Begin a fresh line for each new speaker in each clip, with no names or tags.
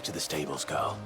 back to the stables, girl.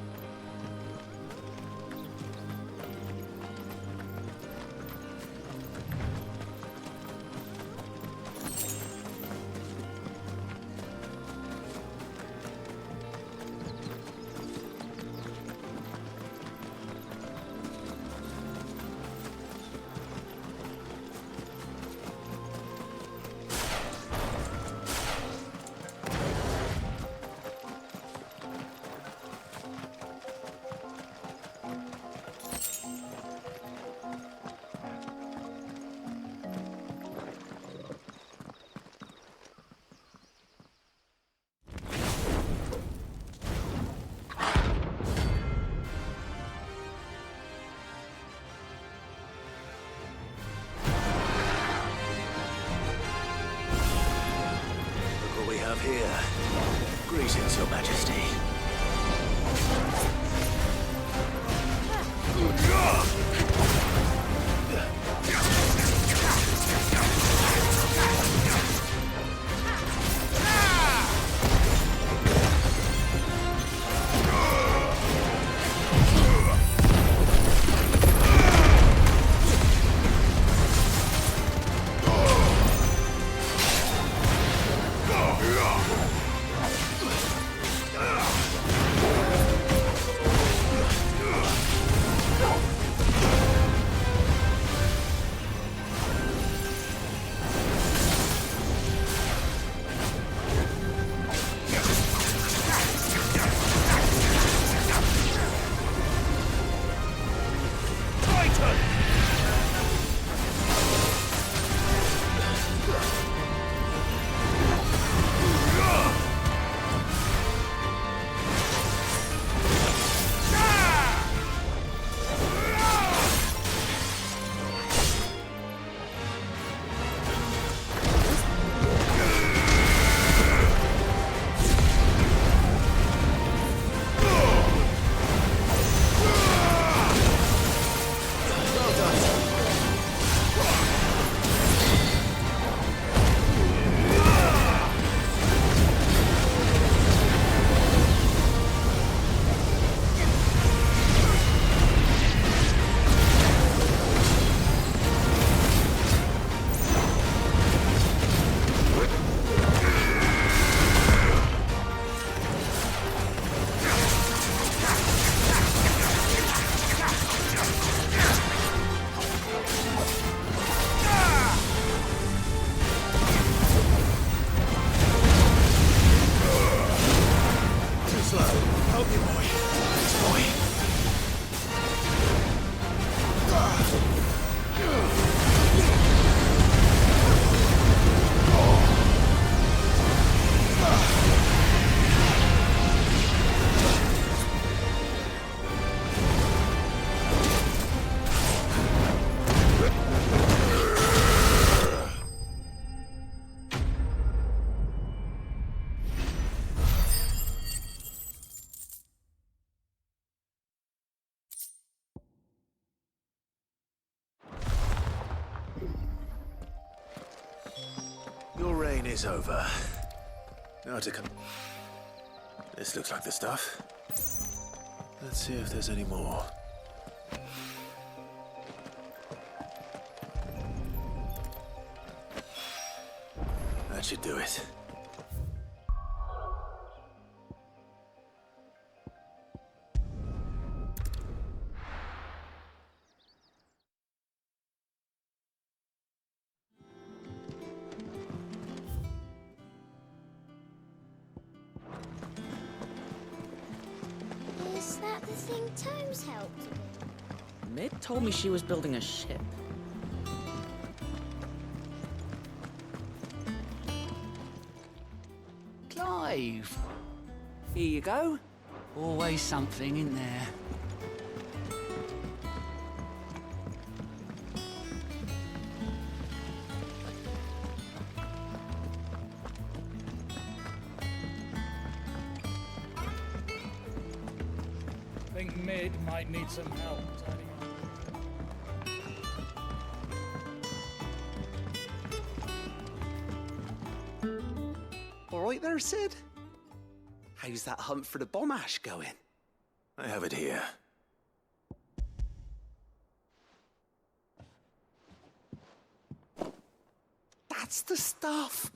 Here. Greetings, Your Majesty. Your reign is over. Now to come. This looks like the stuff. Let's see if there's any more. That should do it.
Is that the thing Tomes helped with?
Mid told me she was building a ship.
Clive! Here you go. Always something in there.
Think Mid might need some help tidying up.
All right there, Sid? How's that hunt for the bomb ash going?
I have it here.
That's the stuff!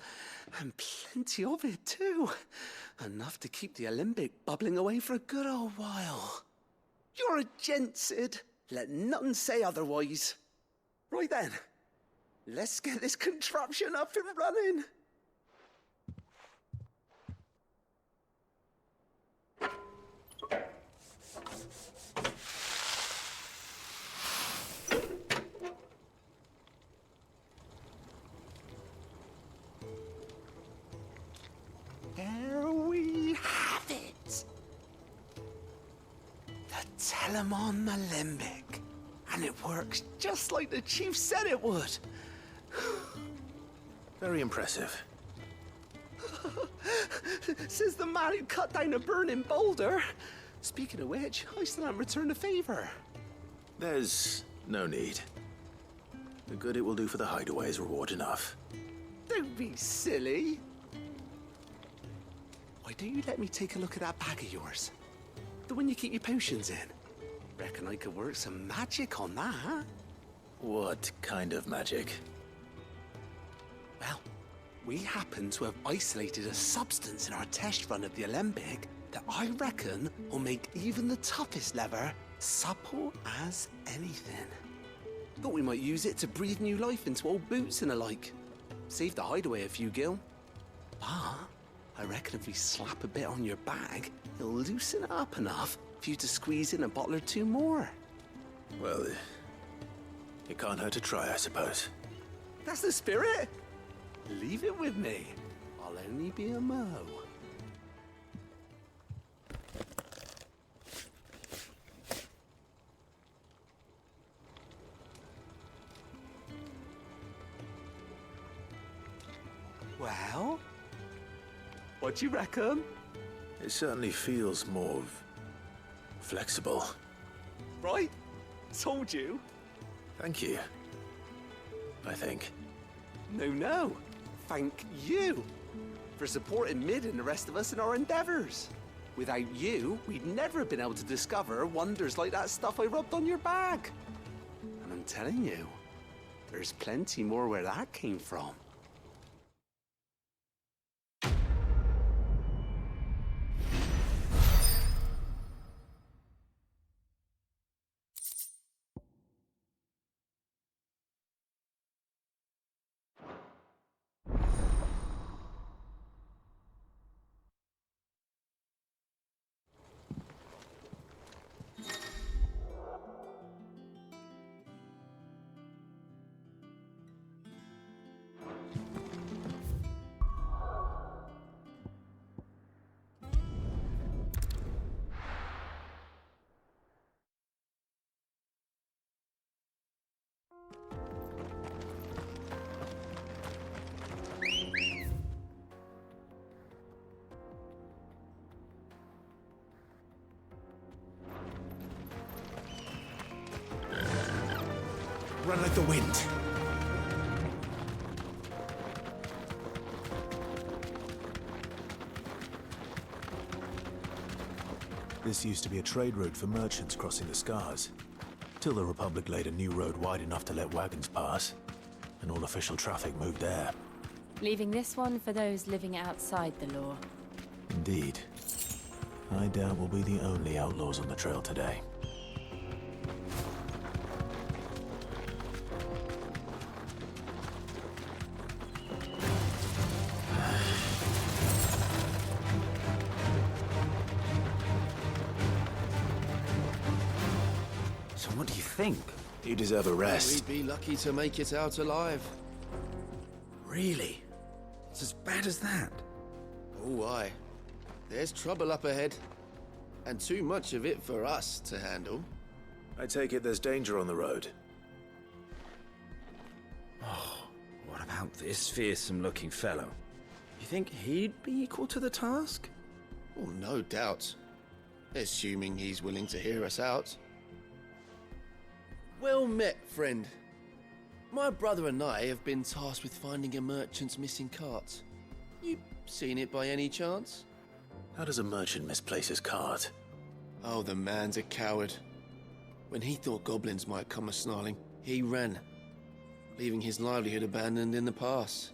And plenty of it, too. Enough to keep the alembic bubbling away for a good old while. You're a gent, Sid. Let none say otherwise. Right then, let's get this contraption up and running. There we have it. The Telemon Alembic. And it works just like the chief said it would.
Very impressive.
Says the man who cut down a burning boulder. Speaking of which, I still haven't returned the favor.
There's no need. The good it will do for the hideaway is reward enough.
Don't be silly. Why don't you let me take a look at that bag of yours? The one you keep your potions in. Reckon I could work some magic on that, huh?
What kind of magic?
Well, we happen to have isolated a substance in our test run of the alembic that I reckon will make even the toughest lever supple as anything. Thought we might use it to breathe new life into old boots and the like. Save the hideaway a few gil. But I reckon if we slap a bit on your bag, it'll loosen it up enough for you to squeeze in a bottle or two more.
Well, it can't hurt to try, I suppose.
That's the spirit. Leave it with me. I'll only be a mo. Well, what do you reckon?
It certainly feels more flexible.
Right? Told you.
Thank you. I think.
No. Thank you for supporting Mid and the rest of us in our endeavors. Without you, we'd never have been able to discover wonders like that stuff I rubbed on your bag. And I'm telling you, there's plenty more where that came from.
Run like the wind. This used to be a trade route for merchants crossing the Scars, till the Republic laid a new road wide enough to let wagons pass, and all official traffic moved there.
Leaving this one for those living outside the law.
Indeed. I doubt we'll be the only outlaws on the trail today.
So what do you think?
You deserve a rest.
We'd be lucky to make it out alive.
Really? It's as bad as that?
Oh, aye. There's trouble up ahead. And too much of it for us to handle.
I take it there's danger on the road.
What about this fearsome-looking fellow? You think he'd be equal to the task?
Oh, no doubt. Assuming he's willing to hear us out. Well met, friend. My brother and I have been tasked with finding a merchant's missing cart. You seen it by any chance?
How does a merchant misplace his cart?
Oh, the man's a coward. When he thought goblins might come a-snarling, he ran, leaving his livelihood abandoned in the pass.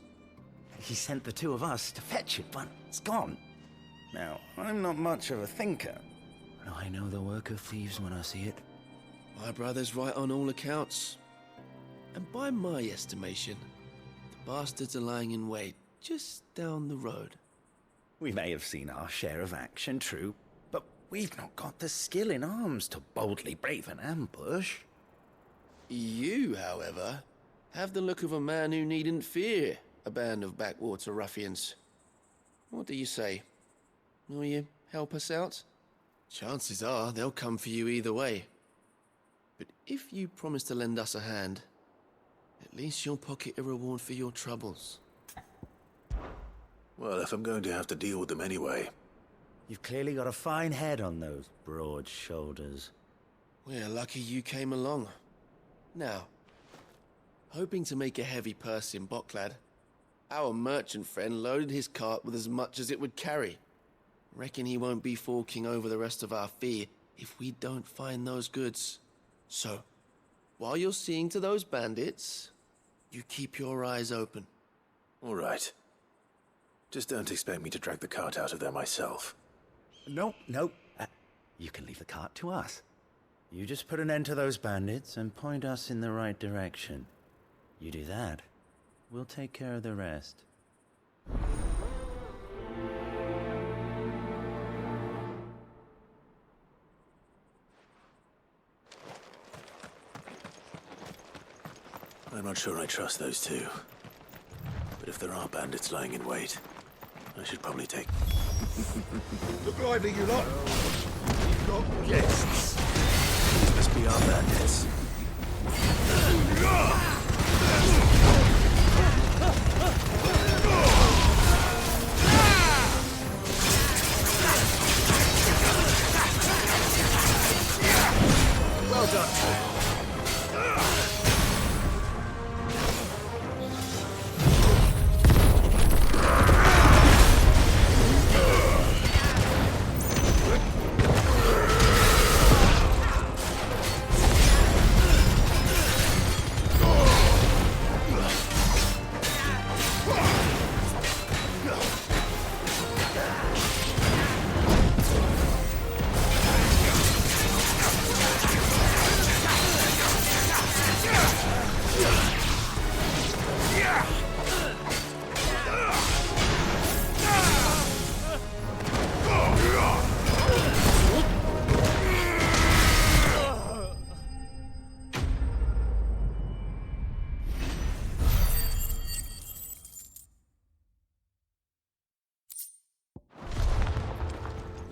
He sent the two of us to fetch it, but it's gone. Now, I'm not much of a thinker, but I know the work of thieves when I see it.
My brother's right on all accounts. And by my estimation, the bastards are lying in wait just down the road.
We may have seen our share of action, true, but we've not got the skill in arms to boldly brave an ambush.
You, however, have the look of a man who needn't fear a band of backwater ruffians. What do you say? Will you help us out? Chances are they'll come for you either way. But if you promise to lend us a hand, at least you'll pocket a reward for your troubles.
Well, if I'm going to have to deal with them anyway.
You've clearly got a fine head on those broad shoulders.
We're lucky you came along. Now, hoping to make a heavy purse in Boklad, our merchant friend loaded his cart with as much as it would carry. Reckon he won't be forking over the rest of our fee if we don't find those goods. So, while you're seeing to those bandits, you keep your eyes open.
All right. Just don't expect me to drag the cart out of there myself.
No. You can leave the cart to us. You just put an end to those bandits and point us in the right direction. You do that, we'll take care of the rest.
I'm not sure I trust those two. But if there are bandits lying in wait, I should probably take...
Look lively, you lot! You've got guests!
These must be our bandits.
Well done.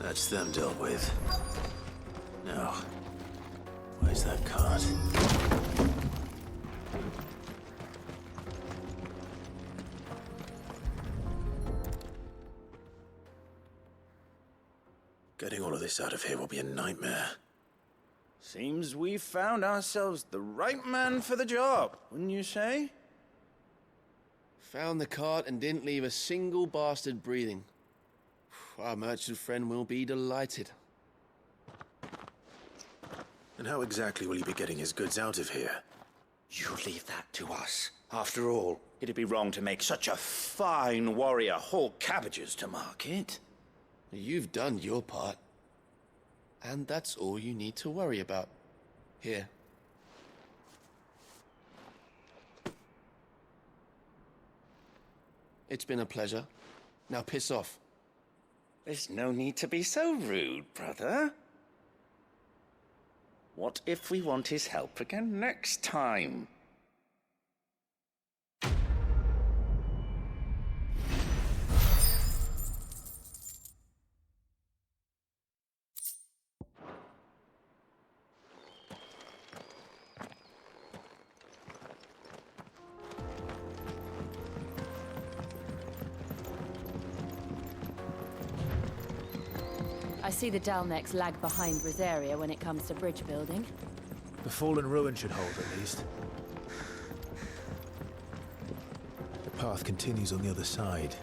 That's them dealt with. Now, where's that cart? Getting all of this out of here will be a nightmare.
Seems we've found ourselves the right man for the job, wouldn't you say?
Found the cart and didn't leave a single bastard breathing. Our merchant friend will be delighted.
And how exactly will he be getting his goods out of here?
You leave that to us. After all, it'd be wrong to make such a fine warrior haul cabbages to market.
You've done your part. And that's all you need to worry about. Here. It's been a pleasure. Now piss off.
There's no need to be so rude, brother. What if we want his help again next time?
I see the Dalnecs lag behind Rosaria when it comes to bridge building.
The fallen ruin should hold, at least. The path continues on the other side.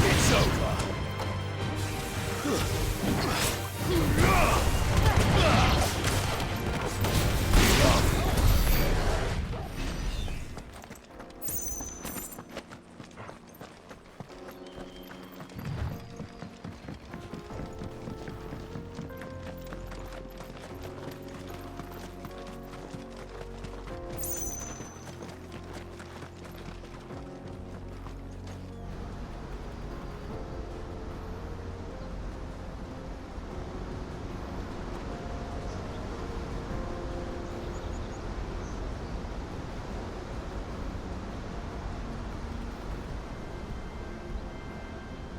It's over.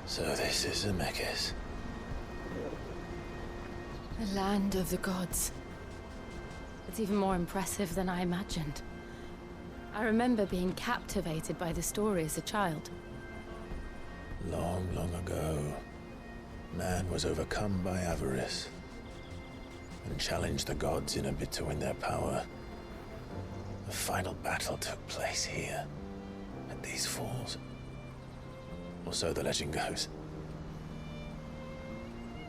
So this is Zemeckis.
The land of the gods. It's even more impressive than I imagined. I remember being captivated by the story as a child.
Long, long ago, man was overcome by avarice and challenged the gods in a bid to win their power. The final battle took place here, at these falls. Or so the legend goes.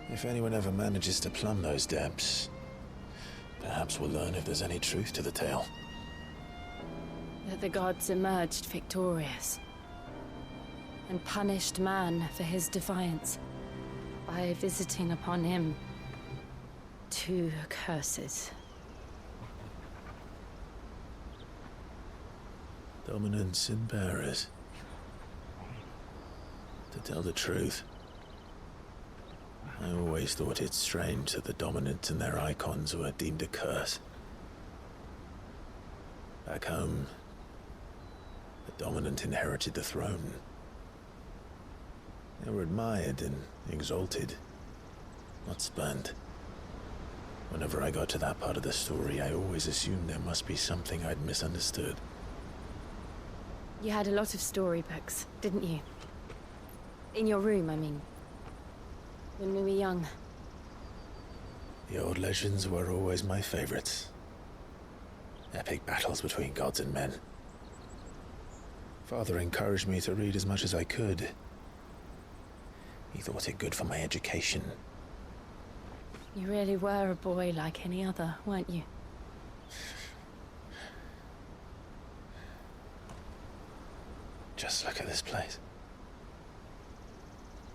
If anyone ever manages to plumb those depths, perhaps we'll learn if there's any truth to the tale.
That the gods emerged victorious and punished man for his defiance by visiting upon him 2 curses.
Dominance and bearers. To tell the truth, I always thought it strange that the dominant and their icons were deemed a curse. Back home, the dominant inherited the throne. They were admired and exalted, not spurned. Whenever I got to that part of the story, I always assumed there must be something I'd misunderstood.
You had a lot of storybooks, didn't you? In your room, I mean. When we were young.
The old legends were always my favorites. Epic battles between gods and men. Father encouraged me to read as much as I could. He thought it good for my education.
You really were a boy like any other, weren't you?
Just look at this place.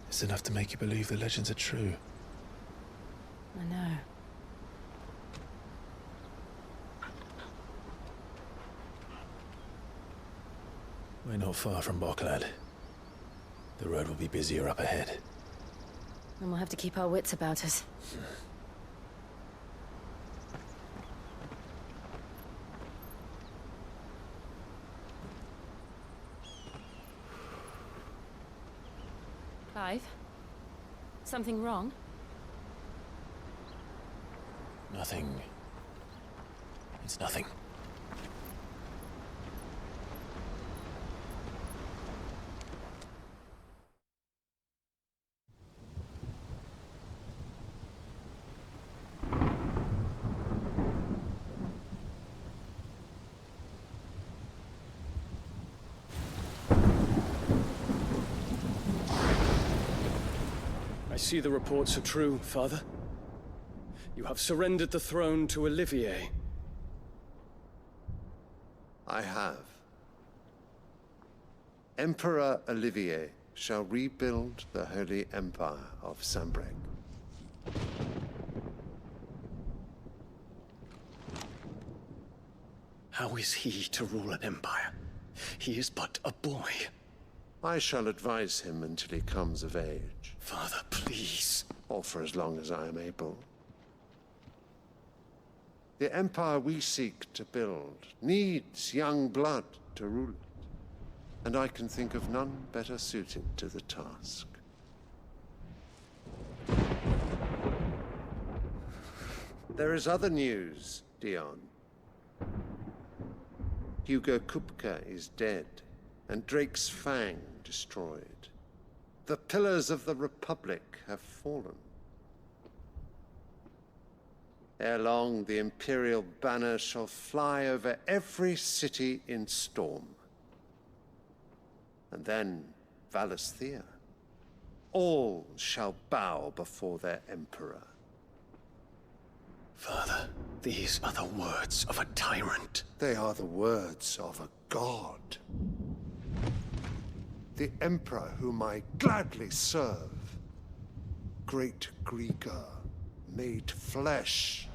It's enough to make you believe the legends are true.
I know.
We're not far from Boklad. The road will be busier up ahead.
And we'll have to keep our wits about us. Clive? Something wrong?
Nothing. It's nothing.
I see the reports are true, Father. You have surrendered the throne to Olivier.
I have. Emperor Olivier shall rebuild the Holy Empire of Sanbreque.
How is he to rule an empire? He is but a boy.
I shall advise him until he comes of age.
Father, please.
Or for as long as I am able. The empire we seek to build needs young blood to rule it, and I can think of none better suited to the task. There is other news, Dion. Hugo Kupka is dead, and Drake's Fang destroyed. The pillars of the Republic have fallen. Ere long, the Imperial banner shall fly over every city in storm. And then Valisthea. All shall bow before their Emperor.
Father, these are the words of a tyrant.
They are the words of a god. The Emperor whom I gladly serve. Great Greeker, made flesh.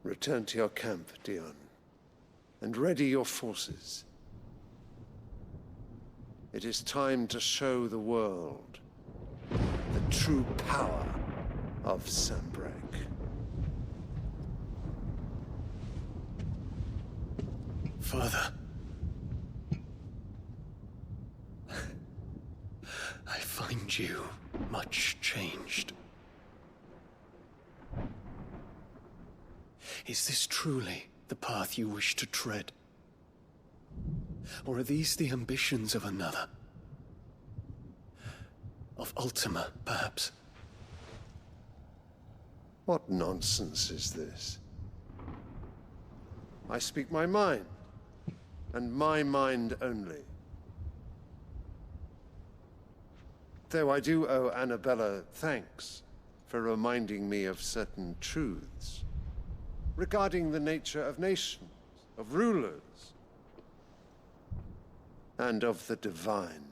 Return to your camp, Dion, and ready your forces. It is time to show the world the true power of Sanbreque.
Father. I find you much changed. Is this truly the path you wish to tread? Or are these the ambitions of another? Of Ultima, perhaps?
What nonsense is this? I speak my mind, and my mind only. Though I do owe Annabella thanks for reminding me of certain truths regarding the nature of nations, of rulers, and of the divine.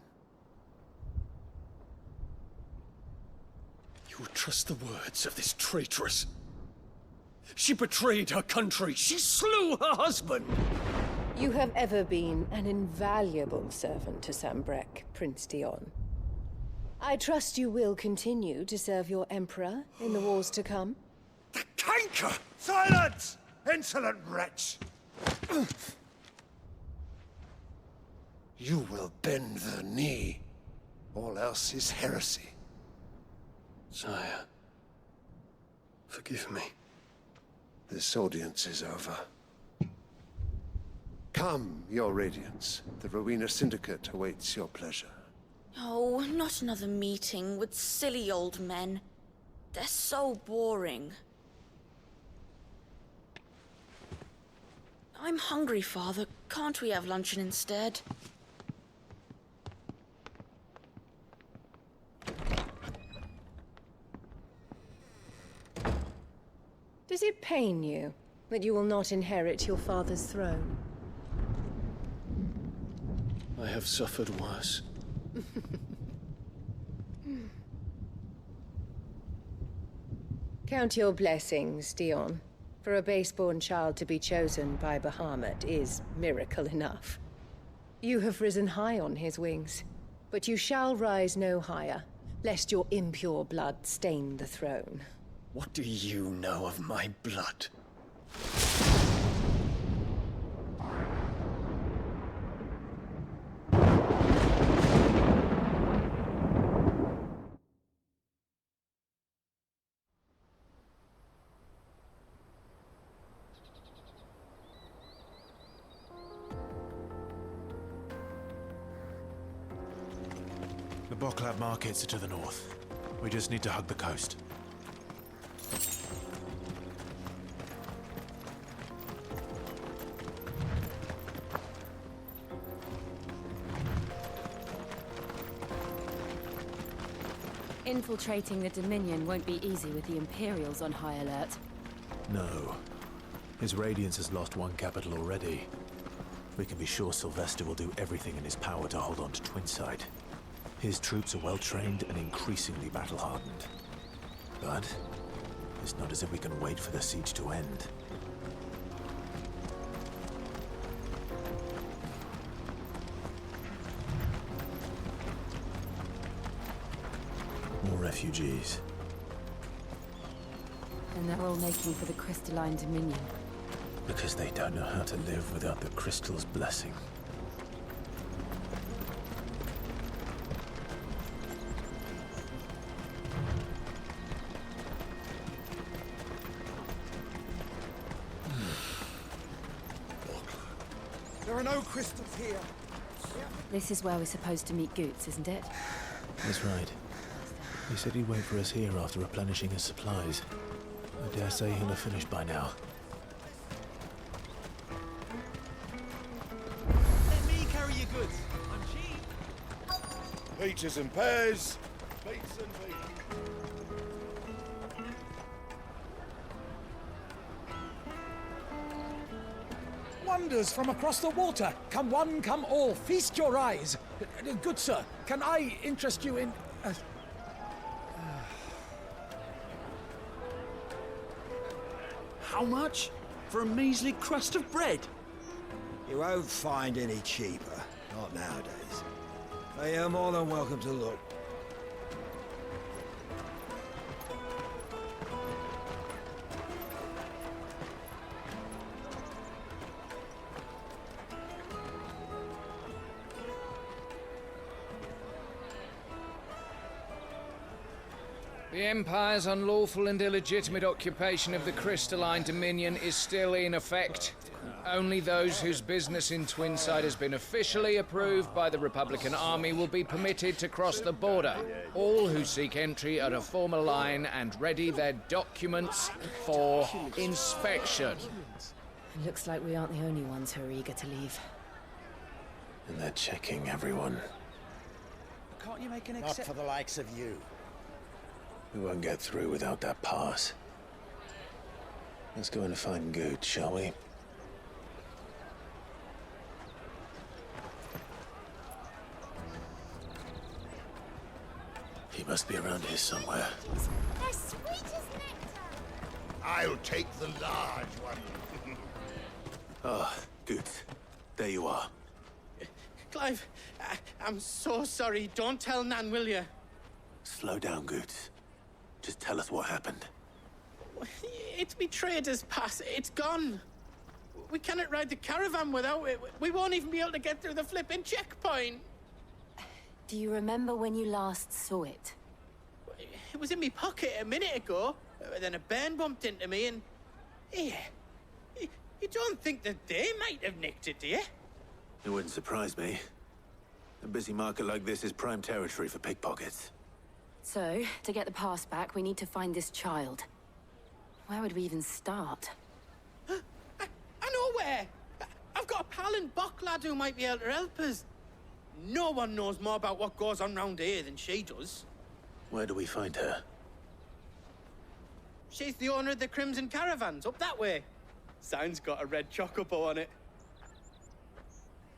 You would trust the words of this traitress? She betrayed her country. She slew her husband.
You have ever been an invaluable servant to Sanbreque, Prince Dion. I trust you will continue to serve your Emperor in the wars to come.
The canker! Silence! Insolent wretch! You will bend the knee. All else is heresy.
Sire, forgive me.
This audience is over. Come, your Radiance. The Rowena Syndicate awaits your pleasure.
Oh, not another meeting with silly old men. They're so boring. I'm hungry, Father. Can't we have luncheon instead?
Does it pain you that you will not inherit your father's throne?
I have suffered worse.
Count your blessings, Dion. For a base-born child to be chosen by Bahamut is miracle enough. You have risen high on his wings, but you shall rise no higher, lest your impure blood stain the throne.
What do you know of my blood?
The Boklab markets are to the north. We just need to hug the coast.
Infiltrating the Dominion won't be easy with the Imperials on high alert.
No. His Radiance has lost one capital already. We can be sure Sylvester will do everything in his power to hold on to Twinside. His troops are well-trained and increasingly battle-hardened. But it's not as if we can wait for the siege to end. More refugees.
And they're all making for the crystalline Dominion.
Because they don't know how to live without the crystal's blessing.
There are no crystals here.
This is where we're supposed to meet Goots, isn't it?
That's right. He said he'd wait for us here after replenishing his supplies. I dare say he'll have finished by now.
Let me carry your goods. I'm cheap.
Peaches and pears. Peaches and peas.
Wonders from across the water. Come one, come all. Feast your eyes. Good sir, can I interest you in...
How much? For a measly crust of bread?
You won't find any cheaper. Not nowadays. But you're more than welcome to look.
The Empire's unlawful and illegitimate occupation of the crystalline dominion is still in effect. Only those whose business in Twinside has been officially approved by the Republican Army will be permitted to cross the border. All who seek entry are to form a line and ready their documents for inspection.
It looks like we aren't the only ones who are eager to leave.
And they're checking everyone.
Can't you make an
Not for the likes of you.
We won't get through without that pass. Let's go and find Good, shall we? He must be around here somewhere.
They're sweet as nectar.
I'll take the large one.
Ah, Good. There you are.
Clive, I'm so sorry. Don't tell Nan, will you?
Slow down, Good. Just tell us what happened.
It's me trader's pass. It's gone. We cannot ride the caravan without it. We won't even be able to get through the flipping checkpoint.
Do you remember when you last saw it?
It was in my pocket a minute ago. Then a bairn bumped into me and... Yeah. You don't think that they might have nicked it, do you?
It wouldn't surprise me. A busy market like this is prime territory for pickpockets.
So, to get the pass back, we need to find this child. Where would we even start?
I know where! I've got a pal in Bocklad who might be able to help us. No one knows more about what goes on round here than she does.
Where do we find her?
She's the owner of the Crimson Caravans, up that way. Sign's got a red chocobo on it.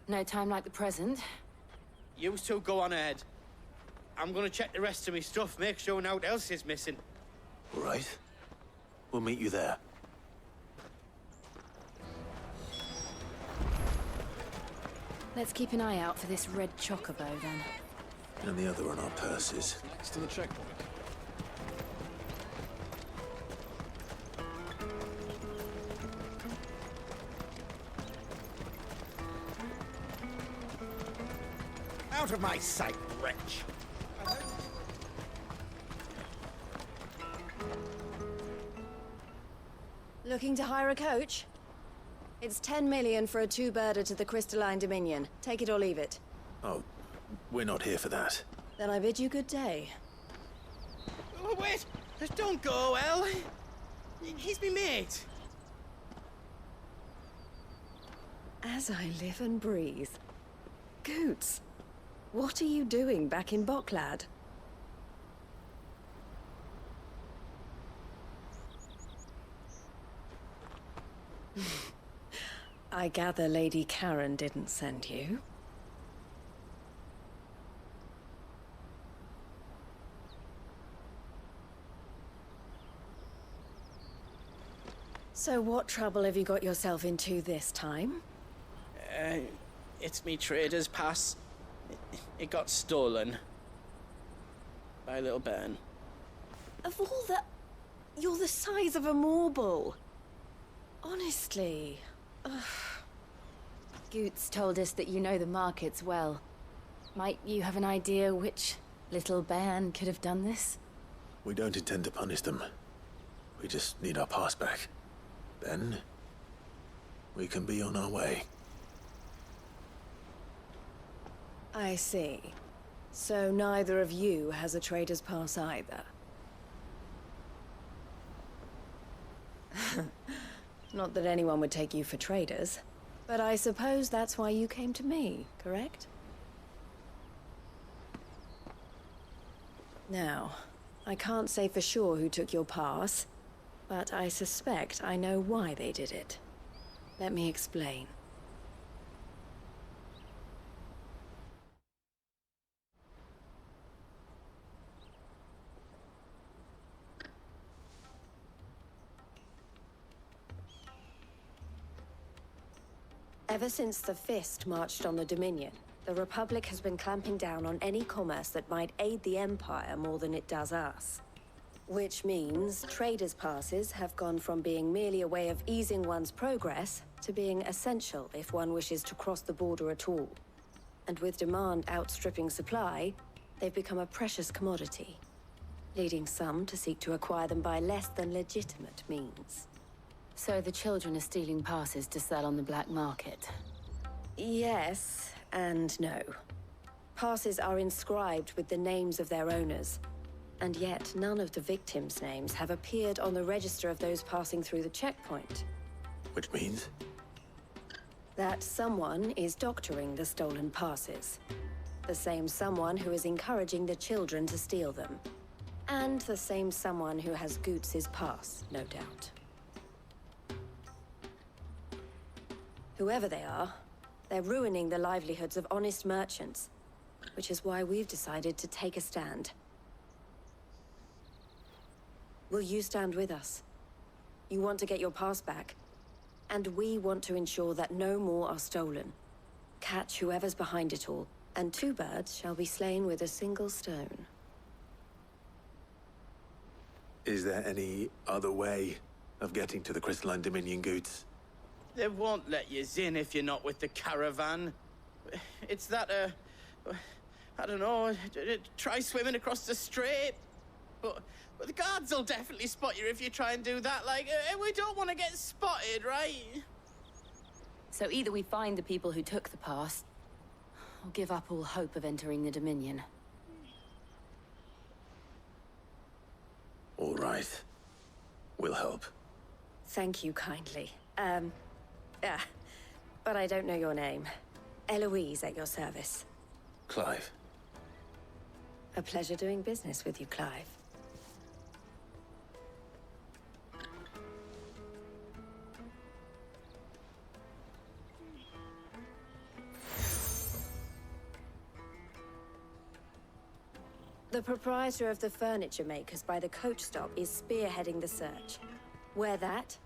No time like the present.
You two go on ahead. I'm gonna check the rest of my stuff, make sure naught else is missing.
All right. We'll meet you there.
Let's keep an eye out for this red chocobo, then.
And the other on our purses.
Next to the checkpoint.
Out of my sight, wretch!
Looking to hire a coach? It's 10 million for a two-birder to the Crystalline Dominion. Take it or leave it.
Oh, we're not here for that.
Then I bid you good day.
Oh, wait! Don't go, El. He's me mate.
As I live and breathe. Goots, what are you doing back in Bocklad? I gather Lady Karen didn't send you. So what trouble have you got yourself into this time?
It's me trader's pass. It got stolen. By a little bairn.
Of all the... You're the size of a marble. Honestly. Ugh.
Goots told us that you know the markets well. Might you have an idea which little bairn could have done this?
We don't intend to punish them. We just need our pass back. Then, we can be on our way.
I see. So neither of you has a trader's pass either. Not that anyone would take you for traders, but I suppose that's why you came to me, correct? Now, I can't say for sure who took your pass, but I suspect I know why they did it. Let me explain. Ever since the Fist marched on the Dominion, the Republic has been clamping down on any commerce that might aid the Empire more than it does us. Which means traders' passes have gone from being merely a way of easing one's progress to being essential if one wishes to cross the border at all. And with demand outstripping supply, they've become a precious commodity, leading some to seek to acquire them by less than legitimate means.
So the children are stealing passes to sell on the black market?
Yes, and no. Passes are inscribed with the names of their owners, and yet none of the victims' names have appeared on the register of those passing through the checkpoint.
Which means?
That someone is doctoring the stolen passes. The same someone who is encouraging the children to steal them. And the same someone who has Goots's pass, no doubt. Whoever they are, they're ruining the livelihoods of honest merchants, which is why we've decided to take a stand. Will you stand with us? You want to get your pass back, and we want to ensure that no more are stolen. Catch whoever's behind it all, and two birds shall be slain with a single stone.
Is there any other way of getting to the Crystalline Dominion Goots?
They won't let you in if you're not with the caravan. It's that, I don't know, try swimming across the strait. But the guards will definitely spot you if you try and do that. Like, we don't want to get spotted, right?
So either we find the people who took the pass, or give up all hope of entering the Dominion.
All right. We'll help.
Thank you kindly. But I don't know your name. Eloise at your service.
Clive.
A pleasure doing business with you, Clive. The proprietor of the furniture makers by the coach stop is spearheading the search. Wear that,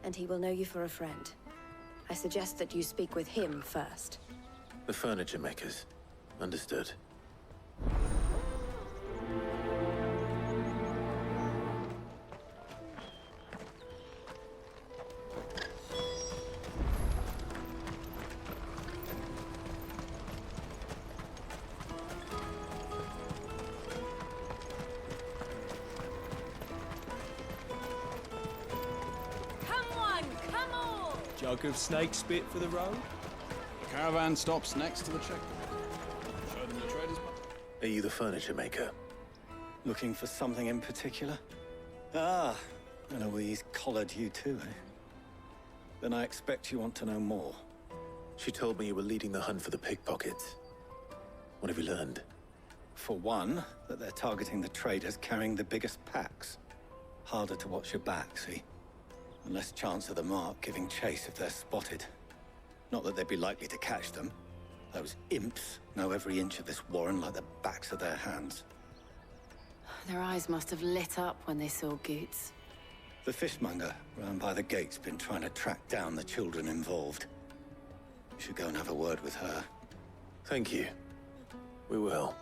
and he will know you for a friend. I suggest that you speak with him first.
The furniture makers. Understood.
Jug of snake spit for the road?
The caravan stops next to the checkpoint. Show them the traders.
Are you the furniture maker?
Looking for something in particular? Ah, Eloise collared you too, eh? Then I expect you want to know more.
She told me you were leading the hunt for the pickpockets. What have you learned?
For one, that they're targeting the traders carrying the biggest packs. Harder to watch your back, see? And less chance of the mark giving chase if they're spotted. Not that they'd be likely to catch them. Those imps know every inch of this warren like the backs of their hands.
Their eyes must have lit up when they saw Goots.
The fishmonger round by the gate's been trying to track down the children involved. You should go and have a word with her.
Thank you. We will.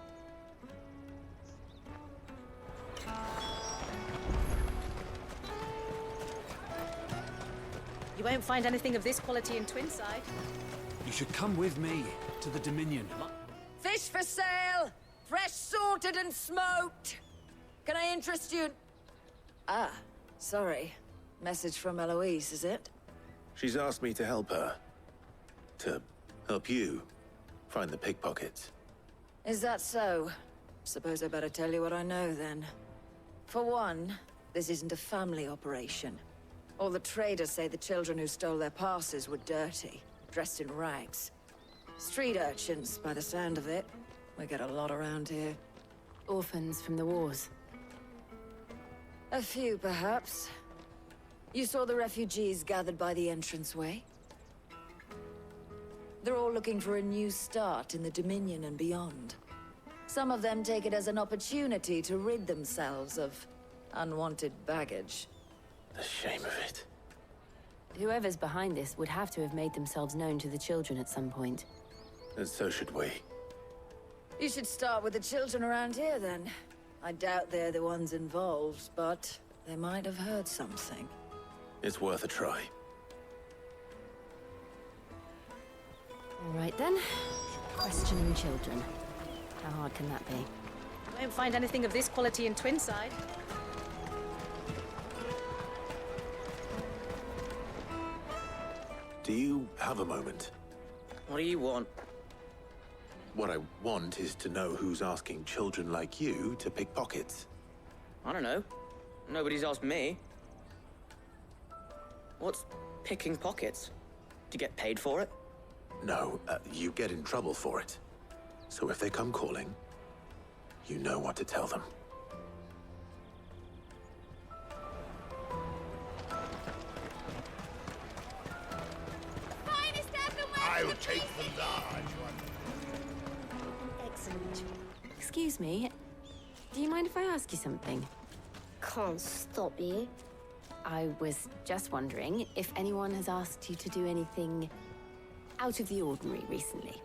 You won't find anything of this quality in Twinside.
You should come with me to the Dominion.
Fish for sale! Fresh sorted and smoked! Can I interest you in... Ah, sorry. Message from Eloise, is it?
She's asked me to help her. To help you find the pickpockets.
Is that so? Suppose I better tell you what I know, then. For one, this isn't a family operation. All the traders say the children who stole their passes were dirty, dressed in rags. Street urchins, by the sound of it. We get a lot around here.
Orphans from the wars.
A few, perhaps. You saw the refugees gathered by the entranceway? They're all looking for a new start in the Dominion and beyond. Some of them take it as an opportunity to rid themselves of unwanted baggage.
The shame of it.
Whoever's behind this would have to have made themselves known to the children at some point.
And so should we.
You should start with the children around here, then. I doubt they're the ones involved, but they might have heard something.
It's worth a try.
All right, then. Questioning children. How hard can that be?
You won't find anything of this quality in Twinside.
Do you have a moment?
What do you want?
What I want is to know who's asking children like you to pick pockets.
I don't know. Nobody's asked me. What's picking pockets? Do you get paid for it?
No, you get in trouble for it. So if they come calling, you know what to tell them.
I'll take the large one.
Excellent. Excuse me. Do you mind if I ask you something?
Can't stop you.
I was just wondering if anyone has asked you to do anything out of the ordinary recently.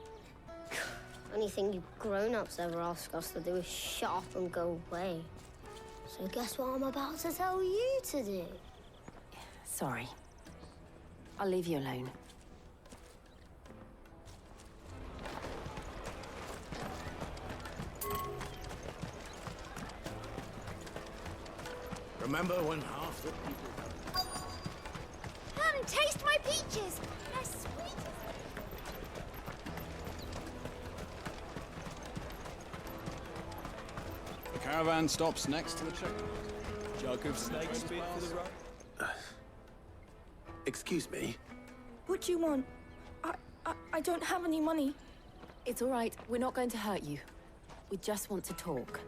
Anything you grown-ups ever ask us to do is shut up and go away. So guess what I'm about to tell you to do?
Sorry. I'll leave you alone.
Remember when half the people...
Come, taste my peaches! They're sweet as...
The caravan stops next to the checkpoint. Jug of snake spit for the road.
Excuse me?
What do you want? I don't have any money.
It's all right. We're not going to hurt you. We just want to talk.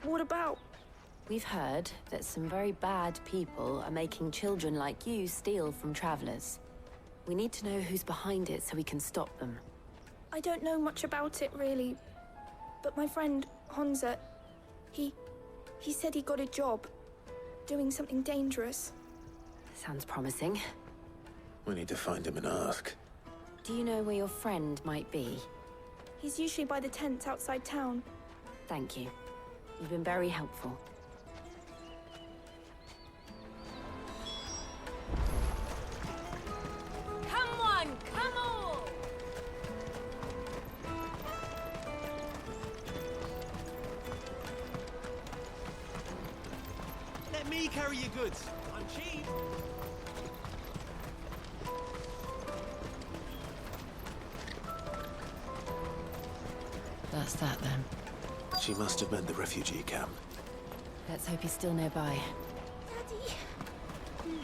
What about?
We've heard that some very bad people are making children like you steal from travelers. We need to know who's behind it so we can stop them.
I don't know much about it, really. But my friend, Honza, he said he got a job doing something dangerous.
Sounds promising.
We need to find him and ask.
Do you know where your friend might be?
He's usually by the tents outside town.
Thank you. You've been very helpful.
Come on, come on!
Let me carry your goods. I'm cheap.
That's that, then.
She must have meant the refugee camp.
Let's hope he's still nearby.
Daddy, I'm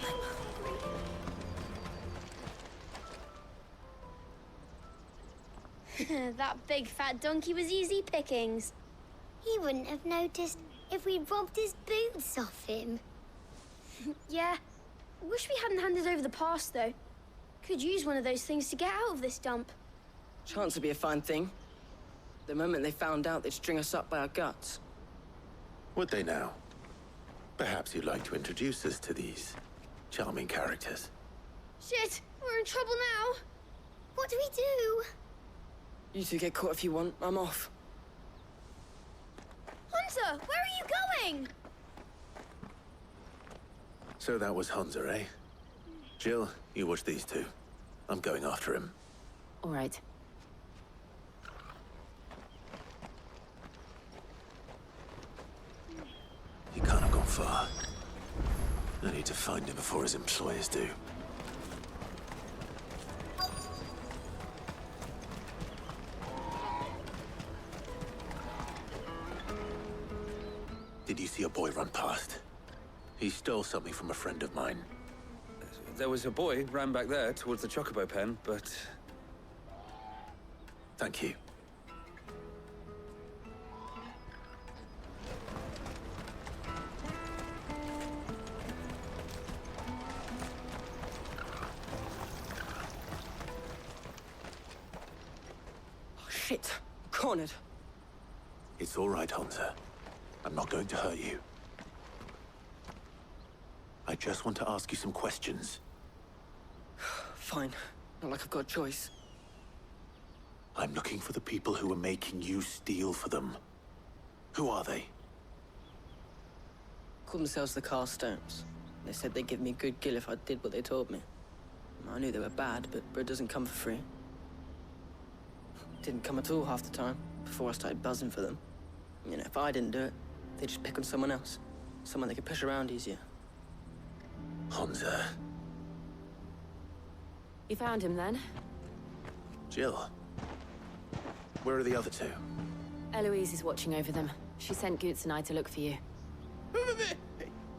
hungry.
That big fat donkey was easy pickings. He wouldn't have noticed if we'd robbed his boots off him.
Yeah. Wish we hadn't handed over the pass, though. Could use one of those things to get out of this dump.
Chance would be a fine thing. The moment they found out, they'd string us up by our guts.
Would they now? Perhaps you'd like to introduce us to these charming characters.
Shit, we're in trouble now.
What do we do?
You two get caught if you want. I'm off.
Hunter, where are you going?
So that was Hunter, eh? Jill, you watch these two. I'm going after him.
All right.
He can't have gone far. I need to find him before his employers do. boy run past? He stole something from a friend of mine.
There was a boy ran back there towards the chocobo pen, but...
Thank you.
Shit. Cornered.
It's all right, Hansa. I'm not going to hurt you. I just want to ask you some questions.
Fine. Not like I've got a choice.
I'm looking for the people who were making you steal for them. Who are they?
Call themselves the Carstones. They said they'd give me a good gill if I did what they told me. I knew they were bad, but bread doesn't come for free. Didn't come at all half the time, before I started buzzing for them. You know, if I didn't do it, they'd just pick on someone else. Someone they could push around easier.
Hansa.
You found him then?
Jill. Where are the other two?
Eloise is watching over them. She sent Goots and I to look for you.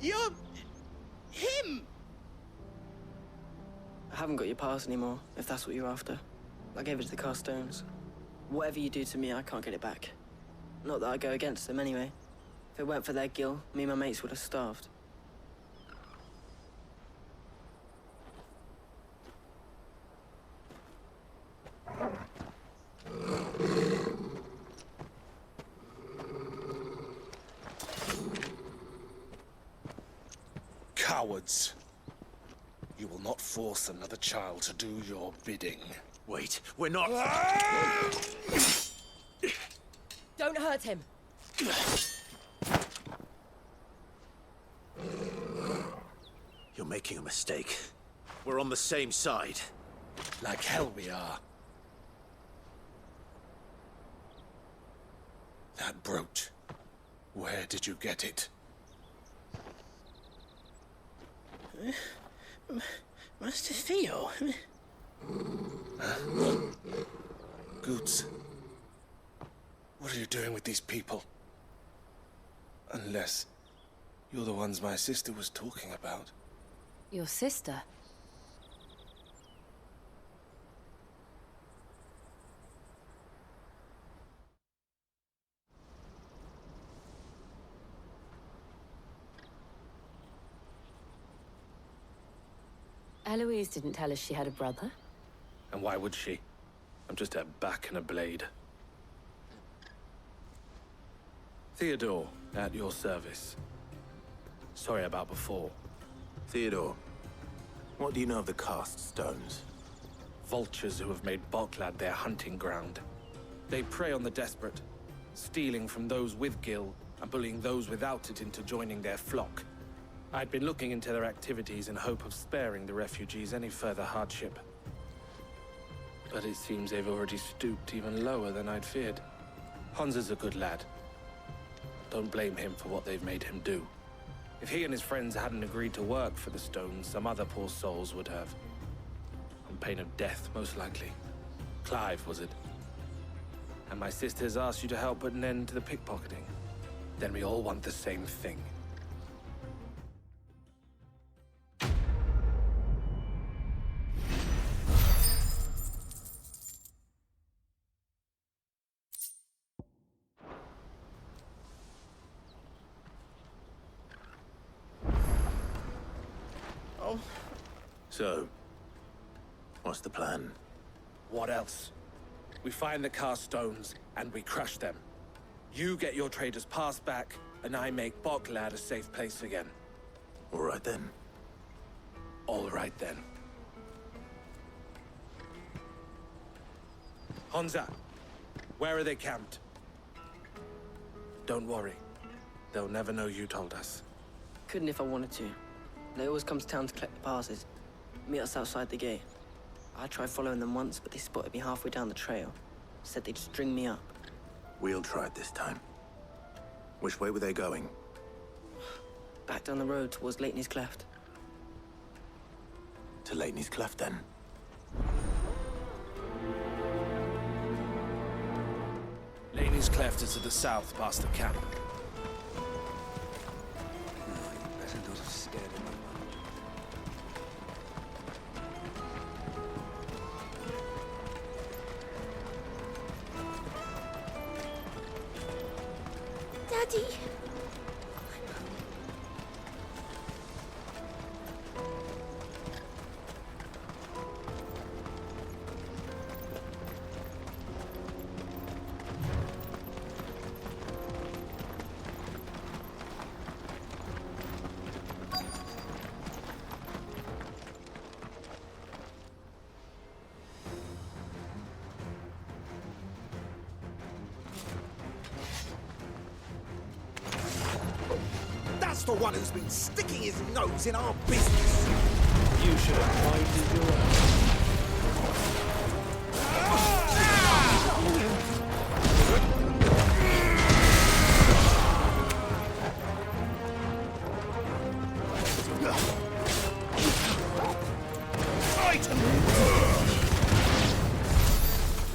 You're... him!
I haven't got your pass anymore, if that's what you're after. I gave it to the Carstones. Whatever you do to me, I can't get it back. Not that I go against them anyway. If it weren't for their gill, me and my mates would have starved.
Cowards. You will not force another child to do your bidding.
Wait, we're not...
Don't hurt him.
You're making a mistake. We're on the same side.
Like hell we are. That brooch. Where did you get it?
Master Theo.
Goots. What are you doing with these people? Unless you're the ones my sister was talking about.
Your sister? Eloise didn't tell us she had a brother.
And why would she? I'm just a back and a blade. Theodore, at your service. Sorry about before.
Theodore, what do you know of the cast stones?
Vultures who have made Boklad their hunting ground. They prey on the desperate, stealing from those with gill and bullying those without it into joining their flock. I'd been looking into their activities in hope of sparing the refugees any further hardship. But it seems they've already stooped even lower than I'd feared. Hansa's a good lad. Don't blame him for what they've made him do. If he and his friends hadn't agreed to work for the stones, some other poor souls would have. On pain of death, most likely. Clive, was it? And my sisters asked you to help put an end to the pickpocketing. Then we all want the same thing.
So, what's the plan?
What else? We find the cast stones, and we crush them. You get your trader's pass back, and I make Boklad a safe place again.
All right then.
All right then. Hansa, where are they camped? Don't worry. They'll never know you told us.
Couldn't if I wanted to. They always come to town to collect the passes. Meet us outside the gate. I tried following them once, but they spotted me halfway down the trail. Said they'd string me up.
We'll try it this time. Which way were they going?
Back down the road towards Leighton's Cleft.
To Leighton's Cleft, then?
Leighton's Cleft is to the south, past the camp.
ready.
That's the one who's been sticking his nose in our business.
You should have minded your own.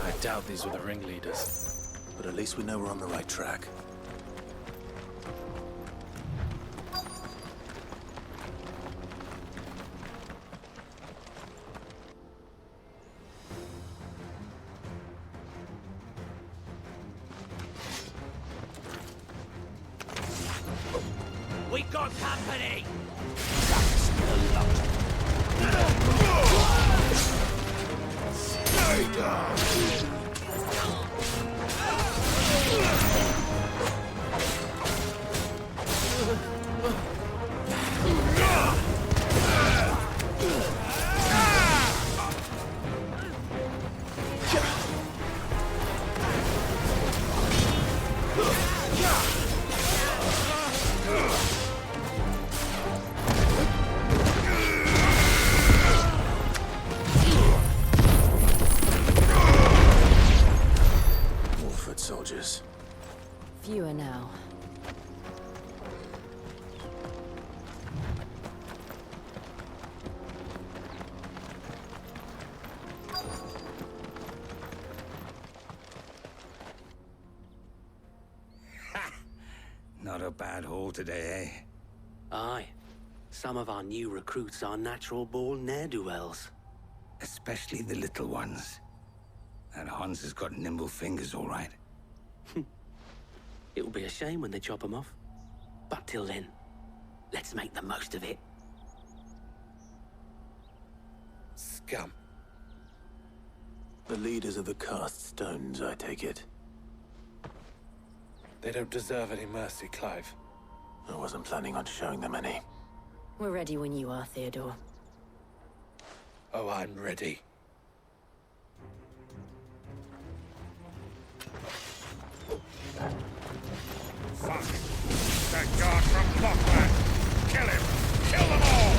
I doubt these were the ringleaders, but at least we know we're on the right track.
We got company!
Stay down!
Soldiers.
Fewer now.
Not a bad haul today, eh?
Aye. Some of our new recruits are natural-born ne'er-do-wells.
Especially the little ones. That Hans has got nimble fingers, all right.
It will be a shame when they chop them off. But till then, let's make the most of it.
Scum.
The leaders of the cast stones, I take it.
They don't deserve any mercy, Clive.
I wasn't planning on showing them any.
We're ready when you are, Theodore.
Oh, I'm ready.
Fuck! That guard from Blockland! Kill him! Kill them all!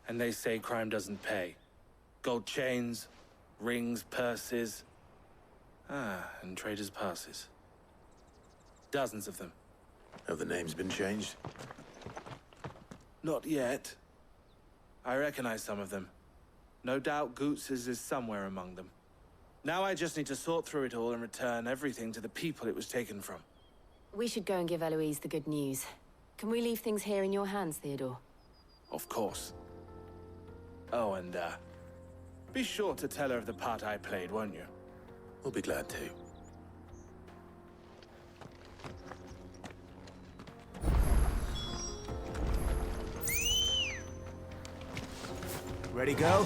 And they say crime doesn't pay. Gold chains, rings, purses. And traders' passes. Dozens of them.
Have the names been changed?
Not yet. I recognize some of them. No doubt Goots's is somewhere among them. Now I just need to sort through it all and return everything to the people it was taken from.
We should go and give Eloise the good news. Can we leave things here in your hands, Theodore?
Of course. Oh, and, be sure to tell her of the part I played, won't you?
We'll be glad to.
Ready, go?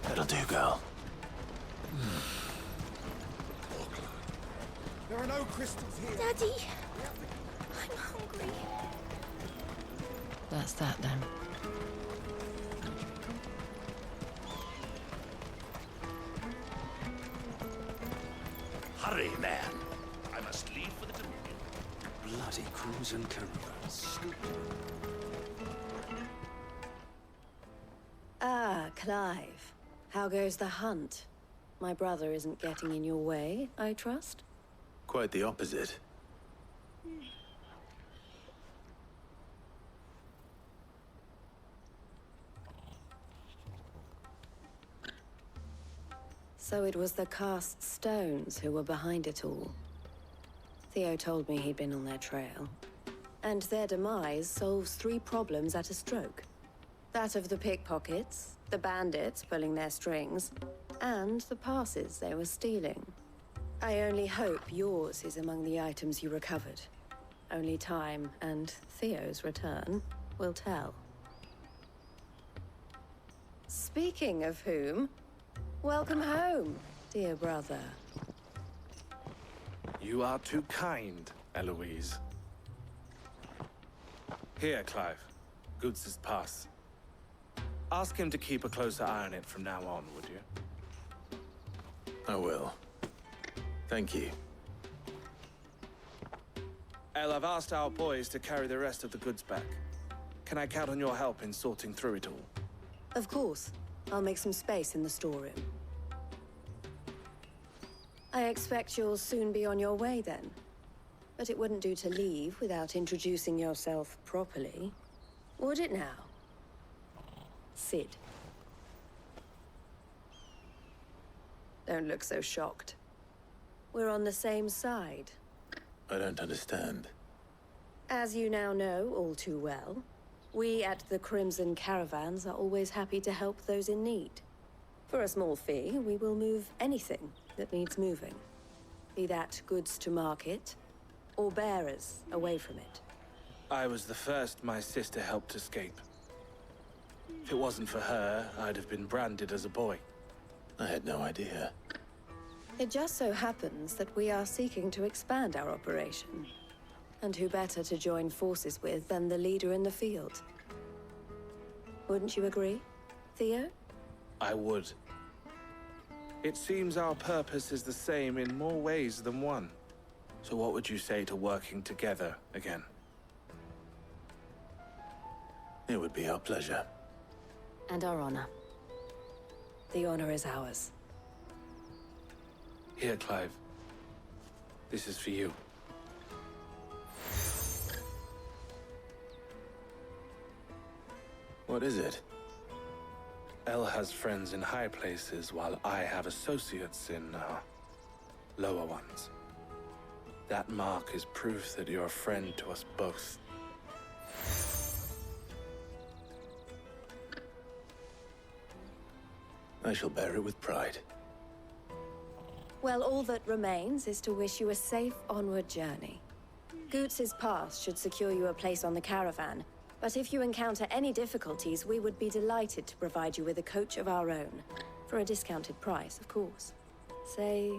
That'll do, girl.
There are no crystals here.
Daddy, I'm hungry.
That's that then.
Hurry, man. I must leave for the Dominion.
Bloody crews and caravans.
Ah, Clive. How goes the hunt? My brother isn't getting in your way, I trust?
Quite the opposite.
So it was the cast stones who were behind it all. Theo told me he'd been on their trail. And their demise solves 3 problems at a stroke. That of the pickpockets, the bandits pulling their strings, and the passes they were stealing. I only hope yours is among the items you recovered. Only time and Theo's return will tell. Speaking of whom, welcome home, dear brother.
You are too kind, Eloise. Here, Clive. Goods' pass. Ask him to keep a closer eye on it from now on, would you?
I will. Thank you.
El, I've asked our boys to carry the rest of the goods back. Can I count on your help in sorting through it all?
Of course. I'll make some space in the storeroom. I expect you'll soon be on your way then. But it wouldn't do to leave without introducing yourself properly. Would it now? Sid. Don't look so shocked. We're on the same side.
I don't understand.
As you now know all too well, we at the Crimson Caravans are always happy to help those in need. For a small fee, we will move anything that needs moving. Be that goods to market, or bearers away from it.
I was the first my sister helped escape. If it wasn't for her, I'd have been branded as a boy.
I had no idea.
It just so happens that we are seeking to expand our operation. And who better to join forces with than the leader in the field? Wouldn't you agree, Theo?
I would. It seems our purpose is the same in more ways than one. So what would you say to working together again?
It would be our pleasure.
And our honor.
The honor is ours.
Here, Clive. This is for you.
What is it?
El has friends in high places, while I have associates in, lower ones. That mark is proof that you're a friend to us both.
I shall bear it with pride.
Well, all that remains is to wish you a safe onward journey. Goots' pass should secure you a place on the caravan, but if you encounter any difficulties, we would be delighted to provide you with a coach of our own. For a discounted price, of course. Say,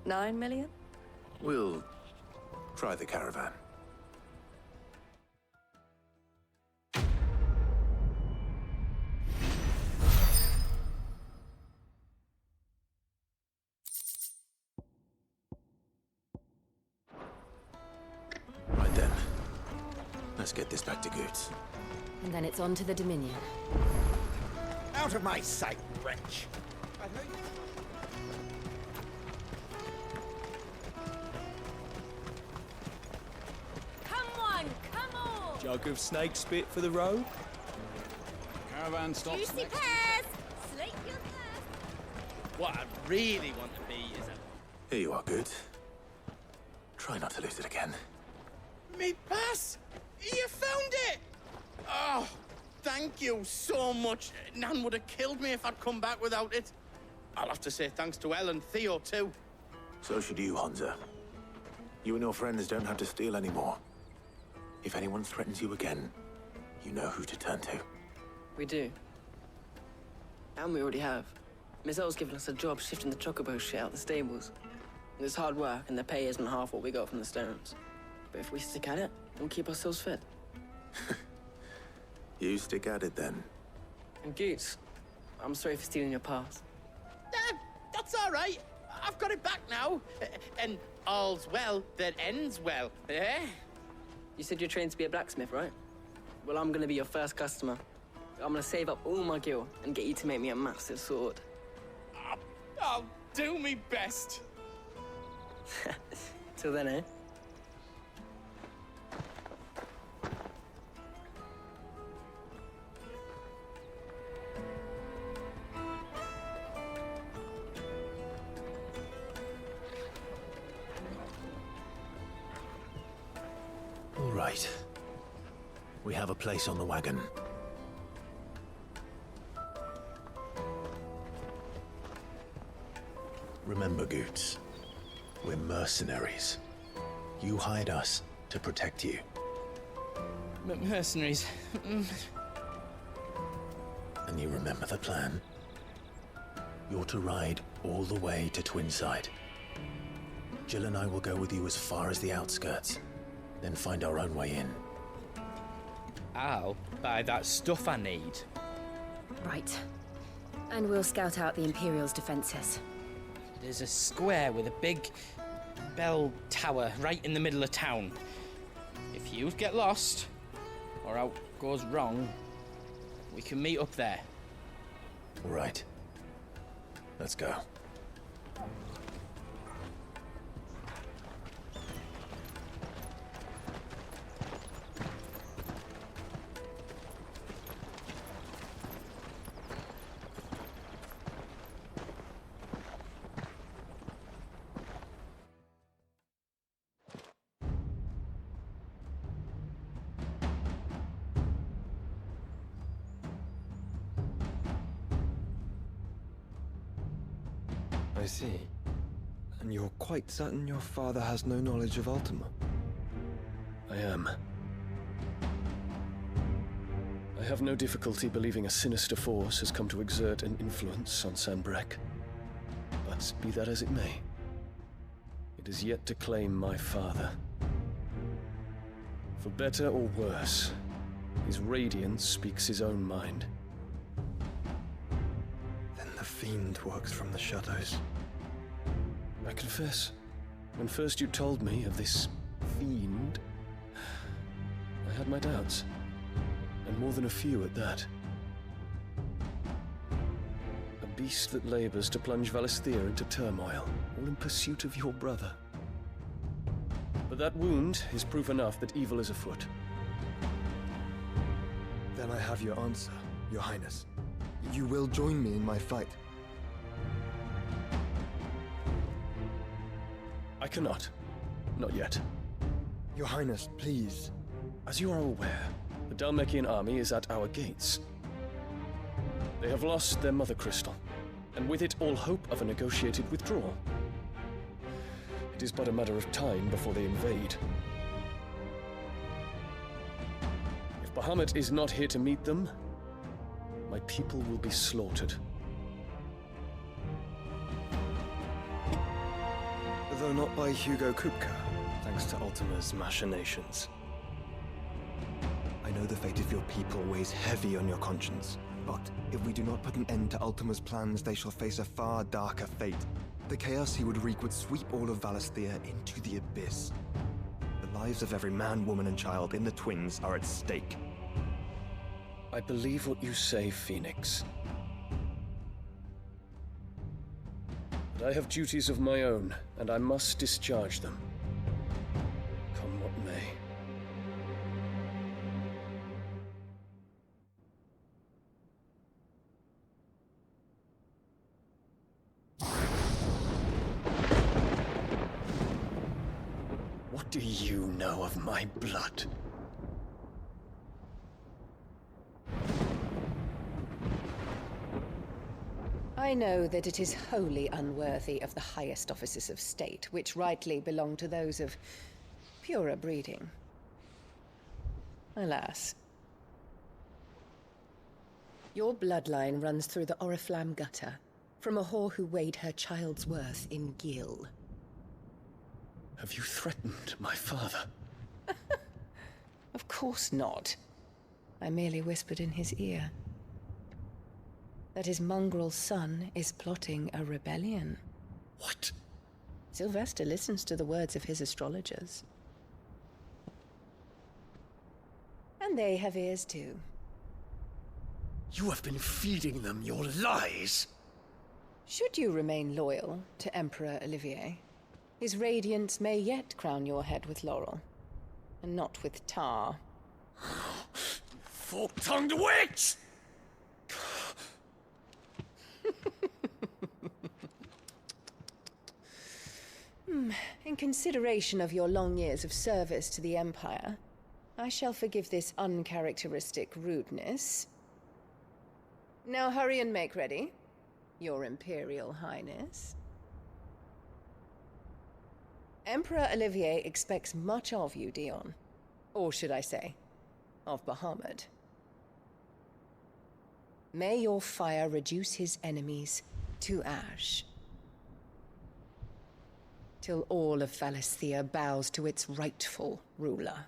9 million?
We'll try the caravan. Let's get this back to Goots.
And then it's on to the Dominion.
Out of my sight, wretch!
Come on!
Jug of snake spit for the road? Caravan stops
Juicy
next.
pears! Slate your thirst!
What I really want to be is a...
Here you are, Goots. Try not to lose it again.
Me pass! You found it! Oh, thank you so much. Nan would have killed me if I'd come back without it. I'll have to say thanks to Elle and Theo, too.
So should you, Hansa. You and your friends don't have to steal anymore. If anyone threatens you again, you know who to turn to.
We do. And we already have. Miss Elle's given us a job shifting the chocobo shit out the stables. It's hard work, and the pay isn't half what we got from the stones. But if we stick at it, we'll keep ourselves fit.
You stick at it, then.
And Goots, I'm sorry for stealing your pass.
That's all right. I've got it back now. And all's well that ends well, eh?
You said you're trained to be a blacksmith, right? Well, I'm gonna be your first customer. I'm gonna save up all my gil and get you to make me a massive sword.
I'll do me best.
Till then, eh?
All right. We have a place on the wagon. Remember, Goots, we're mercenaries. You hired us to protect you.
Mercenaries.
And you remember the plan? You're to ride all the way to Twinside. Jill and I will go with you as far as the outskirts, then find our own way in.
I'll buy that stuff I need.
Right. And we'll scout out the Imperial's defenses.
There's a square with a big bell tower right in the middle of town. If you get lost, or out goes wrong, we can meet up there.
All right. Let's go.
I see. And you're quite certain your father has no knowledge of Ultima?
I am. I have no difficulty believing a sinister force has come to exert an influence on Sanbreque. But be that as it may, it is yet to claim my father. For better or worse, his radiance speaks his own mind.
Then the fiend works from the shadows.
I confess, when first you told me of this fiend, I had my doubts, and more than a few at that. A beast that labors to plunge Valisthea into turmoil, all in pursuit of your brother. But that wound is proof enough that evil is afoot.
Then I have your answer, Your Highness. You will join me in my fight.
I cannot. Not yet.
Your Highness, please.
As you are aware, the Dhalmekian army is at our gates. They have lost their mother crystal, and with it all hope of a negotiated withdrawal. It is but a matter of time before they invade. If Bahamut is not here to meet them, my people will be slaughtered.
Though not by Hugo Kupka, thanks to Ultima's machinations. I know the fate of your people weighs heavy on your conscience, but if we do not put an end to Ultima's plans, they shall face a far darker fate. The chaos he would wreak would sweep all of Valisthea into the abyss. The lives of every man, woman, and child in the Twins are at stake.
I believe what you say, Phoenix. But I have duties of my own, and I must discharge them. Come what may. What do you know of my blood?
I know that it is wholly unworthy of the highest offices of state, which rightly belong to those of purer breeding. Alas. Your bloodline runs through the Oriflamme gutter, from a whore who weighed her child's worth in gill.
Have you threatened my father?
Of course not. I merely whispered in his ear that his mongrel son is plotting a rebellion.
What?
Sylvester listens to the words of his astrologers. And they have ears too.
You have been feeding them your lies!
Should you remain loyal to Emperor Olivier, his radiance may yet crown your head with laurel, and not with tar.
Fork-tongued witch!
In consideration of your long years of service to the Empire, I shall forgive this uncharacteristic rudeness. Now hurry and make ready, Your Imperial Highness. Emperor Olivier expects much of you, Dion. Or should I say, of Bahamut. May your fire reduce his enemies to ash, till all of Valisthea bows to its rightful ruler.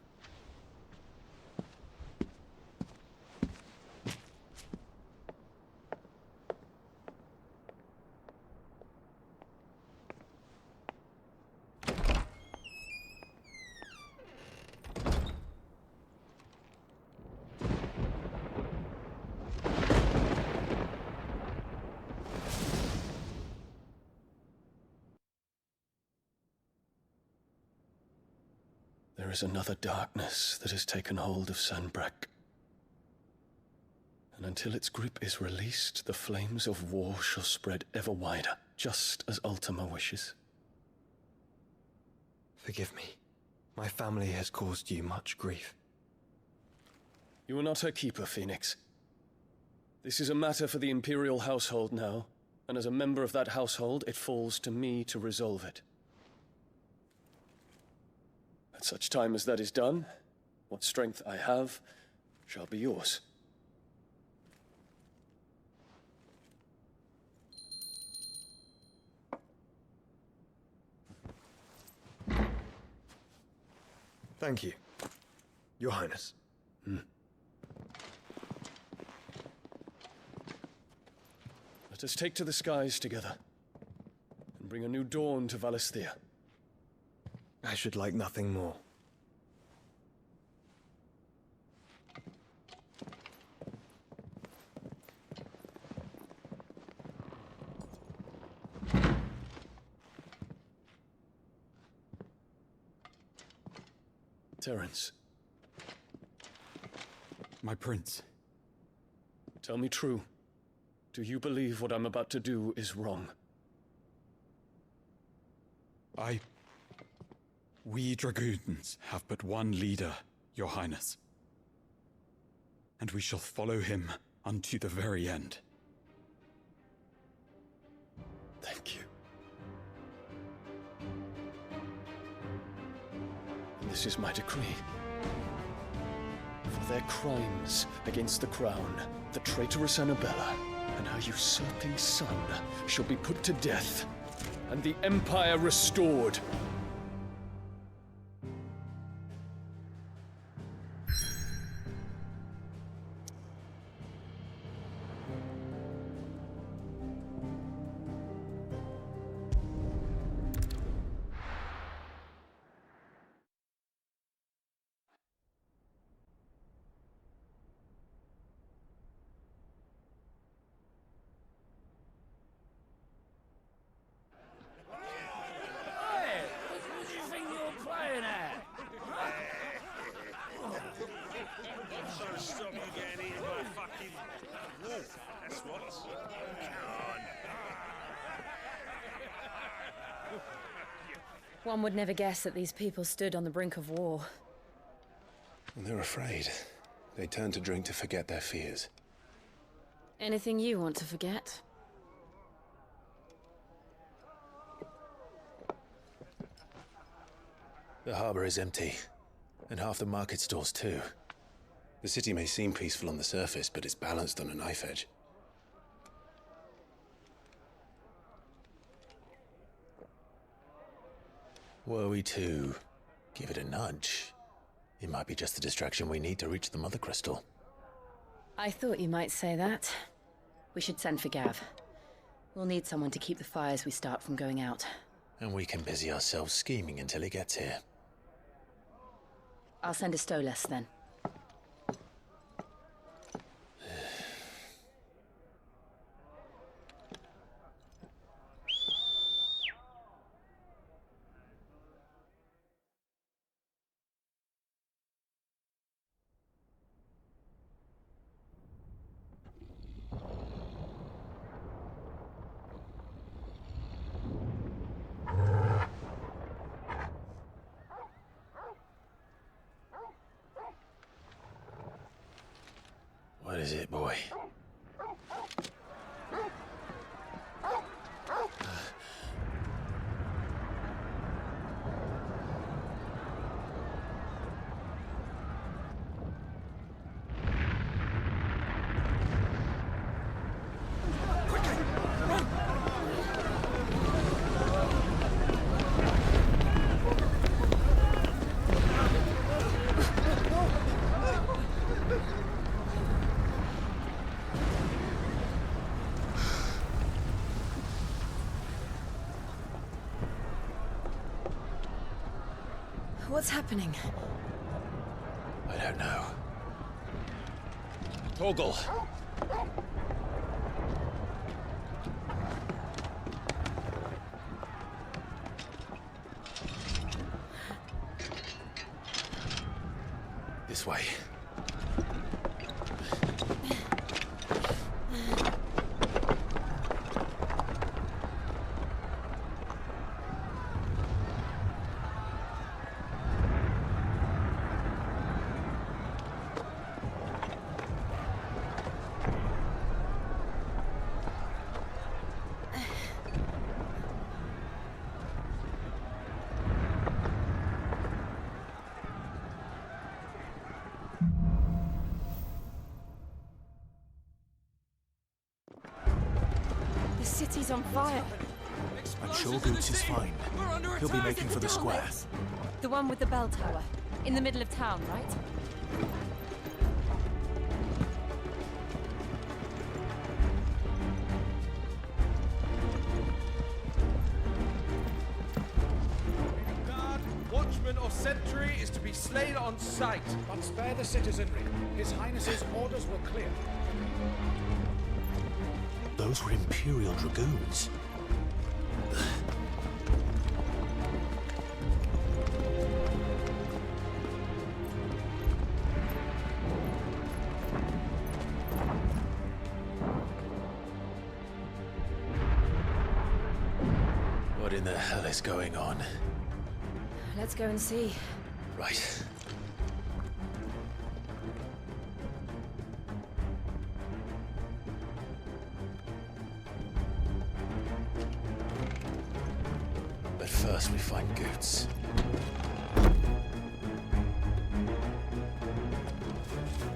There is another darkness that has taken hold of Sanbreque. And until its grip is released, the flames of war shall spread ever wider, just as Ultima wishes.
Forgive me. My family has caused you much grief.
You are not her keeper, Phoenix. This is a matter for the Imperial household now, and as a member of that household, it falls to me to resolve it. At such time as that is done, what strength I have shall be yours.
Thank you, Your Highness.
Let us take to the skies together, and bring a new dawn to Valisthea.
I should like nothing more.
Terence.
My prince.
Tell me true. Do you believe what I'm about to do is wrong?
We dragoons have but one leader, Your Highness. And we shall follow him unto the very end.
Thank you. And this is my decree. For their crimes against the crown, the traitorous Annabella and her usurping son shall be put to death, and the Empire restored.
One would never guess that these people stood on the brink of war.
And they're afraid. They turn to drink to forget their fears.
Anything you want to forget?
The harbor is empty, and half the market stalls too. The city may seem peaceful on the surface, but it's balanced on a knife edge. Were we to give it a nudge, it might be just the distraction we need to reach the Mother Crystal.
I thought you might say that. We should send for Gav. We'll need someone to keep the fires we start from going out.
And we can busy ourselves scheming until he gets here.
I'll send a Stolas then.
What is it, boy?
What's happening?
I don't know. Torgal! This way.
The city's on fire.
I'm sure Boots is fine. He'll be making for the square.
The one with the bell tower. In the middle of town, right?
Guard, watchman or sentry is to be slain on sight.
But spare the citizenry. His Highness's orders were clear.
Those were Imperial Dragoons.
What in the hell is going on?
Let's go and see.
Right. But first we find Goots.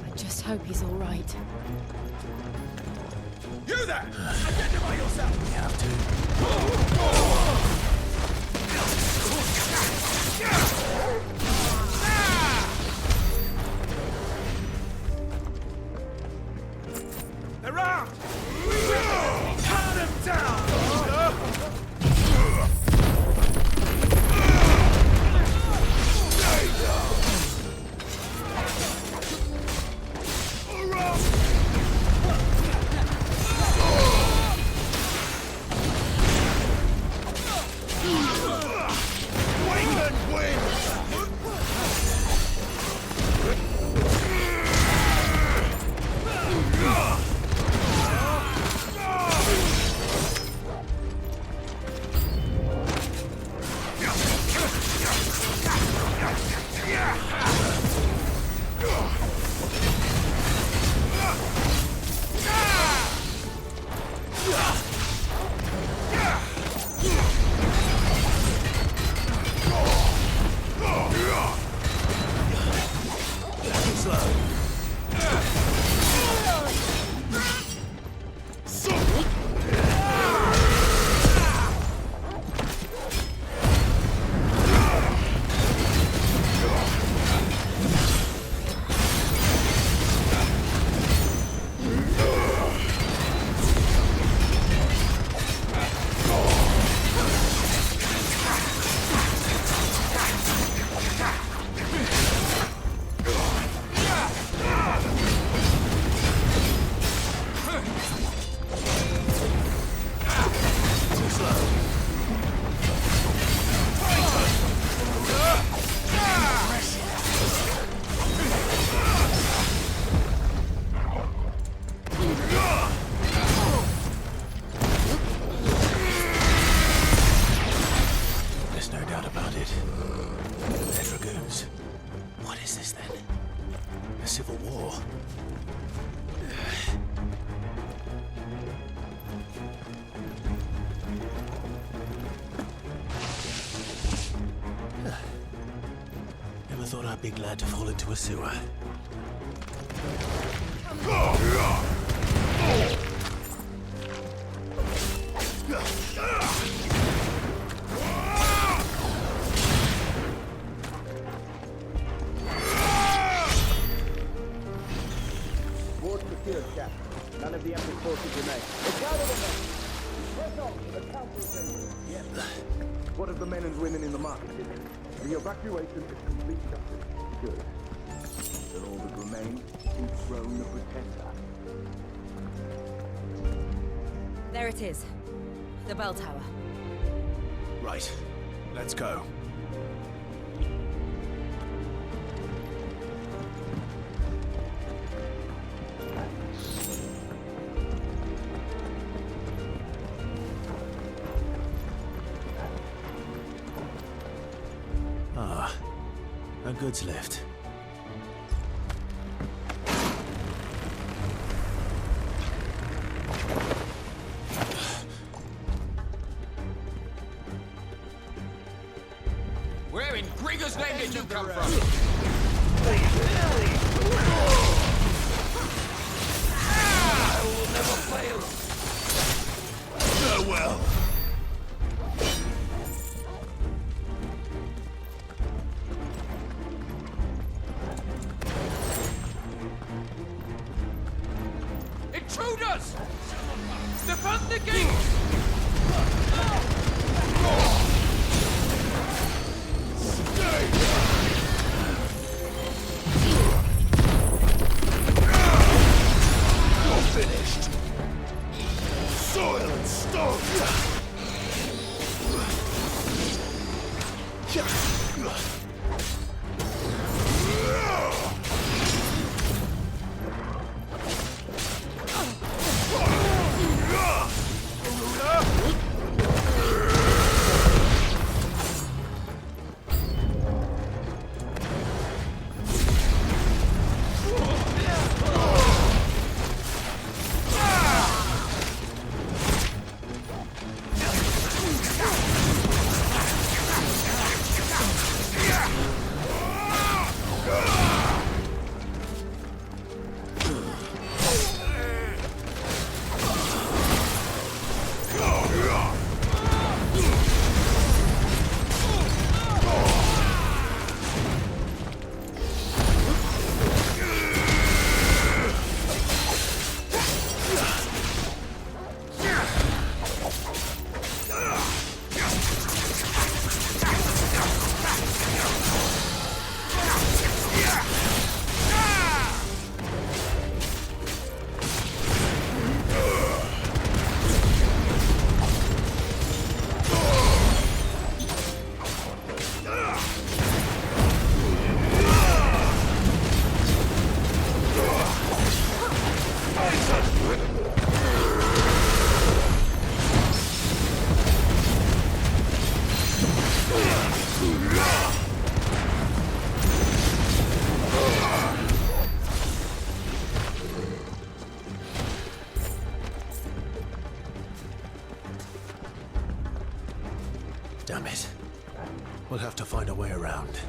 I just hope he's all right.
You there! Identify yourself!
We have to.
They're armed! Cut them down!
not our big lad to fall into a sewer.
Ward secured, Cap. None of the Emperor's forces remain. Look out of the men! Press on to the council chamber. Yes. What of the men and women in the market district? The evacuation is complete, Captain. Good. Then all that remains is throne the pretender.
There it is. The bell tower.
Right. Let's go. Ah, a goods lift.
Where in Grigger's name did you come from?
I will never fail. Farewell.
Intruders! Defend the gate!
You're finished. Soil and stone.
Damn it. We'll have to find a way around.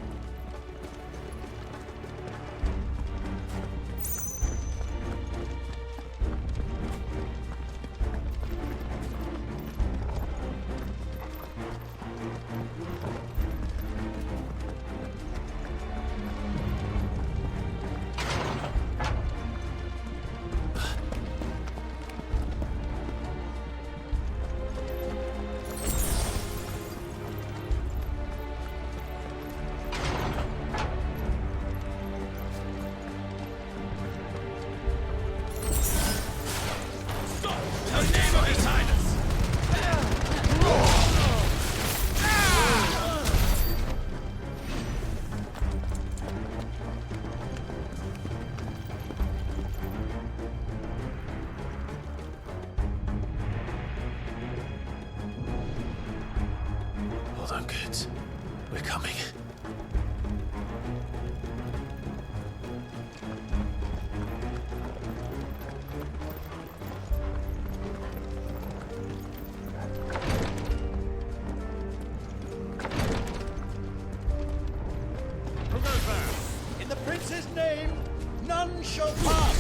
Hold on, kids. We're coming.
Who goes there?
None shall pass!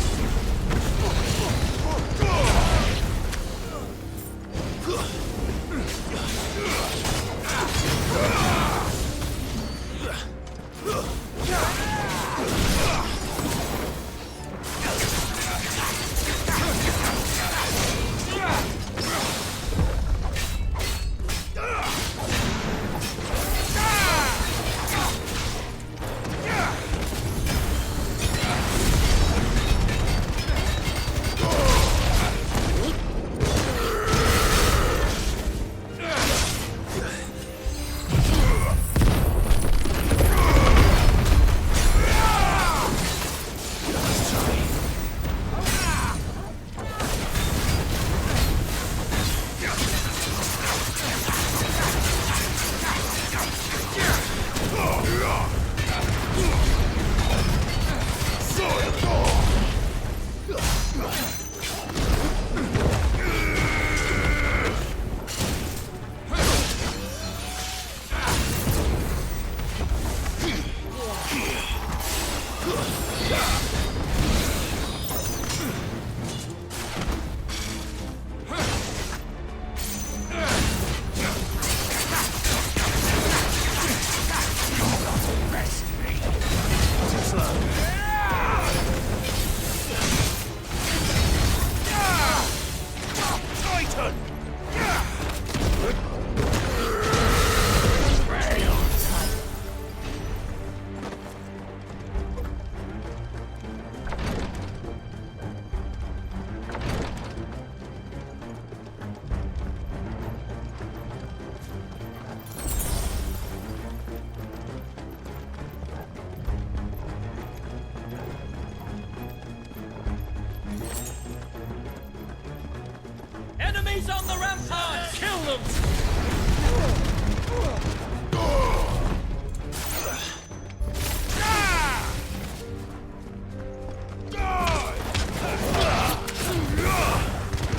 Enemies on the ramparts! Kill them!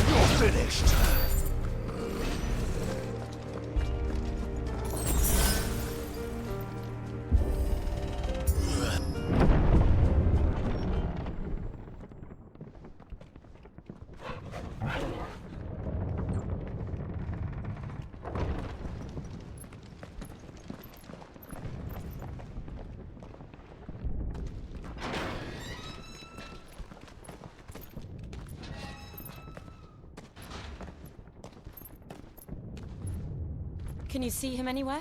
You're finished!
Can you see him anywhere?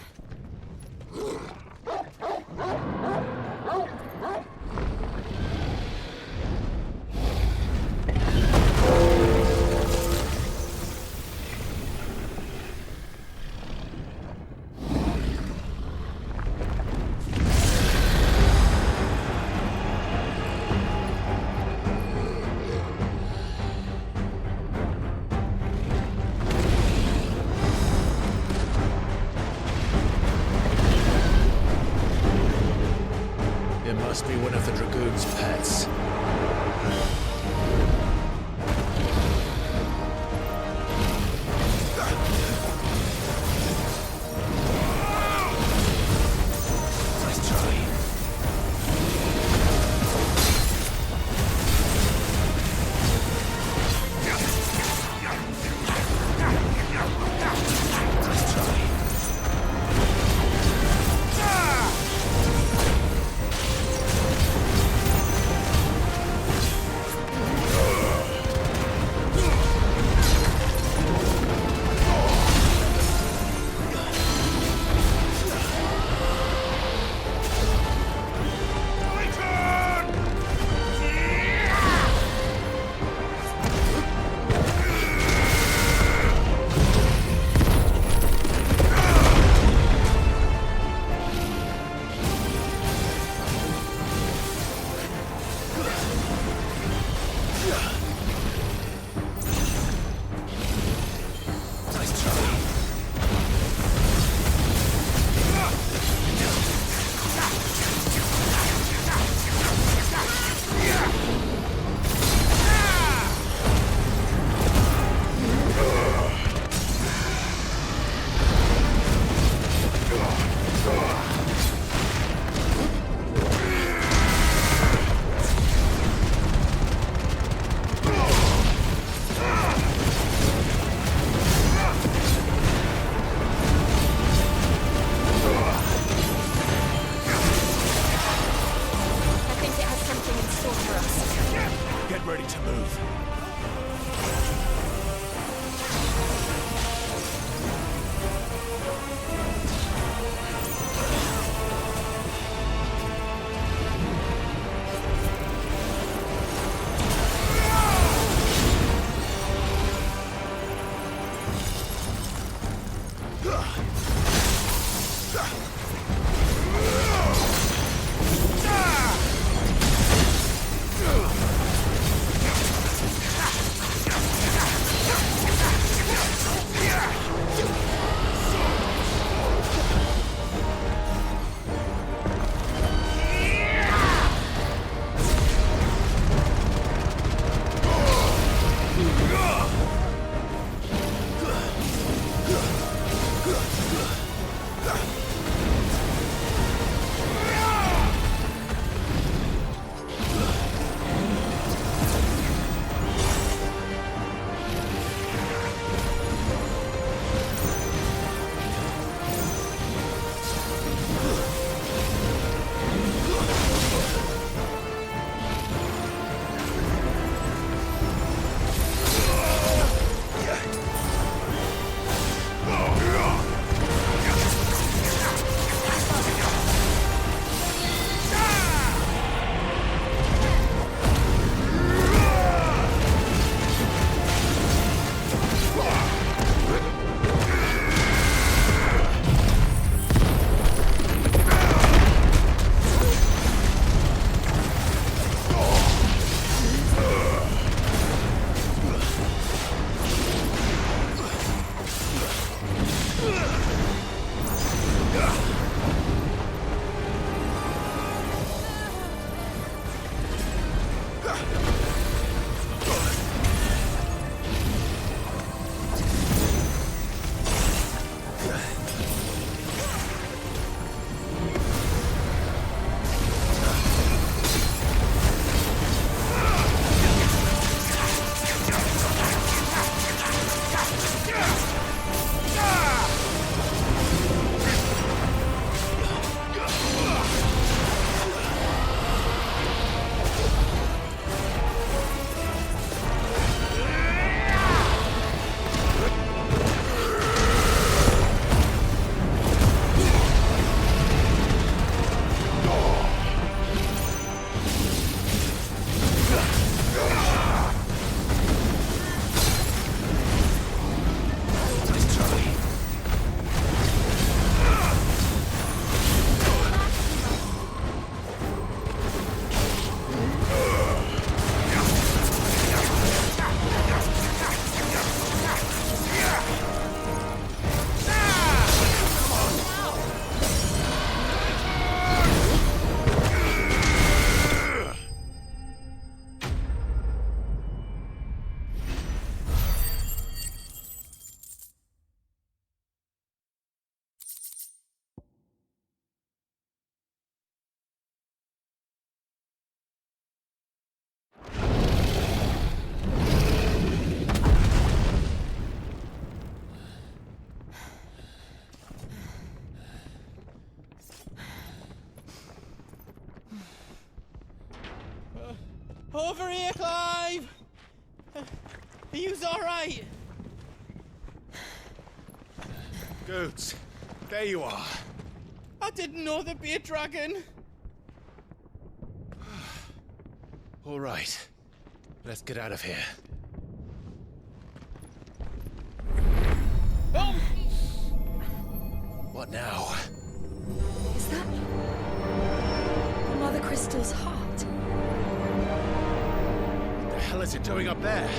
Must be one of the Dragoon's pets. Let's try.
Over here, Clive! Are you alright?
Goats, there you are.
I didn't know there'd be a dragon.
All right, let's get out of here.
Oh!
What now?
Is that Mother Crystal's heart?
What the hell is it doing up there?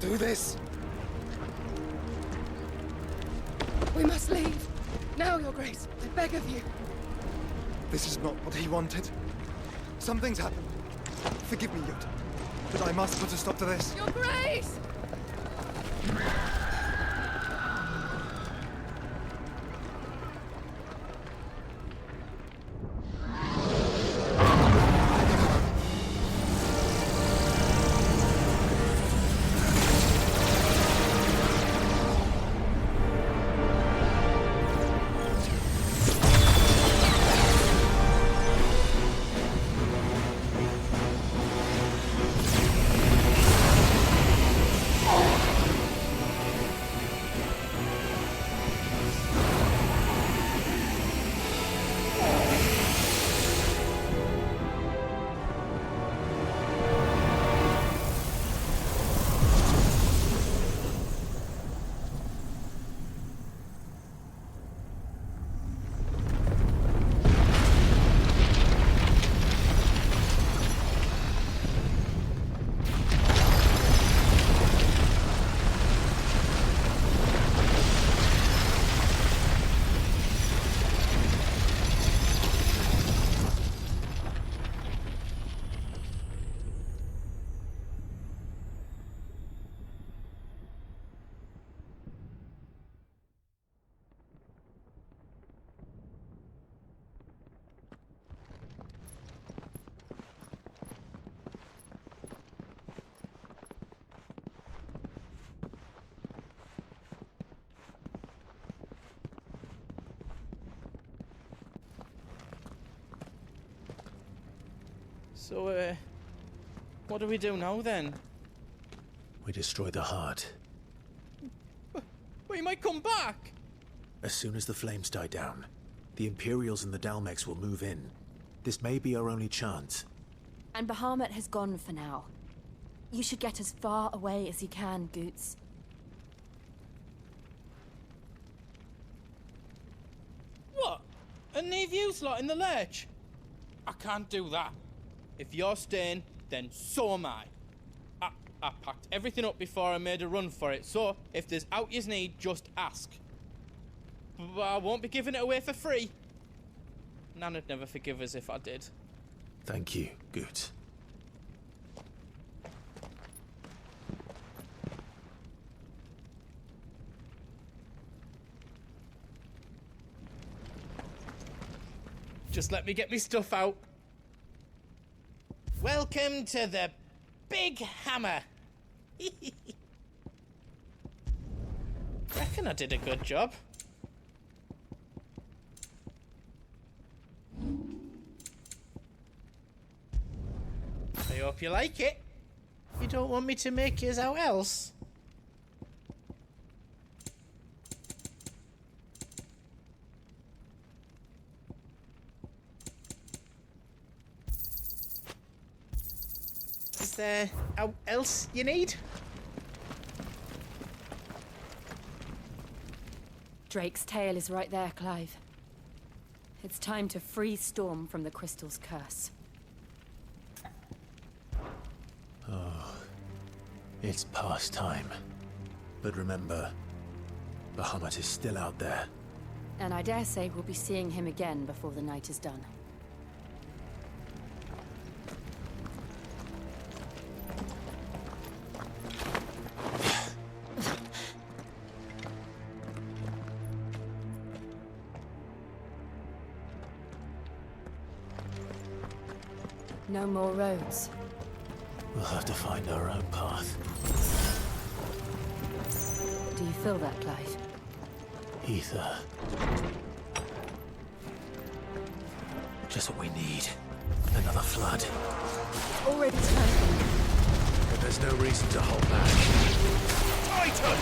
do this?
We must leave. Now, Your Grace. I beg of you.
This is not what he wanted. Something's happened. Forgive me, Yod, but I must put a stop to this.
Your Grace!
So, what do we do now then?
We destroy the heart.
We might come back!
As soon as the flames die down, the Imperials and the Dalmex will move in. This may be our only chance.
And Bahamut has gone for now. You should get as far away as you can, Goots.
What? And leave you lot in the lurch? I can't do that. If you're staying, then so am I. I packed everything up before I made a run for it, so if there's out you need, just ask. But I won't be giving it away for free. Nana'd never forgive us if I did.
Thank you, Goots.
Just let me get me stuff out. Welcome to the Big Hammer. Reckon I did a good job. I hope you like it. You don't want me to make yours out else? Is there out else you need?
Drake's tail is right there, Clive. It's time to free Storm from the crystal's curse.
Oh, it's past time. But remember, Bahamut is still out there.
And I dare say we'll be seeing him again before the night is done. No more roads.
We'll have to find our own path.
Do you feel that, Clive?
Ether. Just what we need. Another flood.
It's already turned.
But there's no reason to hold back.
Titan!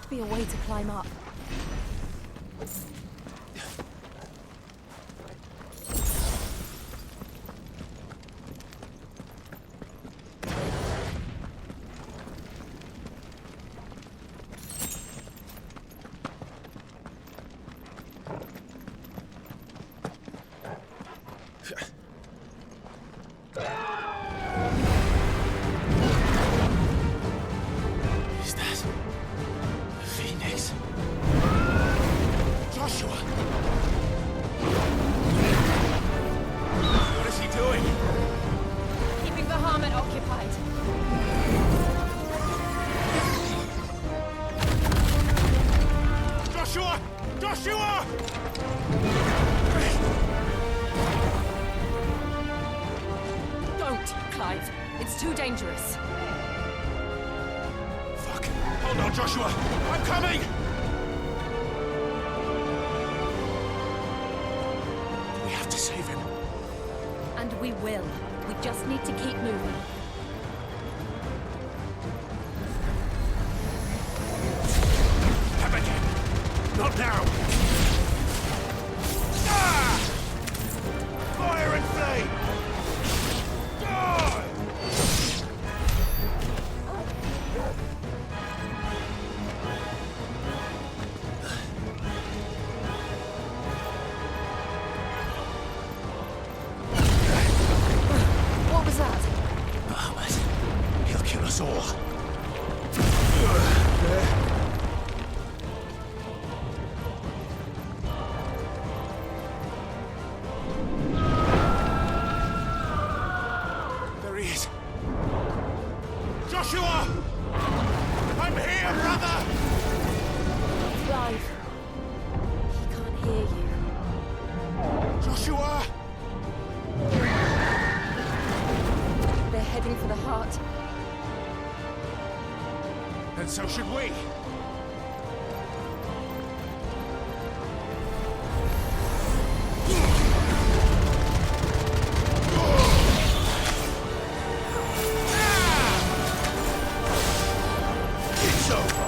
Be a way to climb up.
Clive. It's too dangerous.
Fuck. Hold on, Joshua. I'm coming! We have to save him.
And we will. We just need to keep moving.
Have again. Not now. Ah! Fire and flame! Die!
What was that?
Bahamut. He'll kill us all. There he is. Joshua! I'm here, brother!
Clive. He can't hear you.
Joshua!
They're heading for the heart.
And so should we. It's over.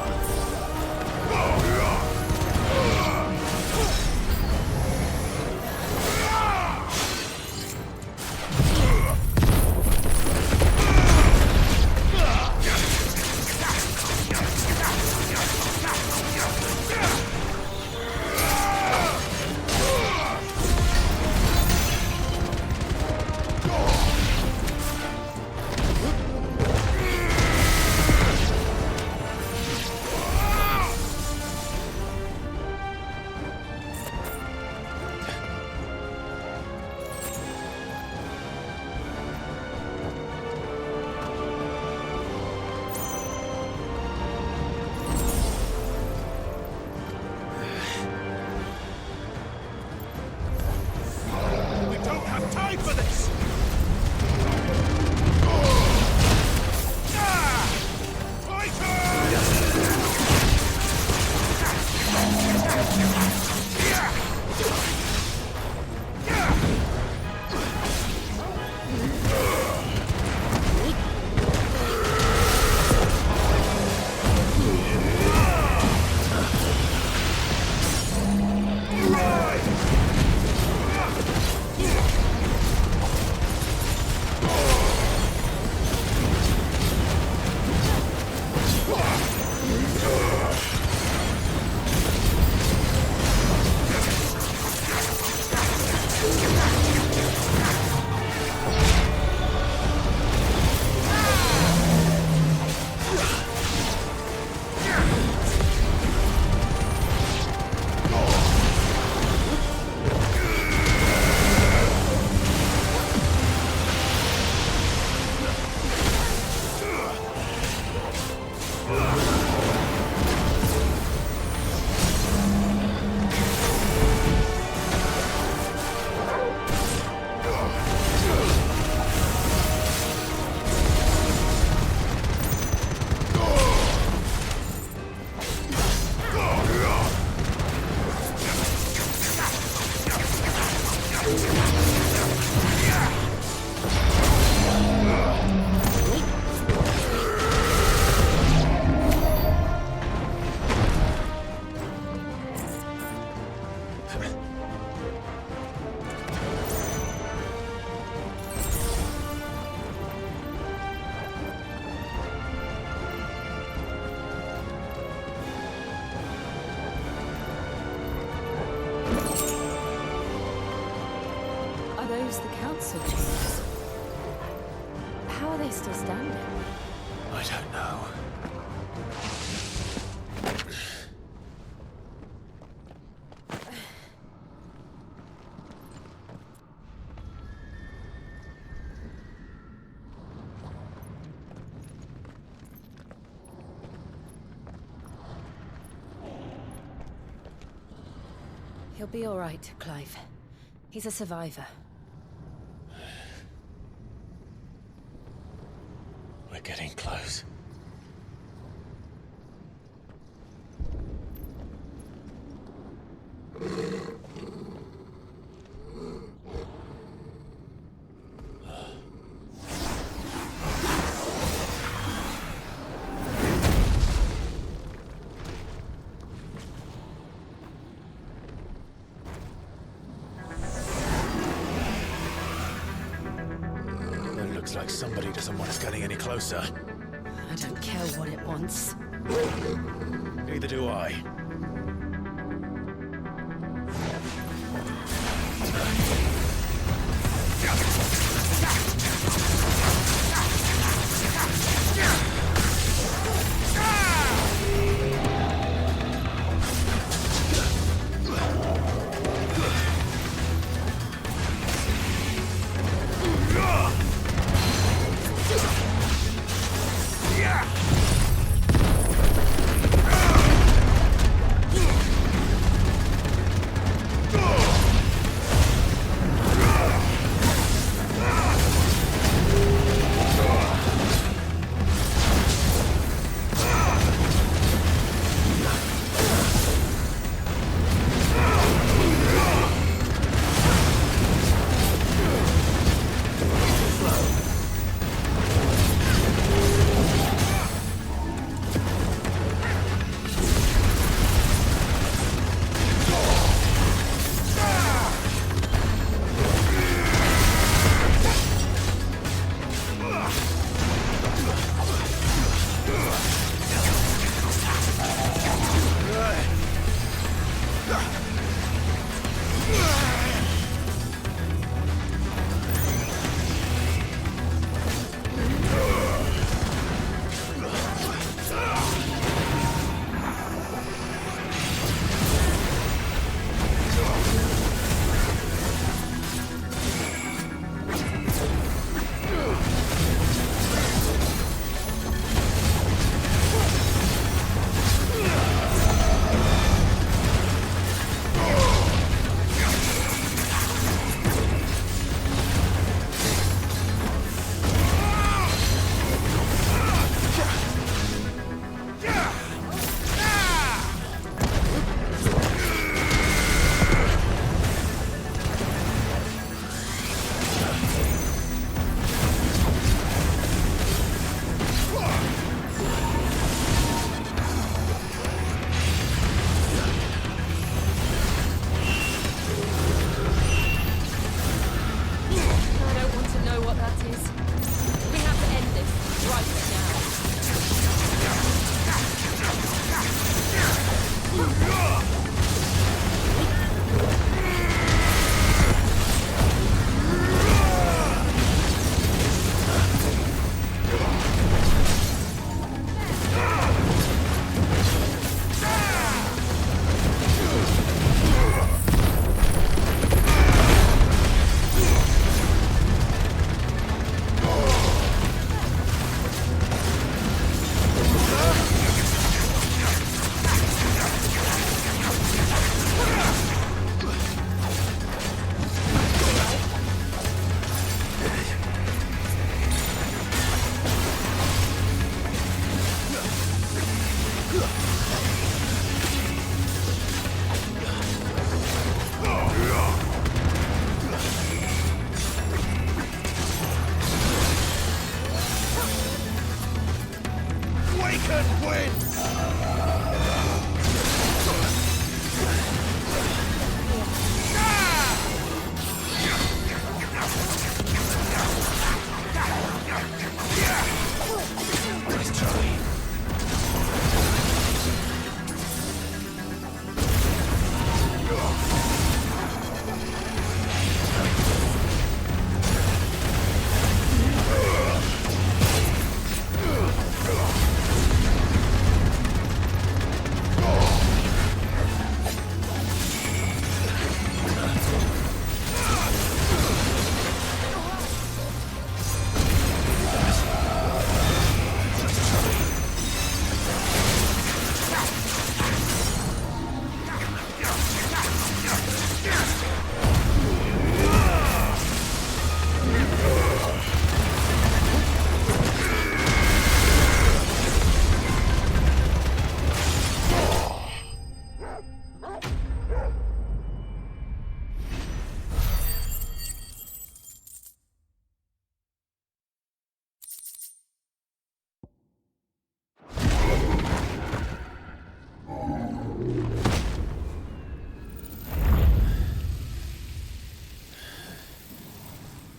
as the council chambers. How are they still standing?
I don't know.
He'll be all right, Clive. He's a survivor.
We're getting close.
Like somebody doesn't want us getting any closer.
I don't care what it wants.
Neither do I.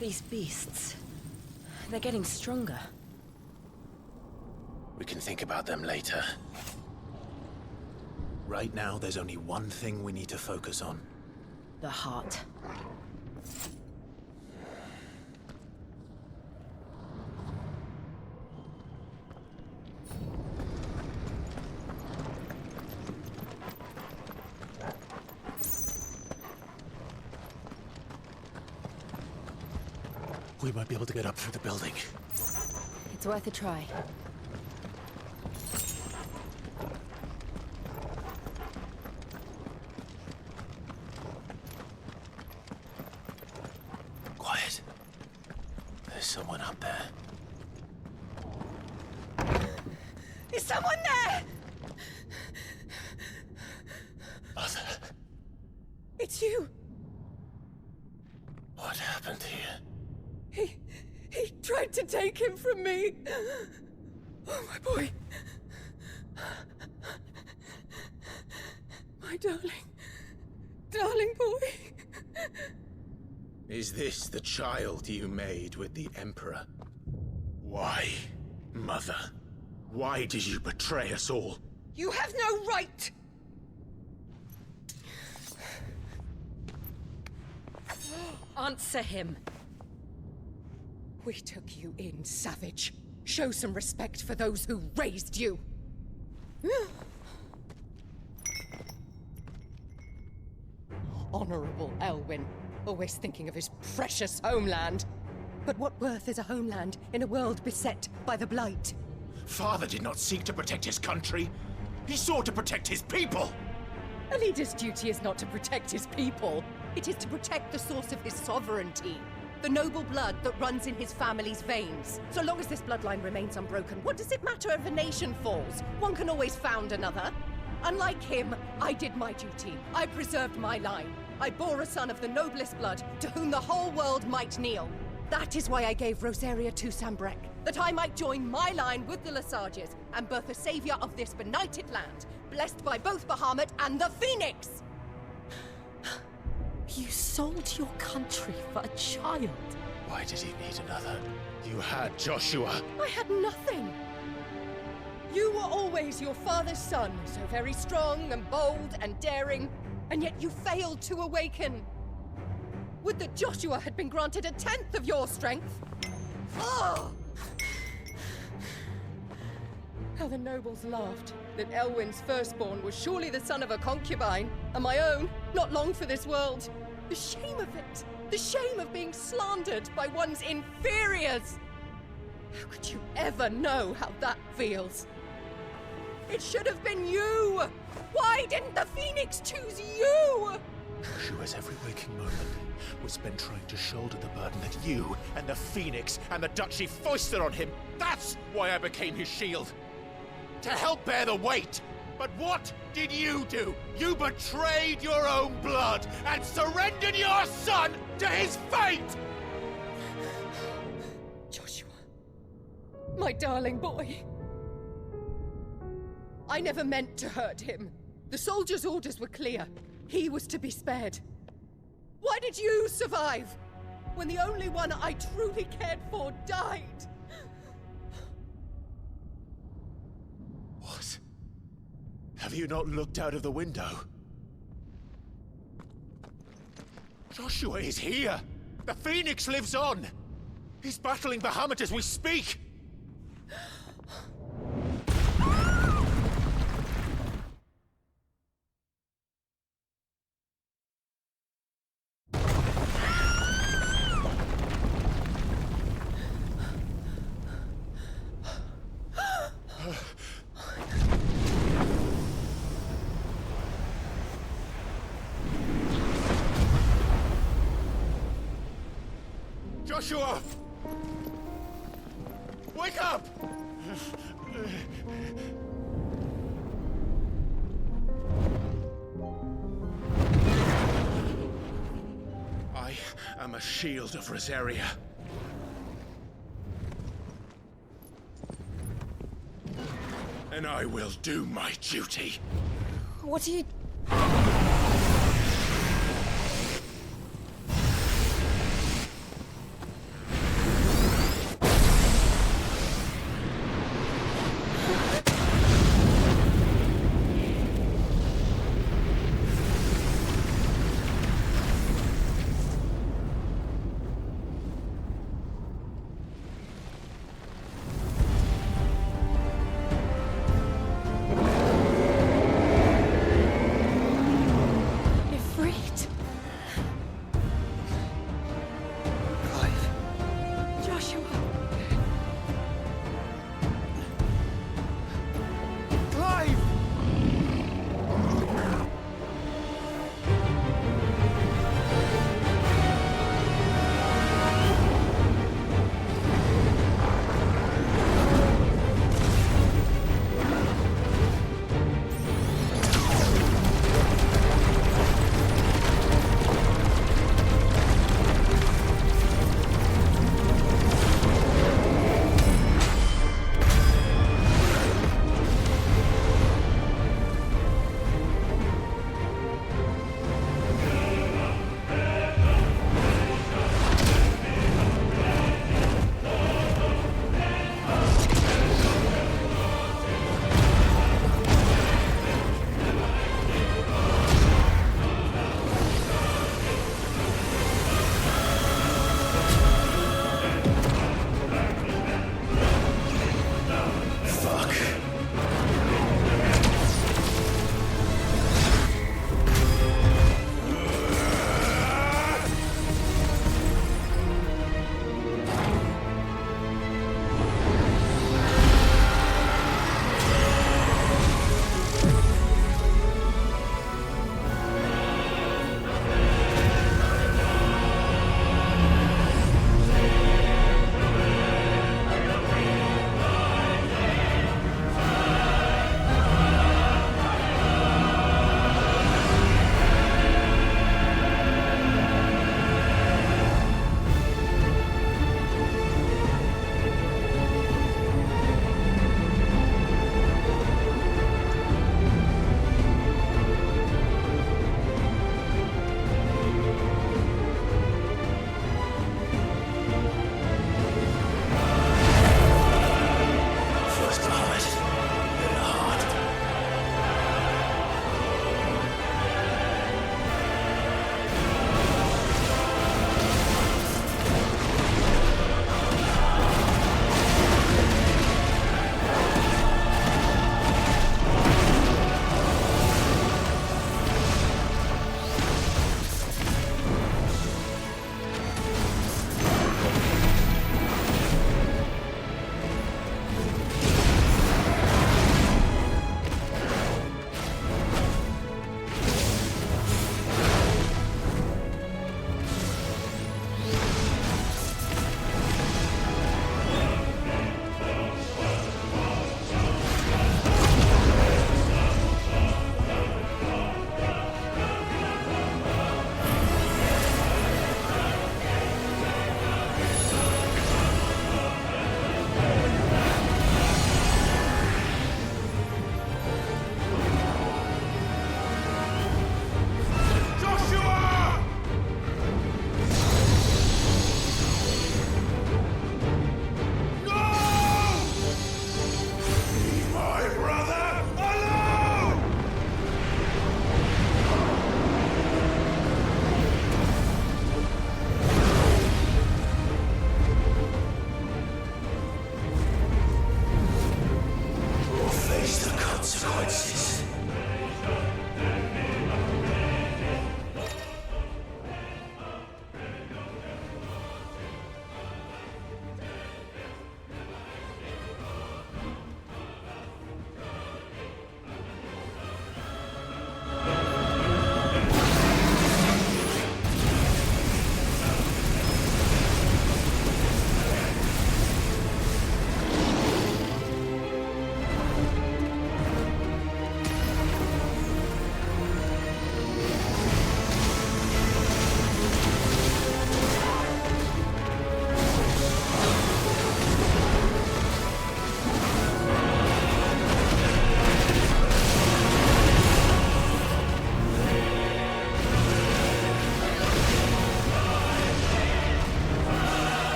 These beasts... they're getting stronger.
We can think about them later.
Right now, there's only one thing we need to focus on.
The heart.
We might be able to get up through the building.
It's worth a try.
Quiet. There's someone up there.
Is someone there?
Mother.
It's you.
What happened here?
He tried to take him from me. Oh, my boy. My darling boy.
Is this the child you made with the Emperor? Why, Mother? Why did you betray us all?
You have no right!
Answer him.
We took you in, savage. Show some respect for those who raised you. Honorable Elwyn, always thinking of his precious homeland. But what worth is a homeland in a world beset by the Blight?
Father did not seek to protect his country. He sought to protect his people.
A leader's duty is not to protect his people. It is to protect the source of his sovereignty. The noble blood that runs in his family's veins. So long as this bloodline remains unbroken, what does it matter if a nation falls? One can always found another. Unlike him, I did my duty. I preserved my line. I bore a son of the noblest blood, to whom the whole world might kneel. That is why I gave Rosaria to Sambrek, that I might join my line with the Lesages and birth a savior of this benighted land, blessed by both Bahamut and the Phoenix!
You sold your country for a child.
Why did he need another? You had Joshua.
I had nothing. You were always your father's son, so very strong and bold and daring, and yet you failed to awaken. Would that Joshua had been granted 1/10 of your strength? Oh! How the nobles laughed that Elwyn's firstborn was surely the son of a concubine, and my own, not long for this world. The shame of it! The shame of being slandered by one's inferiors! How could you ever know how that feels? It should have been you! Why didn't the Phoenix choose you?
Joshua's every waking moment was spent trying to shoulder the burden that you and the Phoenix and the Duchy foisted on him. That's why I became his shield. To help bear the weight. But what did you do? You betrayed your own blood and surrendered your son to his fate!
Joshua, my darling boy. I never meant to hurt him. The soldiers' orders were clear. He was to be spared. Why did you survive when the only one I truly cared for died?
What? Have you not looked out of the window? Joshua is here! The Phoenix lives on! He's battling Bahamut as we speak! Joshua! Wake up! I am a shield of Rosaria. And I will do my duty.
What are you...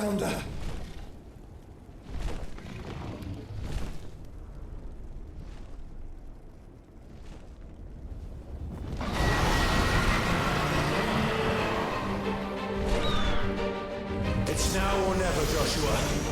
founder.
It's now or never, Joshua.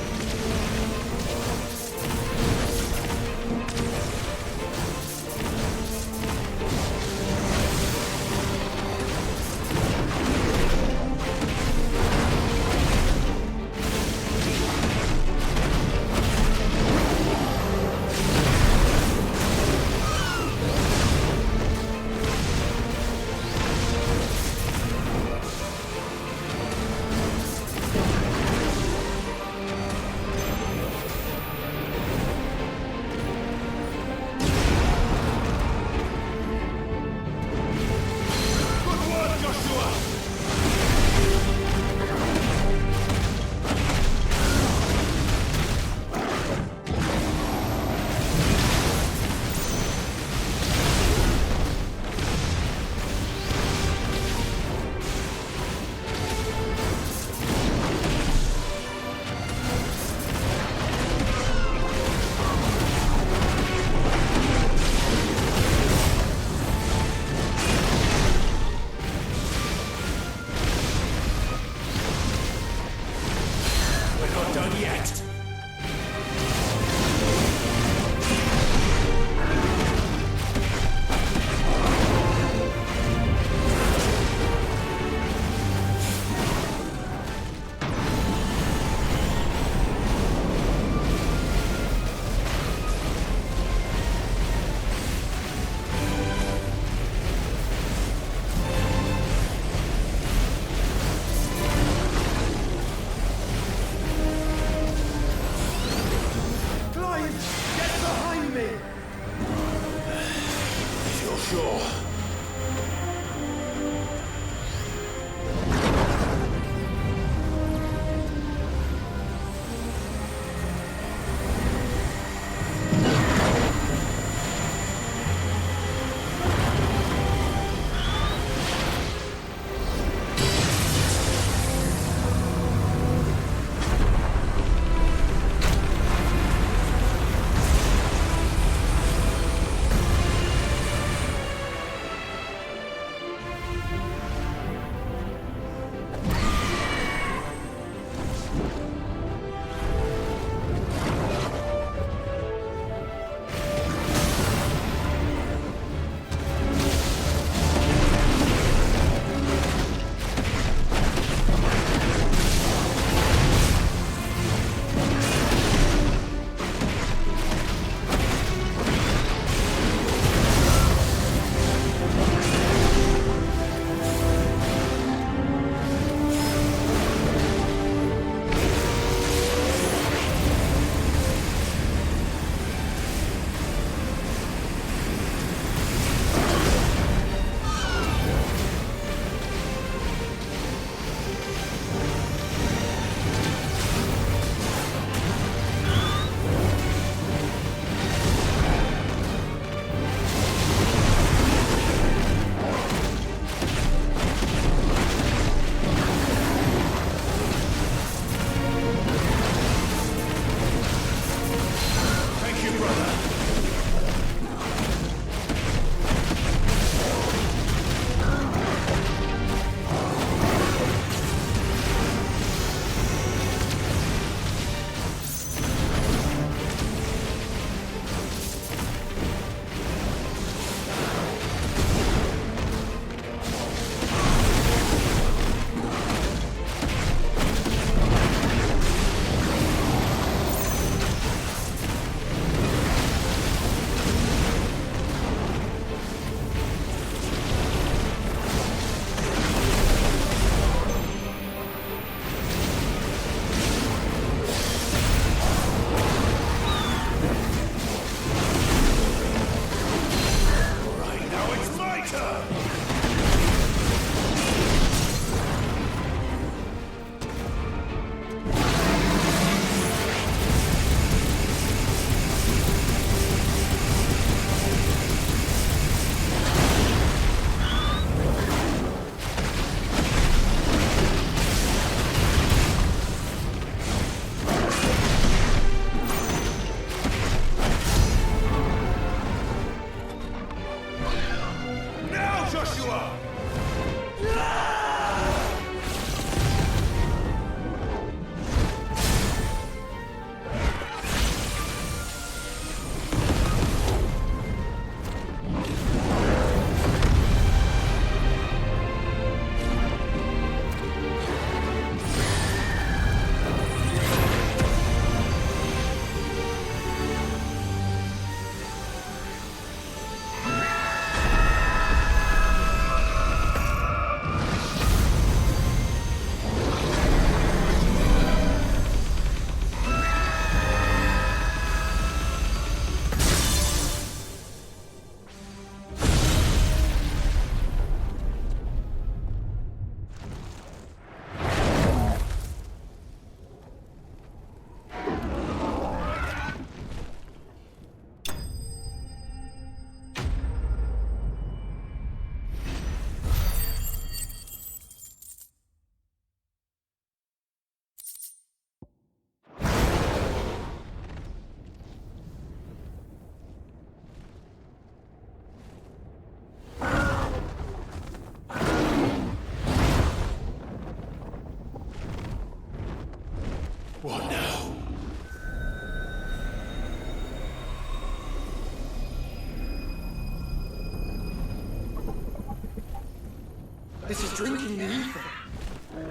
drinking the ether.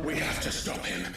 We have to stop him.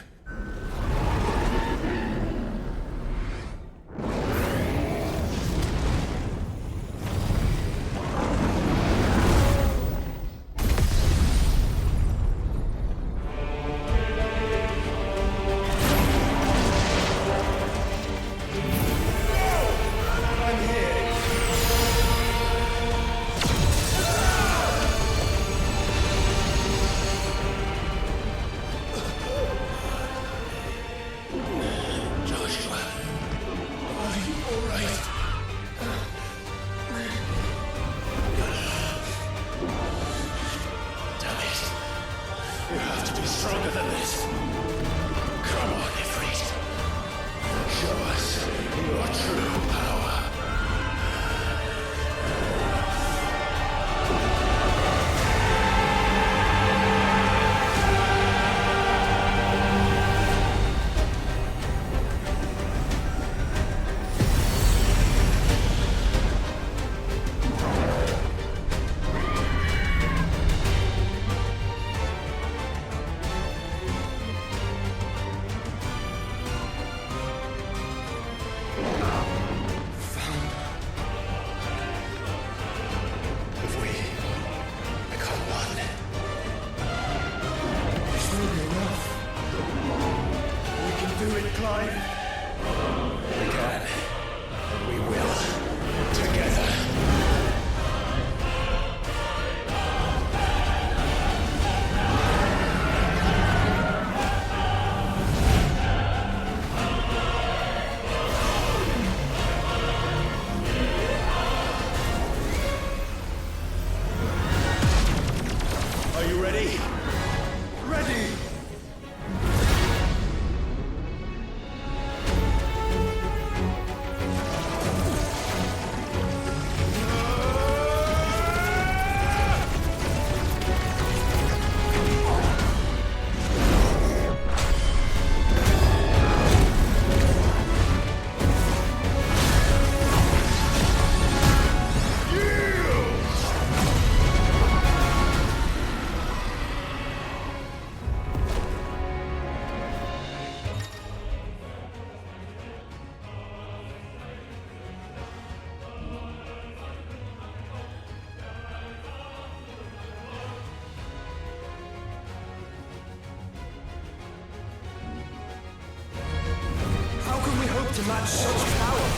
To match such power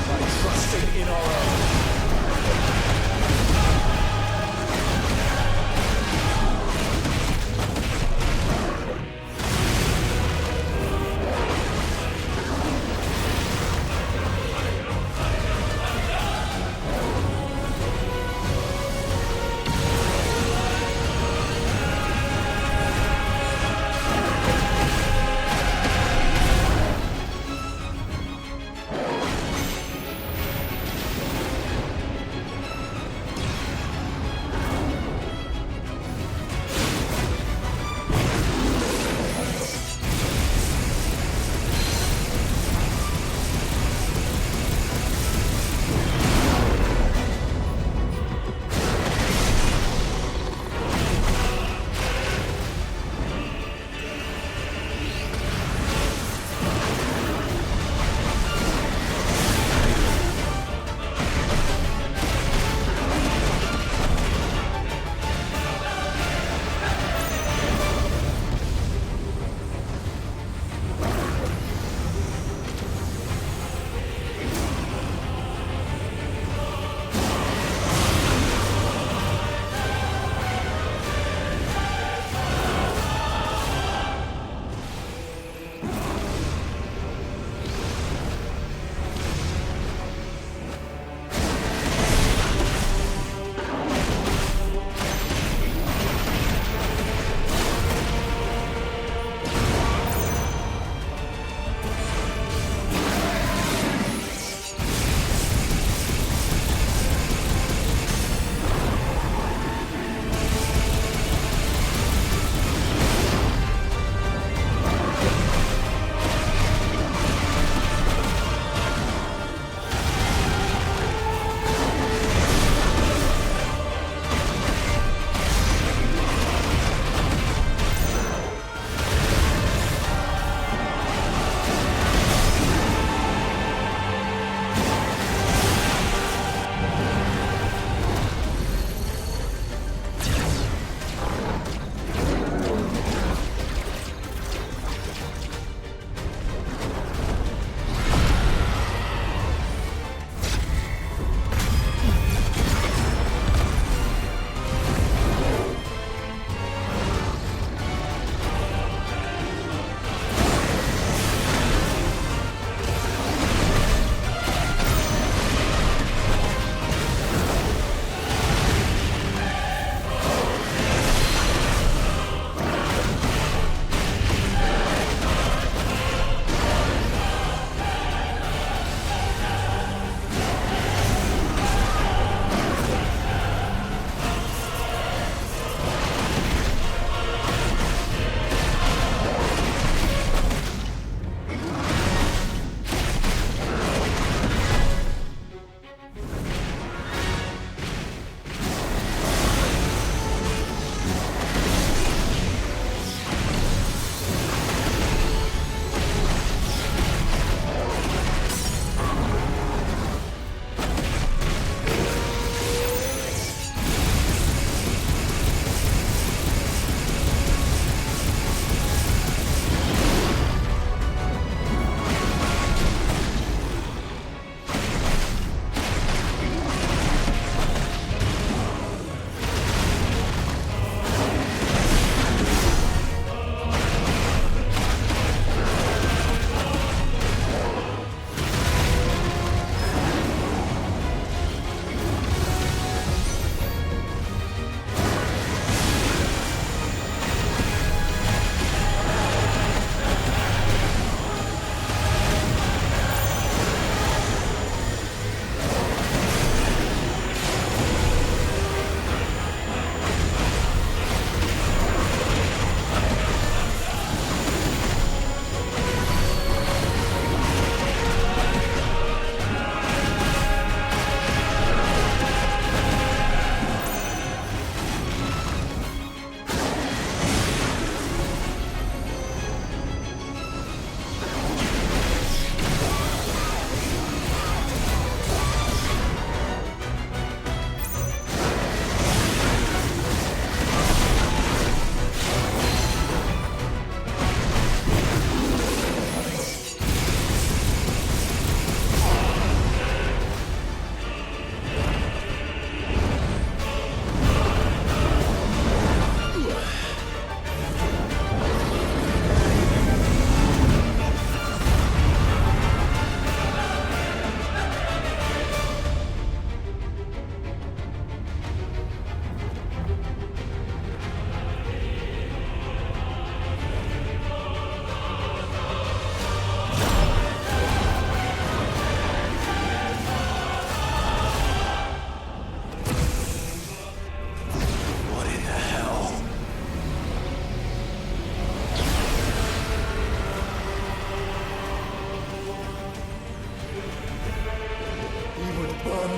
by trusting in our own.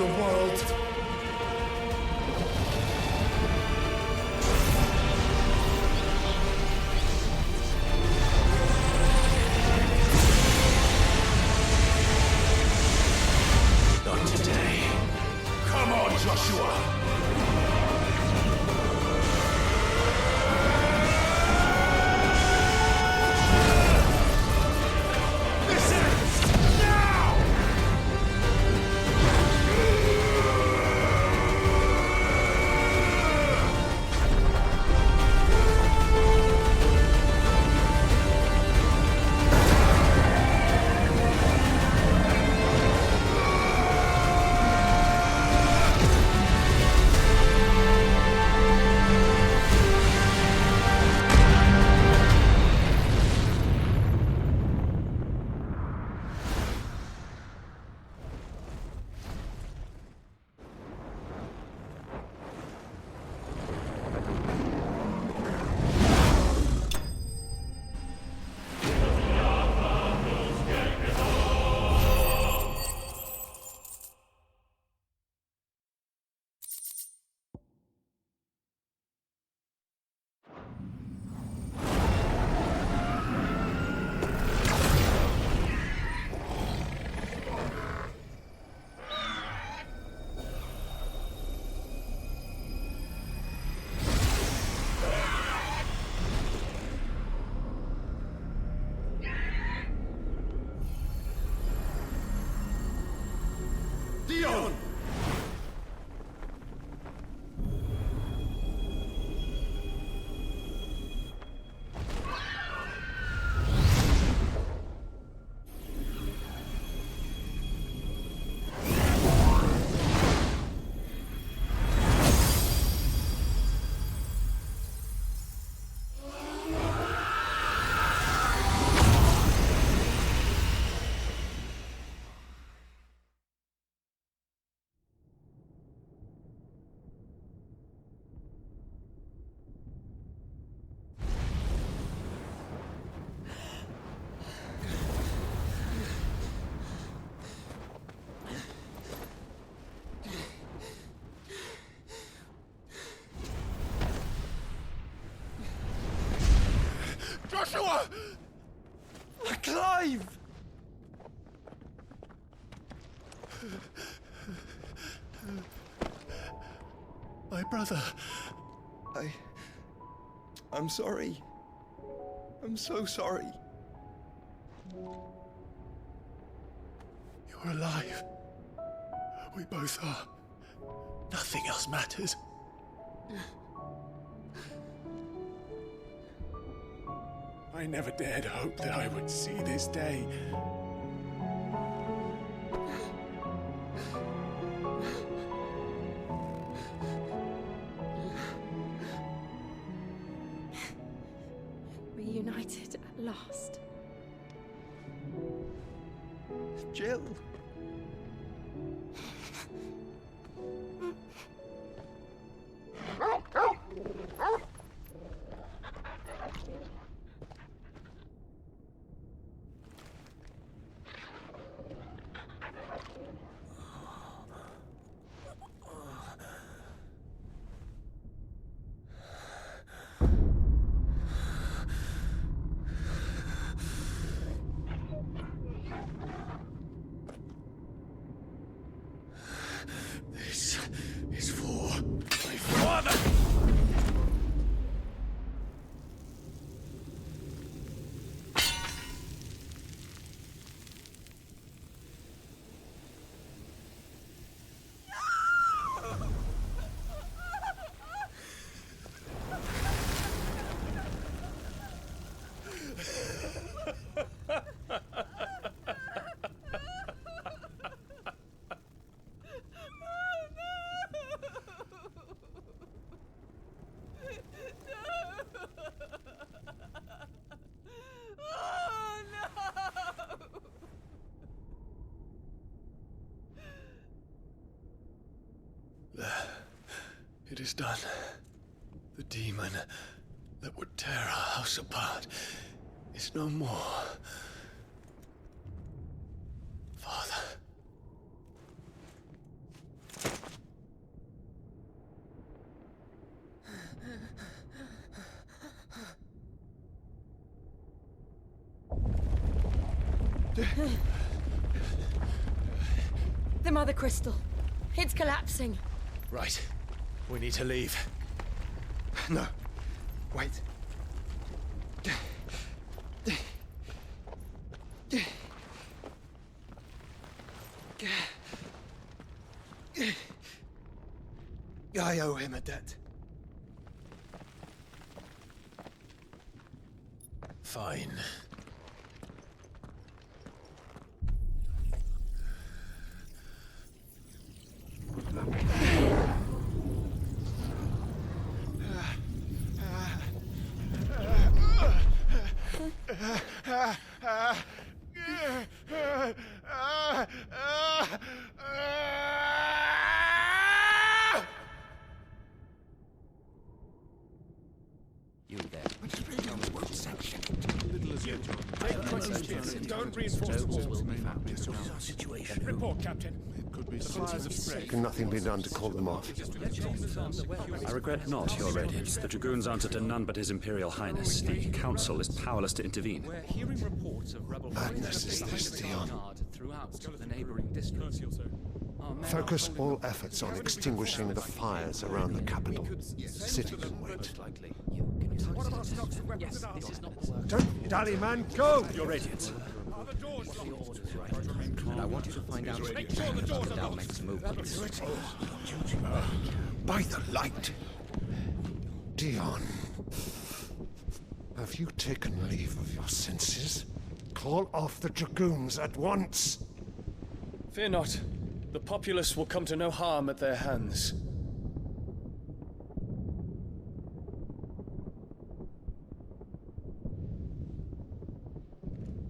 the world.
Not today.
Come on, Joshua!
Joshua! Clive!
My brother.
I'm sorry. I'm so sorry.
You're alive. We both are. Nothing else matters. I never dared hope that I would see this day.
Reunited at last.
Jill.
This is for my father! It is done. The demon that would tear our house apart is no more. Father.
The Mother Crystal. It's collapsing.
Right. We need to leave.
No. Wait. I owe him a debt.
Fine.
You there.
Don't reinforce the walls.
Our situation.
Report, Captain.
Can nothing be done to call them off?
I regret not, Your Radiance. The Dragoons answer to none but His Imperial Highness. The Council is powerless to intervene.
We're hearing reports of rebel
Madness is this, Dion.
throughout the neighboring districts.
Focus all efforts on extinguishing the fires around the capital. The city can wait.
Don't dally, man. Go!
Your Radiance.
And I want you to find out about the Dalmec's movements.
By the light! Dion, have you taken leave of your senses? Call off the Dragoons at once!
Fear not. The populace will come to no harm at their hands.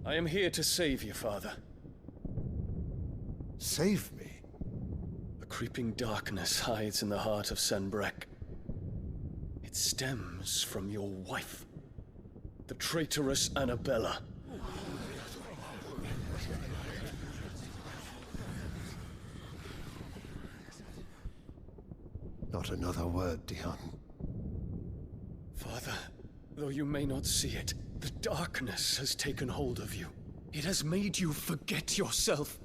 I am here to save you, Father.
Save me?
A creeping darkness hides in the heart of Sanbreque. It stems from your wife, the traitorous Annabella.
Not another word, Dion.
Father, though you may not see it, the darkness has taken hold of you. It has made you forget yourself.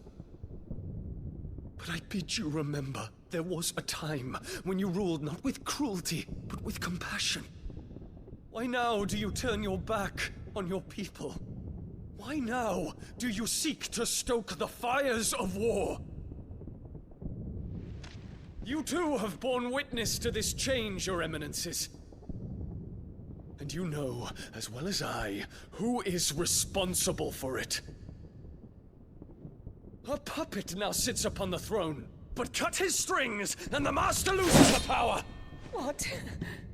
But I bid you remember, there was a time when you ruled not with cruelty, but with compassion. Why now do you turn your back on your people? Why now do you seek to stoke the fires of war? You too have borne witness to this change, Your Eminences. And you know, as well as I, who is responsible for it. A puppet now sits upon the throne, but cut his strings, and the master loses the power!
What?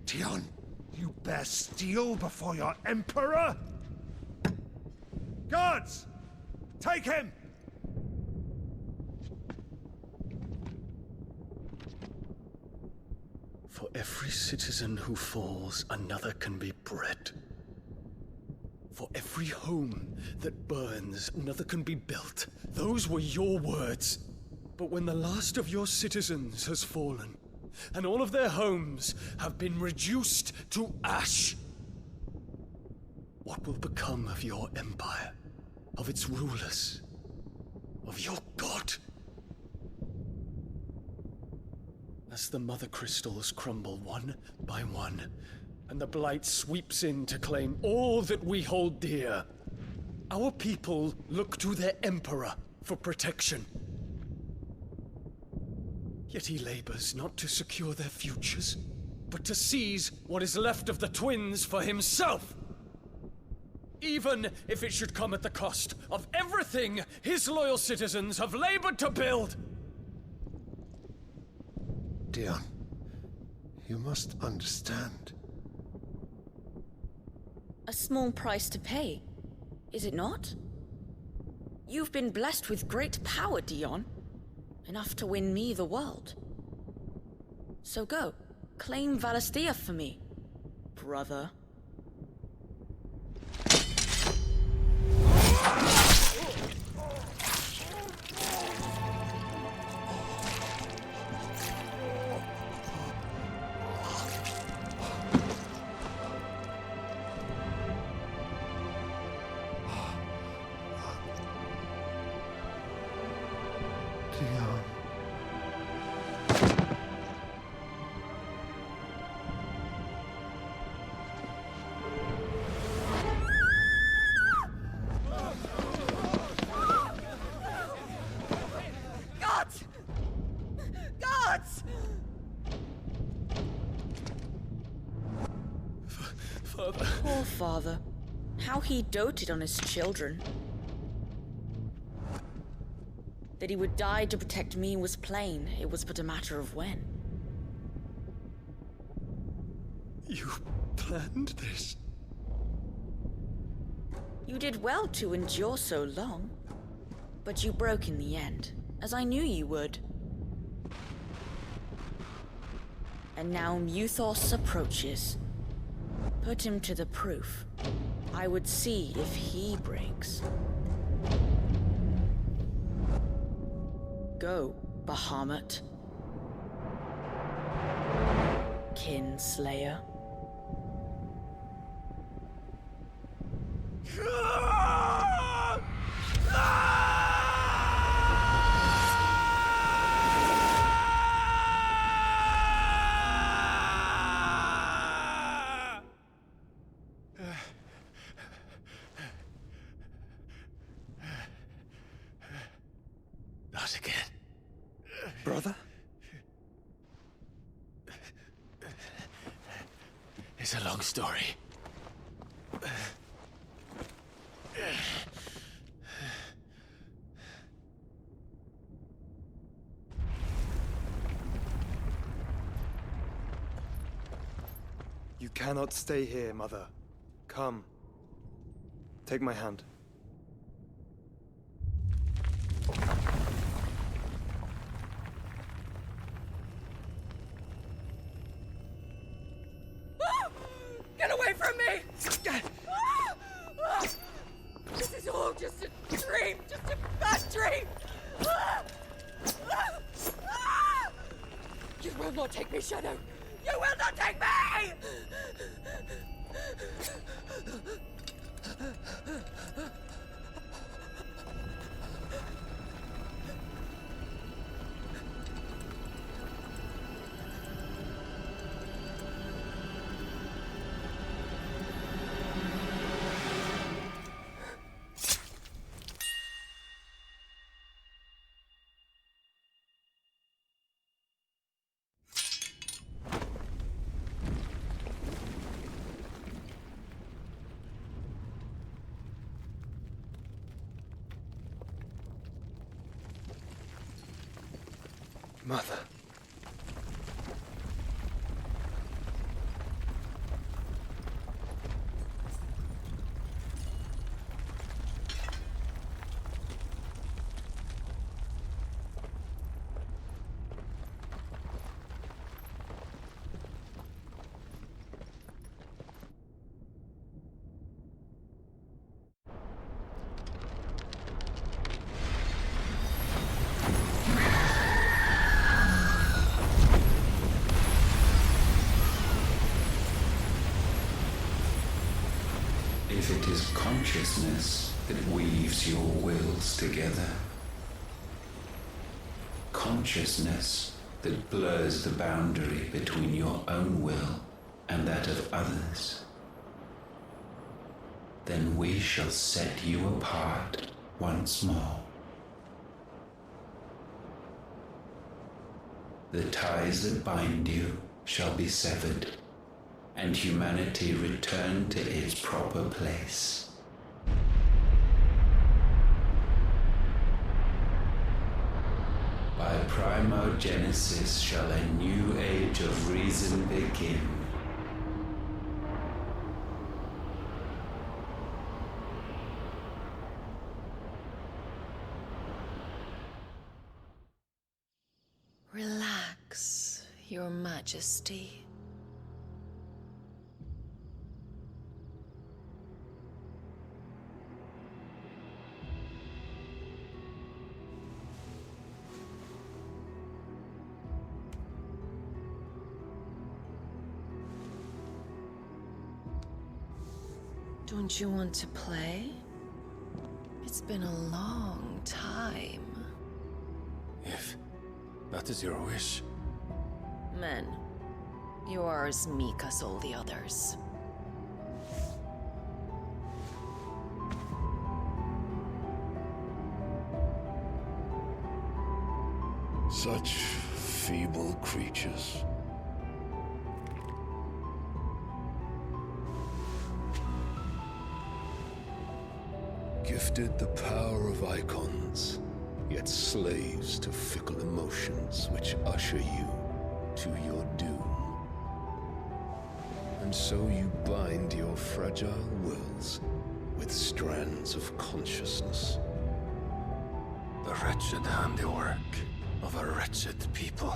Dion, you bear steel before your emperor?
Guards! Take him!
For every citizen who falls, another can be bred. For every home that burns, another can be built. Those were your words. But when the last of your citizens has fallen, and all of their homes have been reduced to ash, what will become of your empire, of its rulers, of your god? As the Mother Crystals crumble one by one, and the Blight sweeps in to claim all that we hold dear, our people look to their Emperor for protection. Yet he labors not to secure their futures, but to seize what is left of the twins for himself! Even if it should come at the cost of everything his loyal citizens have labored to build!
Dion, you must understand.
A small price to pay, is it not? You've been blessed with great power, Dion. Enough to win me the world. So go, claim Valisthea for me, brother.
Dion.
Gods! Gods!
Father.
Poor father. How he doted on his children. That he would die to protect me was plain. It was but a matter of when.
You planned this?
You did well to endure so long. But you broke in the end, as I knew you would. And now Muthos approaches. Put him to the proof. I would see if he breaks. Go, Bahamut. Kinslayer.
Not again.
Brother?
It's a long story.
You cannot stay here, Mother. Come. Take my hand.
Get away from me! This is all just a dream, just a bad dream! You will not take me, Shadow! You will not take me!
Mother.
If it is consciousness that weaves your wills together, consciousness that blurs the boundary between your own will and that of others, then we shall set you apart once more. The ties that bind you shall be severed, and humanity return to its proper place. By primogenesis shall a new age of reason begin.
Relax, Your Majesty. Don't you want to play? It's been a long time.
If That is your wish.
Men, you are as meek as all the others.
Such feeble creatures. Gifted the power of icons, yet slaves to fickle emotions which usher you to your doom. And so you bind your fragile wills with strands of consciousness.
The wretched handiwork of a wretched people.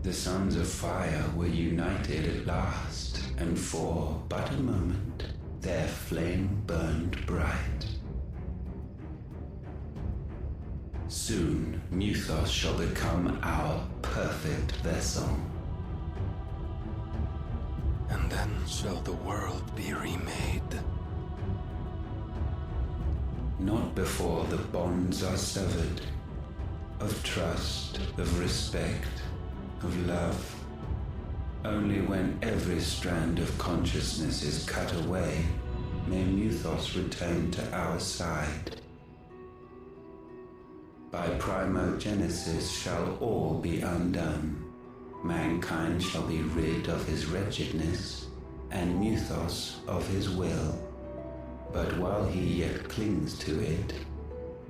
The sons of fire were united at last, and for but a moment their flame burned bright. Soon Mythos shall become our perfect vessel.
And then shall the world be remade.
Not before the bonds are severed, of trust, of respect, of love. Only when every strand of consciousness is cut away, may Mythos return to our side. By primogenesis shall all be undone. Mankind shall be rid of his wretchedness, and Mythos of his will. But while he yet clings to it,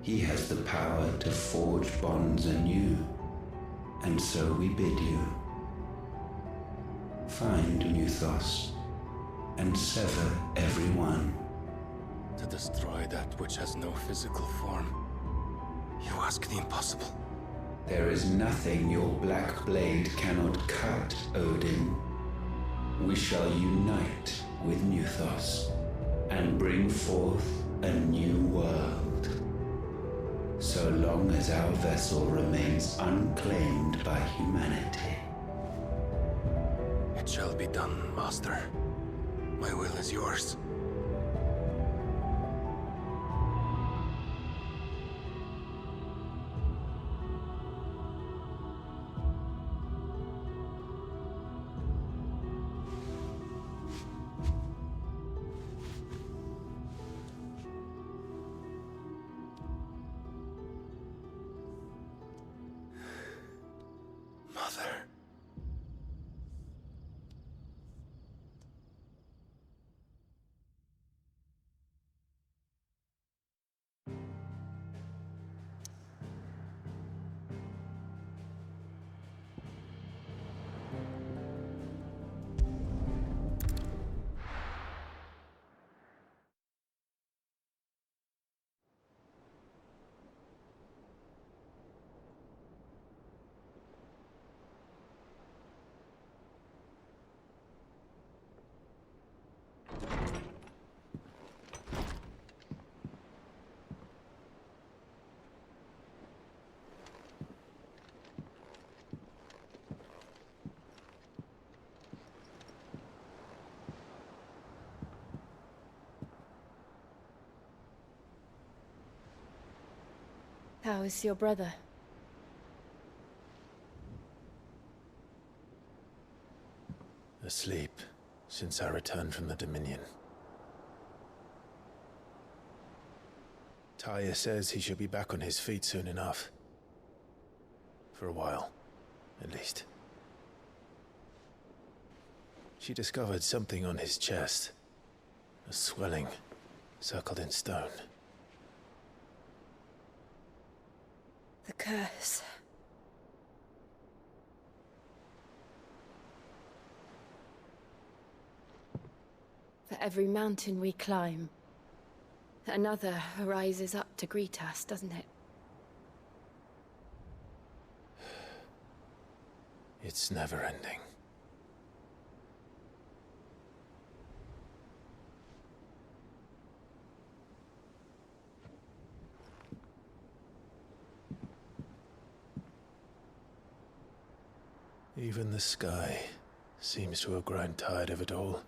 he has the power to forge bonds anew. And so we bid you, find Mythos, and sever every one.
To destroy that which has no physical form. You ask the impossible.
There is nothing your black blade cannot cut, Odin. We shall unite with Mythos and bring forth a new world. So long as our vessel remains unclaimed by humanity.
It shall be done, Master. My will is yours. Mother.
How is your brother?
Asleep since I returned from the Dominion. Taya says he should be back on his feet soon enough. For a while, at least. She discovered something on his chest. A swelling, circled in stone.
The curse. For every mountain we climb, another rises up to greet us, doesn't it?
It's never ending. Even the sky seems to have grown tired of it all.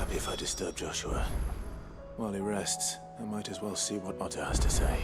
happy if I disturb Joshua. While he rests, I might as well see what Otto has to say.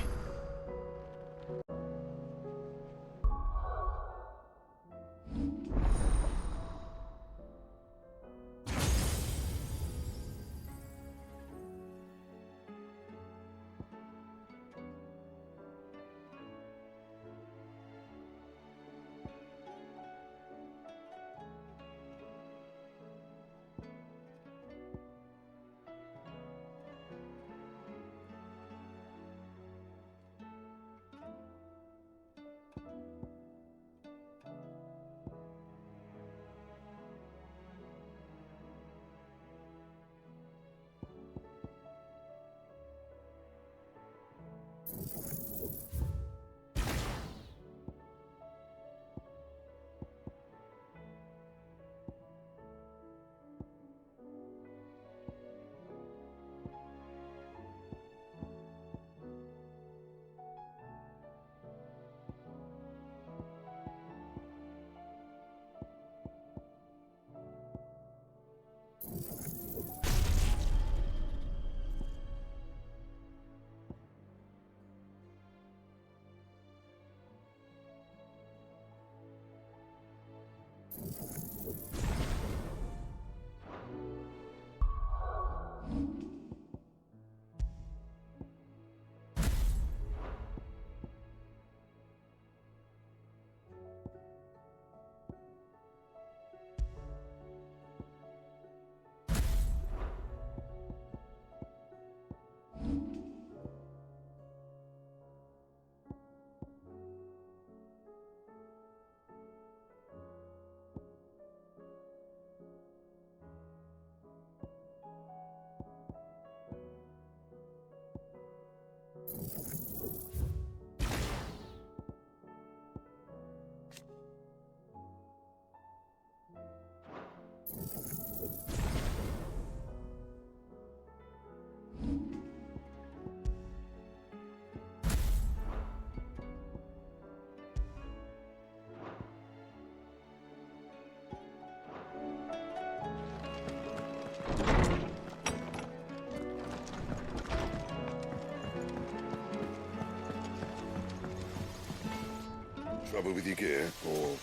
Trouble with your gear, or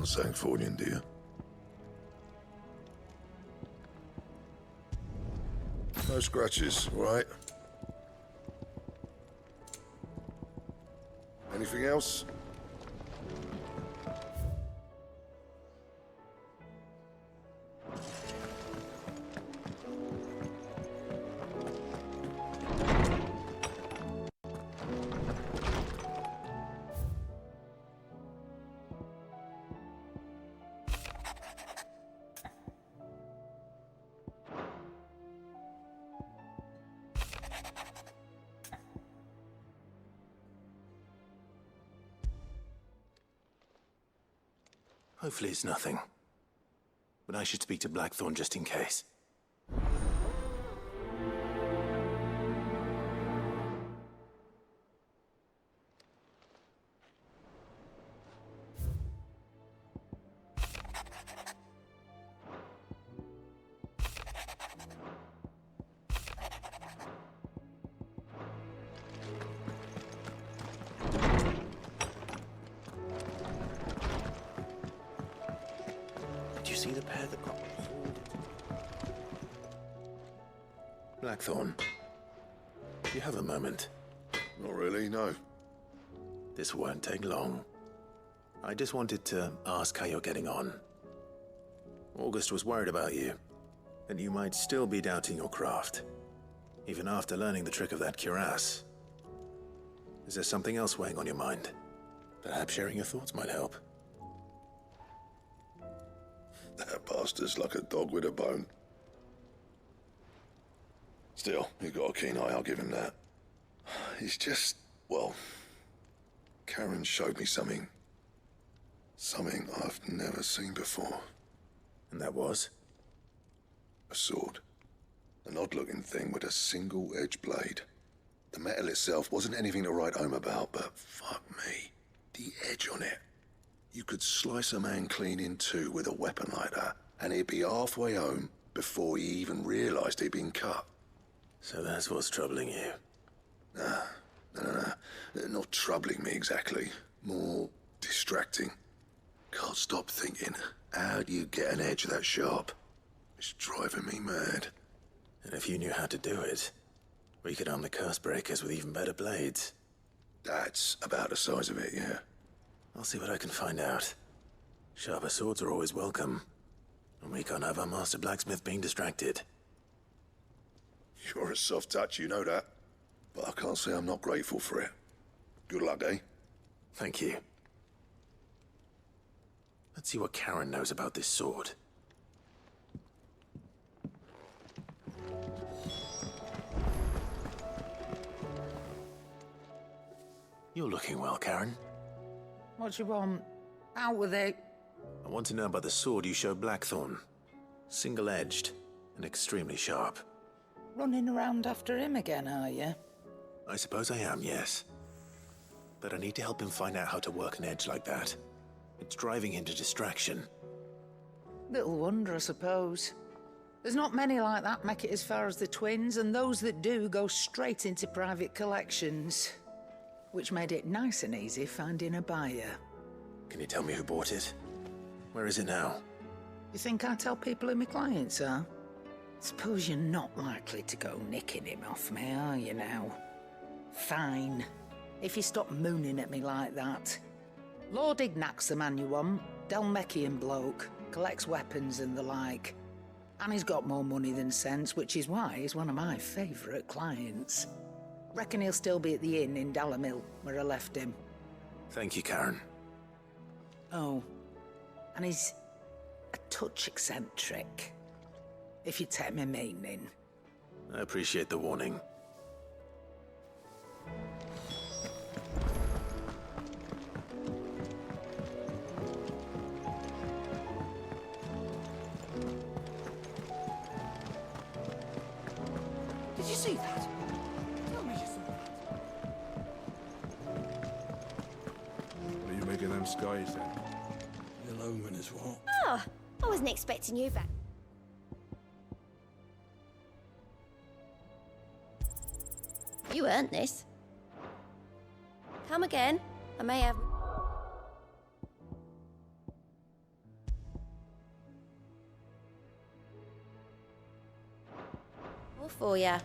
something falling, dear? No scratches, all right? Anything else?
Hopefully it's nothing. But I should speak to Blackthorn just in case. See the pair that got wounded? Blackthorn, do you have a moment?
Not really, no.
This won't take long. I just wanted to ask how you're getting on. August was worried about you, that you might still be doubting your craft, even after learning the trick of that cuirass. Is there something else weighing on your mind? Perhaps sharing your thoughts might help.
That bastard's like a dog with a bone. Still, he's got a keen eye, I'll give him that. He's just, well, Karen showed me something. Something I've never seen before.
And that was?
A sword. An odd-looking thing with a single-edged blade. The metal itself wasn't anything to write home about, but fuck me, the edge on it. You could slice a man clean in two with a weapon like that, and he'd be halfway home before he even realised he'd been cut.
So that's what's troubling you?
No. Not troubling me exactly. More distracting. Can't stop thinking, how do you get an edge that sharp? It's driving me mad.
And if you knew how to do it, we could arm the curse breakers with even better blades.
That's about the size of it, yeah.
I'll see what I can find out. Sharper swords are always welcome. And we can't have our master blacksmith being distracted.
You're a soft touch, you know that. But I can't say I'm not grateful for it. Good luck, eh?
Thank you. Let's see what Karen knows about this sword. You're looking well, Karen.
What you want? Out with it.
I want to know about the sword you showed Blackthorn. Single-edged and extremely sharp.
Running around after him again, are you?
I suppose I am, yes. But I need to help him find out how to work an edge like that. It's driving him to distraction.
Little wonder, I suppose. There's not many like that make it as far as the twins, and those that do go straight into private collections. Which made it nice and easy finding a buyer.
Can you tell me who bought it? Where is it now?
You think I tell people who my clients are? Suppose you're not likely to go nicking him off me, are you now? Fine. If you stop mooning at me like that. Lord Ignac's the man you want. Dalmekian bloke. Collects weapons and the like. And he's got more money than sense, which is why he's one of my favourite clients. Reckon he'll still be at the inn in Dalamil, where I left him.
Thank you, Karen.
Oh, and he's a touch eccentric, if you take my meaning.
I appreciate the warning.
Did you see that? Tell me you saw that.
What are you making them skies then?
The omen is what?
Oh, I wasn't expecting you back. You earned this. Come again. I may have... All for ya.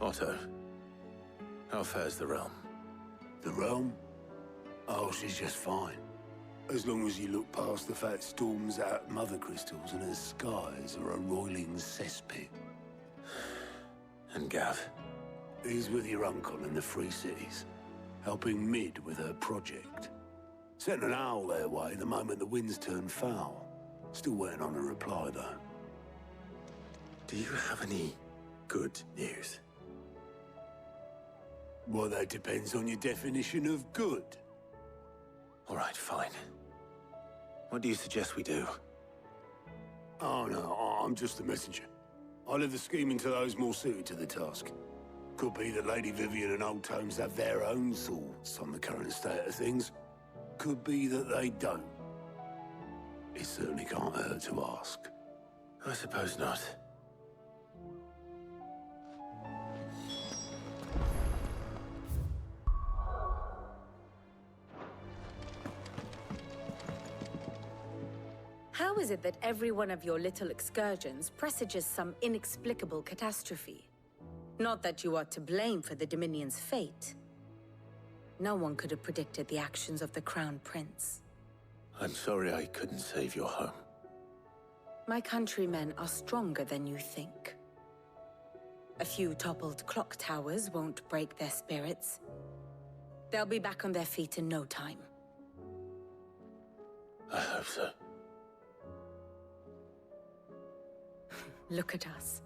Otto, how fares the realm?
The realm? Oh, she's just fine. As long as you look past the fat storms out mother crystals and her skies are a roiling cesspit.
And Gav?
He's with your uncle in the Free Cities, helping Mid with her project. Sent an owl their way the moment the winds turned foul. Still waiting on a reply, though.
Do you have any good news?
Well, that depends on your definition of good.
All right, fine. What do you suggest we do?
Oh, no, I'm just the messenger. I leave the scheming to those more suited to the task. Could be that Lady Vivian and Old Tomes have their own thoughts on the current state of things. Could be that they don't. It certainly can't hurt to ask.
I suppose not.
How is it that every one of your little excursions presages some inexplicable catastrophe? Not that you are to blame for the Dominion's fate.
No one could have predicted the actions of the Crown Prince.
I'm sorry I couldn't save your home.
My countrymen are stronger than you think. A few toppled clock towers won't break their spirits. They'll be back on their feet in no time.
I hope so.
Look at us.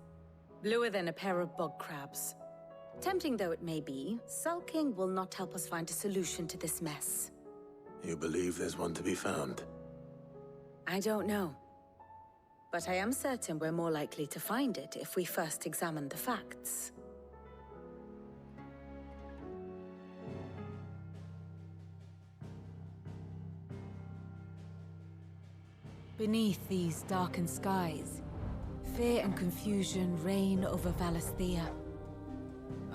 Bluer than a pair of bog crabs. Tempting though it may be, sulking will not help us find a solution to this mess.
You believe there's one to be found?
I don't know. But I am certain we're more likely to find it if we first examine the facts.
Beneath these darkened skies, fear and confusion reign over Valisthea.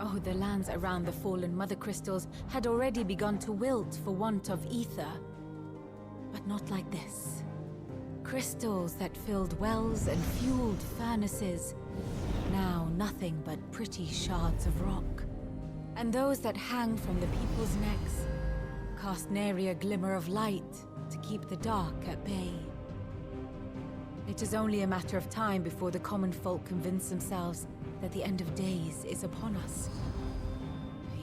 Oh, the lands around the fallen mother crystals had already begun to wilt for want of ether. But not like this. Crystals that filled wells and fueled furnaces. Now nothing but pretty shards of rock. And those that hang from the people's necks cast nary a glimmer of light to keep the dark at bay. It is only a matter of time before the common folk convince themselves that the end of days is upon us.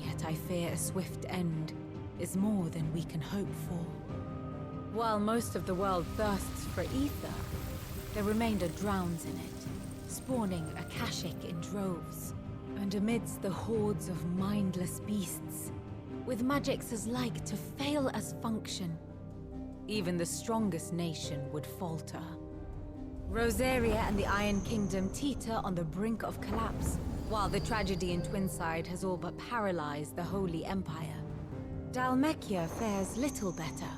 Yet I fear a swift end is more than we can hope for. While most of the world thirsts for ether, the remainder drowns in it, spawning Akashic in droves. And amidst the hordes of mindless beasts, with magics as like to fail as function, even the strongest nation would falter. Rosaria and the Iron Kingdom teeter on the brink of collapse, while the tragedy in Twinside has all but paralyzed the Holy Empire. Dhalmekia fares little better.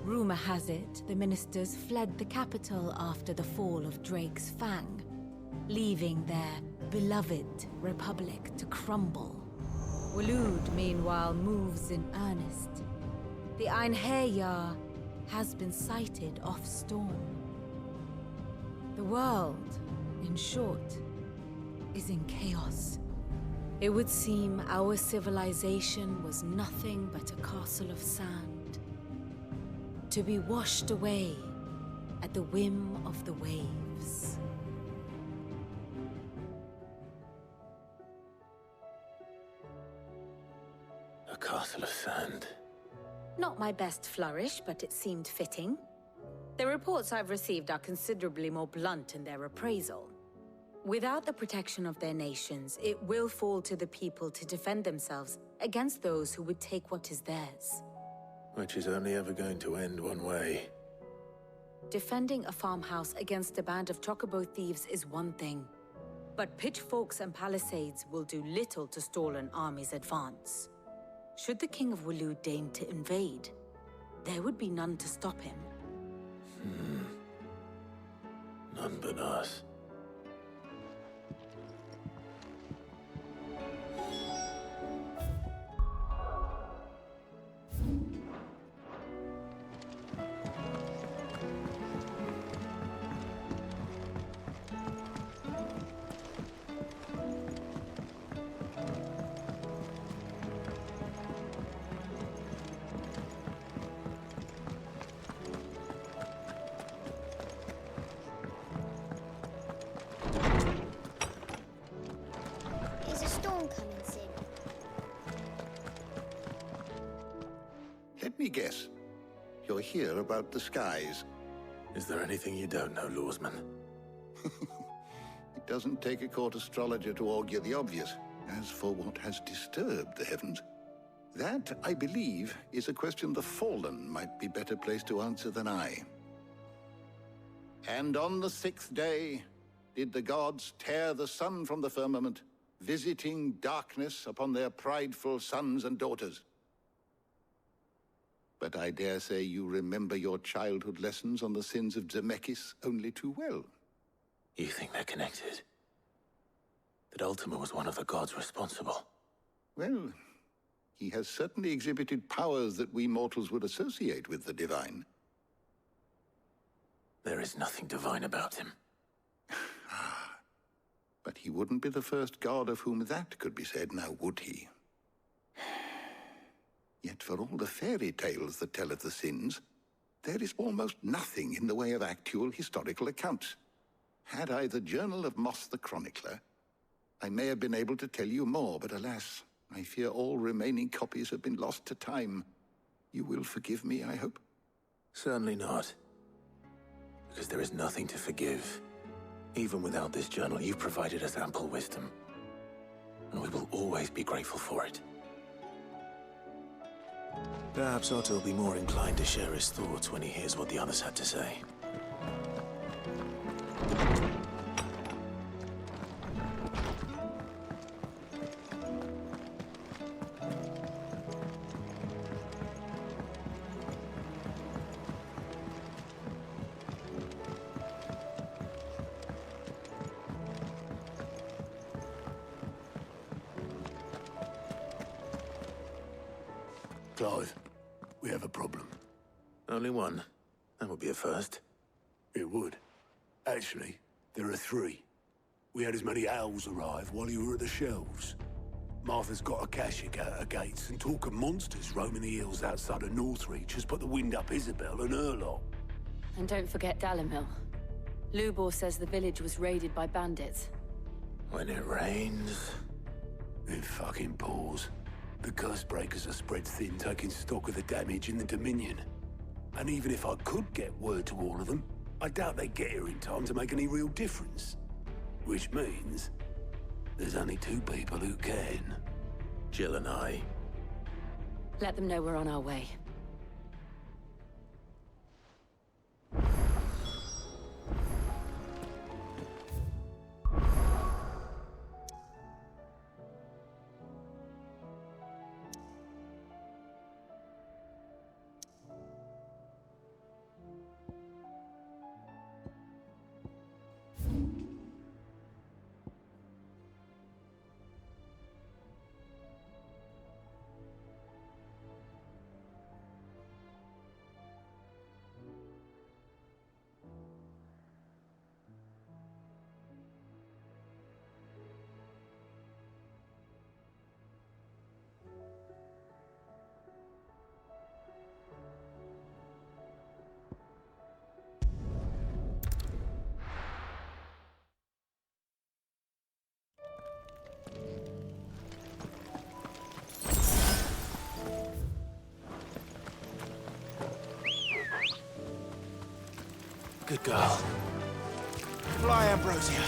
Rumor has it the ministers fled the capital after the fall of Drake's Fang, leaving their beloved republic to crumble. Waloed, meanwhile, moves in earnest. The Einherjar has been sighted off-storm. The world, in short, is in chaos. It would seem our civilization was nothing but a castle of sand, to be washed away at the whim of the waves.
A castle of sand.
Not my best flourish, but it seemed fitting. The reports I've received are considerably more blunt in their appraisal. Without the protection of their nations, it will fall to the people to defend themselves against those who would take what is theirs.
Which is only ever going to end one way.
Defending a farmhouse against a band of chocobo thieves is one thing, but pitchforks and palisades will do little to stall an army's advance. Should the King of Waloed deign to invade, there would be none to stop him.
None but us.
Let me guess. You're here about the skies.
Is there anything you don't know, Lawsman?
It doesn't take a court astrologer to augur the obvious. As for what has disturbed the heavens, that, I believe, is a question the Fallen might be better placed to answer than I. And on the 6th day, did the gods tear the sun from the firmament, visiting darkness upon their prideful sons and daughters. But I dare say you remember your childhood lessons on the sins of Zemeckis only too well.
You think they're connected? That Ultima was one of the gods responsible?
Well, he has certainly exhibited powers that we mortals would associate with the divine.
There is nothing divine about him.
But he wouldn't be the first god of whom that could be said, now would he? Yet for all the fairy tales that tell of the sins, there is almost nothing in the way of actual historical accounts. Had I the Journal of Moss the Chronicler, I may have been able to tell you more, but alas, I fear all remaining copies have been lost to time. You will forgive me, I hope?
Certainly not. Because there is nothing to forgive. Even without this journal, you've provided us ample wisdom. And we will always be grateful for it. Perhaps Otto will be more inclined to share his thoughts when he hears what the others had to say.
Clive, we have a problem.
Only one. That would be a first.
It would. Actually, there are three. We had as many owls arrive while you were at the shelves. Martha's got a Akashic at her gates, and talk of monsters roaming the hills outside of Northreach has put the wind up Isabel and her lot.
And don't forget Dalimil. Lubor says the village was raided by bandits.
When it rains...
It fucking pours. The curse breakers are spread thin, taking stock of the damage in the Dominion. And even if I could get word to all of them, I doubt they'd get here in time to make any real difference. Which means there's only two people who can.
Jill and I.
Let them know we're on our way.
Good girl. Fly, Ambrosia.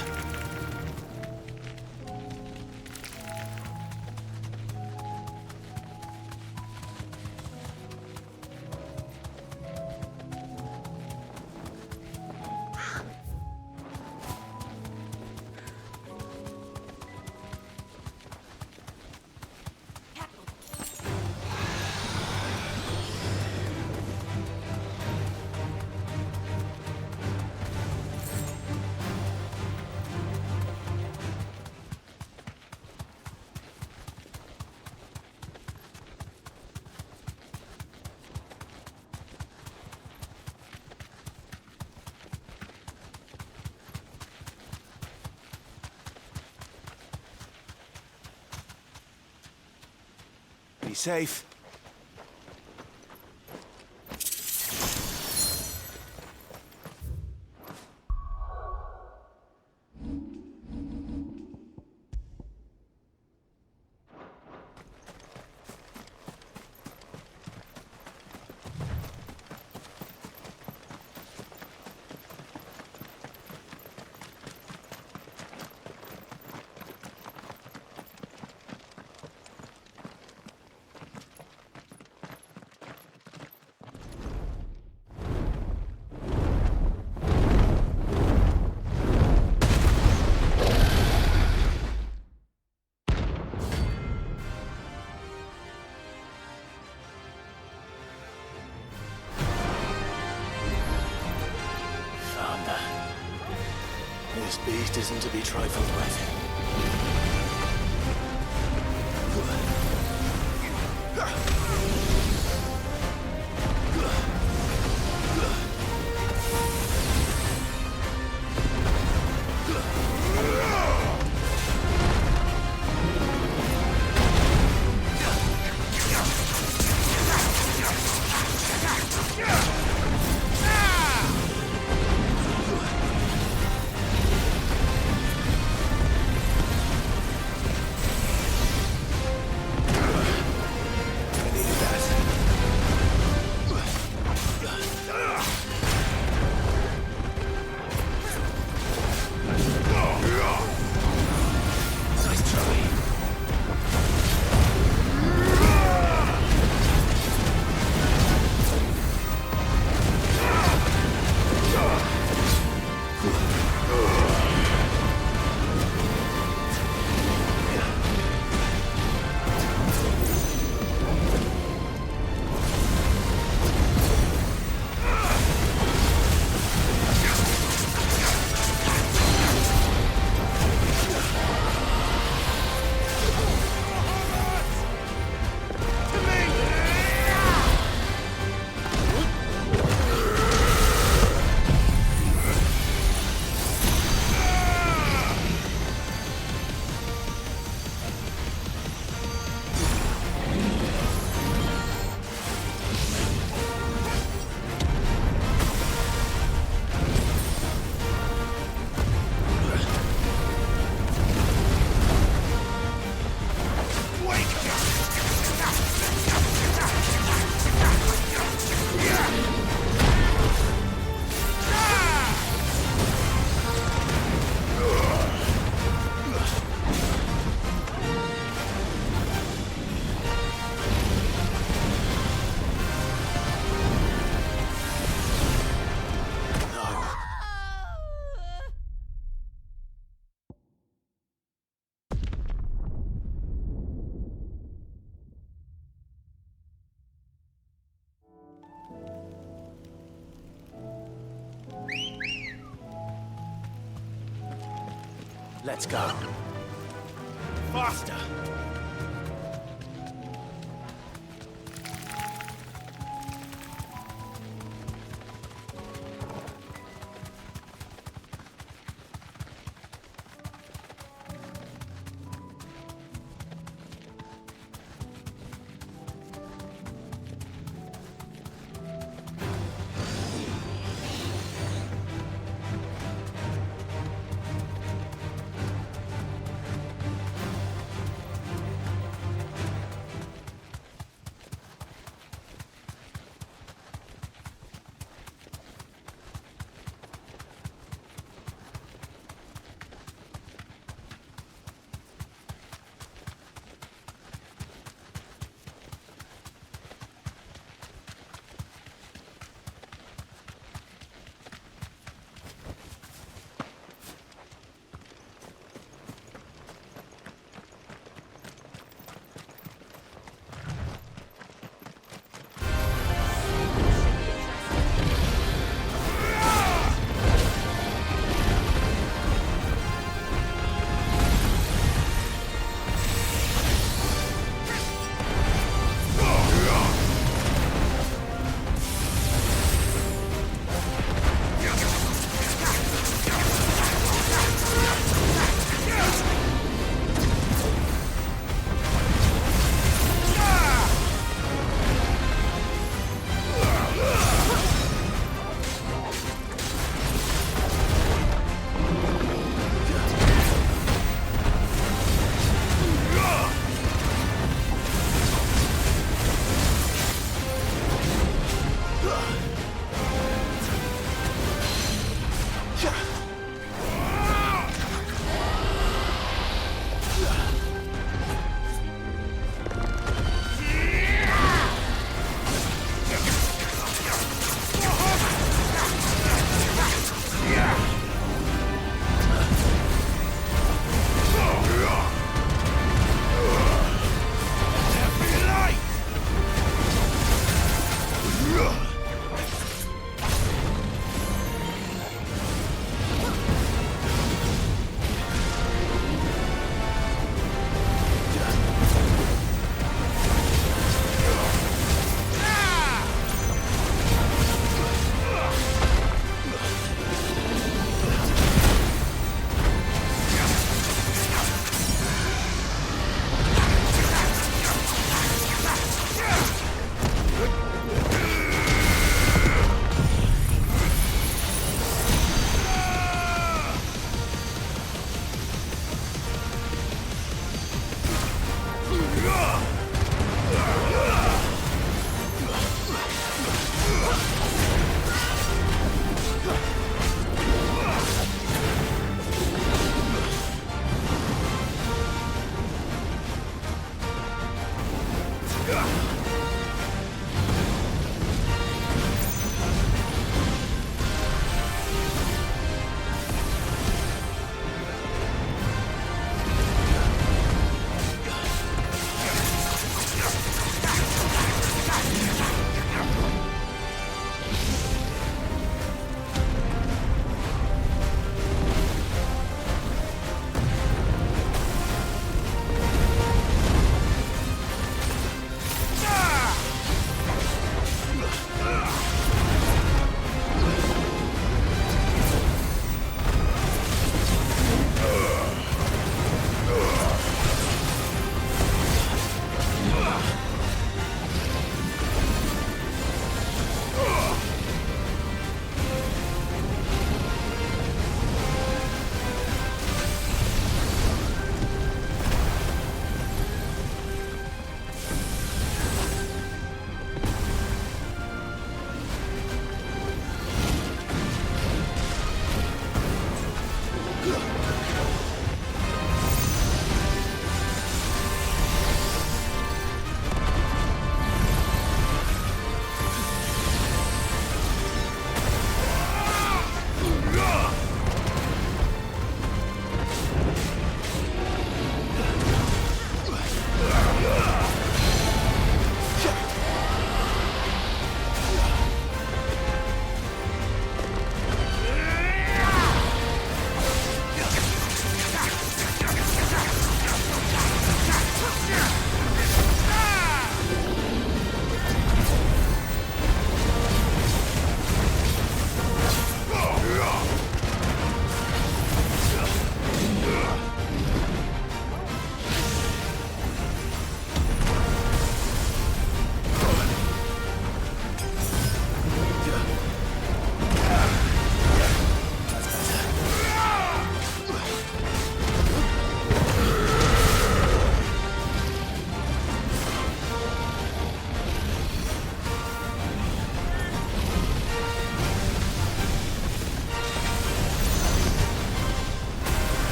Be safe.
This beast isn't to be trifled with.
Let's go. Faster!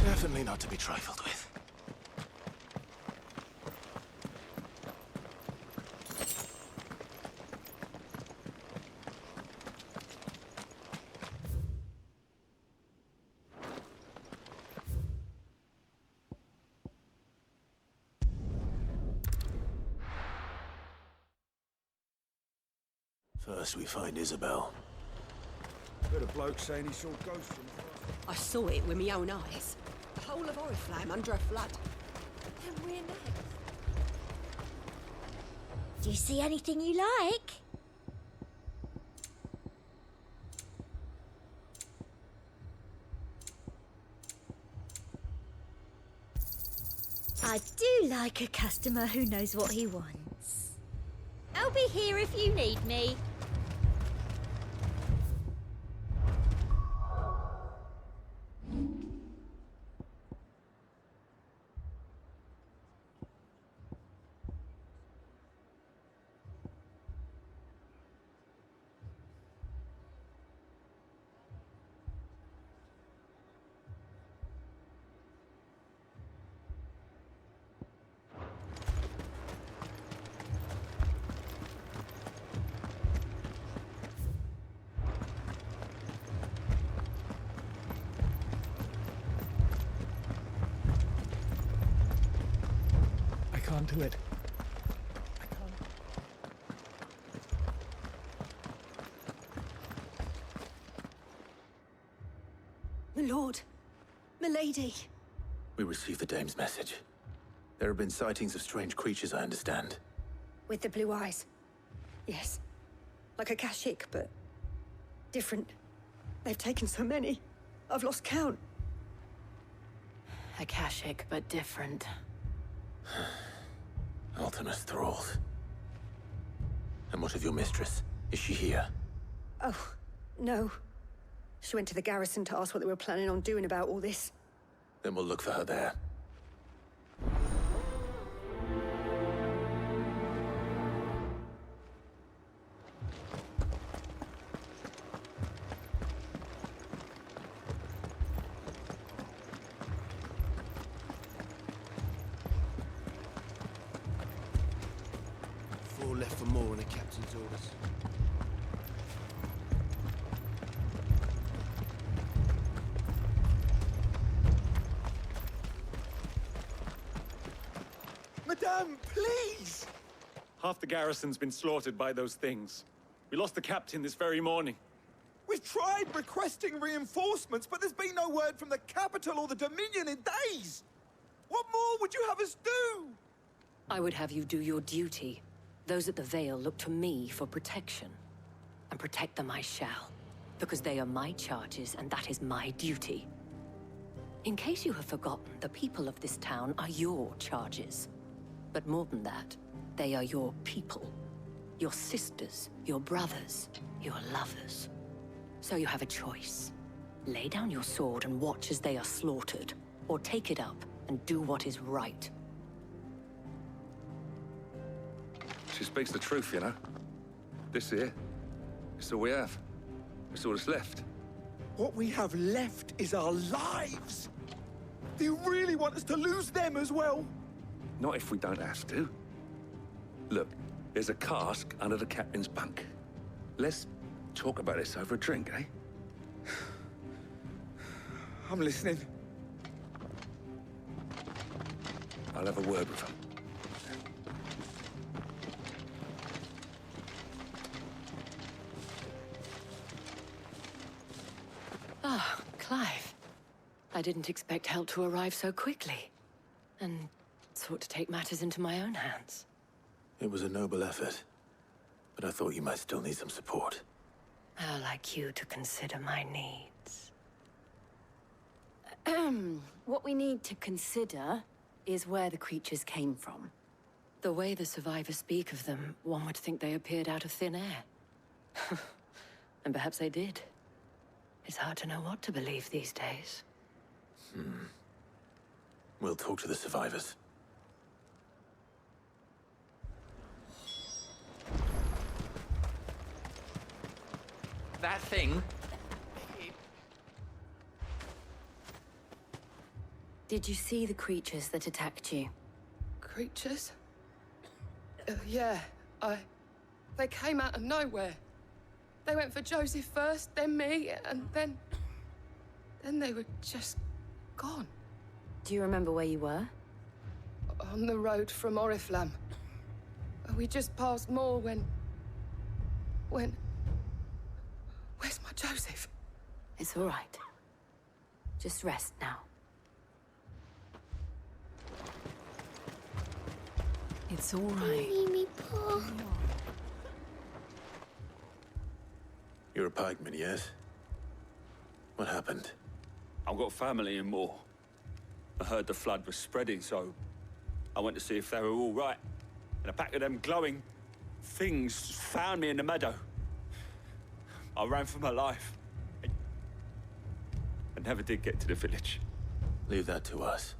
Definitely not to be trifled with. First we find Isabel.
Heard a bloke saying he saw ghosts in the forest.
I saw it with my own eyes. The whole of Oriflamme under a flood.
Then we're next. Do you see anything you like? I do like a customer who knows what he wants. I'll be here if you need me.
I can't do it.
My lord, milady.
We received the dame's message. There have been sightings of strange creatures, I understand.
With the blue eyes. Yes. Like a Kashik, but different. They've taken so many. I've lost count.
Akashic, but different.
Ultima's thralls. And what of your mistress? Is she here?
Oh, no. She went to the garrison to ask what they were planning on doing about all this.
Then we'll look for her there.
Four left for more on the captain's orders.
Madame, please!
Half the garrison's been slaughtered by those things. We lost the captain this very morning.
We've tried requesting reinforcements, but there's been no word from the capital or the Dominion in days! What more would you have us do?
I would have you do your duty. Those at the Vale look to me for protection. And protect them I shall. Because they are my charges, and that is my duty. In case you have forgotten, the people of this town are your charges. But more than that, they are your people. Your sisters, your brothers, your lovers. So you have a choice. Lay down your sword and watch as they are slaughtered, or take it up and do what is right.
She speaks the truth, you know. This here, it's all we have. It's all that's left.
What we have left is our lives! Do you really want us to lose them as well?
Not if we don't have to. Look, there's a cask under the captain's bunk. Let's talk about this over a drink, eh?
I'm listening.
I'll have a word with him.
Ah, Clive. I didn't expect help to arrive so quickly. And sought to take matters into my own hands.
It was a noble effort, but I thought you might still need some support.
How like you to consider my needs. What we need to consider is where the creatures came from. The way the survivors speak of them, one would think they appeared out of thin air. And perhaps they did. It's hard to know what to believe these days.
We'll talk to the survivors.
That thing?
Did you see the creatures that attacked you?
Creatures? Yeah, they came out of nowhere. They went for Joseph first, then me, and then they were just gone.
Do you remember where you were?
On the road from Oriflamme. We just passed more when... Where's my Joseph?
It's all right. Just rest now. It's all right.
You're a pikeman, yes? What happened?
I've got family in Moor. I heard the flood was spreading, so I went to see if they were all right. And a pack of them glowing things found me in the meadow. I ran for my life. I never did get to the village.
Leave that to us.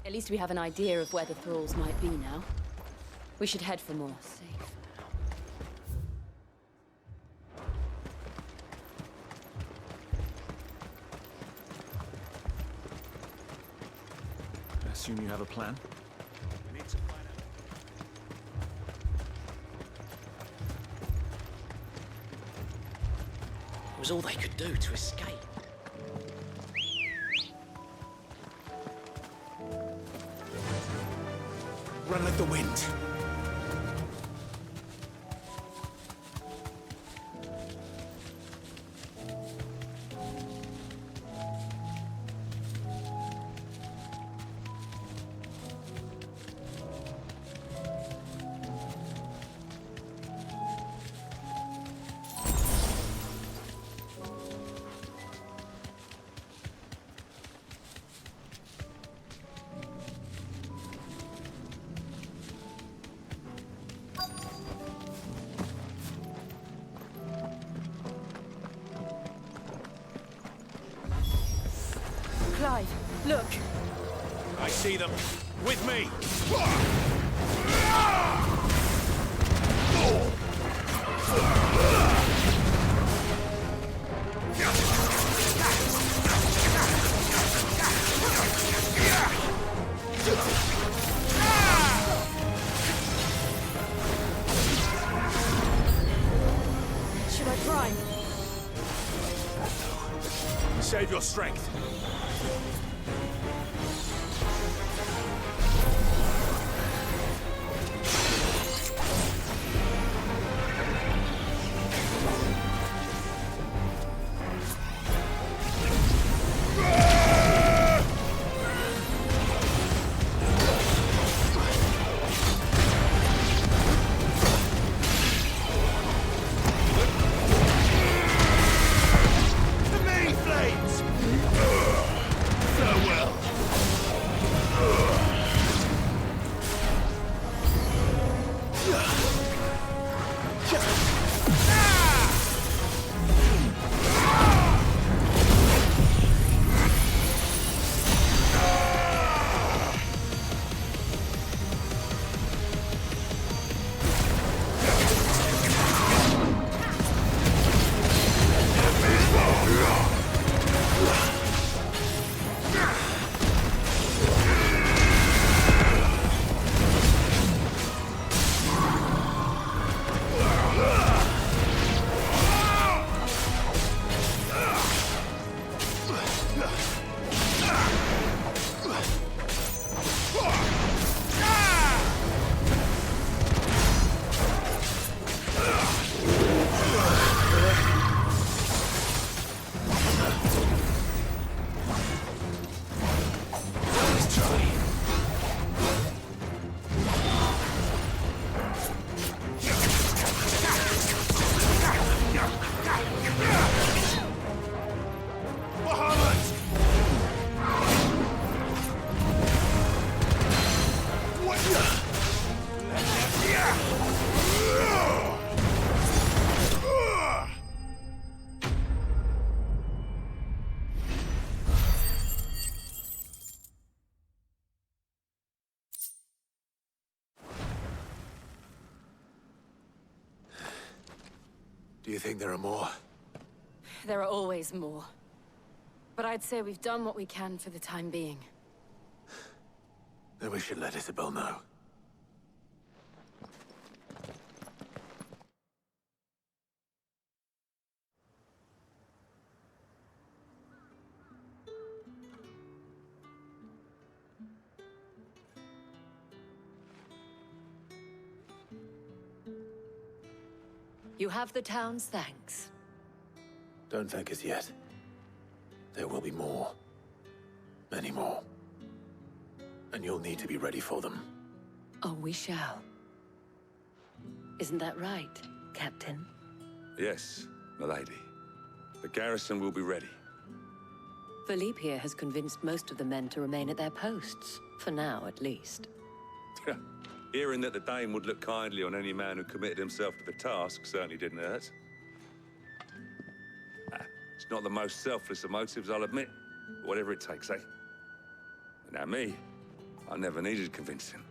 At least we have an idea of where the thralls might be now. We should head for more. Safe.
I assume you have a plan?
We need to find out.
It was all they could do to escape.
Run like the wind.
Look!
I see them. With me!
Should I try?
Save your strength.
Do you think there are more?
There are always more. But I'd say we've done what we can for the time being.
Then we should let Isabel know.
You have the town's thanks.
Don't thank us yet. There will be more. Many more. And you'll need to be ready for them.
Oh, we shall. Isn't that right, Captain?
Yes, milady. The garrison will be ready.
Philippe here has convinced most of the men to remain at their posts. For now, at least.
Hearing that the Dane would look kindly on any man who committed himself to the task certainly didn't hurt. It's not the most selfless of motives, I'll admit. But whatever it takes, eh? And now me, I never needed convincing.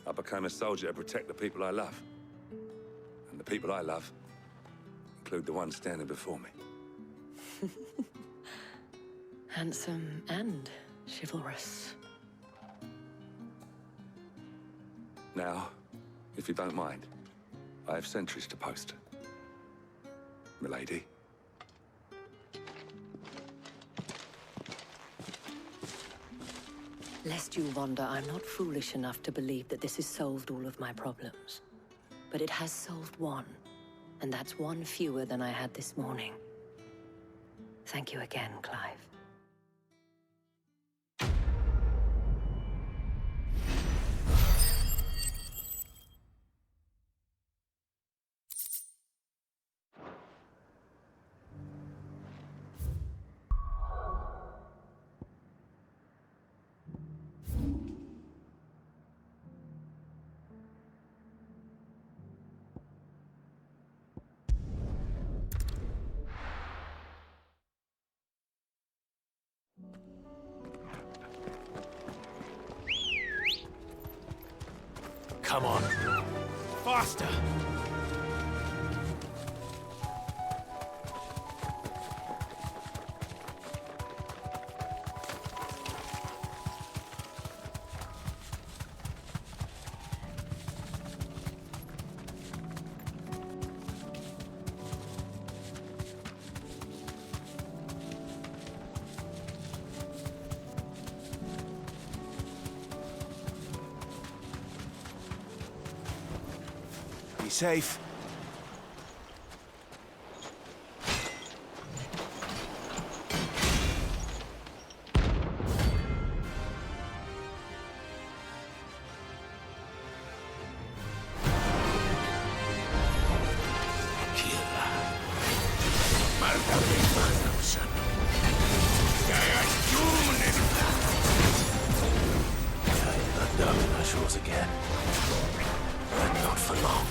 I became a soldier to protect the people I love. And the people I love include the one standing before me.
Handsome and chivalrous.
Now, if you don't mind, I have sentries to post. Milady.
Lest you wonder, I'm not foolish enough to believe that this has solved all of my problems. But it has solved one, and that's one fewer than I had this morning. Thank you again, Clive.
Come on. Faster! Be safe.
Again. But not for long.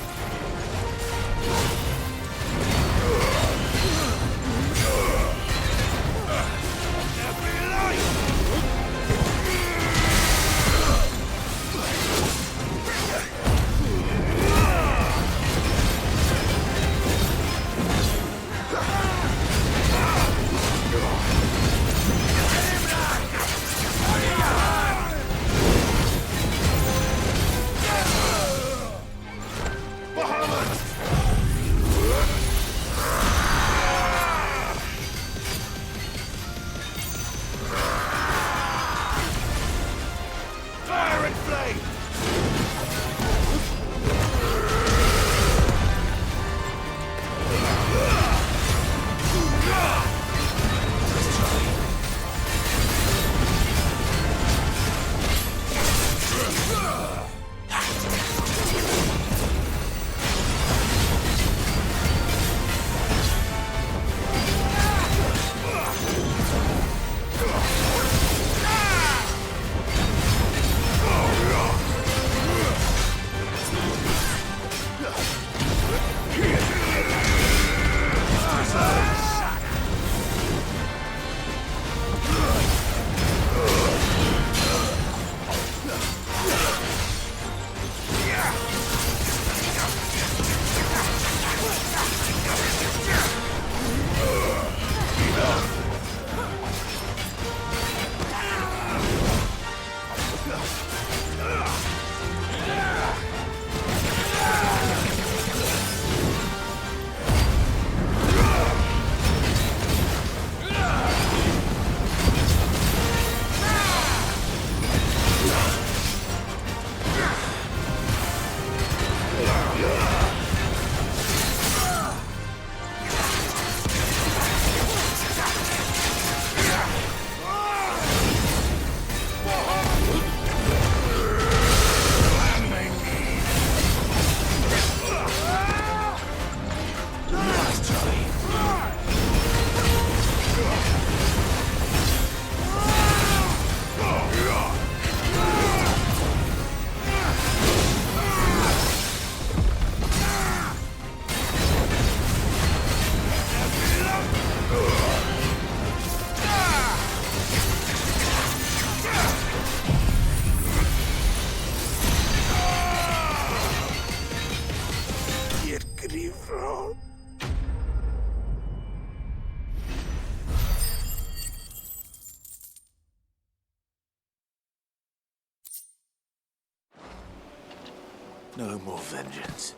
No more vengeance.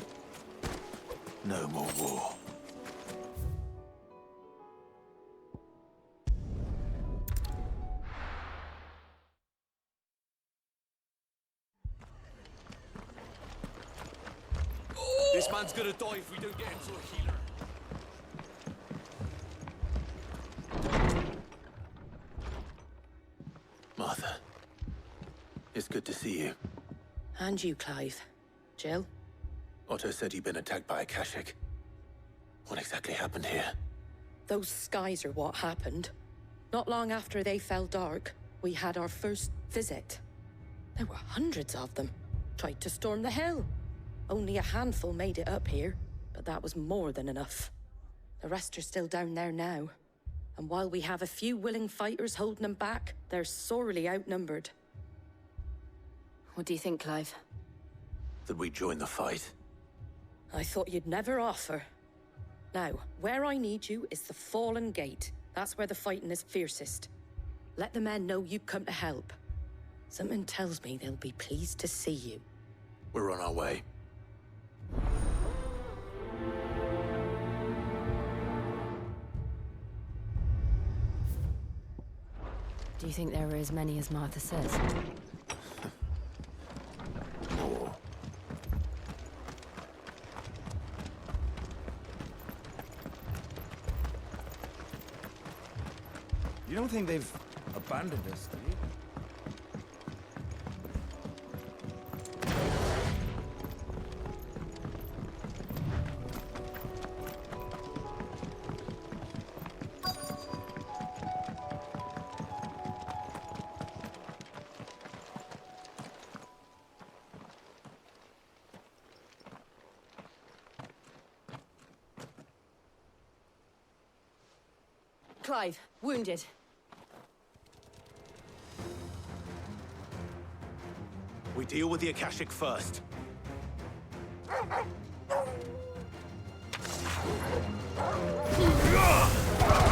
No more war.
This man's gonna die if we don't get him to a healer.
Martha, it's good to see you.
And you, Clive. Jill?
Otto said he'd been attacked by a Kashik. What exactly happened here?
Those skies are what happened. Not long after they fell dark, we had our first visit. There were hundreds of them. Tried to storm the hill. Only a handful made it up here, but that was more than enough. The rest are still down there now. And while we have a few willing fighters holding them back, they're sorely outnumbered.
What do you think, Clive?
that we join the fight.
I thought you'd never offer. Now, where I need you is the Fallen Gate. That's where the fighting is fiercest. Let the men know you come to help. Something tells me they'll be pleased to see you.
We're on our way.
Do you think there are as many as Martha says?
More.
You don't think they've abandoned us, do you?
Clive, wounded.
We deal with the Akashic first.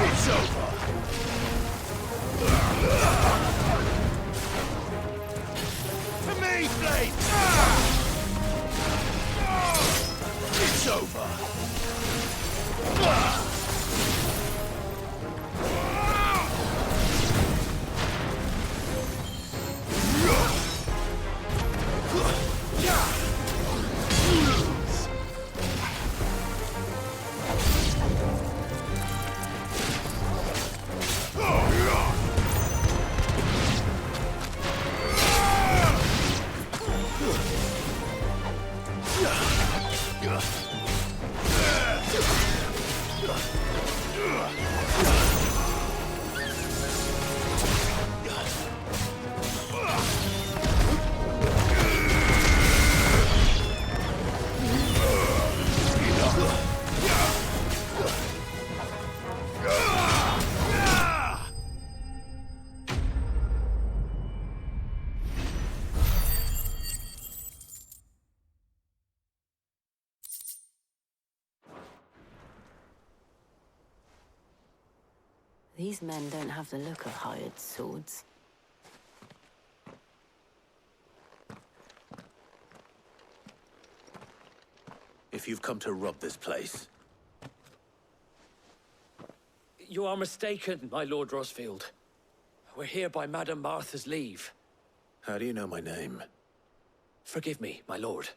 It's over! To me, Blade! It's over!
These men don't have the look of hired swords.
If you've come to rob this place,
You are mistaken, my Lord Rosfield. We're here by Madame Martha's leave.
how do you know my name?
Forgive me, my lord.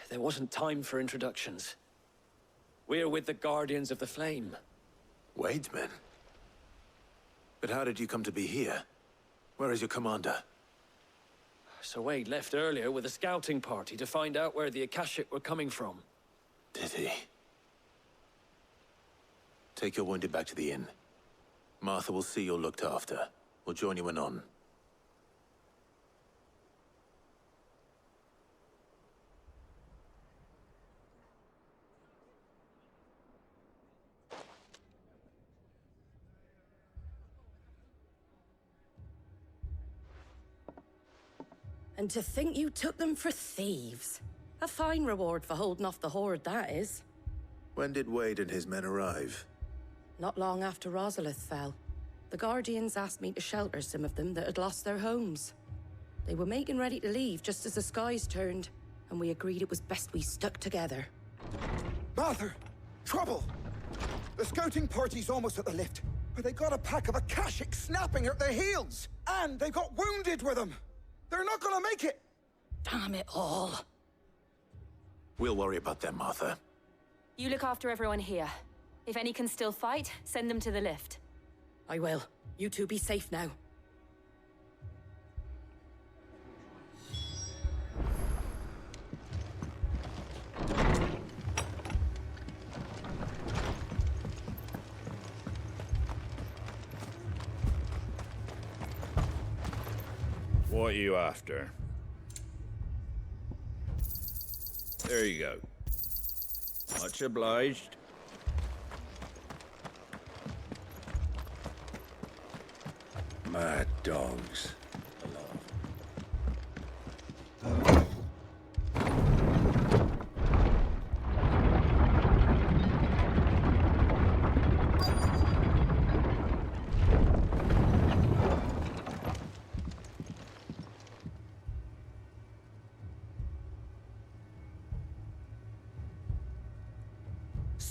There wasn't time for introductions. We're with the Guardians of the Flame.
Wade's men? But how did you come to be here? Where is your commander?
Sir Wade left earlier with a scouting party to find out where the Akashic were coming from.
Did he? Take your wounded back to the inn. Martha will see you're looked after. We'll join you anon.
And to think you took them for thieves. A fine reward for holding off the horde, that is.
When did Wade and his men arrive?
Not long after Rosalith fell. The Guardians asked me to shelter some of them that had lost their homes. They were making ready to leave just as the skies turned, and we agreed it was best we stuck together.
Martha! Trouble! The scouting party's almost at the lift, but they got a pack of Akashic snapping at their heels! And they got wounded with them! They're not gonna make it!
Damn it all.
We'll worry about them, Martha.
You look after everyone here. If any can still fight, send them to the lift.
I will. You two be safe now.
What are you after? There you go. Much obliged. Mad dogs.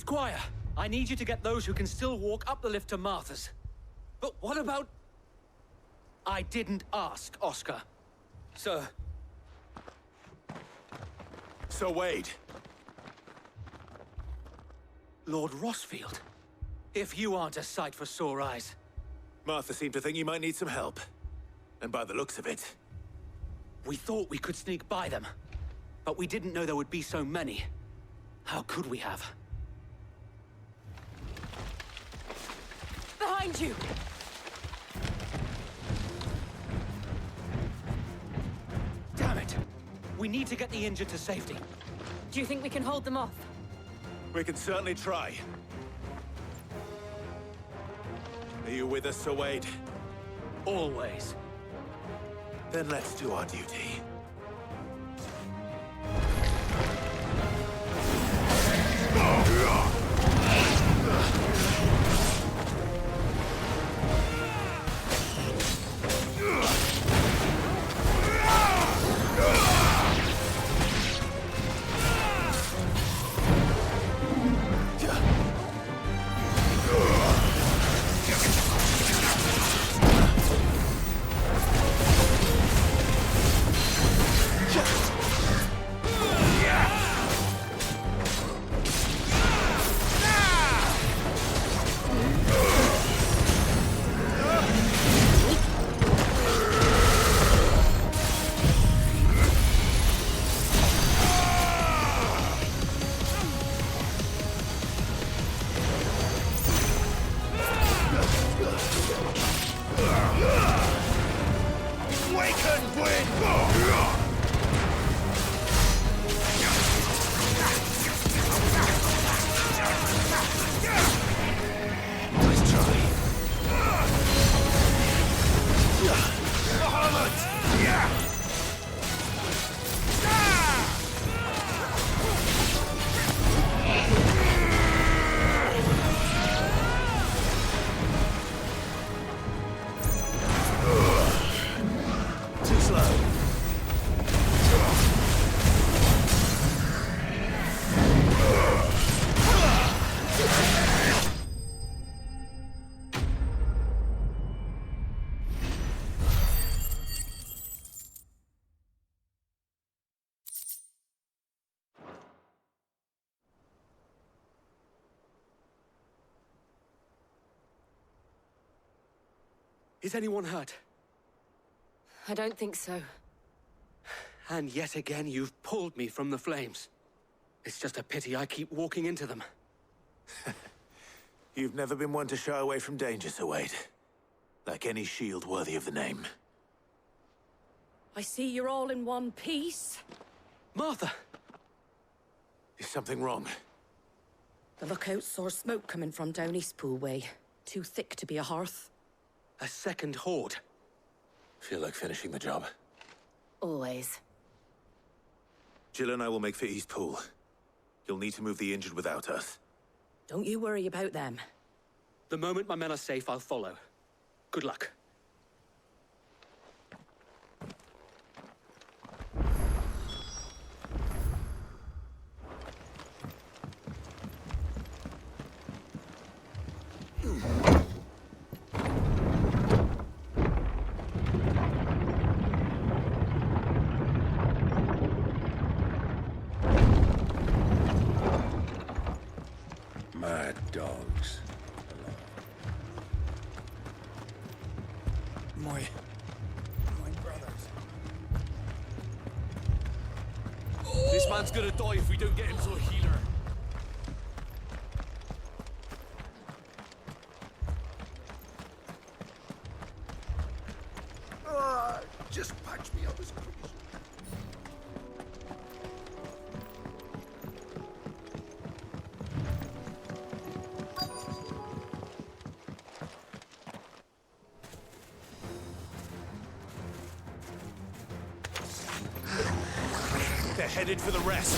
Squire, I need you to get those who can still walk up the lift to Martha's. But what about... I didn't ask, Oscar. Sir.
Sir Wade.
Lord Rossfield. If you aren't a sight for sore eyes.
Martha seemed to think you might need some help. And by the looks of it...
We thought we could sneak by them. But we didn't know there would be so many. How could we have?
Behind you!
Damn it! We need to get the injured to safety.
Do you think we can hold them off?
We can certainly try. Are you with us, Sir Wade?
Always.
Then let's do our duty.
Is anyone hurt?
I don't think so.
And yet again, you've pulled me from the flames. It's just a pity I keep walking into them.
You've never been one to shy away from danger, Sir Wade. Like any shield worthy of the name.
I see you're all in one piece.
Martha!
Is something wrong?
The lookout saw smoke coming from down Eastpool way. Too thick to be a hearth.
A second horde.
Feel like finishing the job?
Always.
Jill and I will make for Eastpool. You'll need to move the injured without us.
Don't you worry about them.
The moment my men are safe, I'll follow. Good luck.
Mad dogs.
My brothers.
This man's gonna die if we don't get him to a healer.
Just patch me up as quick as...
They're headed for the rest.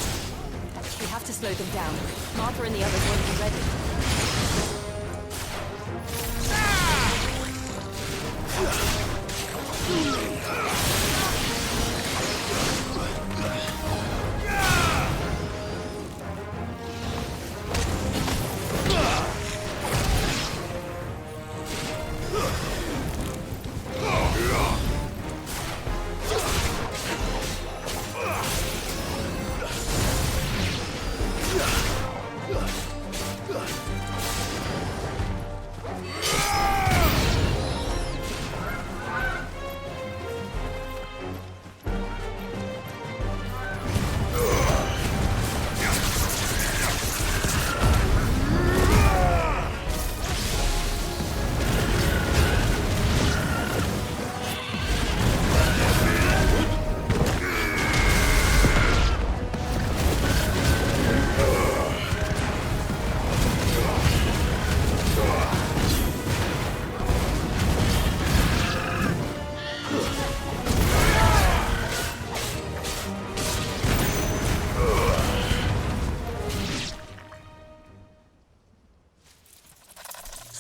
We have to slow them down. Martha and the others won't be ready.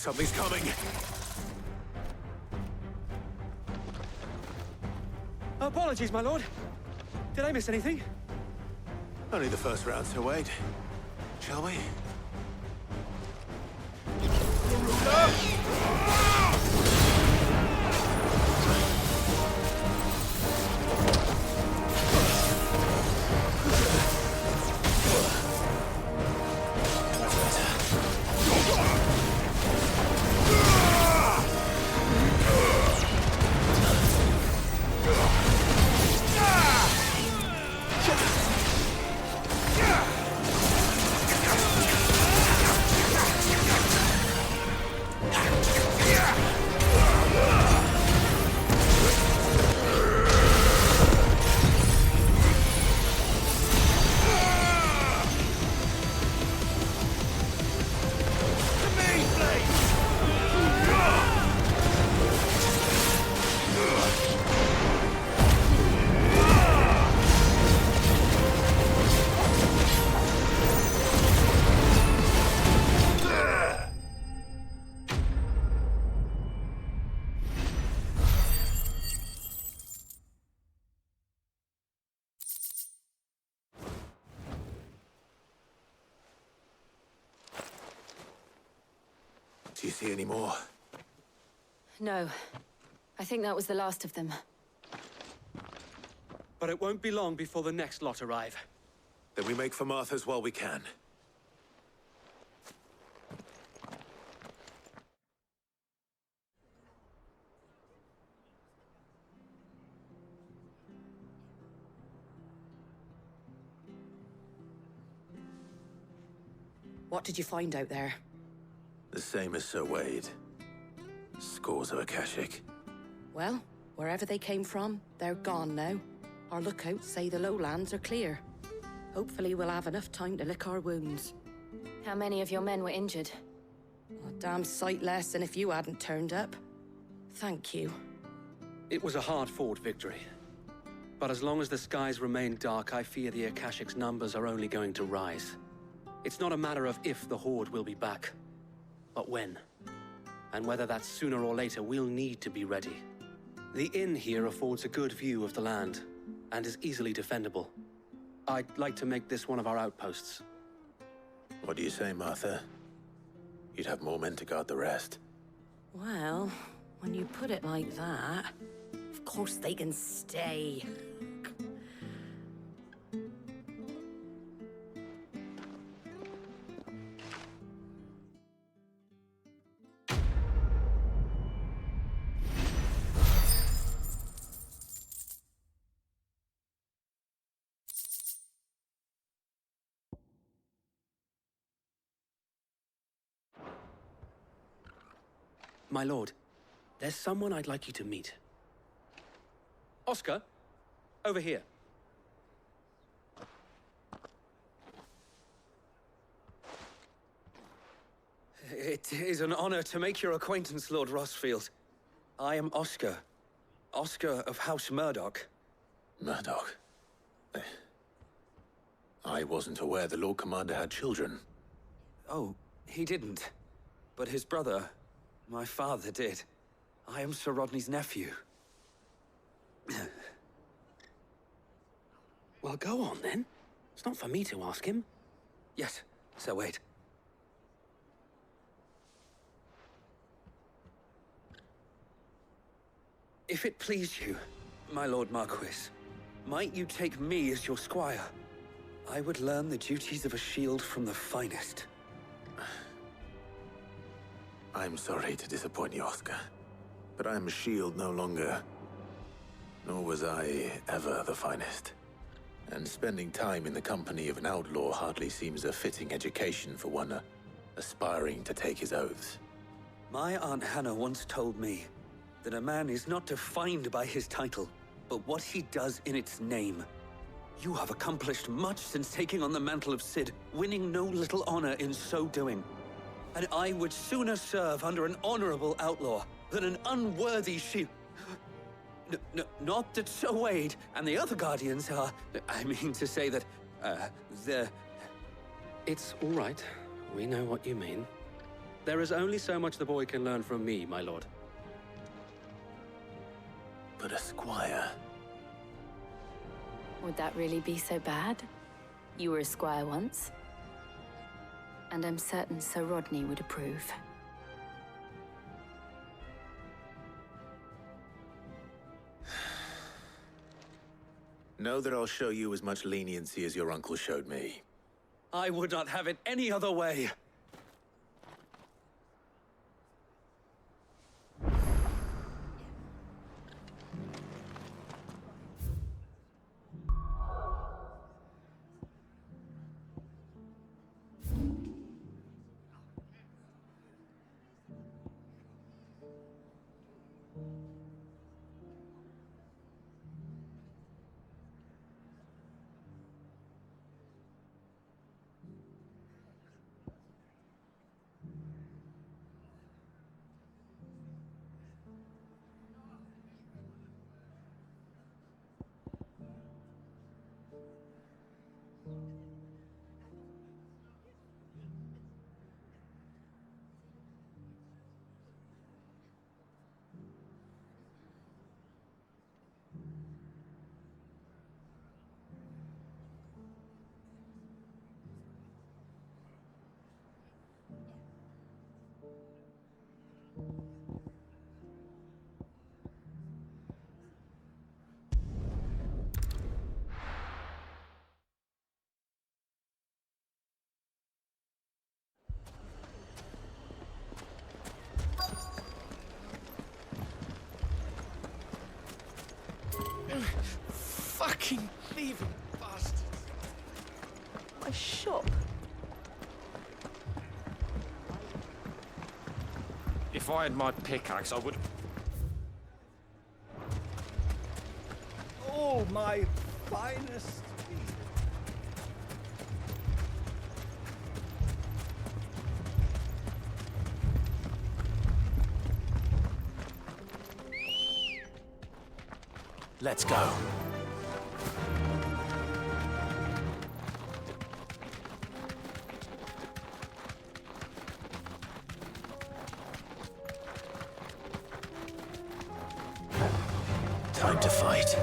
Something's coming!
Apologies, my lord. Did I miss anything?
Only the first round to wait. Shall we? Do you see any more?
No. I think that was the last of them.
But it won't be long before the next lot arrive.
Then we make for Martha's while we can.
What did you find out there?
The same as Sir Wade. Scores of Akashic.
Well, wherever they came from, they're gone now. Our lookouts say the lowlands are clear. Hopefully we'll have enough time to lick our wounds.
How many of your men were injured?
A damn sight less than if you hadn't turned up. Thank you.
It was a hard-fought victory. But as long as the skies remain dark, I fear the Akashic's numbers are only going to rise. It's not a matter of if the Horde will be back, but when. And whether that's sooner or later, we'll need to be ready. The inn here affords a good view of the land, and is easily defendable. I'd like to make this one of our outposts.
What do you say, Martha? You'd have more men to guard the rest.
Well, when you put it like that, of course they can stay.
My lord, there's someone I'd like you to meet. Oscar, over here.
It is an honor to make your acquaintance, Lord Rossfield. I am Oscar. Oscar of House Murdoch.
Murdoch? I wasn't aware the Lord Commander had children.
Oh, he didn't. But his brother, my father, did. I am Sir Rodney's nephew.
Well, go on, then. It's not for me to ask him.
Yes, Sir Wade. If it please you, my Lord Marquis, might you take me as your squire? I would learn the duties of a shield from the finest.
I'm sorry to disappoint you, Oscar, but I am a shield no longer. Nor was I ever the finest. And spending time in the company of an outlaw hardly seems a fitting education for one aspiring to take his oaths.
My Aunt Hannah once told me that a man is not defined by his title, but what he does in its name. You have accomplished much since taking on the mantle of Cid, winning no little honor in so doing. And I would sooner serve under an honorable outlaw than an unworthy shield. Not that Sir Wade and the other guardians are... I mean to say that, they're...
It's all right. We know what you mean. There is only so much the boy can learn from me, my lord.
But a squire...
Would that really be so bad? You were a squire once. And I'm certain Sir Rodney would approve.
Know that I'll show you as much leniency as your uncle showed me.
I would not have it any other way.
Fucking thieving bastards!
My shop.
If I had my pickaxe, I would...
Oh, my finest.
Let's go. Time to fight.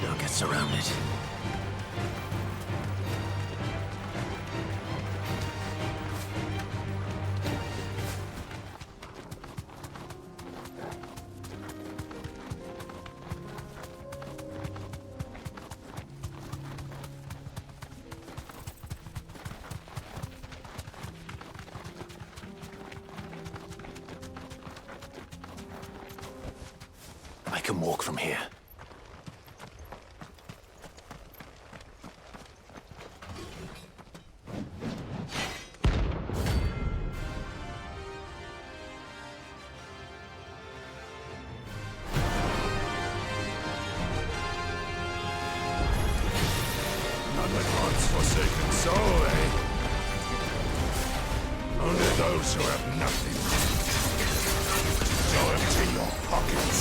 Don't get surrounded. I can walk from here.
Forsaken soul, eh? Only those who have nothing. So empty your pockets.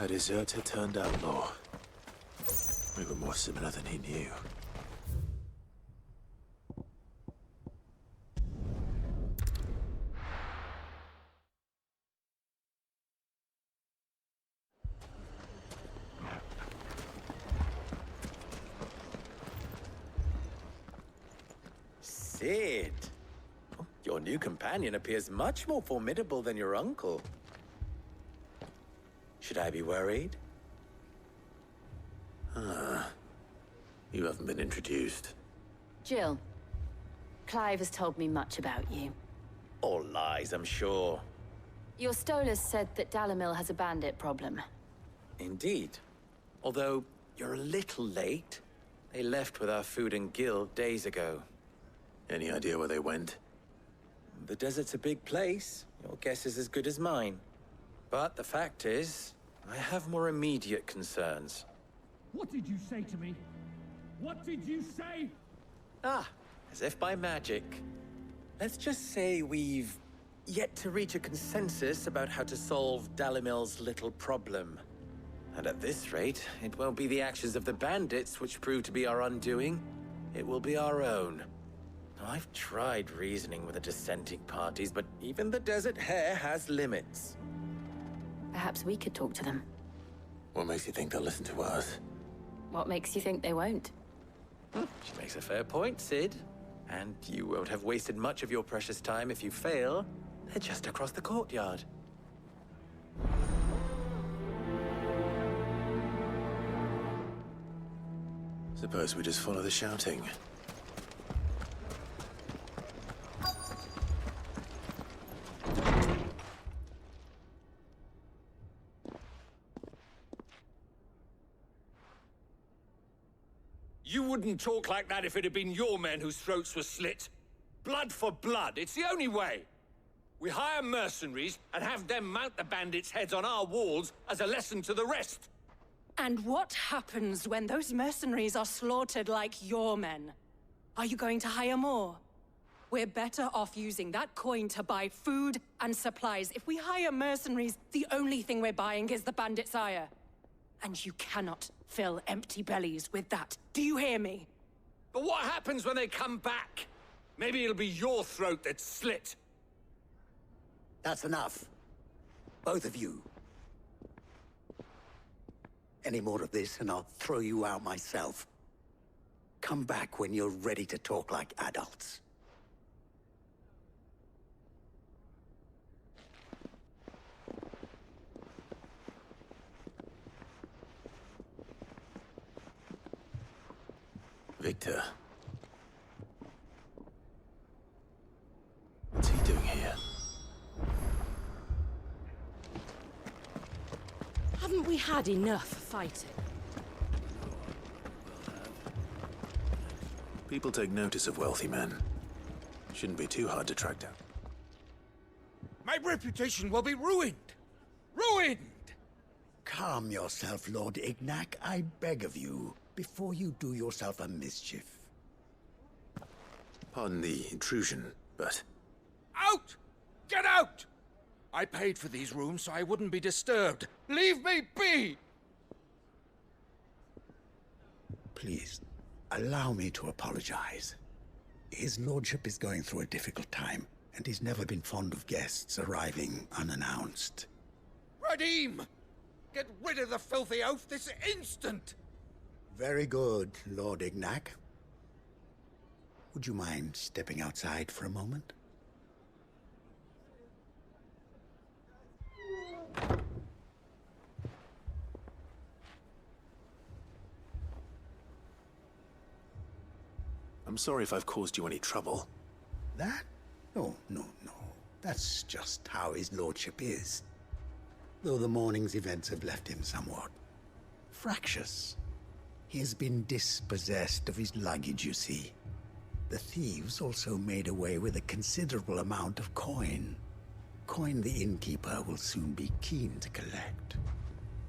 A deserter turned outlaw. We were more similar than he knew.
Sid! Your new companion appears much more formidable than your uncle. Should I be worried?
You haven't been introduced.
Jill. Clive has told me much about you.
All lies, I'm sure.
Your Stolas said that Dalamil has a bandit problem.
Indeed. Although, you're a little late. They left with our food and guild days ago.
Any idea where they went?
The desert's a big place. Your guess is as good as mine. But the fact is, I have more immediate concerns.
What did you say to me? What did you say?
As if by magic. Let's just say we've yet to reach a consensus about how to solve Dalamil's little problem. And at this rate, it won't be the actions of the bandits which prove to be our undoing. It will be our own. I've tried reasoning with the dissenting parties, but even the Desert Hare has limits.
Perhaps we could talk to them.
What makes you think they'll listen to us?
What makes you think they won't?
She makes a fair point, Sid. And you won't have wasted much of your precious time if you fail. They're just across the courtyard.
Suppose we just follow the shouting.
You wouldn't talk like that if it had been your men whose throats were slit. Blood for blood, it's the only way. We hire mercenaries and have them mount the bandits' heads on our walls as a lesson to the rest.
And what happens when those mercenaries are slaughtered like your men? Are you going to hire more? We're better off using that coin to buy food and supplies. If we hire mercenaries, the only thing we're buying is the bandits' ire. And you cannot fill empty bellies with that. Do you hear me?
But what happens when they come back? Maybe it'll be your throat that's slit.
That's enough. Both of you. Any more of this and I'll throw you out myself. Come back when you're ready to talk like adults.
Victor. What's he doing here?
Haven't we had enough fighting?
People take notice of wealthy men. Shouldn't be too hard to track down.
My reputation will be ruined! Ruined!
Calm yourself, Lord Ignac, I beg of you, before you do yourself a mischief.
Pardon the intrusion, but...
Out! Get out! I paid for these rooms so I wouldn't be disturbed. Leave me be!
Please, allow me to apologize. His lordship is going through a difficult time, and he's never been fond of guests arriving unannounced.
Radim! Get rid of the filthy oaf this instant!
Very good, Lord Ignac. Would you mind stepping outside for a moment?
I'm sorry if I've caused you any trouble.
That? No. That's just how his lordship is. Though the morning's events have left him somewhat fractious. He has been dispossessed of his luggage, you see. The thieves also made away with a considerable amount of coin. Coin the innkeeper will soon be keen to collect.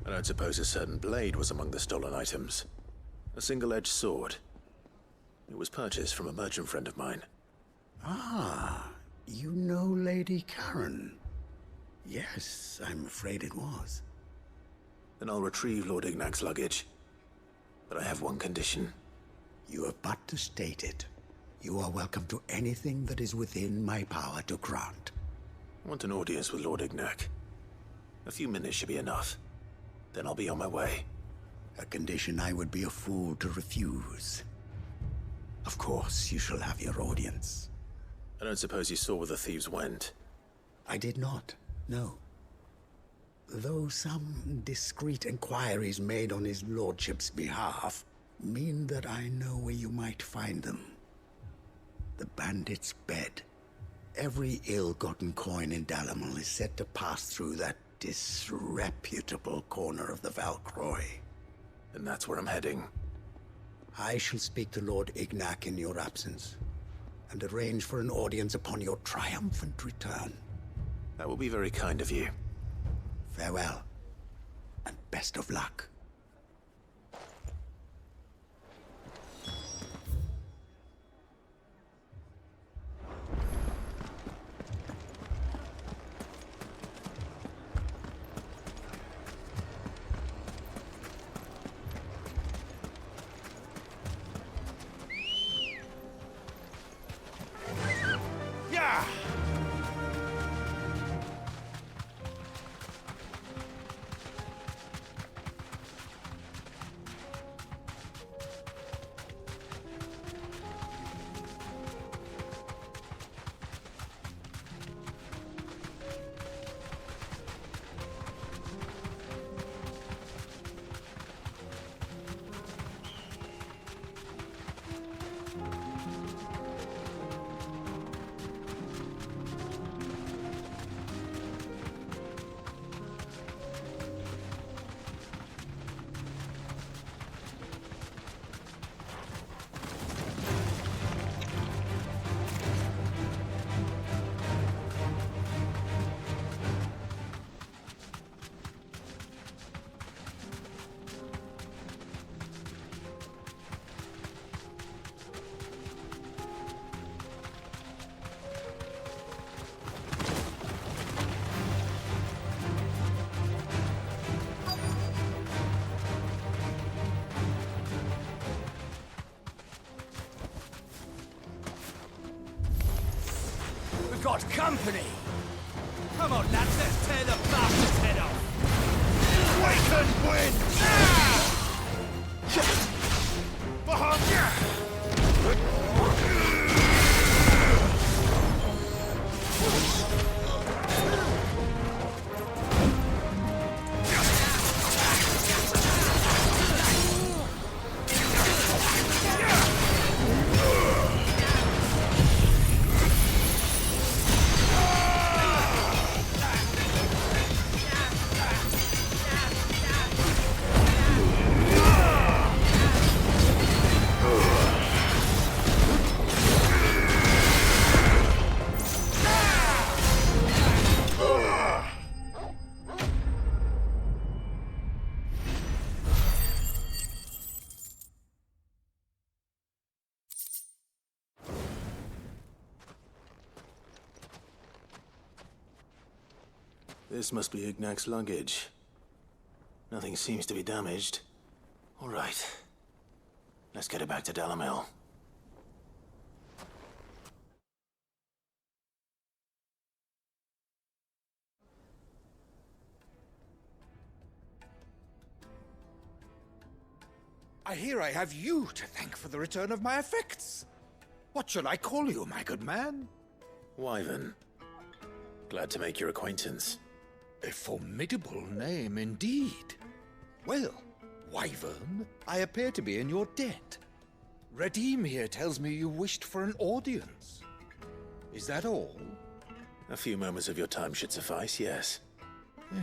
I don't suppose a certain blade was among the stolen items. A single-edged sword. It was purchased from a merchant friend of mine.
Ah, you know Lady Karen. Yes, I'm afraid it was.
Then I'll retrieve Lord Ignac's luggage. But I have one condition.
You have but to state it. You are welcome to anything that is within my power to grant.
I want an audience with Lord Ignac. A few minutes should be enough. Then I'll be on my way.
A condition I would be a fool to refuse. Of course, you shall have your audience.
I don't suppose you saw where the thieves went?
I did not, no. Though some discreet inquiries made on his lordship's behalf mean that I know where you might find them. The bandit's bed. Every ill-gotten coin in Dalimil is said to pass through that disreputable corner of the Valcroy.
And that's where I'm heading.
I shall speak to Lord Ignac in your absence, and arrange for an audience upon your triumphant return.
That will be very kind of you.
Farewell, and best of luck.
Got company! Come on, lads, let's tear the bastard's head off! Wake and win!
This must be Ignac's luggage. Nothing seems to be damaged. All right. Let's get it back to Dalimil.
I hear I have you to thank for the return of my effects. What shall I call you, my good man?
Wyvern. Glad to make your acquaintance.
A formidable name indeed. Well, Wyvern, I appear to be in your debt. Redeem here tells me you wished for an audience. Is that all?
A few moments of your time should suffice, yes.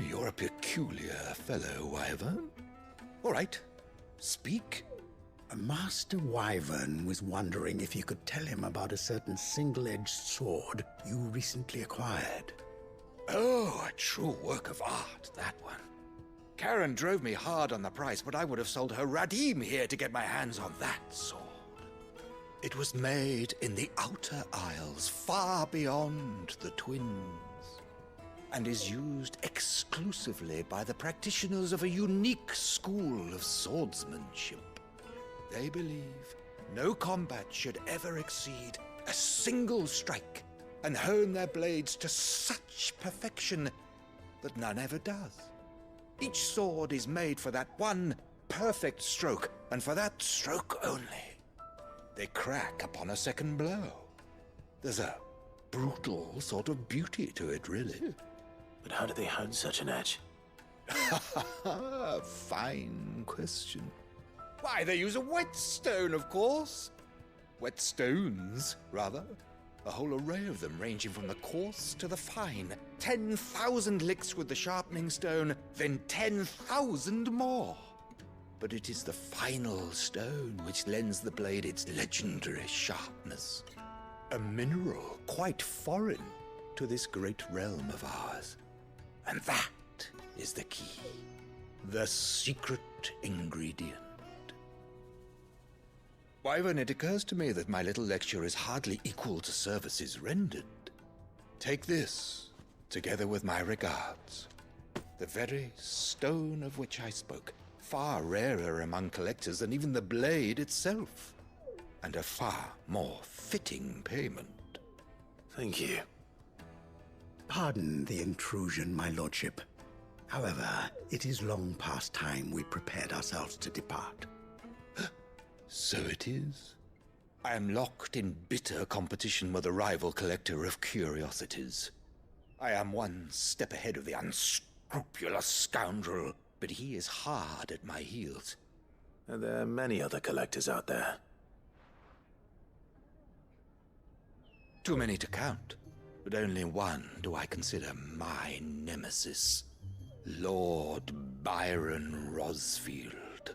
You're a peculiar fellow, Wyvern. All right, speak.
Master Wyvern was wondering if you could tell him about a certain single-edged sword you recently acquired.
Oh, a true work of art, that one. Karen drove me hard on the price, but I would have sold her Radim here to get my hands on that sword. It was made in the Outer Isles, far beyond the Twins. and is used exclusively by the practitioners of a unique school of swordsmanship. They believe no combat should ever exceed a single strike, and hone their blades to such perfection that none ever does. Each sword is made for that one perfect stroke, and for that stroke only. They crack upon a second blow. There's a brutal sort of beauty to it, really.
But how do they hone such an edge?
Fine question. Why, they use a whetstone, of course. Whetstones, rather. A whole array of them, ranging from the coarse to the fine. 10,000 licks with the sharpening stone, then 10,000 more. But it is the final stone which lends the blade its legendary sharpness. A mineral quite foreign to this great realm of ours. And that is the key. The secret ingredient. Wyvern, it occurs to me that my little lecture is hardly equal to services rendered. Take this, together with my regards. The very stone of which I spoke, far rarer among collectors than even the blade itself, and a far more fitting payment.
Thank you.
Pardon the intrusion, my lordship. However, it is long past time we prepared ourselves to depart.
So it is. I am locked in bitter competition with a rival collector of curiosities. I am one step ahead of the unscrupulous scoundrel, but he is hard at my heels.
Are there many other collectors out there?
Too many to count, but only one do I consider my nemesis. Lord Byron Rosfield,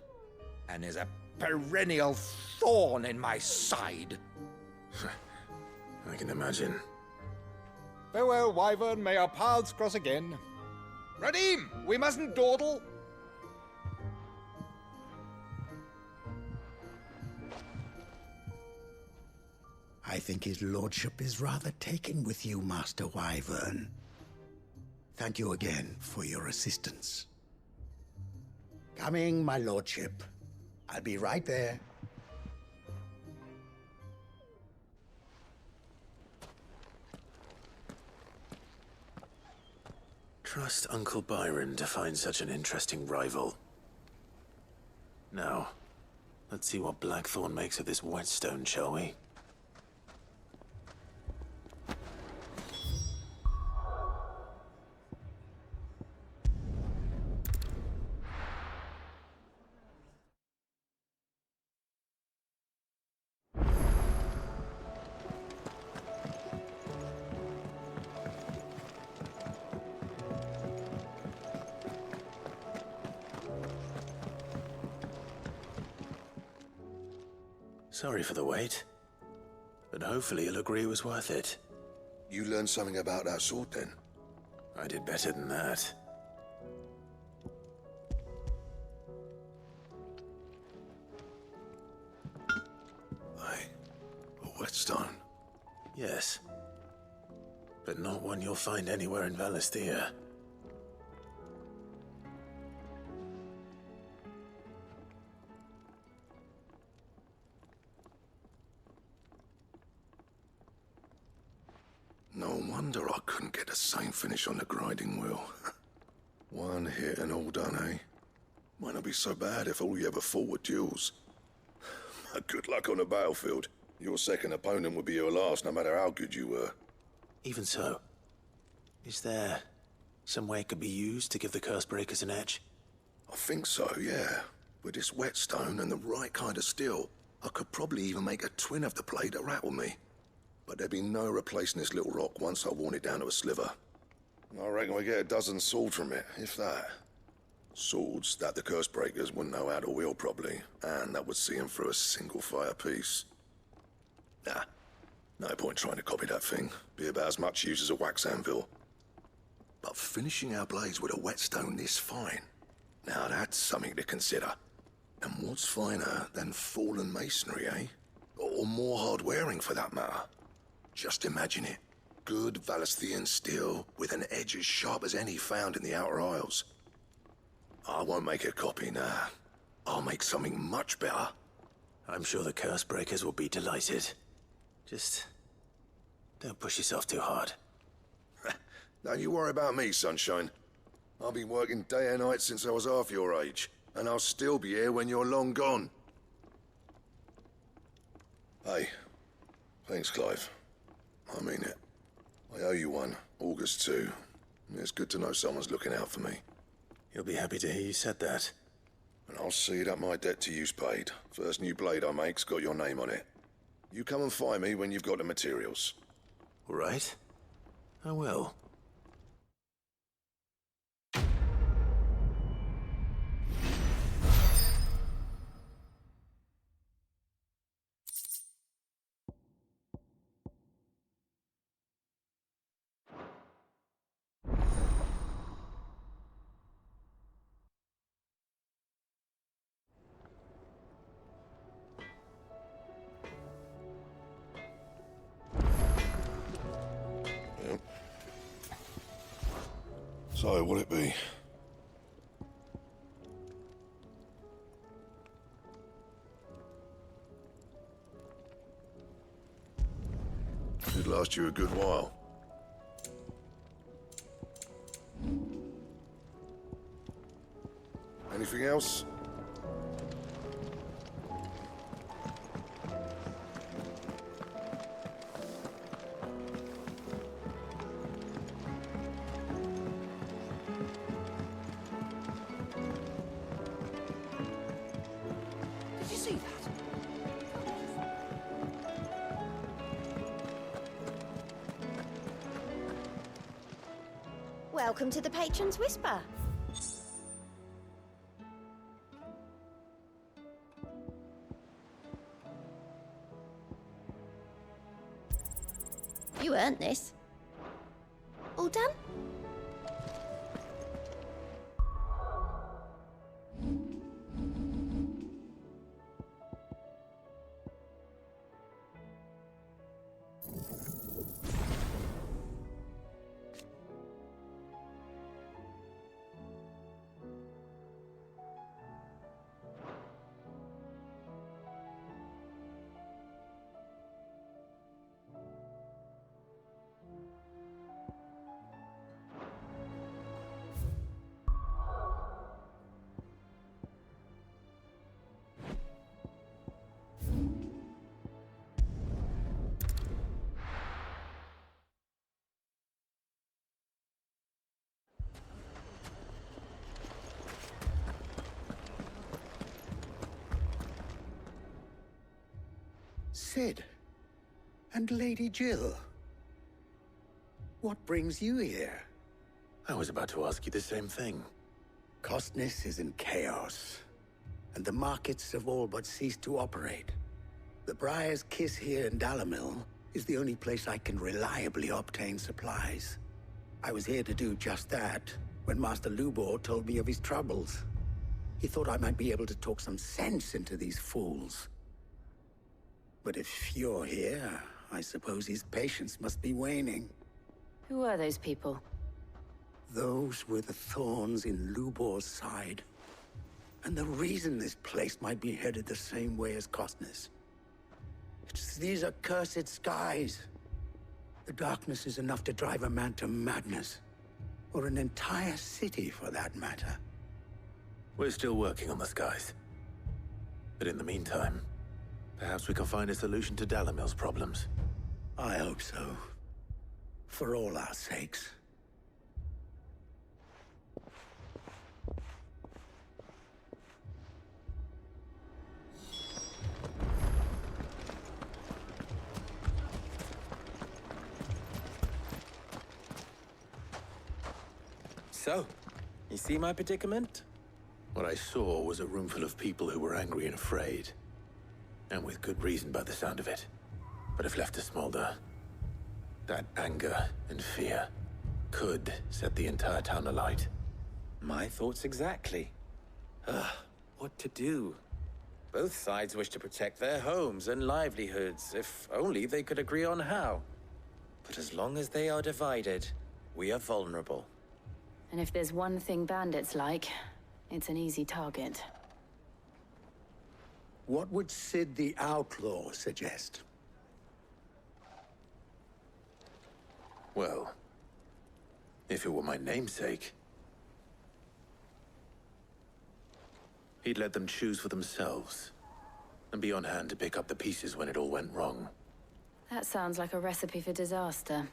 and is a perennial thorn in my side.
I can imagine.
Farewell, Wyvern. May our paths cross again. Radim, we mustn't dawdle.
I think his lordship is rather taken with you, Master Wyvern. Thank you again for your assistance. Coming, my lordship. I'll be right there.
Trust Uncle Byron to find such an interesting rival. Now, let's see what Blackthorn makes of this whetstone, shall we? Sorry for the wait, but hopefully you'll agree it was worth it.
You learned something about that sword, then?
I did better than that.
A whetstone?
Yes. But not one you'll find anywhere in Valisthea.
No wonder I couldn't get the same finish on the grinding wheel. One hit and all done, eh? Might not be so bad if all you ever fought were duels. Good luck on the battlefield. Your second opponent would be your last, no matter how good you were.
Even so, is there some way it could be used to give the Cursebreakers an edge?
I think so, yeah. With this whetstone and the right kind of steel, I could probably even make a twin of the blade to rattle me. But there'd be no replacing this little rock once I worn it down to a sliver. I reckon we get a dozen swords from it, if that. Swords that the Cursebreakers wouldn't know how to wield properly, and that would see them through a single fire piece. Nah, no point trying to copy that thing. Be about as much use as a wax anvil. But finishing our blades with a whetstone this fine, now that's something to consider. And what's finer than fallen masonry, eh? Or more hard wearing, for that matter. Just imagine it. Good Valisthean steel with an edge as sharp as any found in the Outer Isles. I won't make a copy now. I'll make something much better.
I'm sure the curse breakers will be delighted. Just don't push yourself too hard.
Don't you worry about me, Sunshine. I've been working day and night since I was half your age, and I'll still be here when you're long gone. Hey, thanks, Clive. I mean it. I owe you one, August too. It's good to know someone's looking out for me.
You'll be happy to hear you said that.
And I'll see that my debt to you's paid. First new blade I make's got your name on it. You come and find me when you've got the materials.
All right. I will.
So, what'll it be? Should last you a good while. Anything else?
Welcome to the Patron's Whisper. You earned this. All done?
Sid. And Lady Jill. What brings you here?
I was about to ask you the same thing.
Costness is in chaos, and the markets have all but ceased to operate. The Briar's Kiss here in Dalimil is the only place I can reliably obtain supplies. I was here to do just that when Master Lubor told me of his troubles. He thought I might be able to talk some sense into these fools. But if you're here, I suppose his patience must be waning.
Who are those people?
Those were the thorns in Lubor's side. And the reason this place might be headed the same way as Costness. It's these accursed skies. The darkness is enough to drive a man to madness. Or an entire city, for that matter.
We're still working on the skies. But in the meantime, perhaps we can find a solution to Dalimil's problems.
I hope so. For all our sakes.
So, you see my predicament?
What I saw was a room full of people who were angry and afraid. And with good reason by the sound of it. But if left to smolder, that anger and fear could set the entire town alight.
My thoughts exactly. What to do? Both sides wish to protect their homes and livelihoods, if only they could agree on how. But as long as they are divided, we are vulnerable.
And if there's one thing bandits like, it's an easy target.
What would Sid the Outlaw suggest?
Well, if it were my namesake, he'd let them choose for themselves, and be on hand to pick up the pieces when it all went wrong.
That sounds like a recipe for disaster.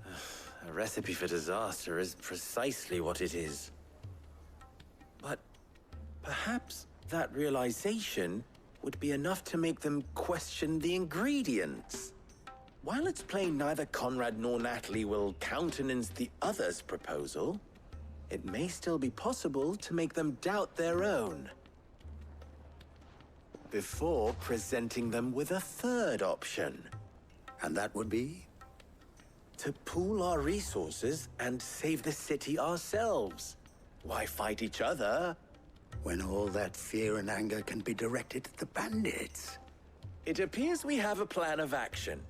A recipe for disaster is precisely what it is. But perhaps that realization would be enough to make them question the ingredients. While it's plain neither Conrad nor Natalie will countenance the other's proposal, it may still be possible to make them doubt their own before presenting them with a third option.
And that would be?
To pool our resources and save the city ourselves. Why fight each other?
When all that fear and anger can be directed at the bandits.
It appears we have a plan of action.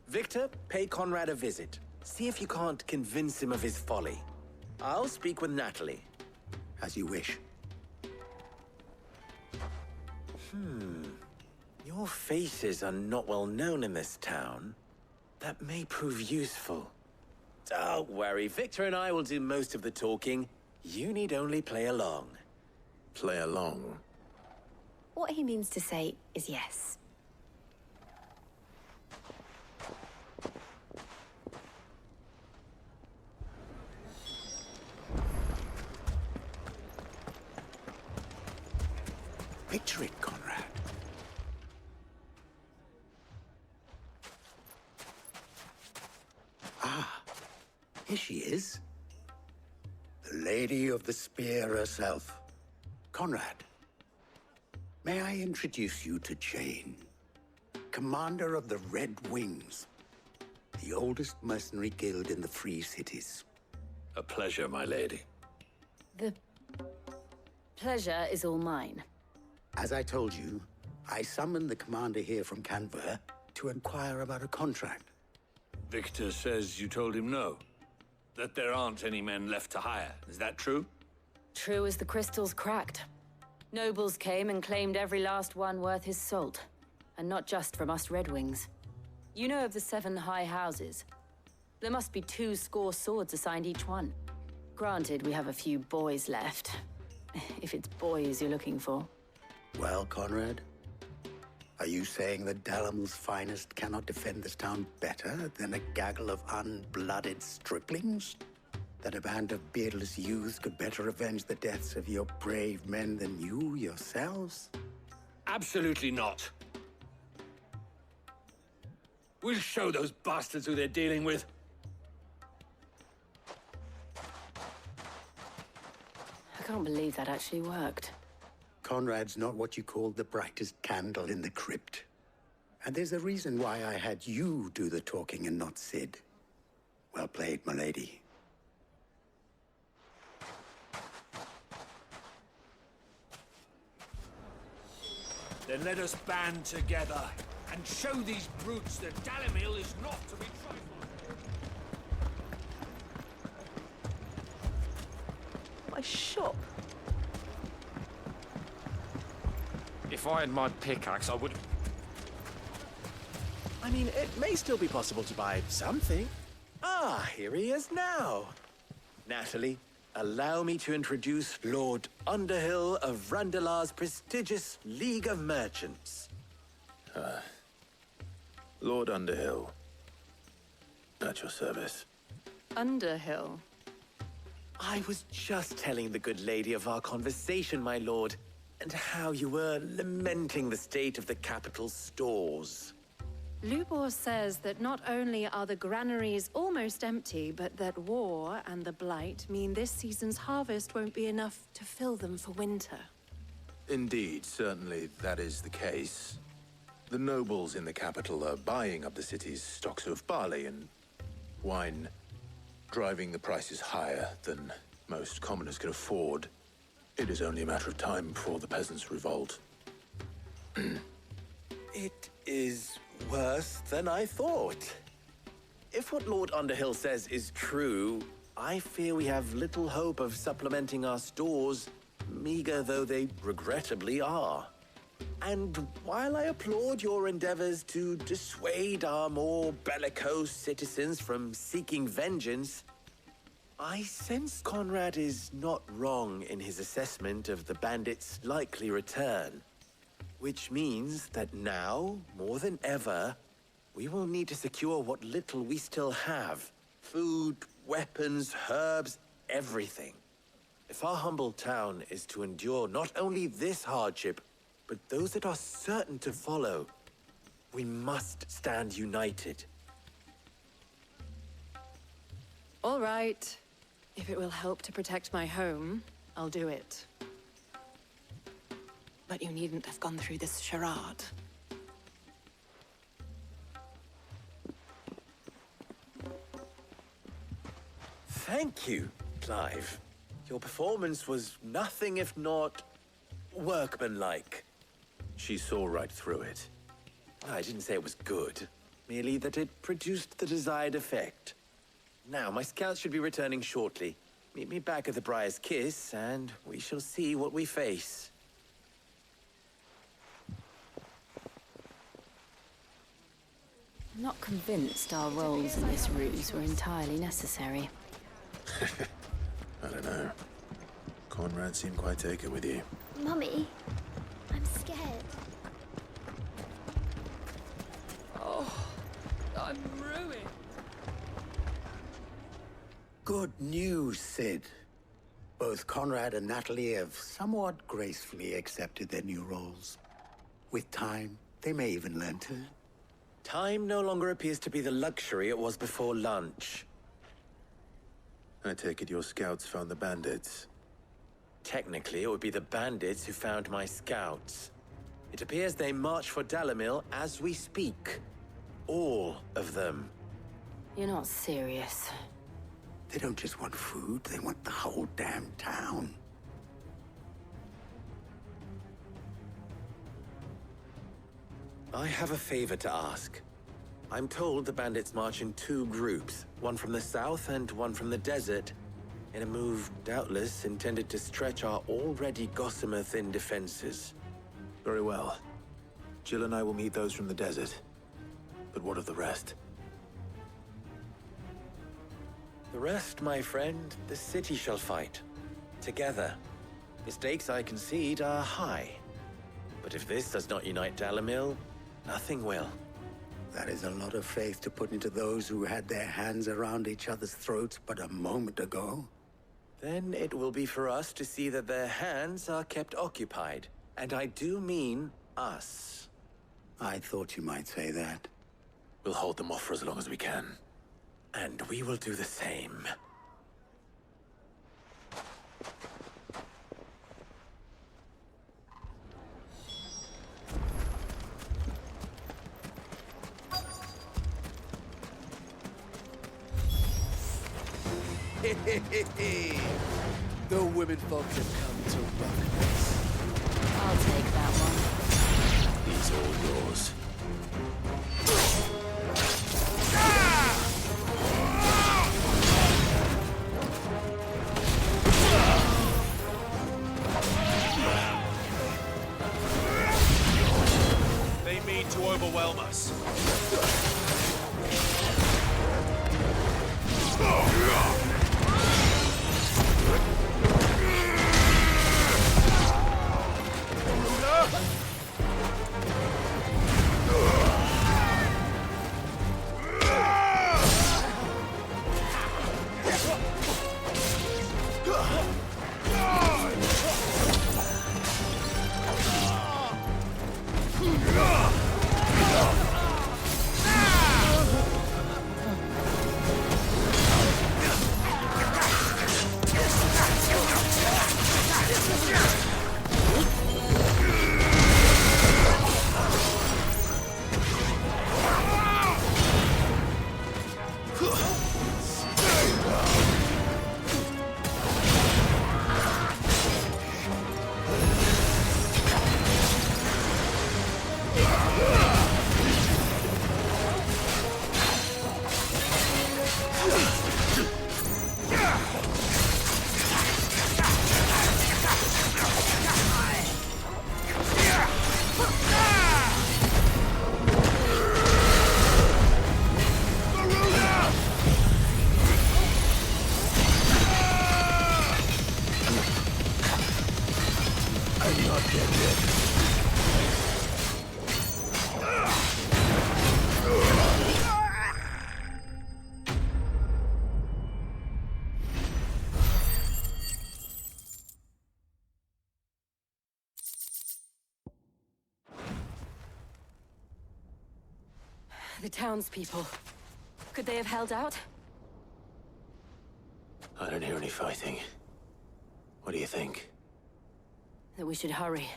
Victor, pay Conrad a visit. See if you can't convince him of his folly. I'll speak with Natalie.
As you wish.
Your faces are not well known in this town. That may prove useful. Don't worry, Victor and I will do most of the talking. You need only play along.
Play along?
What he means to say is yes.
Picture it, Conrad. Ah, here she is. The Lady of the Spear herself. Conrad, may I introduce you to Jane, commander of the Red Wings, the oldest mercenary guild in the Free Cities.
A pleasure, my lady.
The pleasure is all mine.
As I told you, I summoned the commander here from Canberra to inquire about a contract.
Victor says you told him no. That there aren't any men left to hire. Is that true?
True as the crystals cracked. Nobles came and claimed every last one worth his salt. And not just from us Red Wings. You know of the 7 high houses. There must be 2 swords assigned each one. Granted, we have a few boys left. If it's boys you're looking for.
Well, Conrad, are you saying that Dalamel's finest cannot defend this town better than a gaggle of unblooded striplings? That a band of beardless youths could better avenge the deaths of your brave men than you yourselves?
Absolutely not. We'll show those bastards who they're dealing with.
I can't believe that actually worked.
Conrad's not what you call the brightest candle in the crypt. And there's a reason why I had you do the talking and not Sid. Well played, my lady.
Then let us band together and show these brutes that Dalimil is not to be trifled.
My shop.
If I had my pickaxe, I would...
I mean, it may still be possible to buy something. Ah, here he is now. Natalie, allow me to introduce Lord Underhill of Randalar's prestigious League of Merchants.
Lord Underhill. At your service.
Underhill?
I was just telling the good lady of our conversation, my lord, and how you were lamenting the state of the capital's stores.
Lubor says that not only are the granaries almost empty, but that war and the Blight mean this season's harvest won't be enough to fill them for winter.
Indeed, certainly that is the case. The nobles in the capital are buying up the city's stocks of barley and wine, driving the prices higher than most commoners can afford. It is only a matter of time before the peasants revolt.
It is worse than I thought. If what Lord Underhill says is true, I fear we have little hope of supplementing our stores, meager though they regrettably are. And while I applaud your endeavors to dissuade our more bellicose citizens from seeking vengeance, I sense Conrad is not wrong in his assessment of the bandits' likely return. Which means that now, more than ever, we will need to secure what little we still have. Food, weapons, herbs, everything. If our humble town is to endure not only this hardship, but those that are certain to follow, we must stand united.
All right. If it will help to protect my home, I'll do it. But you needn't have gone through this charade.
Thank you, Clive. Your performance was nothing if not workmanlike. She saw right through it. I didn't say it was good, merely that it produced the desired effect. Now, my scouts should be returning shortly. Meet me back at the Briar's Kiss, and we shall see what we face.
I'm not convinced our roles in this ruse were entirely necessary.
I don't know. Conrad seemed quite taken with you.
Mummy, I'm scared.
Oh, I'm ruined.
Good news, Sid. Both Conrad and Natalie have somewhat gracefully accepted their new roles. With time, they may even learn to.
Time no longer appears to be the luxury it was before lunch.
I take it your scouts found the bandits.
Technically, it would be the bandits who found my scouts. It appears they march for Dalimil as we speak. All of them.
You're not serious.
They don't just want food, they want the whole damn town.
I have a favor to ask. I'm told the bandits march in two groups, one from the south and one from the desert, in a move doubtless intended to stretch our already gossamer-thin defenses.
Very well. Jill and I will meet those from the desert. But what of the rest?
The rest, my friend, the city shall fight. Together. The stakes, I concede, are high. But if this does not unite Dalimil, nothing will.
That is a lot of faith to put into those who had their hands around each other's throats but a moment ago.
Then it will be for us to see that their hands are kept occupied. And I do mean us.
I thought you might say that.
We'll hold them off for as long as we can.
And we will do the same.
The women folk have come to rock us.
I'll take that one.
He's all yours.
They mean to overwhelm us.
The townspeople. Could they have held out?
I don't hear any fighting. What do you think?
That we should hurry.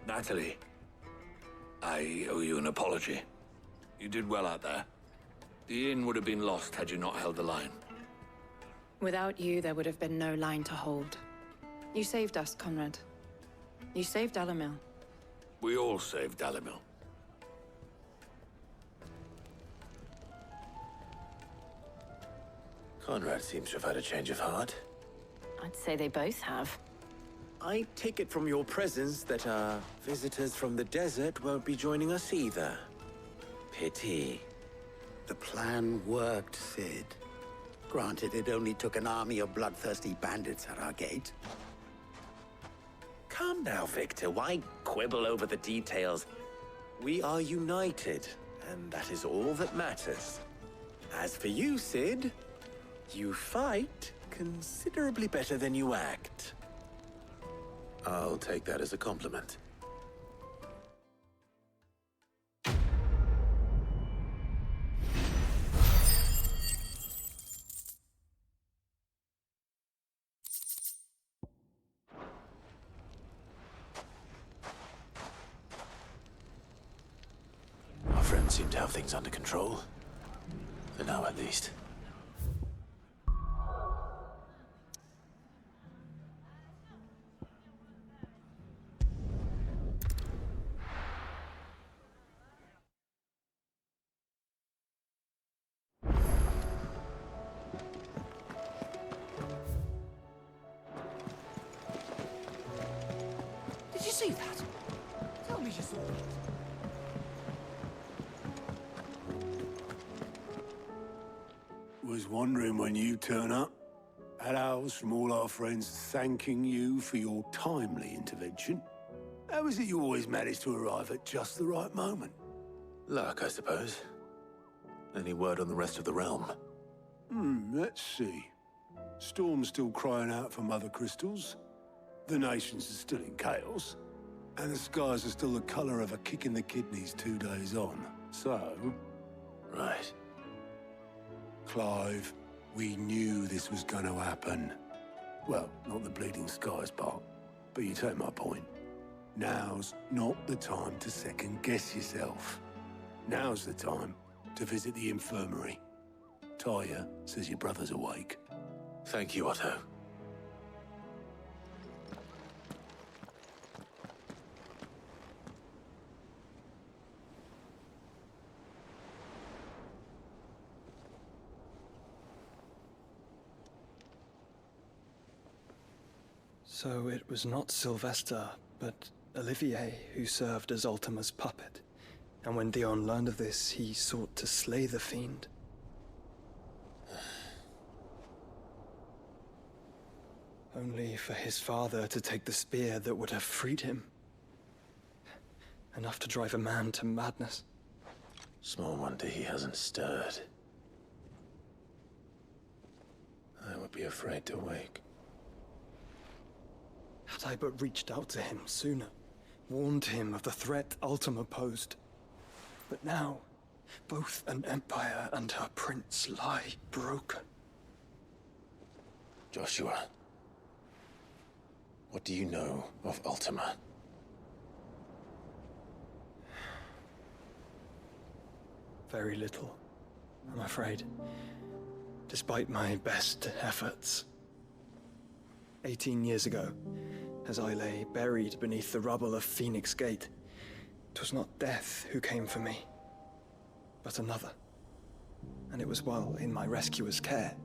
Natalie, I owe you an apology. You did well out there. The inn would have been lost had you not held the line.
Without you, there would have been no line to hold. You saved us, Conrad. You saved Dalimil.
We all saved Dalimil.
Conrad seems to have had a change of heart.
I'd say they both have.
I take it from your presence that our visitors from the desert won't be joining us either. Pity.
The plan worked, Sid. Granted, it only took an army of bloodthirsty bandits at our gate.
Calm now, Victor. Why quibble over the details? We are united, and that is all that matters. As for you, Sid, you fight considerably better than you act.
I'll take that as a compliment. Our friends seem to have things under control. For now, at least.
Did you see that? Tell me you saw it.
Was wondering when you turn up. Had owls from all our friends thanking you for your timely intervention. How is it you always manage to arrive at just the right moment?
Luck, I suppose. Any word on the rest of the realm?
Let's see. Storm's still crying out for mother crystals. The nations are still in chaos. And the skies are still the color of a kick in the kidneys 2 days on. So...
Right.
Clive, we knew this was going to happen. Well, not the bleeding skies part, but you take my point. Now's not the time to second-guess yourself. Now's the time to visit the infirmary. Taya says your brother's awake.
Thank you, Otto.
So it was not Sylvester, but Olivier who served as Ultima's puppet. And when Dion learned of this, he sought to slay the fiend. Only for his father to take the spear that would have freed him. Enough to drive a man to madness.
Small wonder he hasn't stirred. I would be afraid to wake.
Had I but reached out to him sooner, warned him of the threat Ultima posed. But now, both an empire and her prince lie broken.
Joshua, what do you know of Ultima?
Very little, I'm afraid. Despite my best efforts. 18 years ago, as I lay buried beneath the rubble of Phoenix Gate, 'twas not death who came for me, but another. And it was while in my rescuer's care,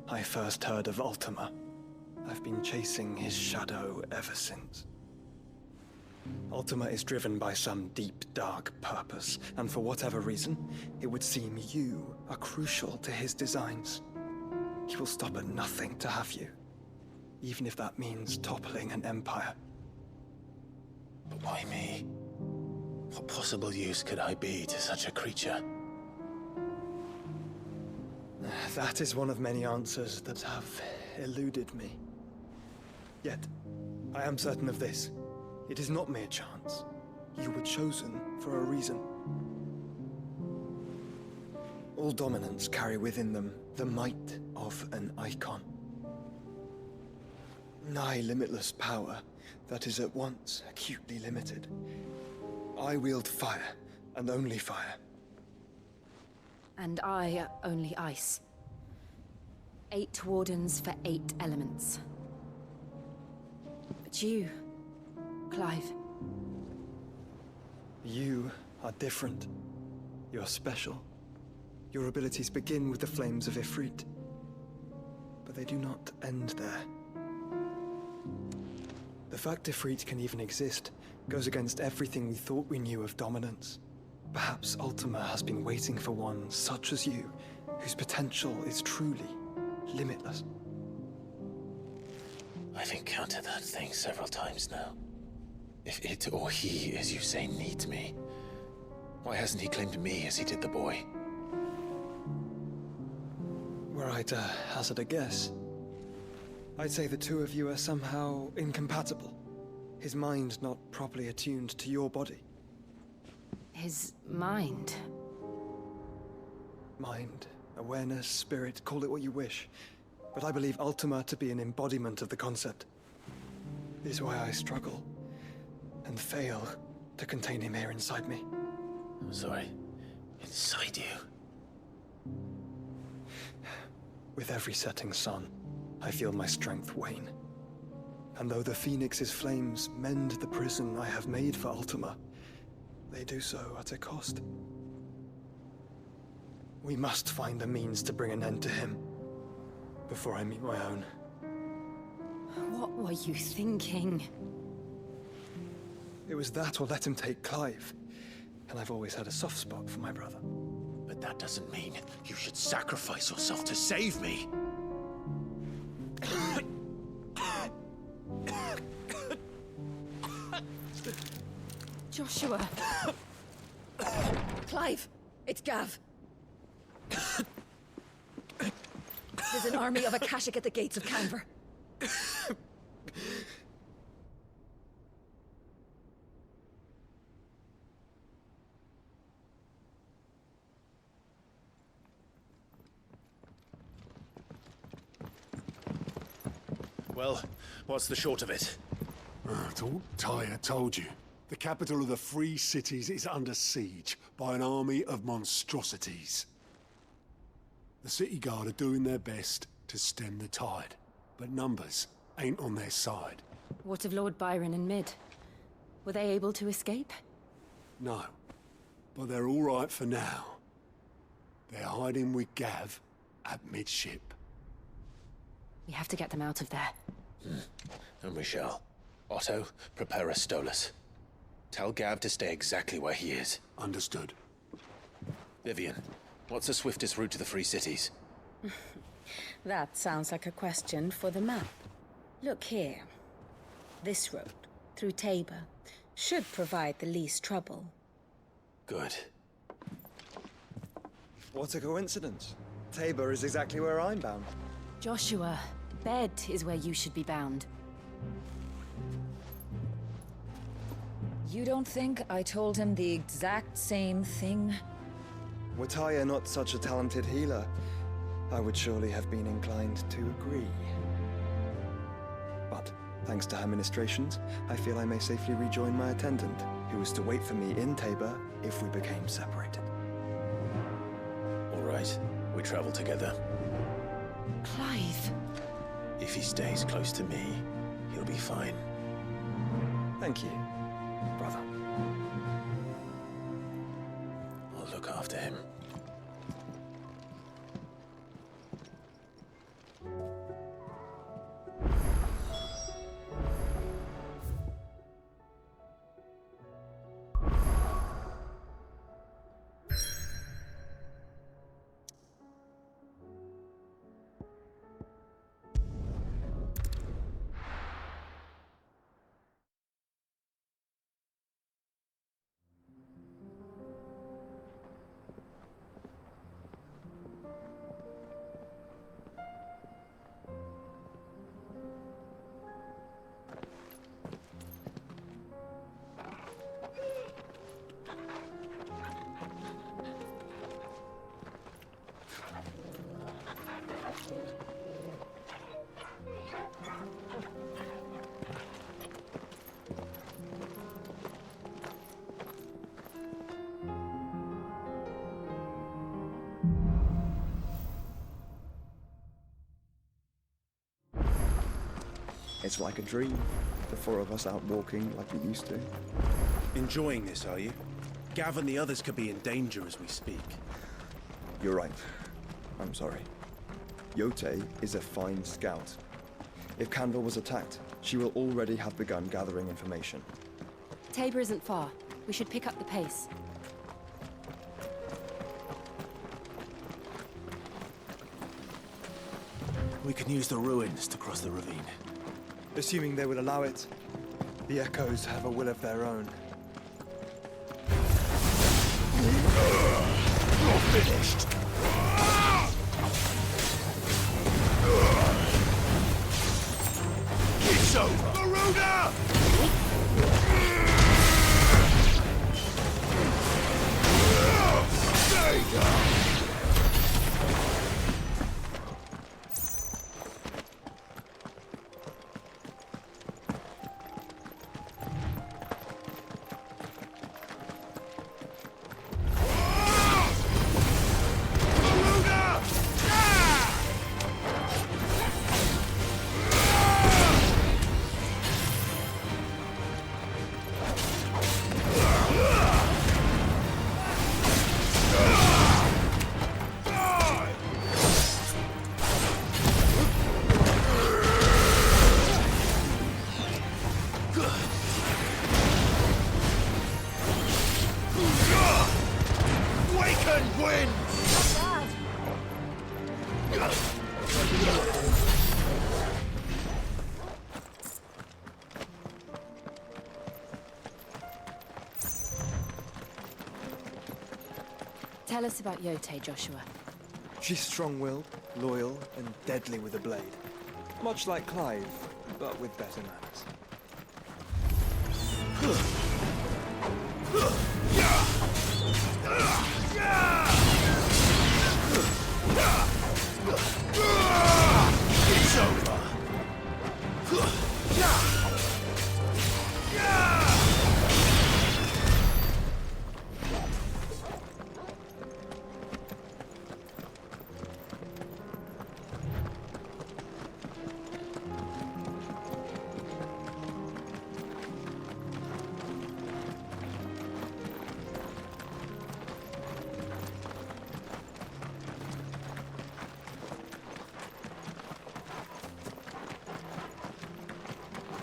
I first heard of Ultima. I've been chasing his shadow ever since. Ultima is driven by some deep, dark purpose, and for whatever reason, it would seem you are crucial to his designs.
He will stop at nothing to have you, even if that means toppling an empire.
But why me? What possible use could I be to such a creature?
That is one of many answers that have eluded me. Yet, I am certain of this. It is not mere chance. You were chosen for a reason. All dominants carry within them the might of an icon. Nigh limitless power that is at once acutely limited. I wield fire, and only fire.
And I only ice. 8 wardens for 8 elements. But you, Clive.
You are different. You're special. Your abilities begin with the flames of Ifrit. But they do not end there. The fact Ifrit can even exist goes against everything we thought we knew of dominance. Perhaps Ultima has been waiting for one such as you, whose potential is truly limitless.
I've encountered that thing several times now. If it or he, as you say, needs me, why hasn't he claimed me as he did the boy?
Were I to hazard a guess, I'd say the two of you are somehow incompatible. His mind not properly attuned to your body.
His mind?
Mind, awareness, spirit, call it what you wish. But I believe Ultima to be an embodiment of the concept. This is why I struggle and fail to contain him here inside me.
I'm sorry. Inside you?
With every setting sun, I feel my strength wane. And though the Phoenix's flames mend the prison I have made for Ultima, they do so at a cost. We must find a means to bring an end to him before I meet my own.
What were you thinking?
It was that or let him take Clive. And I've always had a soft spot for my brother.
But that doesn't mean you should sacrifice yourself to save me.
Joshua!
Clive! It's Gav! There's an army of Akashic at the gates of Canver.
Well, what's the short of it?
Tyre told you. The capital of the Free Cities is under siege by an army of monstrosities. The city guard are doing their best to stem the tide, but numbers ain't on their side.
What of Lord Byron and Mid? Were they able to escape?
No, but they're all right for now. They're hiding with Gav at midship.
We have to get them out of there.
And we shall. Otto, prepare a Stolas. Tell Gav to stay exactly where he is.
Understood.
Vivian, what's the swiftest route to the Free Cities?
That sounds like a question for the map. Look here. This road, through Tabor, should provide the least trouble.
Good.
What a coincidence. Tabor is exactly where I'm bound.
Joshua, bed is where you should be bound.
You don't think I told him the exact same thing?
Were Tyre not such a talented healer, I would surely have been inclined to agree. But, thanks to her ministrations, I feel I may safely rejoin my attendant, who was to wait for me in Tabor if we became separated.
All right, we travel together.
Clive!
If he stays close to me, he'll be fine.
Thank you, brother.
I'll look after him.
It's like a dream. The four of us out walking like we used to.
Enjoying this, are you? Gav and the others could be in danger as we speak.
You're right. I'm sorry. Yote is a fine scout. If Candle was attacked, she will already have begun gathering information.
Tabor isn't far. We should pick up the pace.
We can use the ruins to cross the ravine.
Assuming they will allow it. The echoes have a will of their own.
You're finished. It's over. Garuda! There you go.
Tell us about Yote, Joshua.
She's strong-willed, loyal, and deadly with a blade. Much like Clive, but with better manners.
It's over.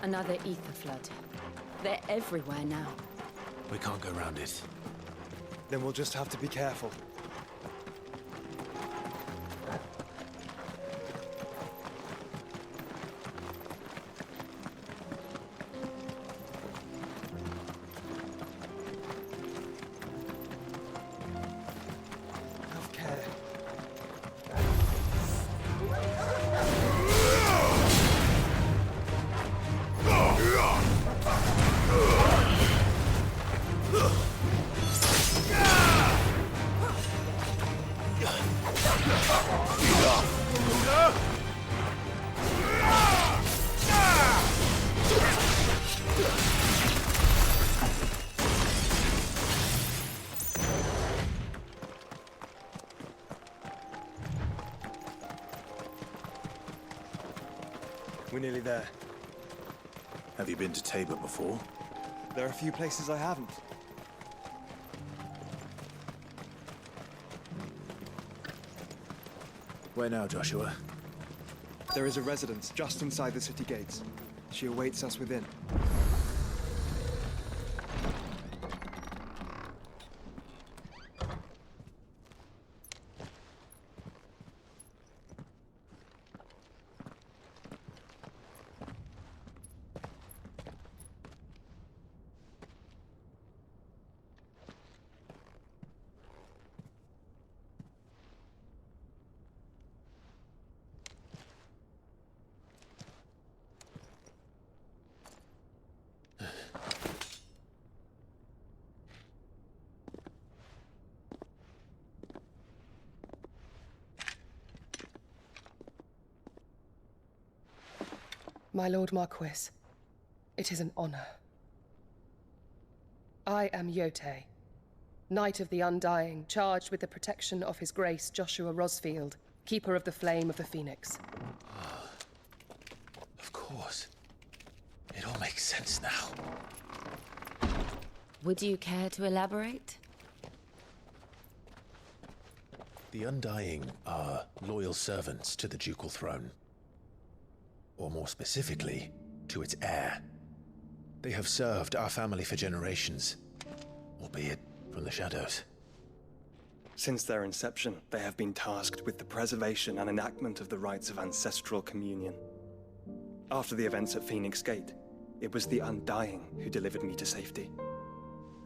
Another ether flood. They're everywhere now.
We can't go around it.
Then we'll just have to be careful. Have care. We're nearly there.
Have you been to Tabor before?
There are a few places I haven't.
Where now, Joshua?
There is a residence just inside the city gates. She awaits us within.
My Lord Marquis, it is an honor. I am Yote, Knight of the Undying, charged with the protection of His Grace Joshua Rosfield, Keeper of the Flame of the Phoenix.
Of course.
It all makes sense now.
Would you care to elaborate?
The Undying are loyal servants to the ducal throne. Or more specifically, to its heir. They have served our family for generations, albeit from the shadows.
Since their inception, they have been tasked with the preservation and enactment of the rites of ancestral communion. After the events at Phoenix Gate, it was the Undying who delivered me to safety.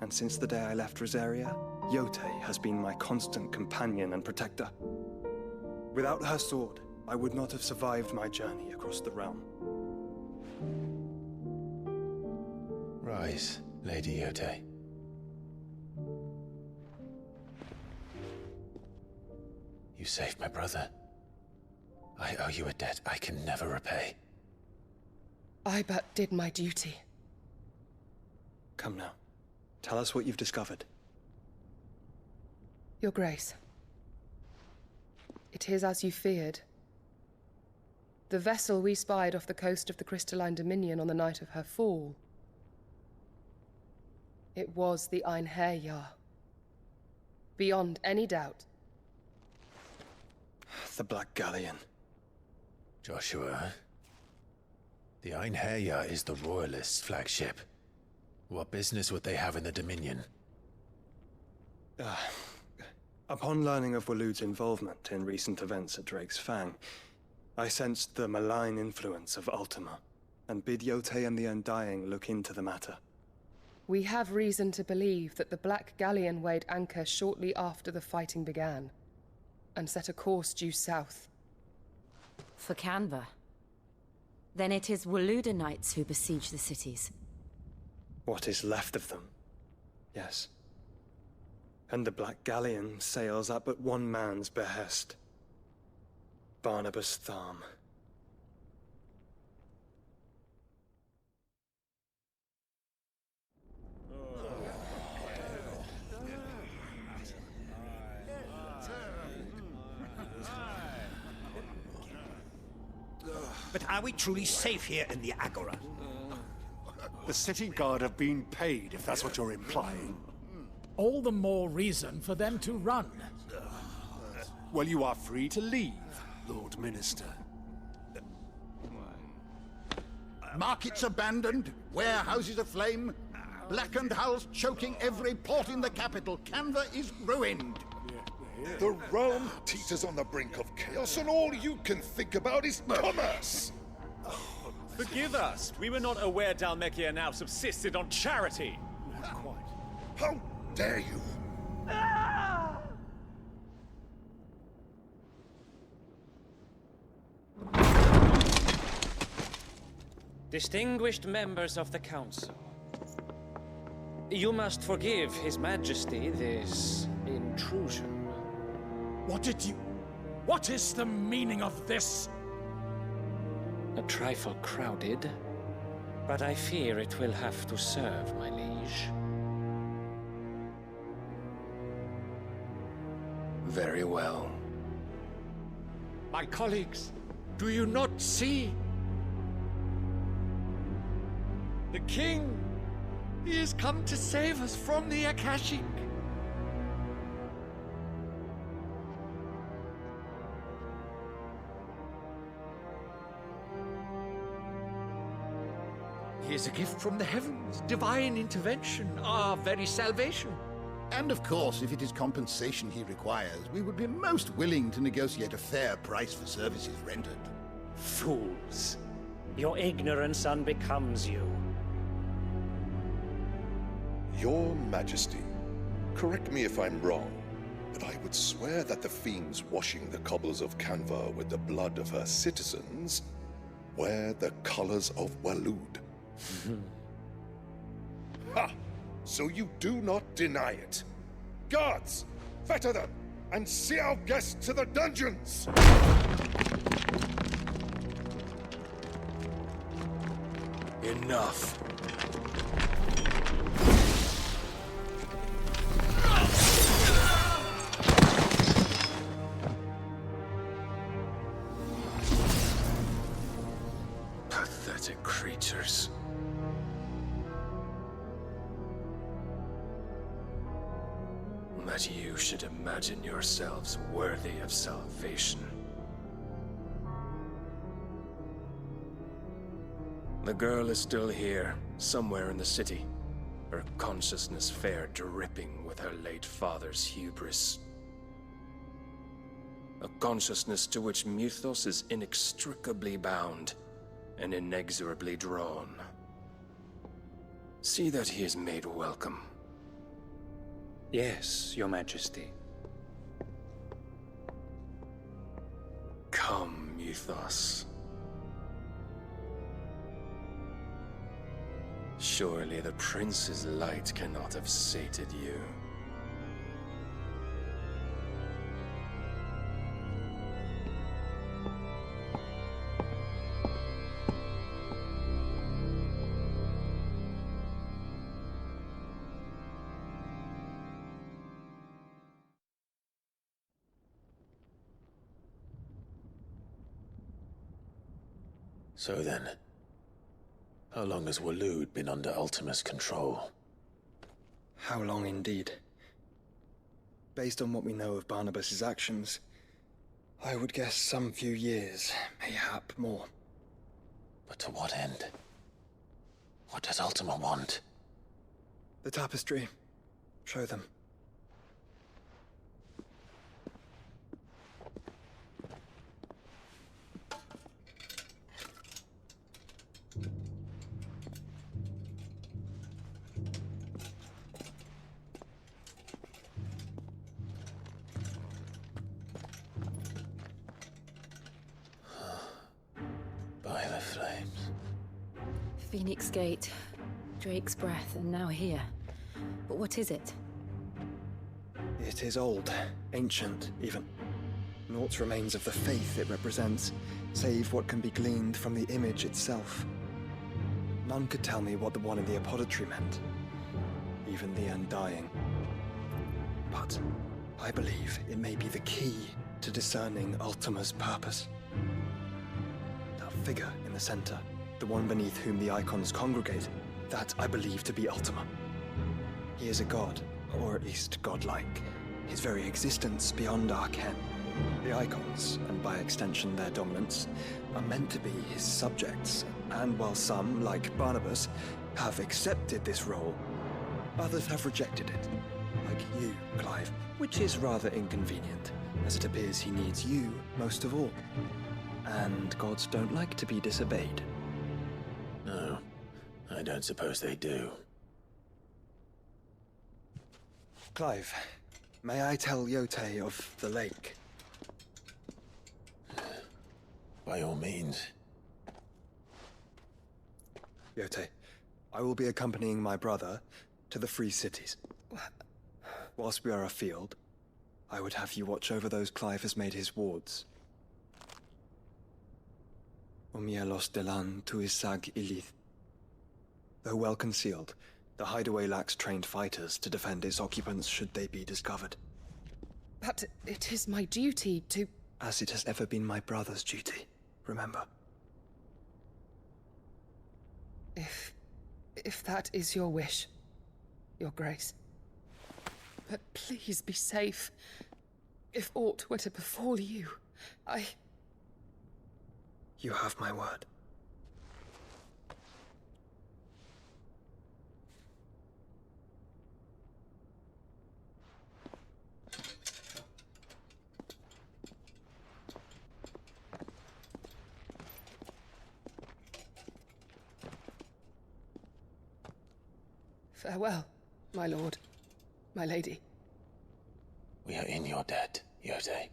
And since the day I left Rosaria, Yotei has been my constant companion and protector. Without her sword, I would not have survived my journey across the realm.
Rise, Lady Yotei. You saved my brother. I owe you a debt I can never repay.
I but did my duty.
Come now. Tell us what you've discovered.
Your Grace. It is as you feared. The vessel we spied off the coast of the Crystalline Dominion on the night of her fall. It was the Einherjar. Beyond any doubt.
The Black Galleon.
Joshua, the Einherjar is the Royalists' flagship. What business would they have in the Dominion?
Upon learning of Waloed's involvement in recent events at Drake's Fang, I sensed the malign influence of Ultima, and bid Yotei and the Undying look into the matter.
We have reason to believe that the Black Galleon weighed anchor shortly after the fighting began, and set a course due south.
For Canva. Then it is Waloeda Knights who besiege the cities.
What is left of them, yes. And the Black Galleon sails at but one man's behest. Barnabas Tharm.
But are we truly safe here in the Agora?
The city guard have been paid, if that's what you're implying.
All the more reason for them to run.
Well, you are free to leave, Lord Minister.
Markets abandoned, warehouses aflame, blackened hulls choking every port in the capital. Canva is ruined.
The realm teeters on the brink of chaos, and all you can think about is commerce!
Forgive us. We were not aware Dhalmekia now subsisted on charity.
How dare you?
Distinguished members of the Council, you must forgive His Majesty this intrusion.
What is the meaning of this?
A trifle crowded, but I fear it will have to serve, my liege.
Very well.
My colleagues, do you not see? The king! He has come to save us from the Akashic! He is a gift from the heavens, divine intervention, our very salvation.
And of course, if it is compensation he requires, we would be most willing to negotiate a fair price for services rendered.
Fools. Your ignorance unbecomes you.
Your Majesty, correct me if I'm wrong, but I would swear that the fiends washing the cobbles of Canva with the blood of her citizens wear the colors of Waloed. Ha! So you do not deny it. Guards, fetter them, and see our guests to the dungeons!
Enough.
Pathetic creatures.
should imagine yourselves worthy of salvation. The girl is still here, somewhere in the city. Her consciousness fair dripping with her late father's hubris. A consciousness to which Mythos is inextricably bound and inexorably drawn. See that he is made welcome.
Yes, Your Majesty.
Come, Mythos. Surely the prince's light cannot have sated you.
So then, how long has Waloed been under Ultima's control?
How long indeed? Based on what we know of Barnabas's actions, I would guess some few years, mayhap more.
But to what end? What does Ultima want?
The tapestry. Show them.
By the flames.
Phoenix Gate, Drake's Breath, and now here. But what is it?
It is old, ancient, even. Naught remains of the faith it represents, save what can be gleaned from the image itself. None could tell me what the one in the apothecary meant, even the Undying. But I believe it may be the key to discerning Ultima's purpose. That figure in the center, the one beneath whom the icons congregate, that I believe to be Ultima. He is a god, or at least godlike, his very existence beyond our ken. The icons, and by extension their dominance, are meant to be his subjects, and while some, like Barnabas, have accepted this role, others have rejected it, like you, Clive, which is rather inconvenient, as it appears he needs you most of all. And gods don't like to be disobeyed.
No, I don't suppose they do.
Clive, may I tell Yote of the lake?
By all means.
Yote, I will be accompanying my brother to the Free Cities. Whilst we are afield, I would have you watch over those Clive has made his wards. Omielos delan tuisag ilith. Though well concealed, the hideaway lacks trained fighters to defend its occupants should they be discovered.
But it is my duty to...
As it has ever been my brother's duty, remember.
If that is your wish, Your Grace. But please be safe. If aught were to befall you,
You have my word.
Farewell, my lord, my lady.
We are in your debt, Yote.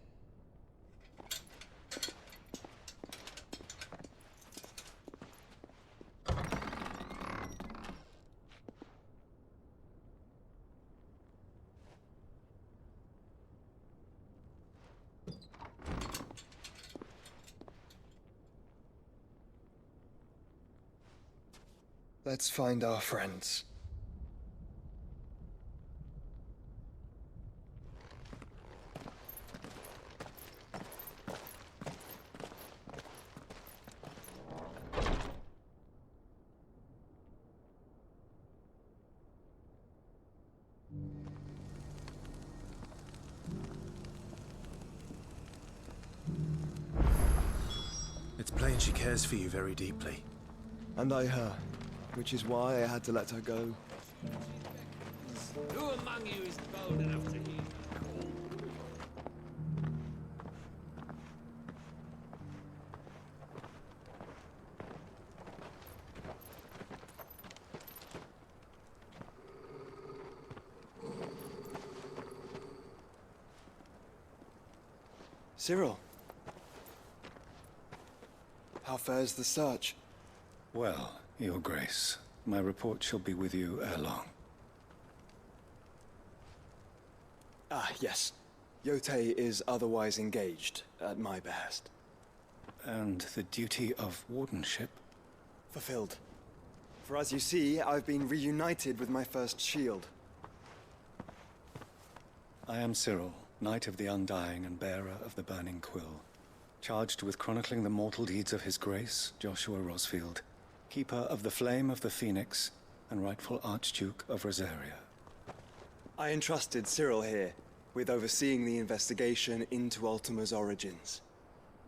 Let's find our friends.
It's plain she cares for you very deeply.
And I her, which is why I had to let her go.
Who among you is bold enough to hear?
Cyril. How fares the search?
Well, Your Grace, my report shall be with you ere long.
Ah, yes. Yotei is otherwise engaged, at my behest.
And the duty of wardenship?
Fulfilled. For as you see, I've been reunited with my first shield.
I am Cyril, Knight of the Undying and bearer of the Burning Quill, charged with chronicling the mortal deeds of His Grace, Joshua Rosfield, Keeper of the Flame of the Phoenix, and rightful Archduke of Rosaria.
I entrusted Cyril here with overseeing the investigation into Ultima's origins.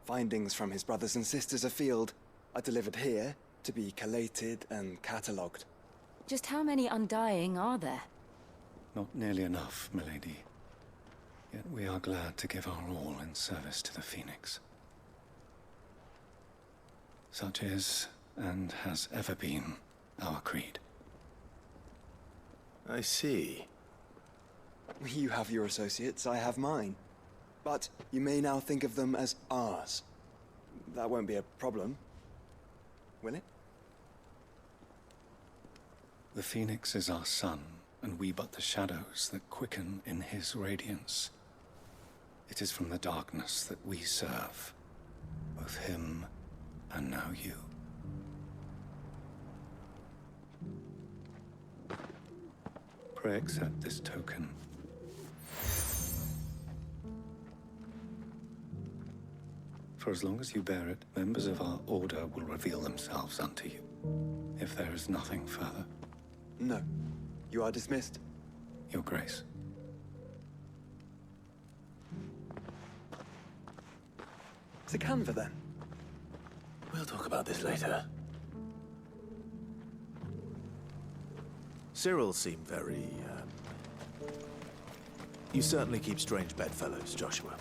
Findings from his brothers and sisters afield are delivered here to be collated and catalogued.
Just how many Undying are there?
Not nearly enough, milady. Yet we are glad to give our all in service to the Phoenix. Such is, and has ever been, our creed.
I see.
You have your associates, I have mine. But you may now think of them as ours. That won't be a problem, will it?
The Phoenix is our sun, and we but the shadows that quicken in his radiance. It is from the darkness that we serve, both him and now you. Pray accept this token. For as long as you bear it, members of our order will reveal themselves unto you. If there is nothing further.
No. You are dismissed.
Your Grace.
To Canva, then.
We'll talk about this later. Cyril seemed very, You certainly keep strange bedfellows, Joshua.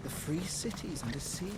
The free city's under siege.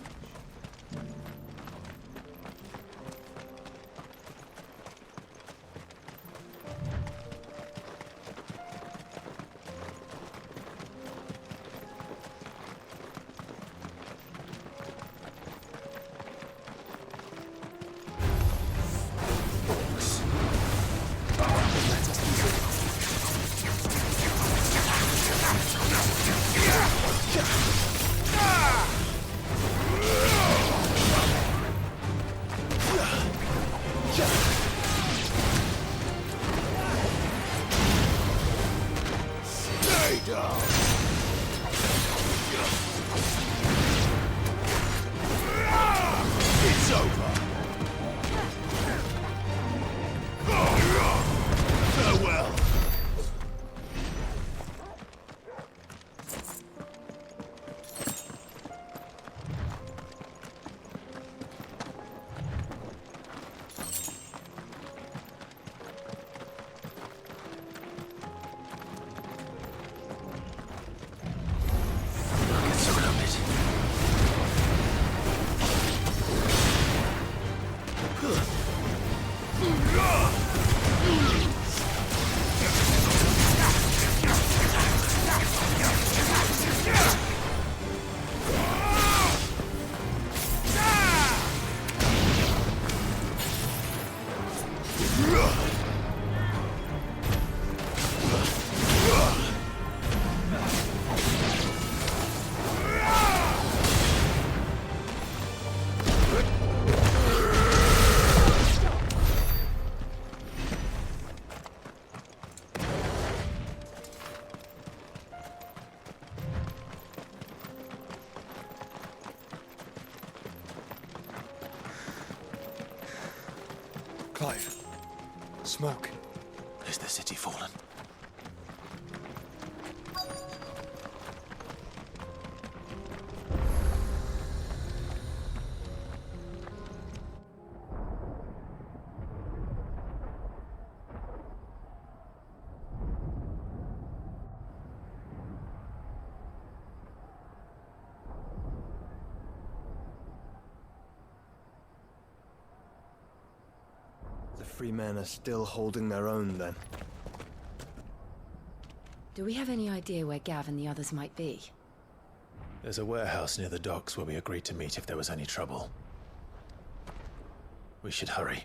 Clive. Smoke.
Is the city fallen?
The free men are still holding their own, then.
Do we have any idea where Gav and the others might be?
There's a warehouse near the docks where we agreed to meet if there was any trouble. We should hurry.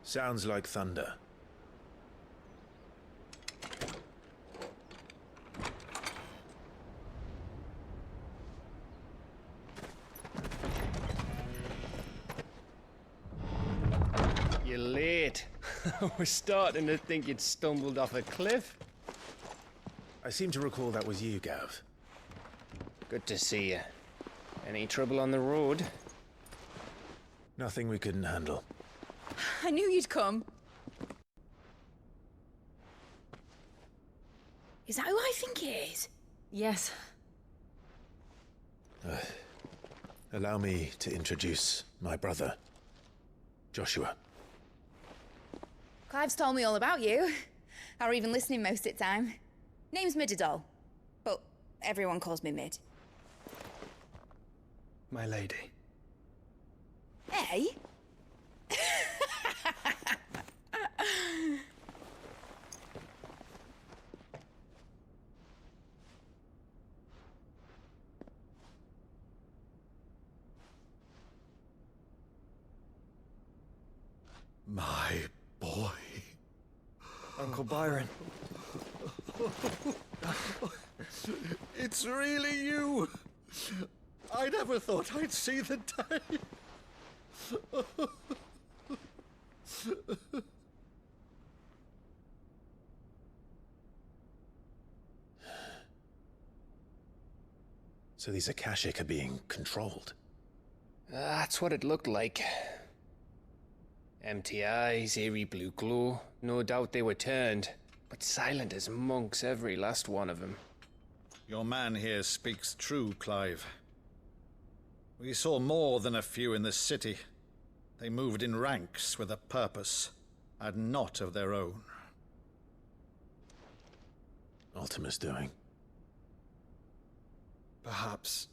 Sounds like thunder.
You're late. We're starting to think you'd stumbled off a cliff.
I seem to recall that was you, Gav.
Good to see you. Any trouble on the road?
Nothing we couldn't handle.
I knew you'd come. Is that who I think it is?
Yes.
Allow me to introduce my brother, Joshua.
Clive's told me all about you. Or even listening most of the time. Name's Midadol, but everyone calls me Mid.
My lady.
Hey?
My boy.
Uncle Byron.
It's really you. I never thought I'd see the day.
So these Akashic are being controlled?
That's what it looked like. Empty eyes, eerie blue glow. No doubt they were turned, but silent as monks, every last one of them.
Your man here speaks true, Clive. We saw more than a few in the city. They moved in ranks with a purpose, and not of their own.
Ultima's doing.
Perhaps.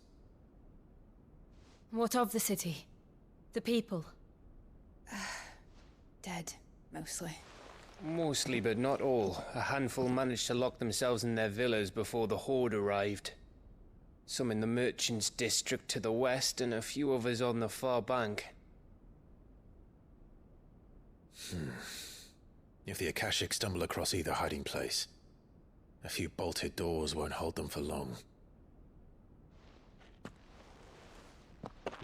What of the city? The people?
Dead, mostly.
Mostly, but not all. A handful managed to lock themselves in their villas before the Horde arrived. Some in the merchants' district to the west, and a few others on the far bank.
If the Akashic stumble across either hiding place, a few bolted doors won't hold them for long.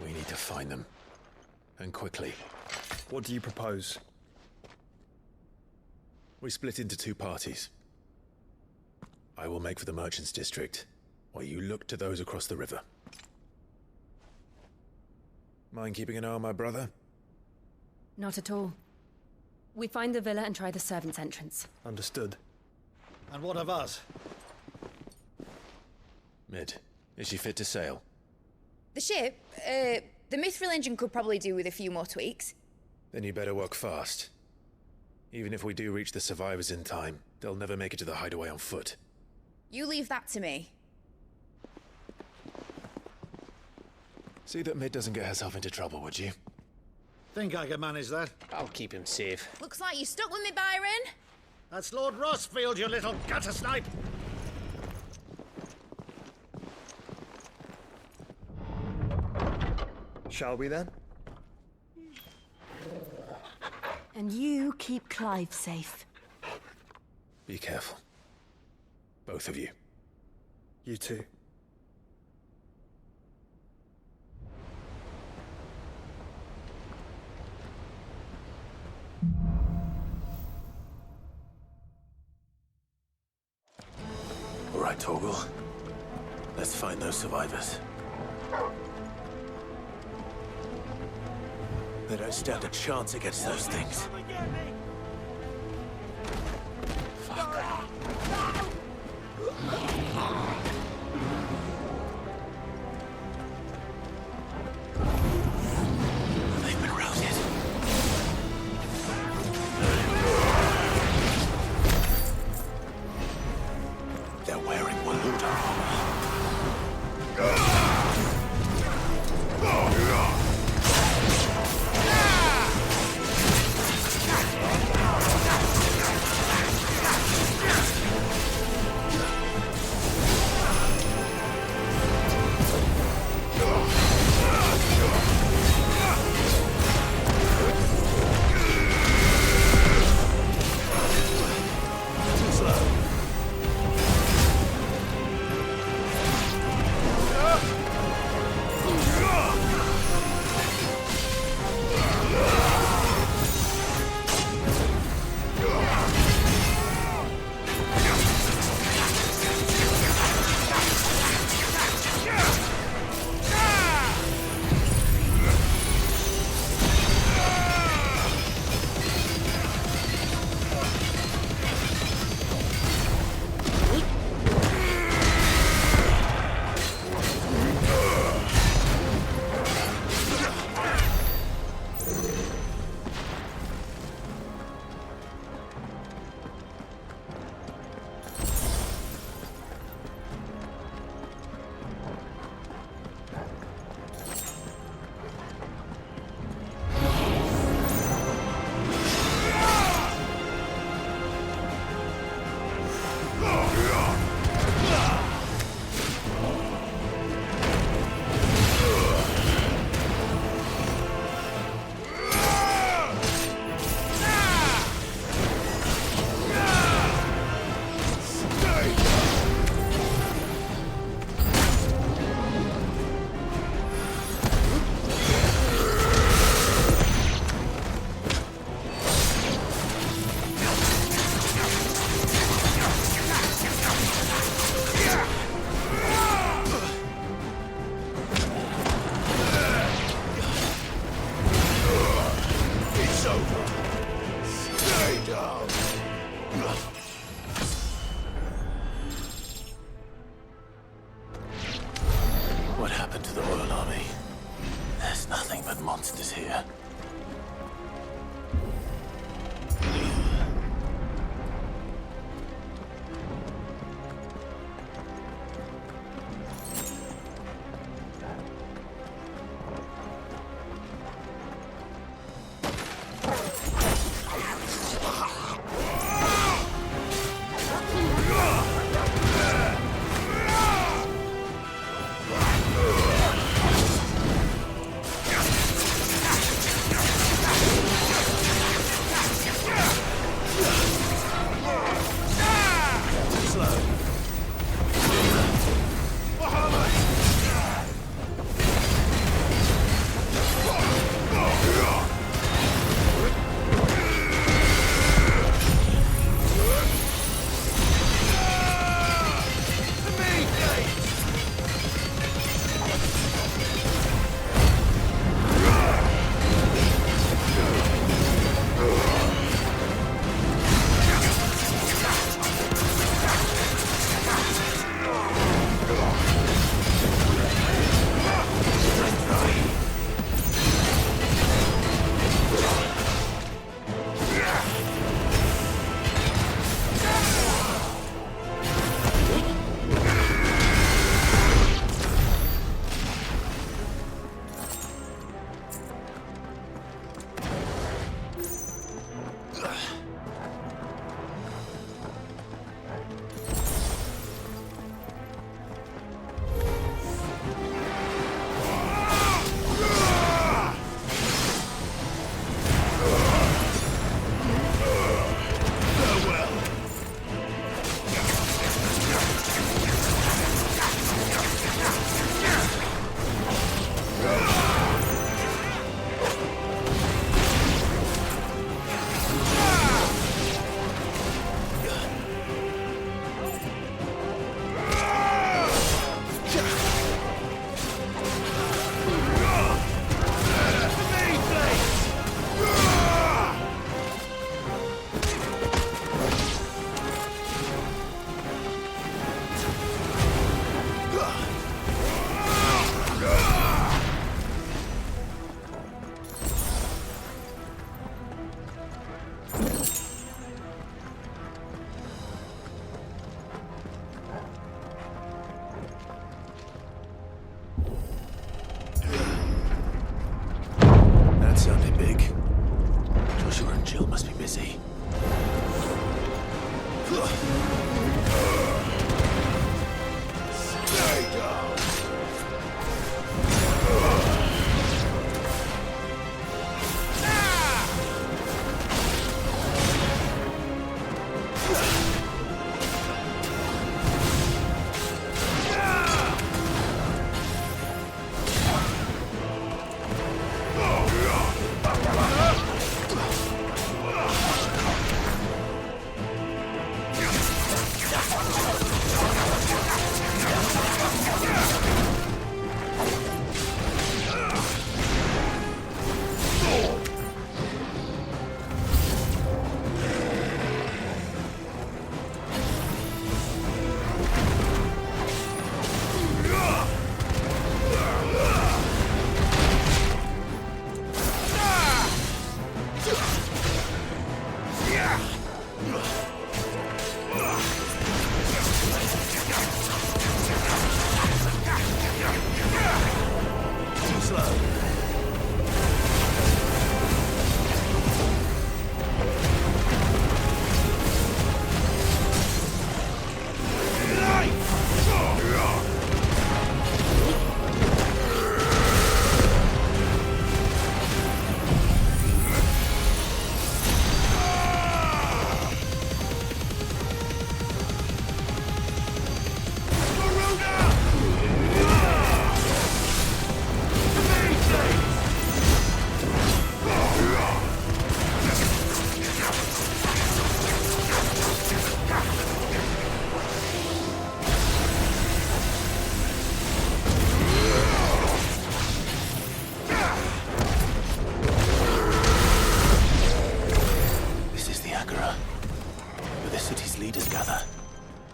We need to find them. And quickly.
What do you propose?
We split into two parties. I will make for the merchants' district, while you look to those across the river. Mind keeping an eye on my brother?
Not at all. We find the villa and try the servants' entrance.
Understood.
And what of us?
Mid, is she fit to sail?
The ship, the mithril engine could probably do with a few more tweaks.
Then you better work fast. Even if we do reach the survivors in time, they'll never make it to the hideaway on foot.
You leave that to me.
See that Mid doesn't get herself into trouble, would you?
Think I can manage that?
I'll keep him safe.
Looks like you stuck with me, Byron.
That's Lord Rosfield, you little gutter snipe!
Shall we then?
And you keep Clive safe.
Be careful. Both of you.
You too.
All right, Torgal. Let's find those survivors. They don't stand a chance against those things. They've been routed. They're wearing Waluda armor. What happened to the Royal Army? There's nothing but monsters here.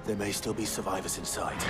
There may still be survivors inside.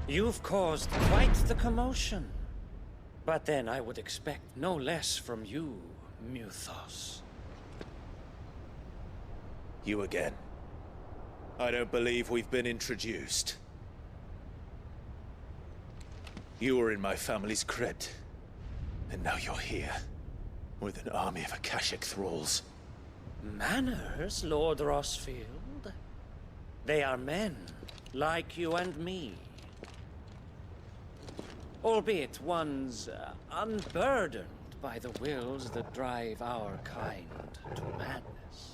You've caused quite the commotion. But then I would expect no less from you, Muthos.
You again. I don't believe we've been introduced. You were in my family's crypt, and now you're here, with an army of Akashic thralls.
Manners, Lord Rosfield? They are men, like you and me. Albeit ones unburdened by the wills that drive our kind to madness.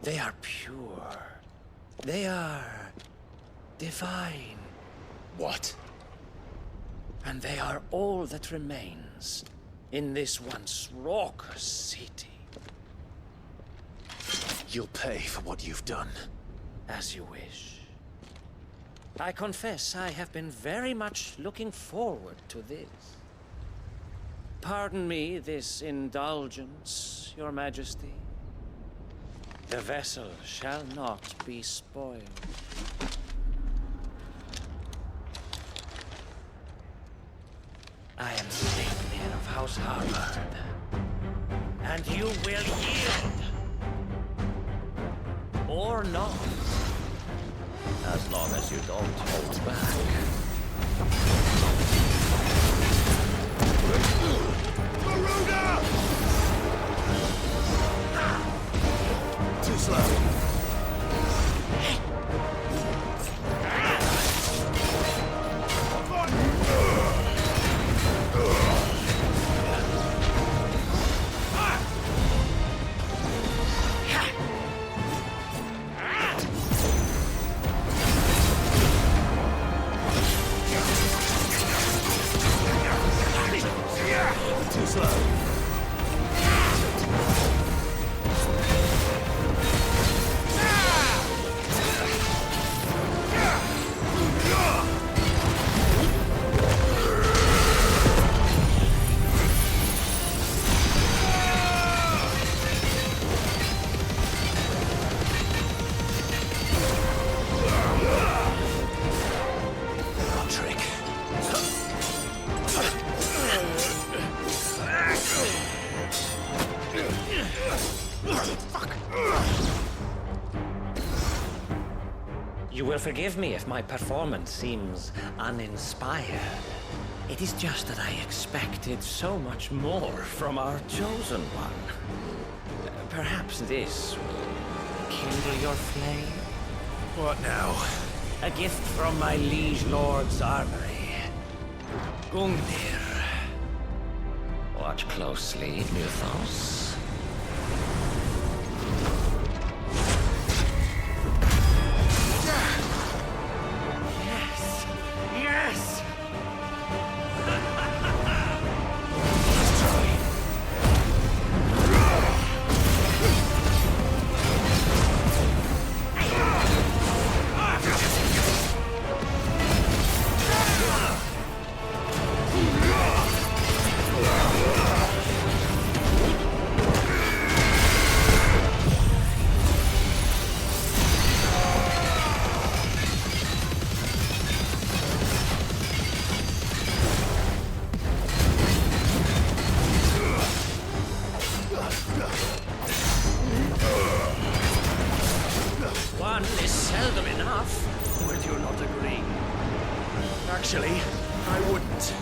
They are pure. They are divine.
What?
And they are all that remains in this once raucous city.
You'll pay for what you've done.
As you wish. I confess I have been very much looking forward to this. Pardon me this indulgence, Your Majesty. The vessel shall not be spoiled. I am Sleipnir of House Harvard, and you will yield. Or not. As long as you don't hold back.
Maruda! Too slow. Too slow.
You will forgive me if my performance seems uninspired. It is just that I expected so much more from our chosen one. Perhaps this will kindle your flame?
What now?
A gift from my liege lord's armory. Gungnir. Watch closely, Muthos. one is seldom enough. Would you not agree?
Actually, I wouldn't.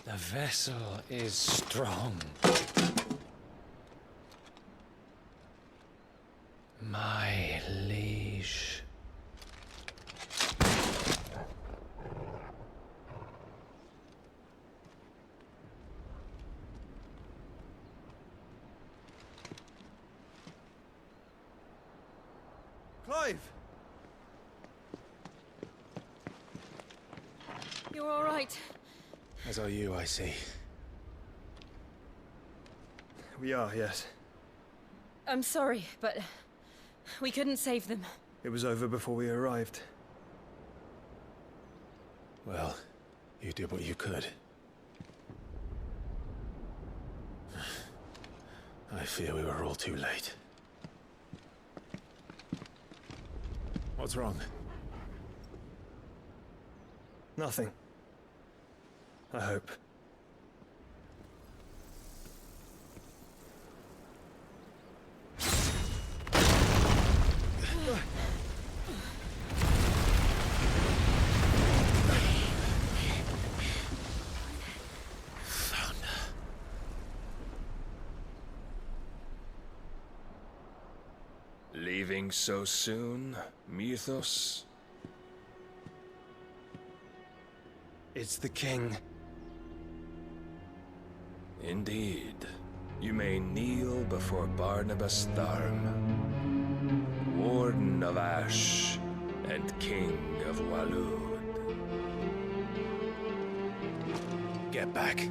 The vessel is strong. My liege.
Clive!
You're all right.
As are you, I see.
We are, yes.
I'm sorry, but we couldn't save them.
It was over before we arrived.
Well, you did what you could. I fear we were all too late. What's wrong?
Nothing. I hope.
Leaving so soon, Mythos?
It's the king.
Indeed. You may kneel before Barnabas Tharm, Warden of Ash and King of Walud.
Get back.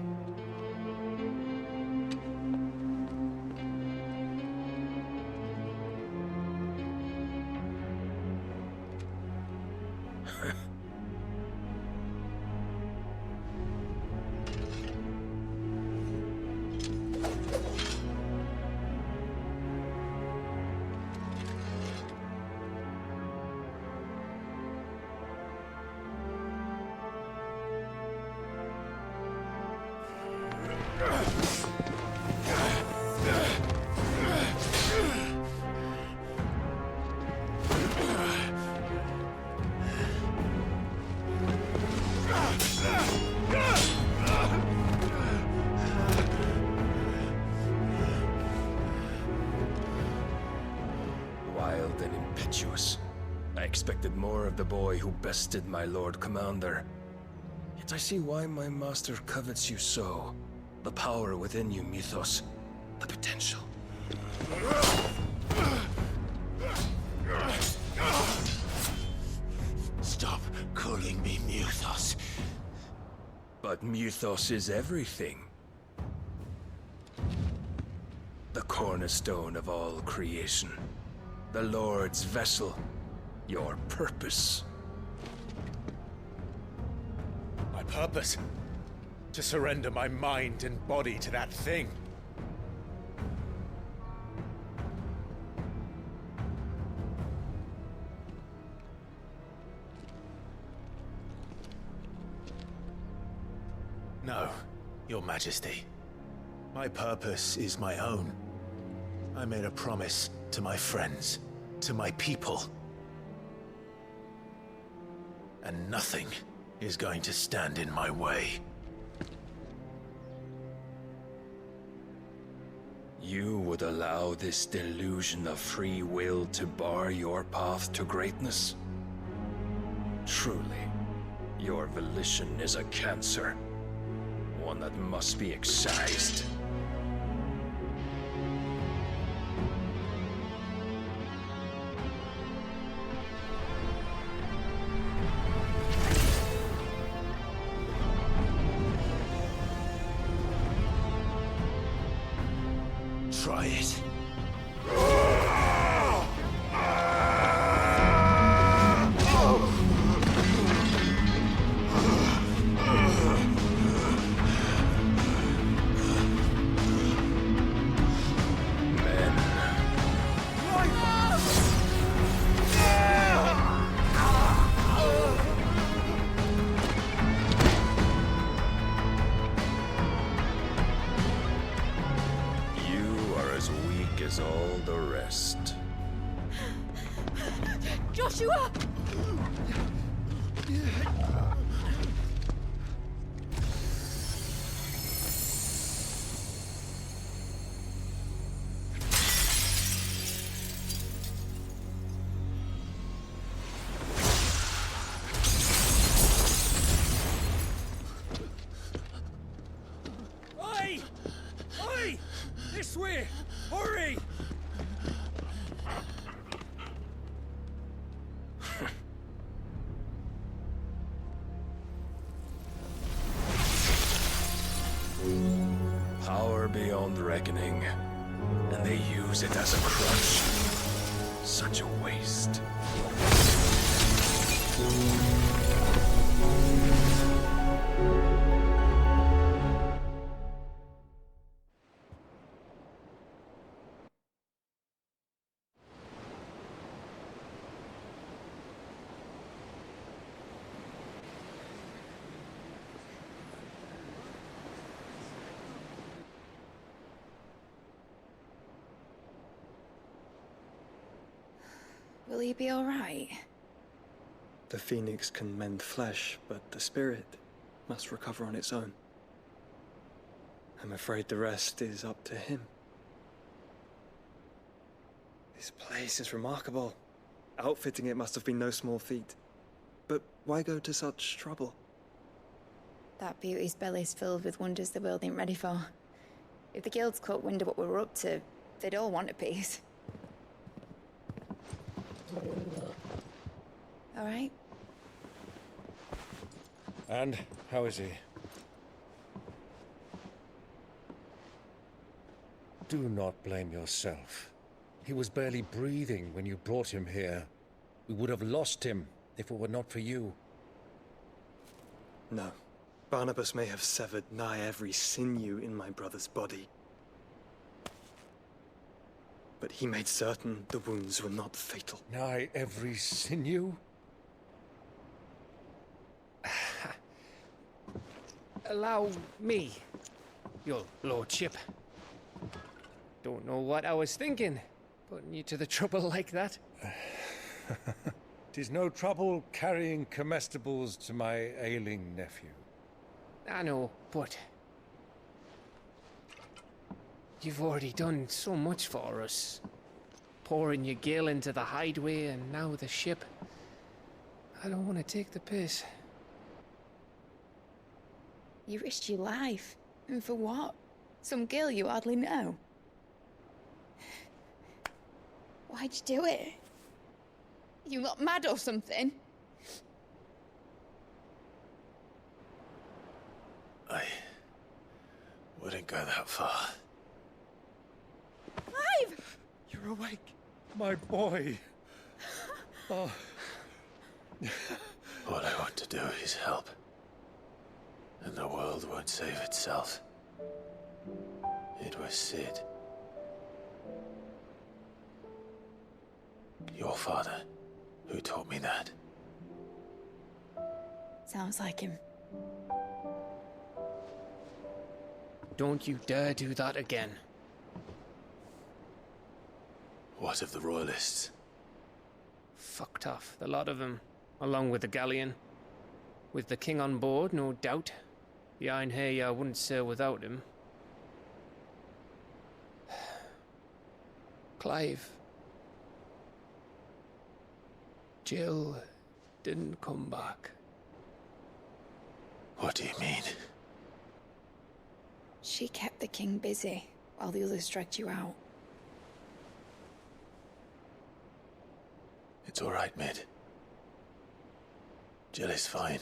Wild and impetuous. I expected more of the boy who bested my Lord Commander. Yet I see why my master covets you so. The power within you, Mythos. The potential.
Stop calling me Mythos.
But Mythos is everything. The cornerstone of all creation. The Lord's vessel. Your purpose.
My purpose? To surrender my mind and body to that thing.
No, Your Majesty. My purpose is my own. I made a promise to my friends, to my people. And nothing is going to stand in my way.
You would allow this delusion of free will to bar your path to greatness? Truly, your volition is a cancer. One that must be excised.
Try it.
All the rest.
Joshua!
Oi! Oi! This way! Hurry!
Power beyond reckoning, and they use it as a crutch. Such a waste.
Will he be all right?
The Phoenix can mend flesh, but the spirit must recover on its own. I'm afraid the rest is up to him. This place is remarkable. Outfitting it must have been no small feat. But why go to such trouble?
That beauty's belly's filled with wonders the world ain't ready for. If the guilds caught wind of what we were up to, they'd all want a piece.
All right?
And how is he? Do not blame yourself. He was barely breathing when you brought him here. We would have lost him if it were not for you.
No. Barnabas may have severed nigh every sinew in my brother's body. But he made certain the wounds were not fatal.
Nigh every sinew?
Allow me, your lordship. Don't know what I was thinking, putting you to the trouble like that.
'Tis no trouble carrying comestibles to my ailing nephew.
I know, but you've already done so much for us. Pouring your gale into the hideaway and now the ship. I don't want to take the piss.
You risked your life. And for what? Some girl you hardly know. Why'd you do it? You got mad or something?
I wouldn't go that far.
Clive!
You're awake, my boy. Oh.
All I want to do is help. And the world won't save itself. It was Sid. Your father, who taught me that.
Sounds like him.
Don't you dare do that again.
What of the Royalists?
Fucked off, the lot of them, along with the galleon. With the king on board, no doubt. Behind here, I wouldn't sail without him. Clive. Jill didn't come back.
What do you mean?
She kept the king busy while the others dragged you out.
It's all right, Mid. Jill is fine.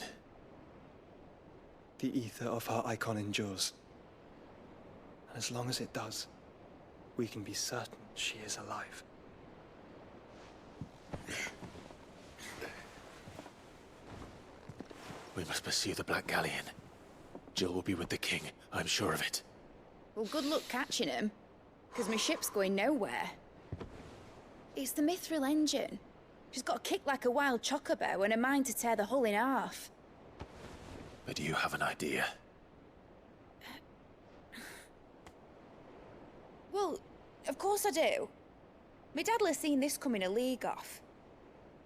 The ether of her icon endures. And as long as it does, we can be certain she is alive.
We must pursue the Black Galleon. Jill will be with the king, I'm sure of it.
Well, good luck catching him, because my ship's going nowhere. It's the Mithril engine. She's got a kick like a wild chocobo and a mind to tear the hull in half.
But do you have an idea?
Well, of course I do. My dad'll have seen this coming a league off.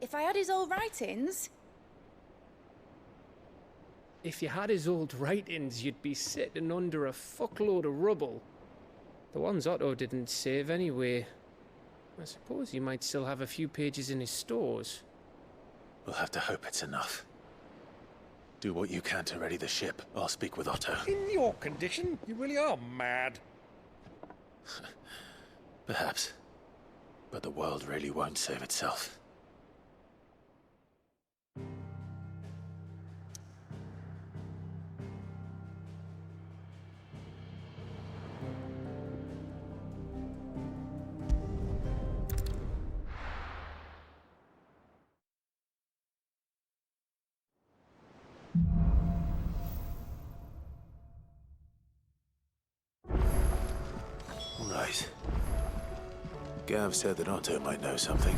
If I had his old writings...
If you had his old writings, you'd be sitting under a fuckload of rubble. The ones Otto didn't save anyway. I suppose he might still have a few pages in his stores.
We'll have to hope it's enough. Do what you can to ready the ship. I'll speak with Otto.
In your condition, you really are mad.
Perhaps. But the world really won't save itself. Right. Gav said that Otto might know something.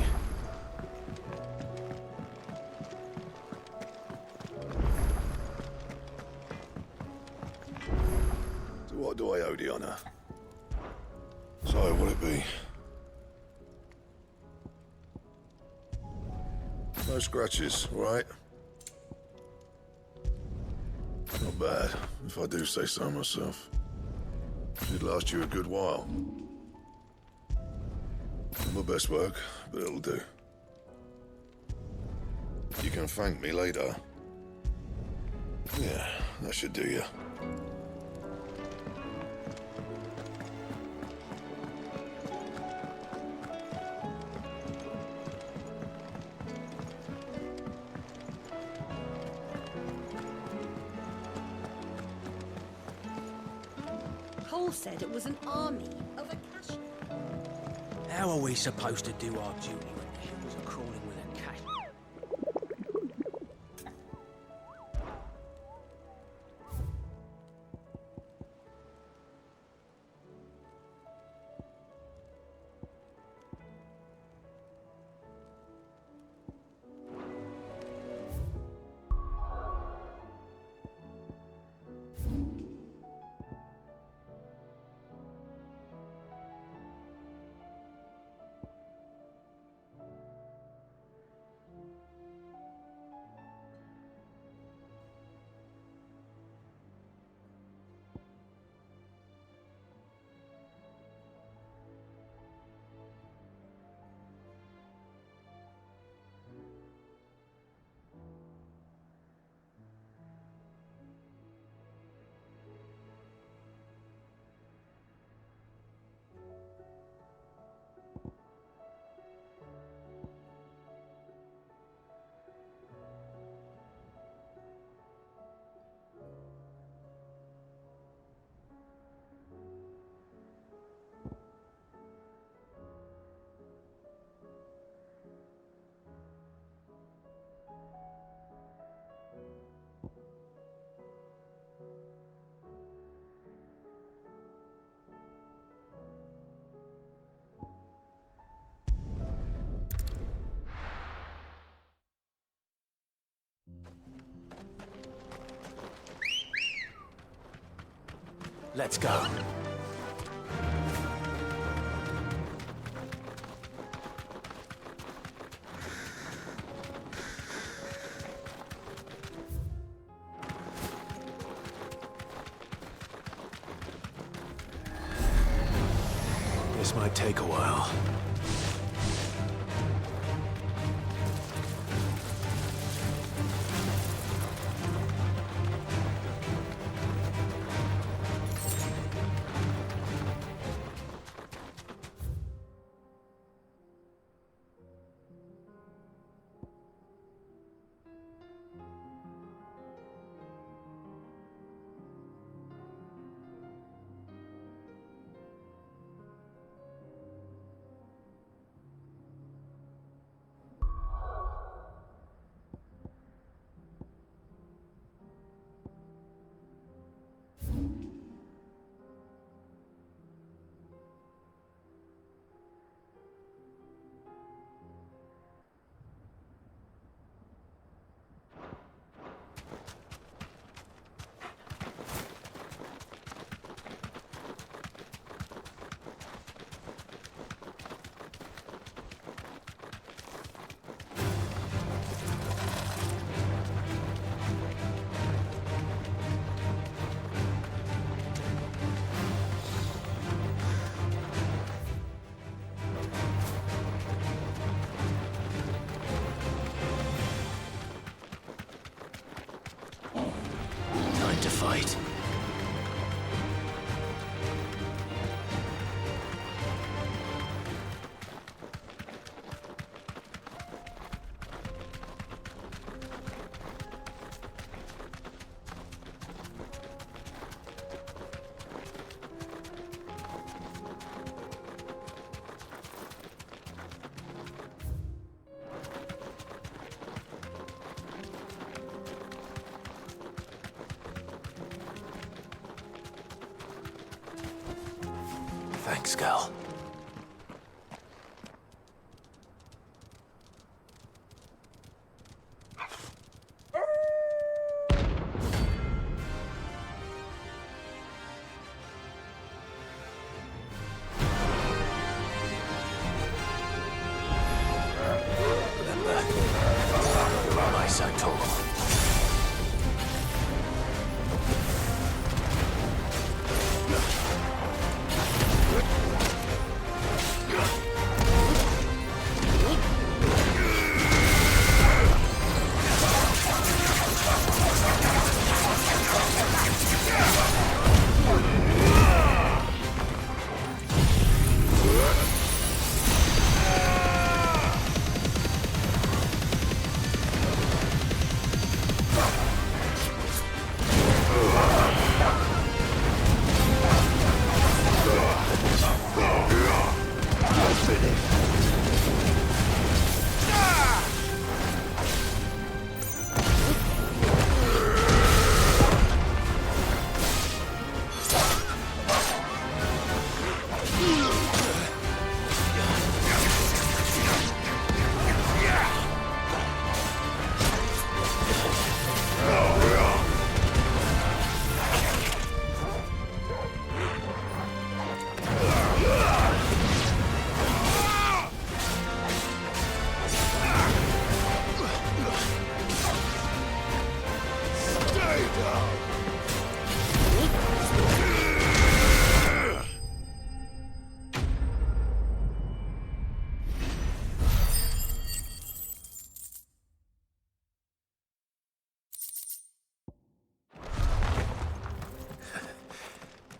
So what do I owe the honor? So will it be? No scratches, right? Not bad, if I do say so myself. Should last you a good while. Not my best work, but it'll do. You can thank me later. Yeah, that should do you.
Cielo said it was an army of Akashic.
How are we supposed to do our duty when the hills are crawling with Akashic? Let's go.
This might take a while. Fight. Thanks, Gal. Remember, you are my centaur.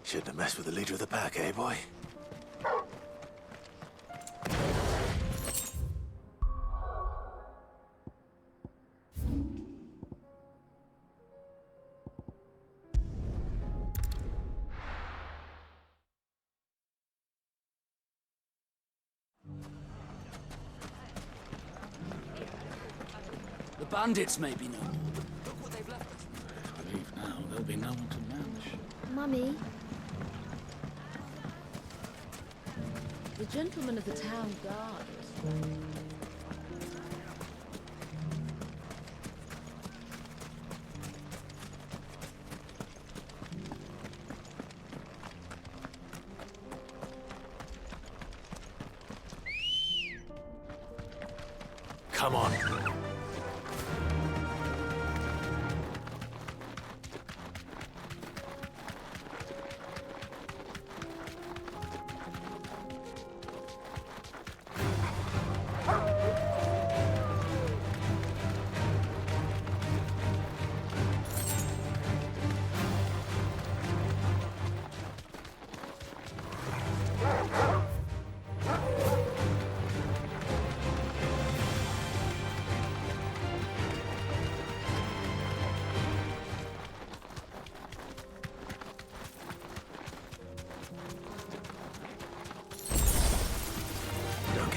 Shouldn't have messed with the leader of the pack, eh, boy?
The bandits may be no more, but look what they've left us. If we leave now, there'll be no one to manage.
Mummy? The gentleman of the town guard.
Come on.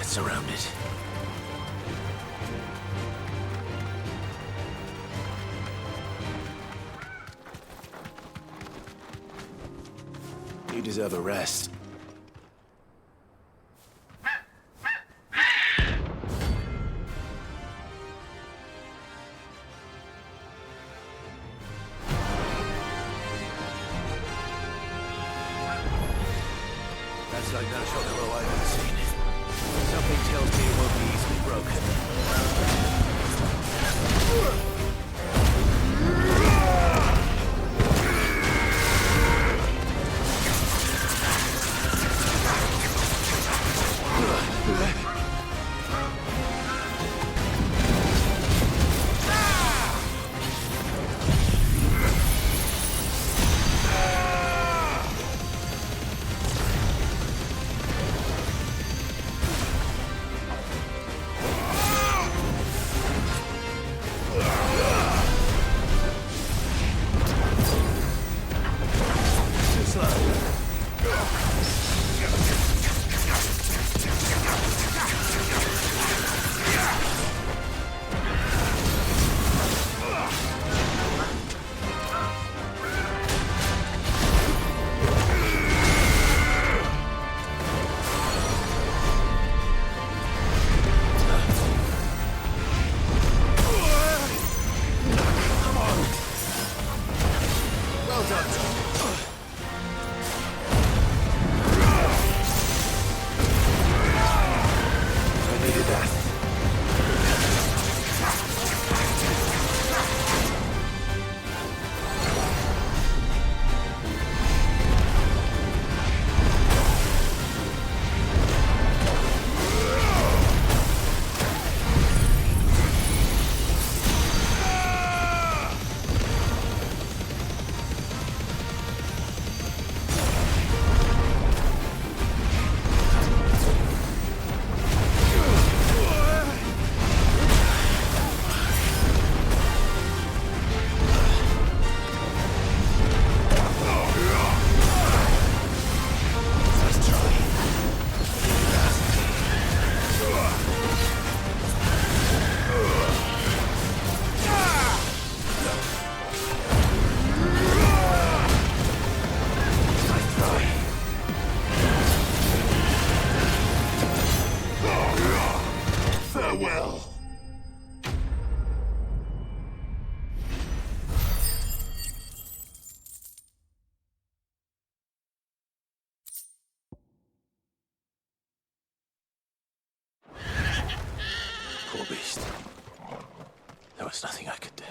Surrounded. You deserve a rest. That's like no shot of I've ever seen. Something tells me it won't be easily broken. There was nothing I could do.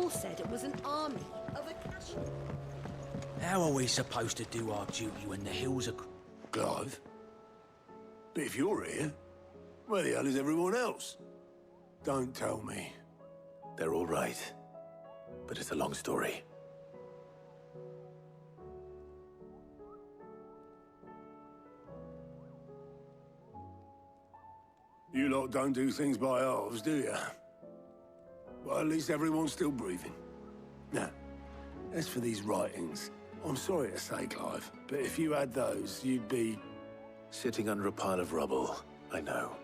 Cole said it was an army of Akashian.
How are we supposed to do our duty when the hills are...
Clive? But if you're here, where the hell is everyone else? Don't tell me.
They're all right. But it's a long story.
You lot don't do things by halves, do you? Well, at least everyone's still breathing. Now, as for these writings, I'm sorry to say, Clive, but if you had those, you'd be...
Sitting under a pile of rubble, I know.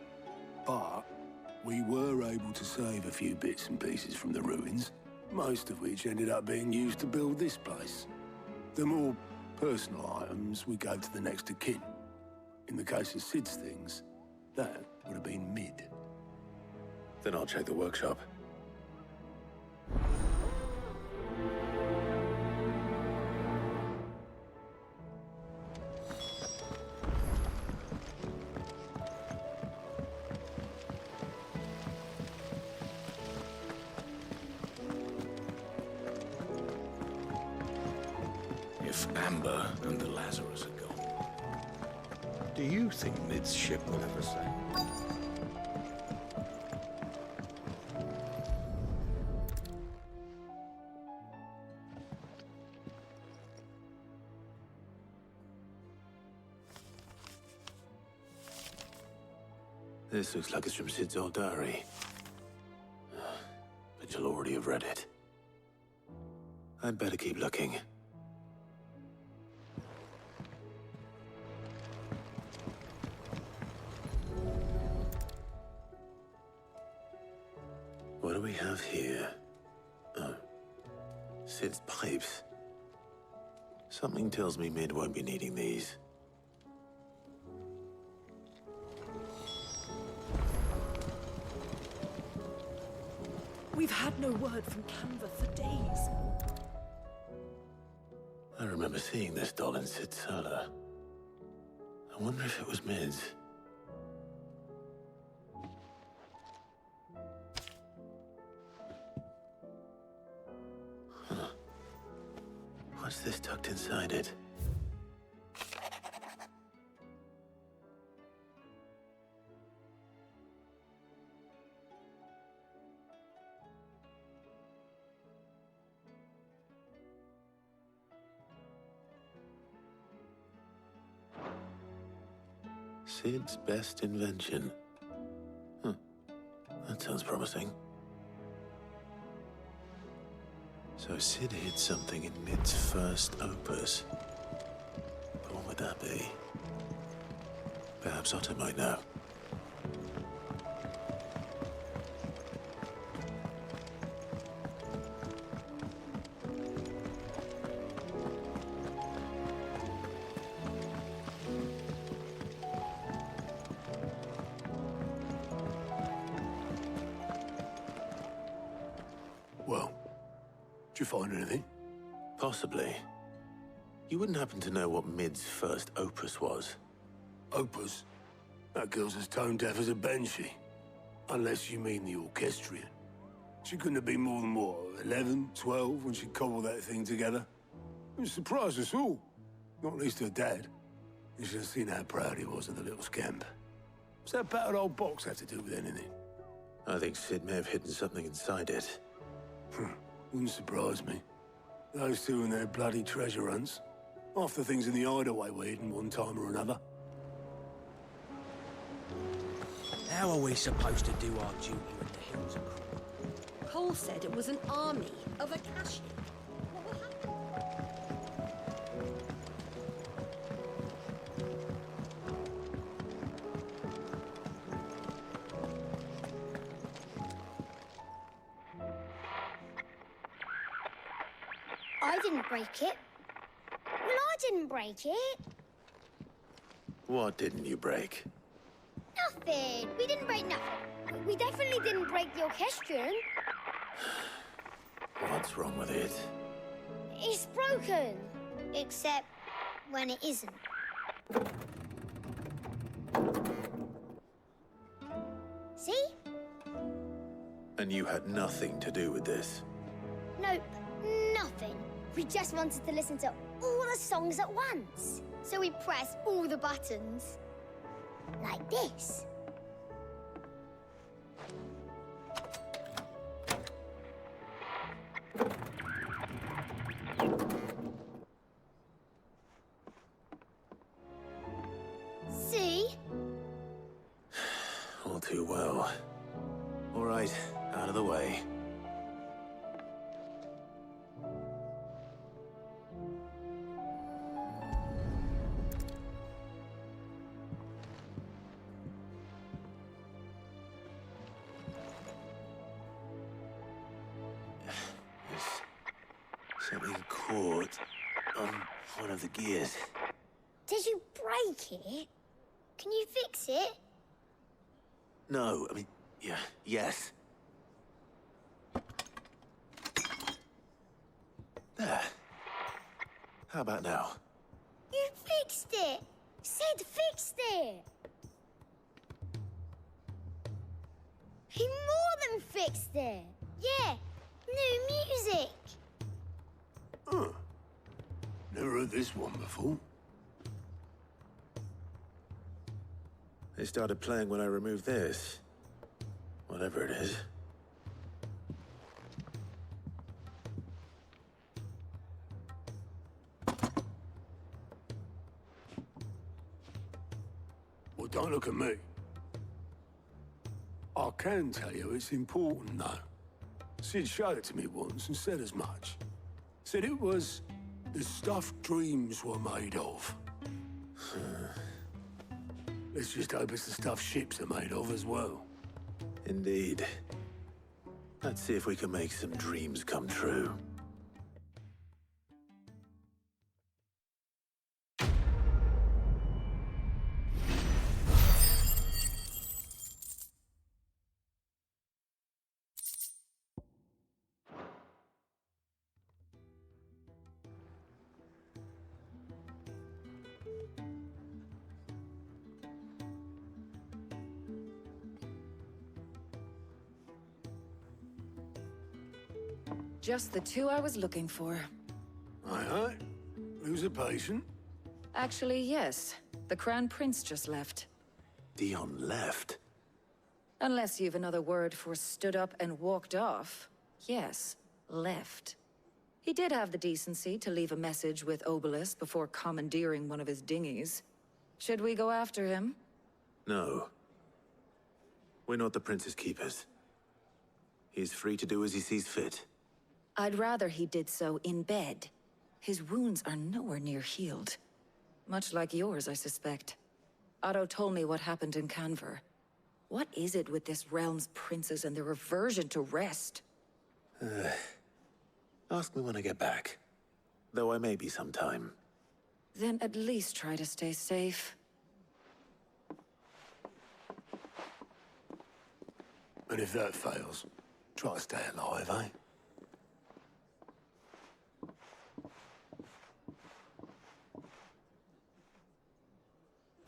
But we were able to save a few bits and pieces from the ruins, most of which ended up being used to build this place. The more personal items we gave to the next of kin. In the case of Sid's things, that would have been mid.
Then I'll check the workshop.
If Amber and the Lazarus are gone,
Do you think Mid's ship will ever sail?
This looks like it's from Sid's old diary. But you'll already have read it. I'd better keep looking. What do we have here? Oh. Sid's pipes. Something tells me Mid won't be needing these.
We've had no word from Canva for days.
I remember seeing this doll in Sid's cellar. I wonder if it was Mid's. Huh. What's this tucked inside it? Sid's best invention. Huh. That sounds promising. So Sid hid something in Mid's first opus. But what would that be? Perhaps Otto might know.
Well, did you find anything?
Possibly. You wouldn't happen to know what Mid's first opus was?
Opus? That girl's as tone deaf as a banshee. Unless you mean the orchestrion. She couldn't have been more than, what, 11, 12 when she cobbled that thing together? It surprised us all. Not least her dad. You should have seen how proud he was of the little scamp. What's that battered old box have to do with anything?
I think Sid may have hidden something inside it.
Wouldn't surprise me. Those two and their bloody treasure hunts. Half the things in the hideaway were hidden one time or another.
How are we supposed to do our duty when the hills are...
Cole said it was an army of Akashian. What will happen?
I didn't break it. Well, I didn't break it.
What didn't you break?
Nothing. We didn't break nothing. We definitely didn't break the orchestrion.
What's wrong with it?
It's broken. Except when it isn't. See?
And you had nothing to do with this?
Nope, nothing. We just wanted to listen to all the songs at once. So we pressed all the buttons. Like this. See?
All too well. All right, out of the way. Something caught on one of the gears.
Did you break it? Can you fix it?
No, I mean, yeah, yes. There. How about now?
You fixed it! Sid fixed it! He more than fixed it! Yeah, new music!
Huh. Never heard this one before.
They started playing when I removed this. Whatever it is.
Well, don't look at me. I can tell you it's important, though. Sid showed it to me once and said as much. Said it was the stuff dreams were made of. Let's just hope it's the stuff ships are made of as well.
Indeed. Let's see if we can make some dreams come true.
Just the two I was looking for.
Aye. Who's a patient?
Actually, yes. The Crown Prince just left.
Dion left?
Unless you've another word for stood up and walked off. Yes, left. He did have the decency to leave a message with Obelisk before commandeering one of his dinghies. Should we go after him?
No. We're not the Prince's keepers. He's free to do as he sees fit.
I'd rather he did so in bed. His wounds are nowhere near healed. Much like yours, I suspect. Otto told me what happened in Canver. What is it with this realm's princes and their aversion to rest?
Ask me when I get back. Though I may be sometime.
Then at least try to stay safe.
And if that fails, try to stay alive, eh?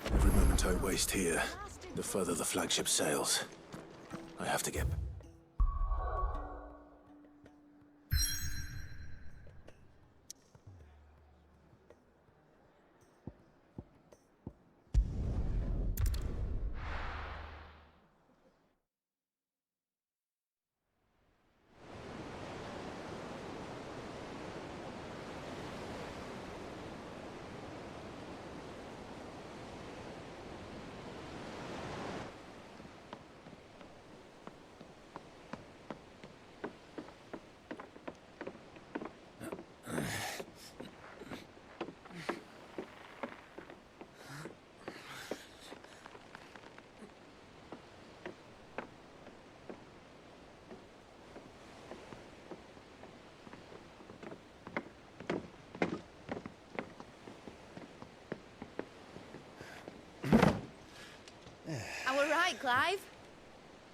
Every moment I waste here, the further the flagship sails. I have to get...
I were right, Clive.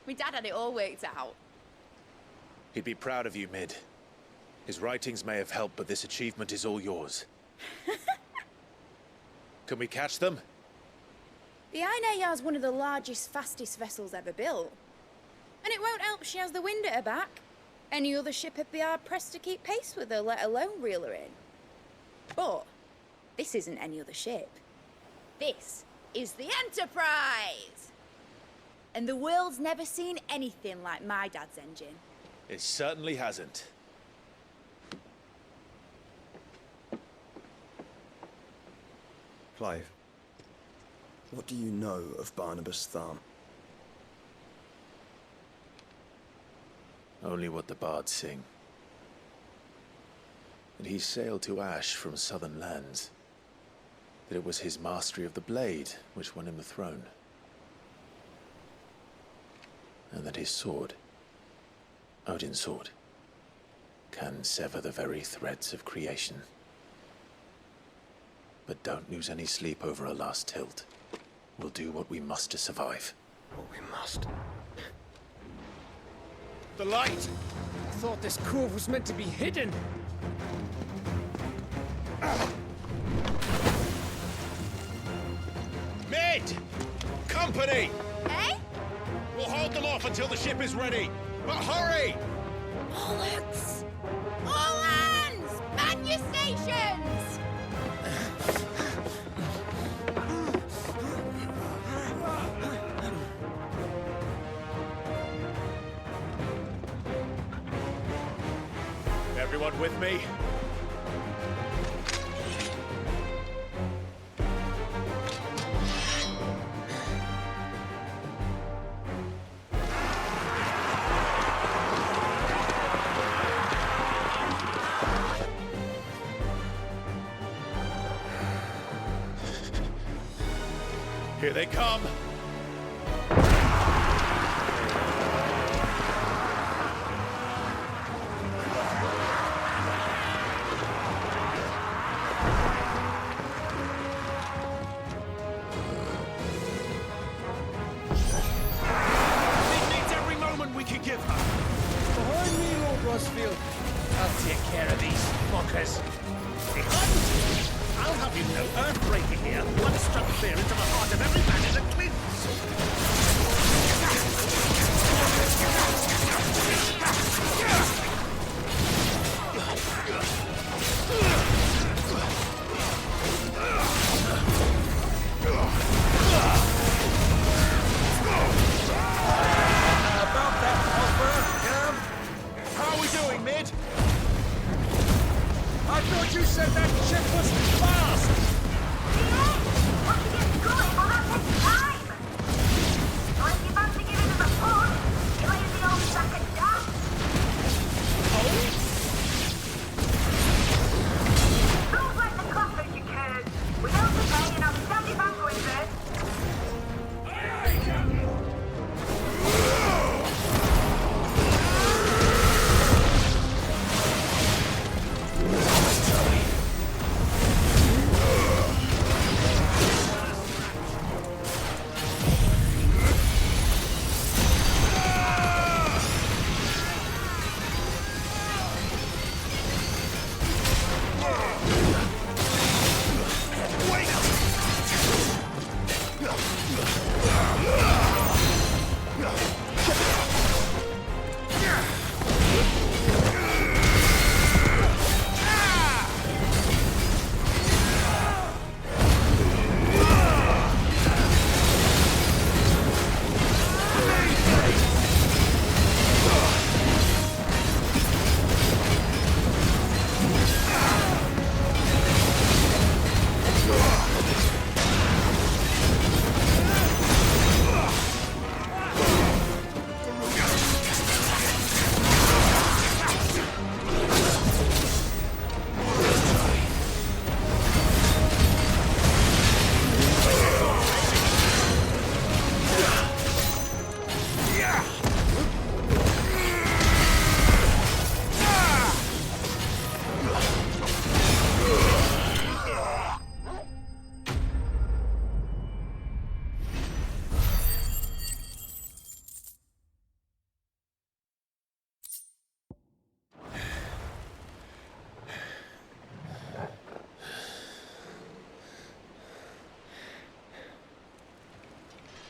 My dad had it all worked out.
He'd be proud of you, Mid. His writings may have helped, but this achievement is all yours. Can we catch them?
The Ainayar's one of the largest, fastest vessels ever built. And it won't help she has the wind at her back. Any other ship would be hard-pressed to keep pace with her, let alone reel her in. But this isn't any other ship. This is the Enterprise! And the world's never seen anything like my dad's engine.
It certainly hasn't.
Clive, what do you know of Barnabas Thumb?
Only what the bards sing. That he sailed to Ash from southern lands. That it was his mastery of the blade which won him the throne. And that his sword, Odin's sword, can sever the very threads of creation. But don't lose any sleep over a last tilt. We'll do what we must to survive.
What we must.
The light! I thought this cove was meant to be hidden.
Mid! Company!
Eh?
We'll hold them off until the ship is ready. But hurry!
Bollocks! All hands! Man your stations!
Everyone with me? Here they come!
I'll take care of these fuckers. I'll have you know, Earthbreaker here once struck fear into the heart of every man in the
About that, Alpha! How are we doing, Mid?
I thought you said that ship was fast!
Once it gets going, well, that takes time! So if you fancy giving us a push, play the old second dance. Feels like the clappers, you could. Without the pay, and I'll stand it back with it.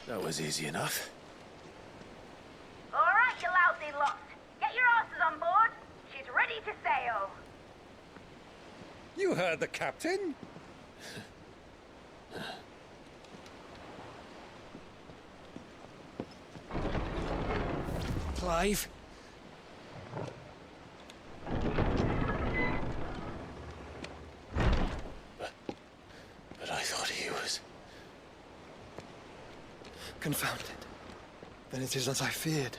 That was easy enough.
All right, you lousy lot. Get your asses on board.
You heard the captain.
Clive?
But I thought he was...
Confounded. Then it is as I feared.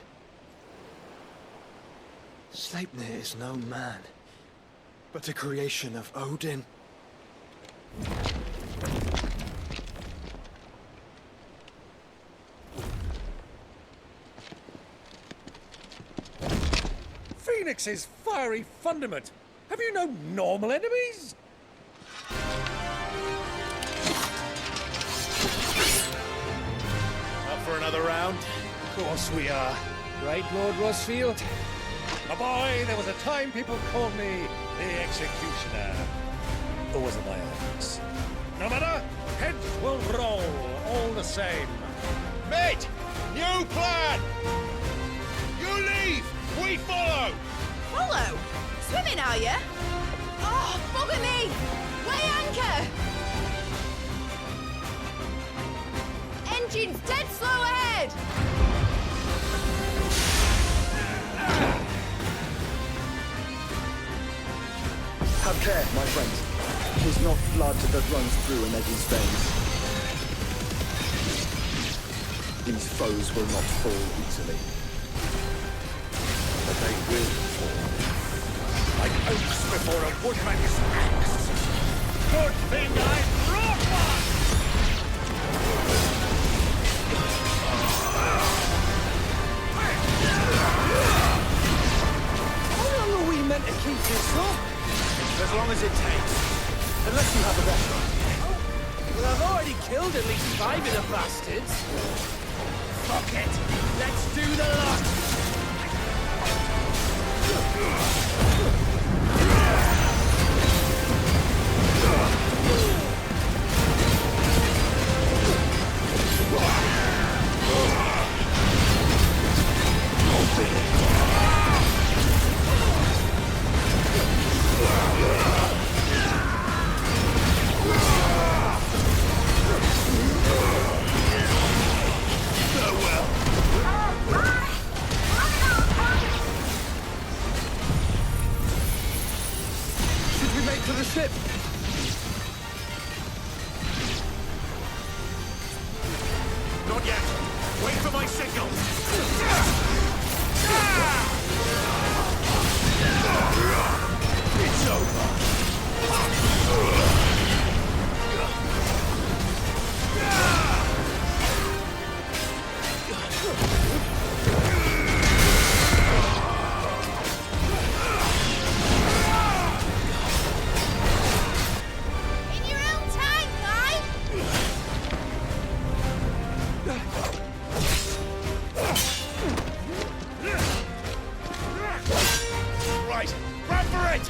Sleipnir is no man, but a creation of Odin.
Phoenix's fiery fundament. Have you no normal enemies?
Up for another round?
Of course we are. Right, Lord Rossfield?
My boy, there was a time people called me the Executioner. Or was it my eyes? No matter, heads will roll all the same.
Mate! New plan! You leave! We follow!
Follow? Swimming, are you? Oh, bugger me! Weigh anchor! Engine's dead slow ahead!
Have care, my friends. 'Tis not blood that runs through an Eddie's veins. These foes will not fall easily.
But they will fall. Like oaks before a woodman's axe. Good thing I brought one!
How long are we meant to keep this up?
As long as it takes. Unless you have a better idea.
Well, I've already killed at least 5 of the bastards. Fuck it. Let's do the lot.
Should we make for the ship?
Not yet. Wait for my signal. It's over.
In your own time, Clive!
Right. Run for it!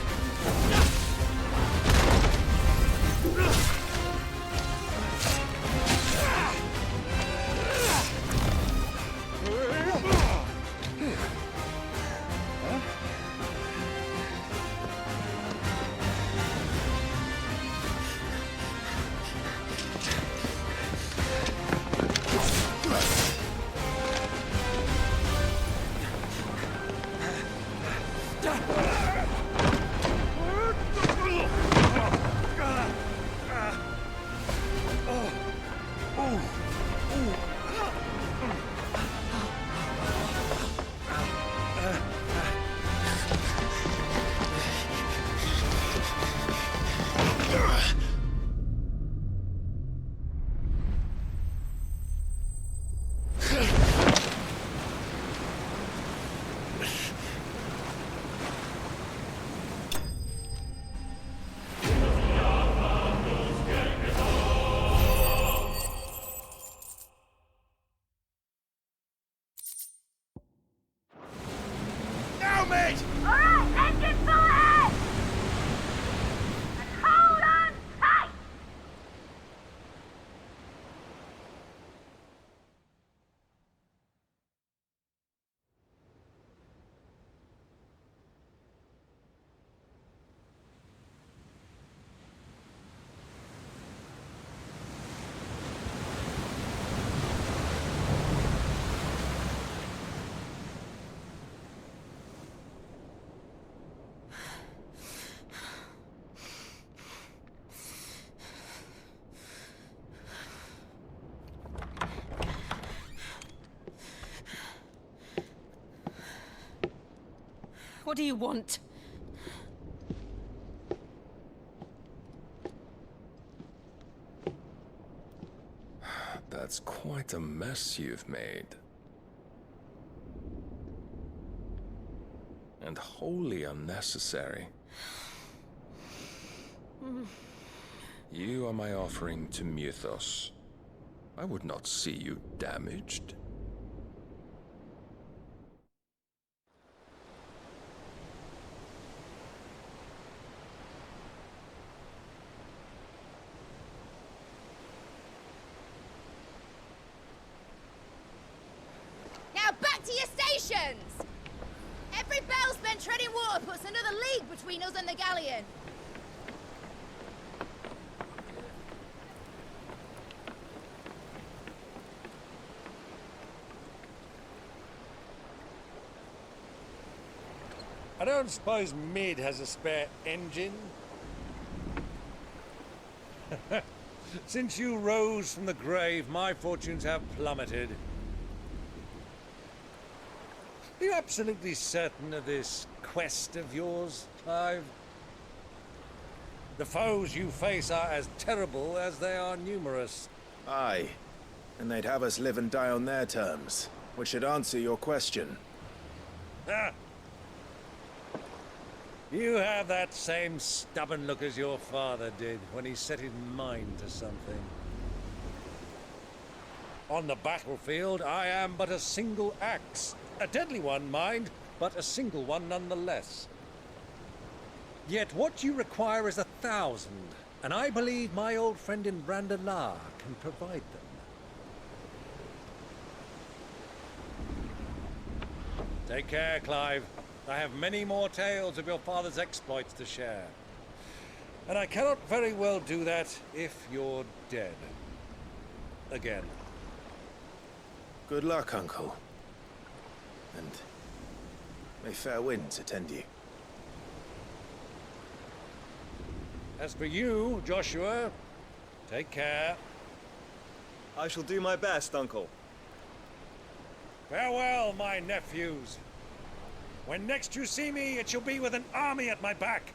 Now, mate!
Alright, engine full ahead! And hold on tight!
What do you want?
That's quite a mess you've made. And wholly unnecessary. You are my offering to Mythos. I would not see you damaged.
Now back to your stations! Every bell spent treading water puts another league between us and the galleon.
I don't suppose Mid has a spare engine? Since you rose from the grave, my fortunes have plummeted. Are you absolutely certain of this quest of yours, Clive? The foes you face are as terrible as they are numerous.
Aye. And they'd have us live and die on their terms, which should answer your question.
Ah! You have that same stubborn look as your father did when he set his mind to something. On the battlefield, I am but a single axe. A deadly one, mind, but a single one nonetheless. Yet what you require is 1,000, and I believe my old friend in Randalar can provide them. Take care, Clive. I have many more tales of your father's exploits to share. And I cannot very well do that if you're dead. Again.
Good luck, Uncle. And may fair winds attend you.
As for you, Joshua, take care.
I shall do my best, Uncle.
Farewell, my nephews. When next you see me, it shall be with an army at my back.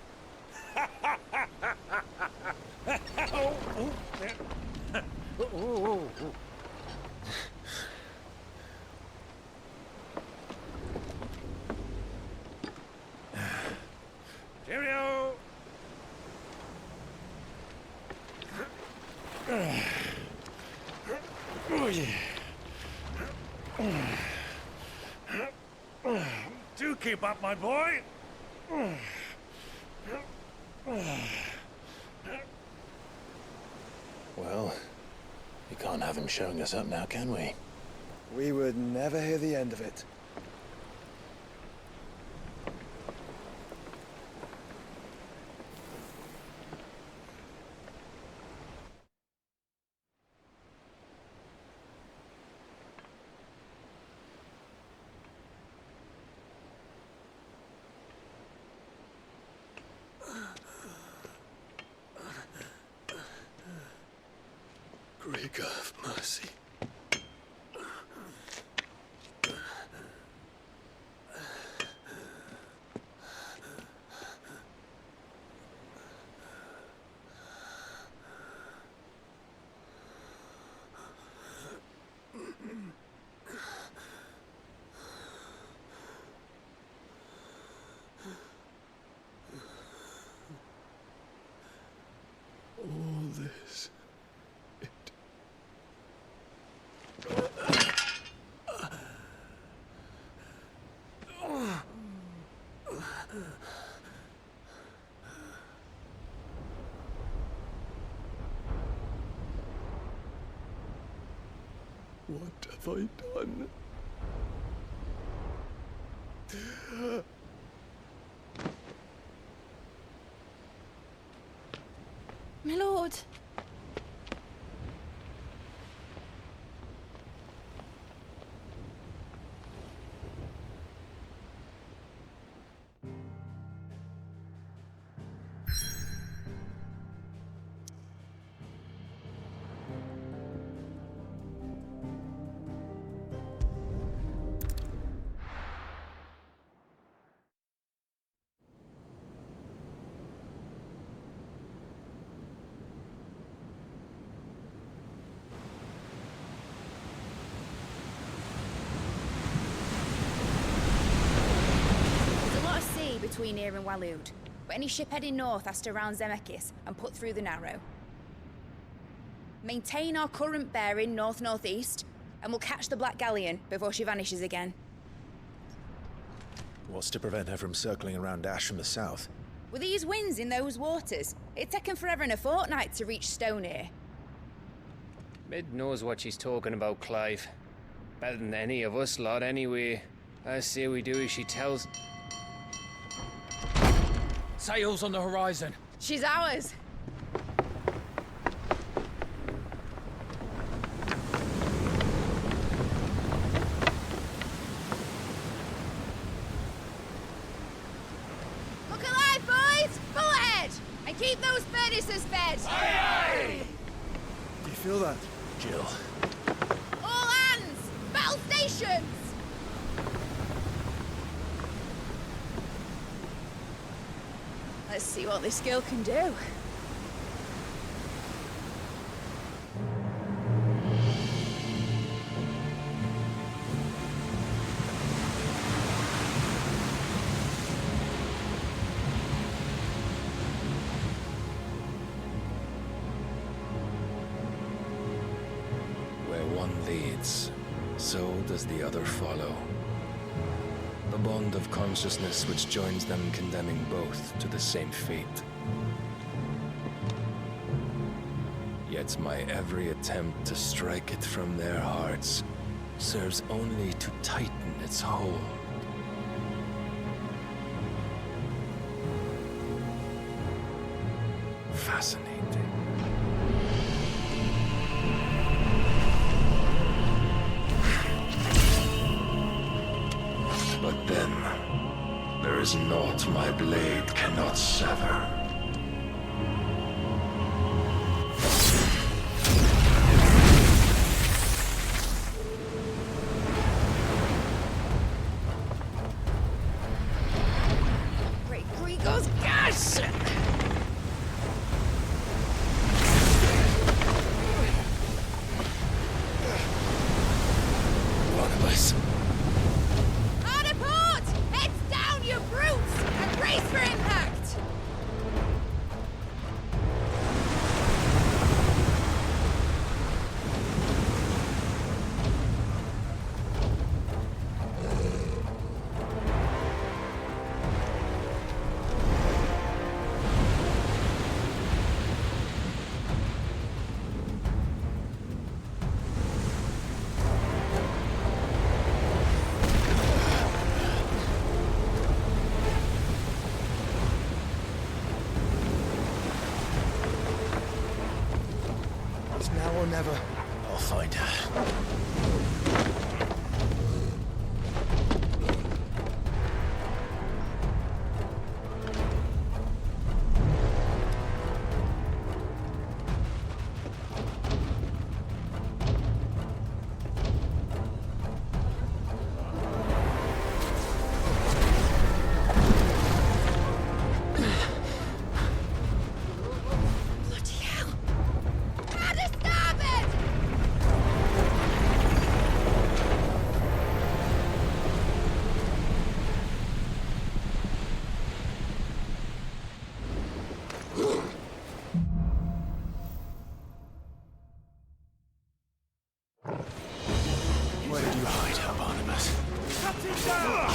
Cheerio! Do keep up, my boy.
Well, we can't have him showing us up now, can we?
We would never hear the end of it.
Greg, have mercy. All this. What have I done?
My lord.
between here and Waloed, but any ship heading north has to round Zemeckis and put through the Narrow. Maintain our current bearing north-northeast, and we'll catch the Black Galleon before she vanishes again.
What's to prevent her from circling around Ash from the south?
With these winds in those waters, it's taken forever and a fortnight to reach Stonehenge.
Mid knows what she's talking about, Clive. Better than any of us lot, anyway. I say we do as she tells.
Sails on the horizon.
She's ours. Look alive, boys! Full ahead! And keep those furnaces fed!
Aye, aye! Do you feel that?
Jill.
All hands! Battle stations! Let's see what this girl can do.
Where one leads, so does the other follow. The bond of consciousness which joins them condemning both to the same fate. Yet my every attempt to strike it from their hearts serves only to tighten its hold. Fascinating. But then, there is naught my blade cannot sever.
Great Grigor's gas!
Barnabas.
Hard a port! Heads down, you brutes! And brace for impact!
It's now or never.
I'll find her.
Bloody hell! Out of starboard!
Where did you hide her, Barnabas?
Cut it down!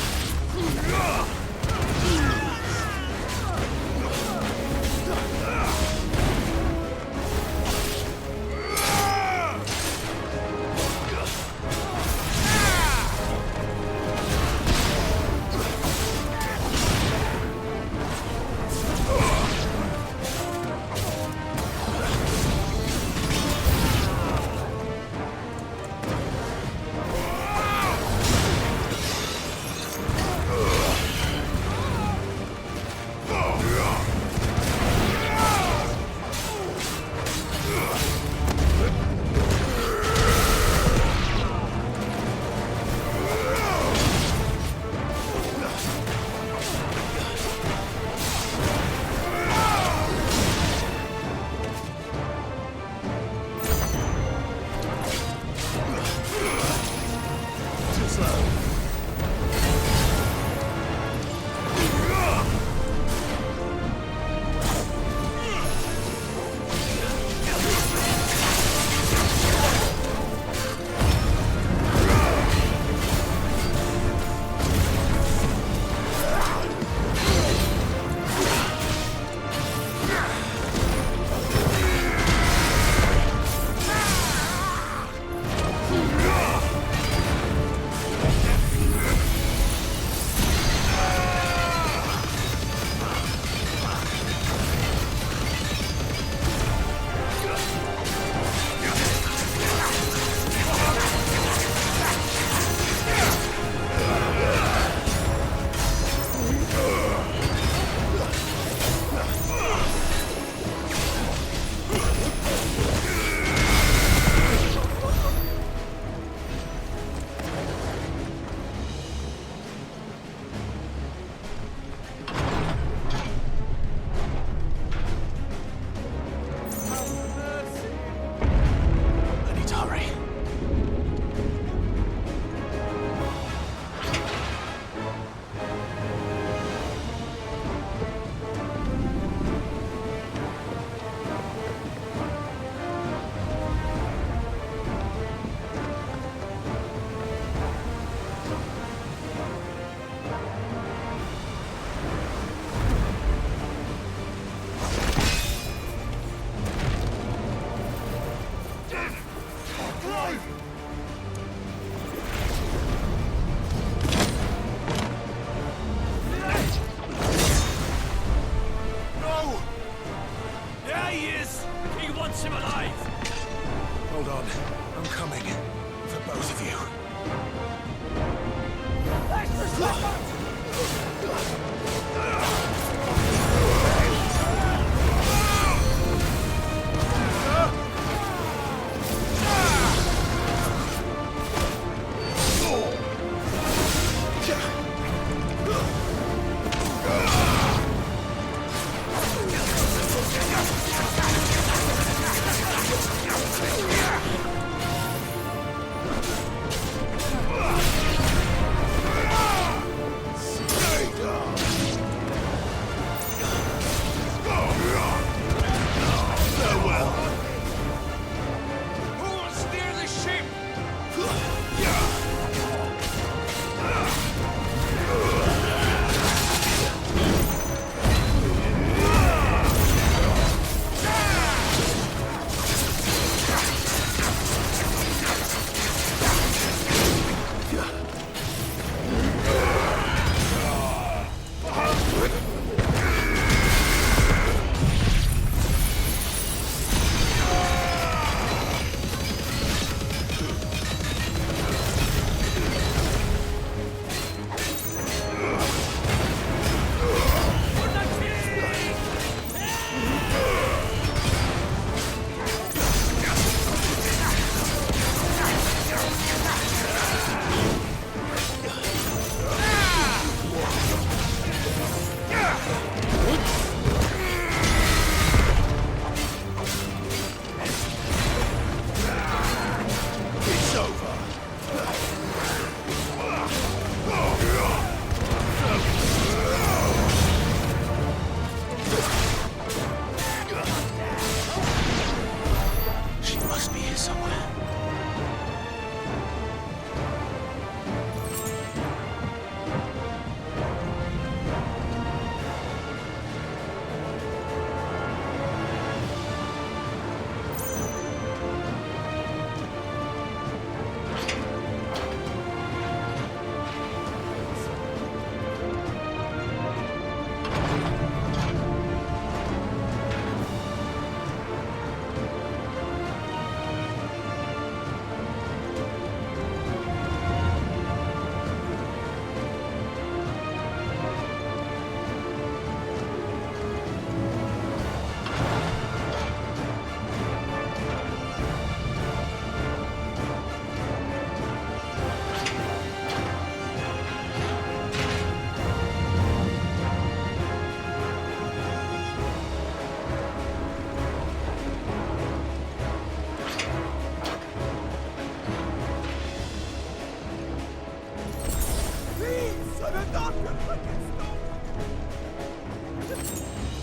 I'm not gonna fucking stop!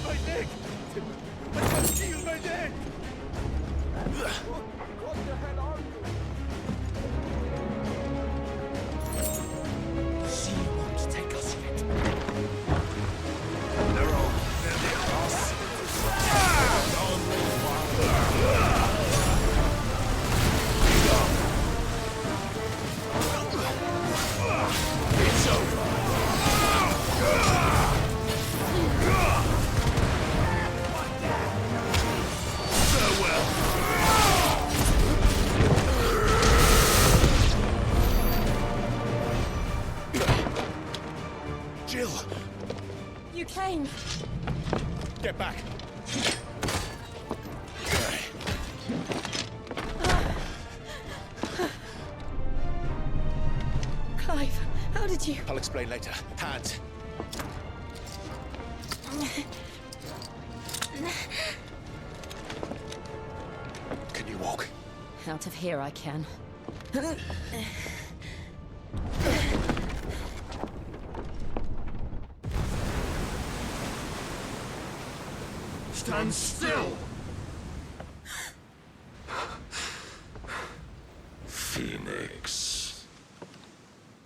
My neck! I can't feel my neck! What the hell are you?
She won't take us yet. They're all very cross. It's over.
Jill!
You came.
Get back!
Clive, how did you...
I'll explain later. Hands. Can you walk?
Out of here I can.
Stand still!
Phoenix.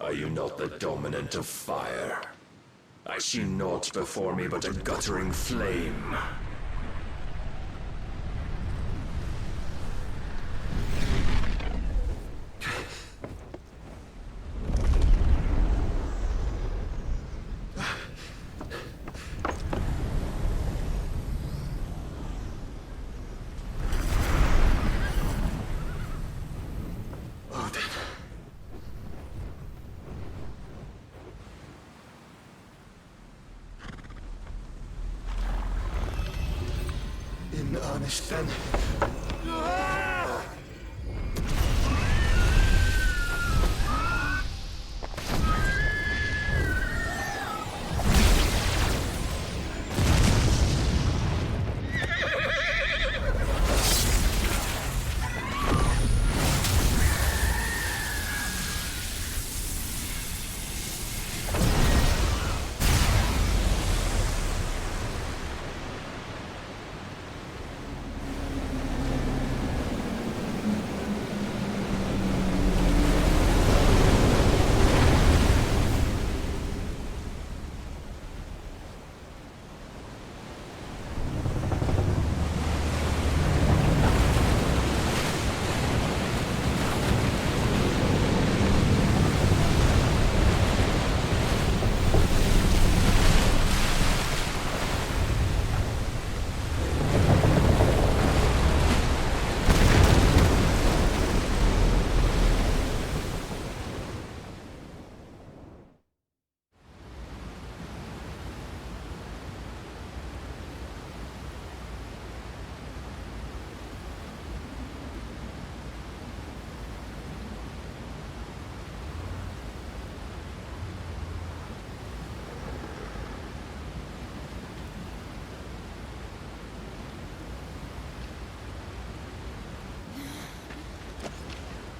Are you not the dominant of fire? I see naught before me but a guttering flame.
In earnest, then.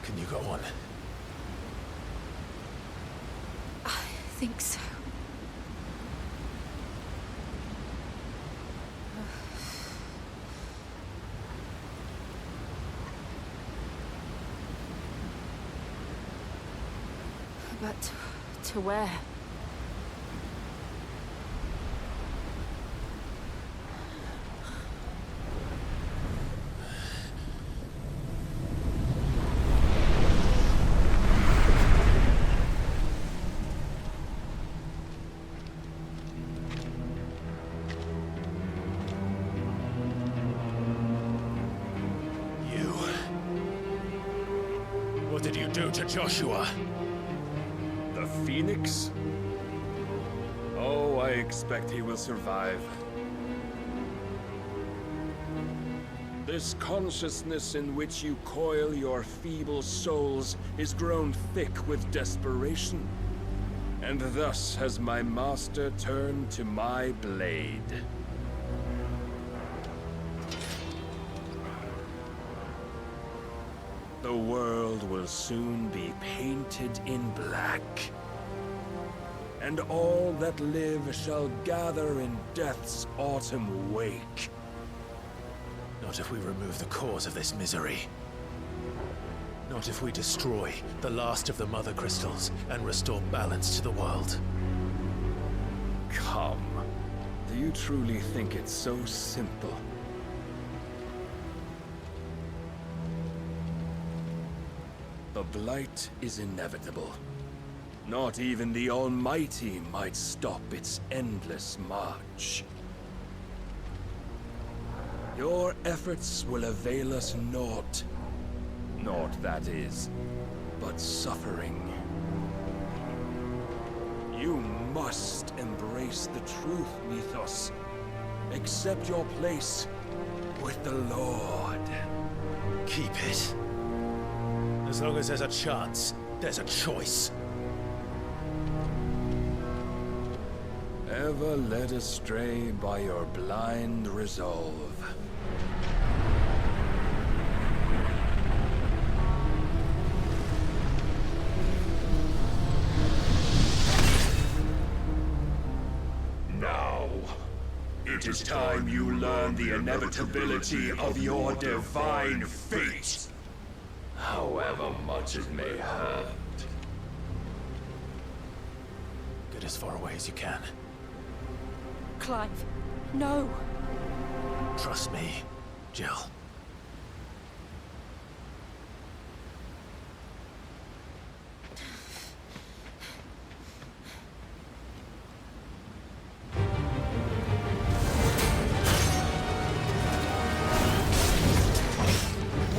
Can you go on?
I think so. But to where?
What did you do to Joshua?
The Phoenix? Oh, I expect he will survive. This consciousness in which you coil your feeble souls is grown thick with desperation. And thus has my master turned to my blade. The world will soon be painted in black. and all that live shall gather in death's autumn wake.
Not if we remove the cause of this misery. Not if we destroy the last of the Mother Crystals and restore balance to the world.
Come. Do you truly think it's so simple? The Blight is inevitable. Not even the Almighty might stop its endless march. Your efforts will avail us naught. Naught, that is, but suffering. You must embrace the truth, Mythos. Accept your place with the Lord.
Keep it. As long as there's a chance, there's a choice.
Ever led astray by your blind resolve.
Now, it is time you learn the inevitability of your divine fate, however much it may hurt.
Get as far away as you can.
Clive, no.
Trust me, Jill.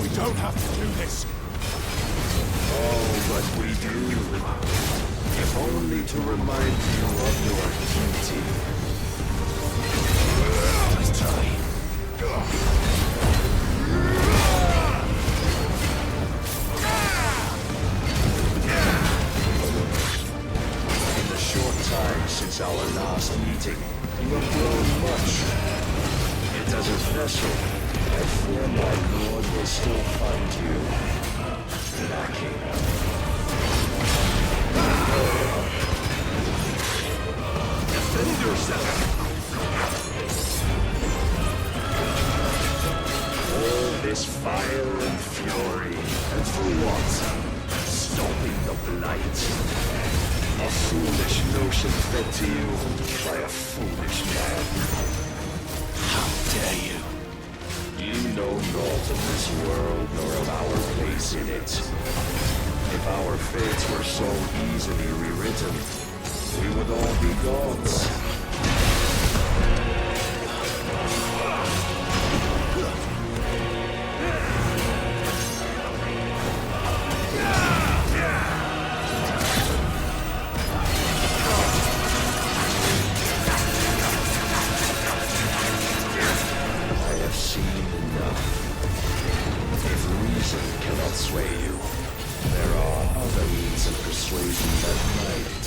We don't have to do this.
Oh, but we do. If only to remind you of your duty.
Nice try.
In the short time since our last meeting, you have grown much. Yet as a vessel, I fear my lord will still find you lacking.
Defend yourself!
All this fire and fury, and for what? Stopping the Blight. A foolish notion fed to you by a foolish man.
How dare you?
You know naught of this world nor of our place in it. If our fates were so easily rewritten, we would all be gods. I have seen enough. If reason cannot sway you, there are other means of persuasion that might.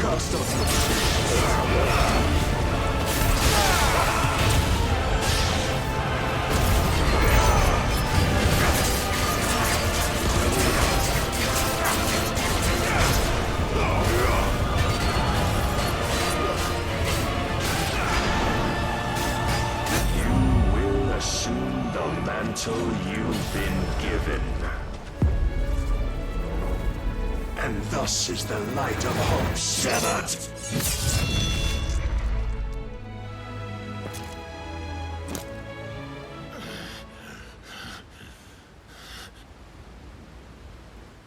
Cast off your
Assume the mantle you've been given. And thus is the light of hope severed.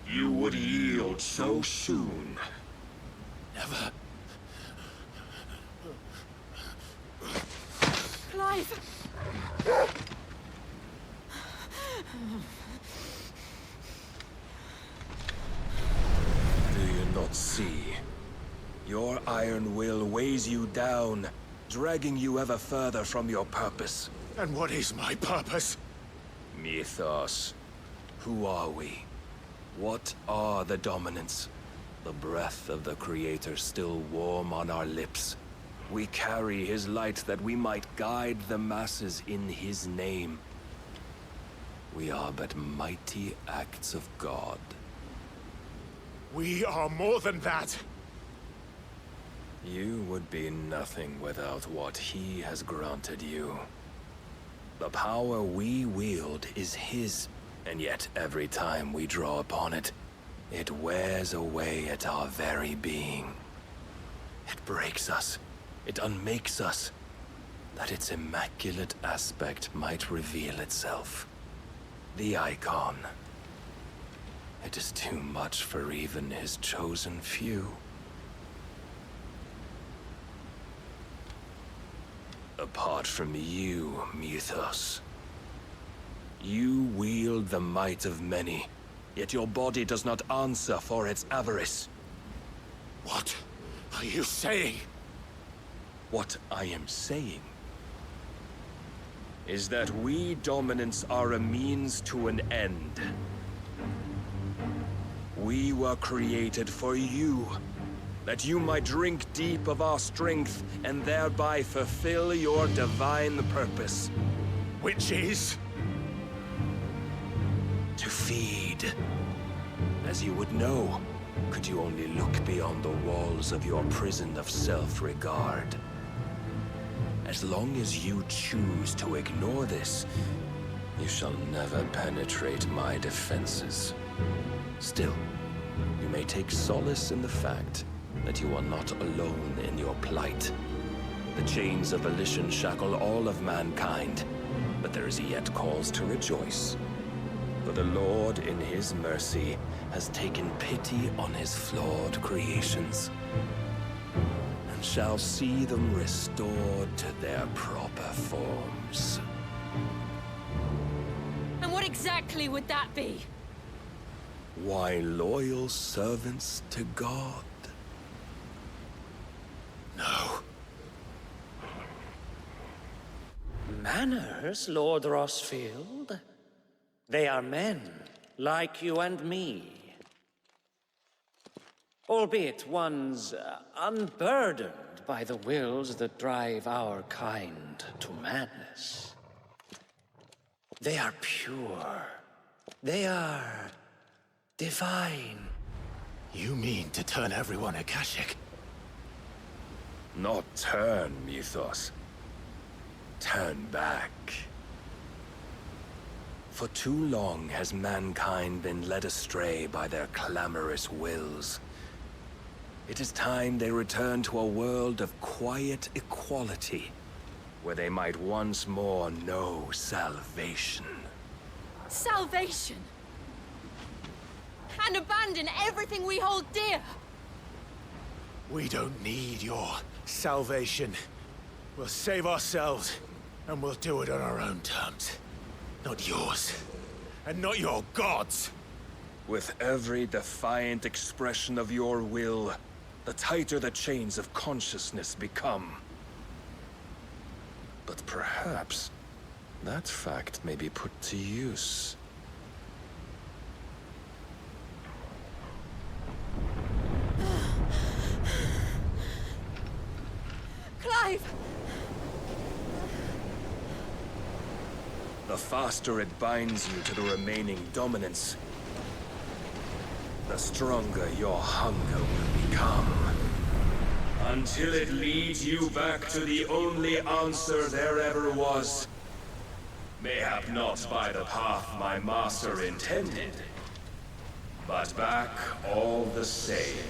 You would yield so soon.
Never.
Clive!
Do you not see? Your iron will weighs you down, dragging you ever further from your purpose.
And what is my purpose?
Mythos. Who are we? What are the dominants? The breath of the Creator still warm on our lips. We carry his light that we might guide the masses in his name. We are but mighty acts of God.
We are more than that.
You would be nothing without what he has granted you. The power we wield is his, and yet every time we draw upon it, it wears away at our very being. It breaks us. It unmakes us, that its immaculate aspect might reveal itself. The icon. It is too much for even his chosen few. Apart from you, Mythos. You wield the might of many, yet your body does not answer for its avarice.
What are you saying?
What I am saying is that we dominants are a means to an end. We were created for you, that you might drink deep of our strength and thereby fulfill your divine purpose.
Which is?
To feed. As you would know, could you only look beyond the walls of your prison of self-regard. As long as you choose to ignore this, you shall never penetrate my defenses. Still, you may take solace in the fact that you are not alone in your plight. The chains of volition shackle all of mankind, but there is yet cause to rejoice. For the Lord, in his mercy, has taken pity on his flawed creations, and shall see them restored to their proper forms.
And what exactly would that be?
Why, loyal servants to God.
No.
Manners, Lord Rossfield? They are men, like you and me. Albeit ones unburdened by the wills that drive our kind to madness. They are pure. They are divine.
You mean to turn everyone Akashic?
Not turn, Mythos. Turn back. For too long has mankind been led astray by their clamorous wills. It is time they return to a world of quiet equality, where they might once more know salvation.
Salvation? And abandon everything we hold dear?
We don't need your salvation. We'll save ourselves, and we'll do it on our own terms. Not yours, and not your gods.
With every defiant expression of your will, the tighter the chains of consciousness become. But perhaps that fact may be put to use.
Clive!
The faster it binds you to the remaining dominance, the stronger your hunger will become. Until it leads you back to the only answer there ever was. Mayhap not by the path my master intended, but back all the same.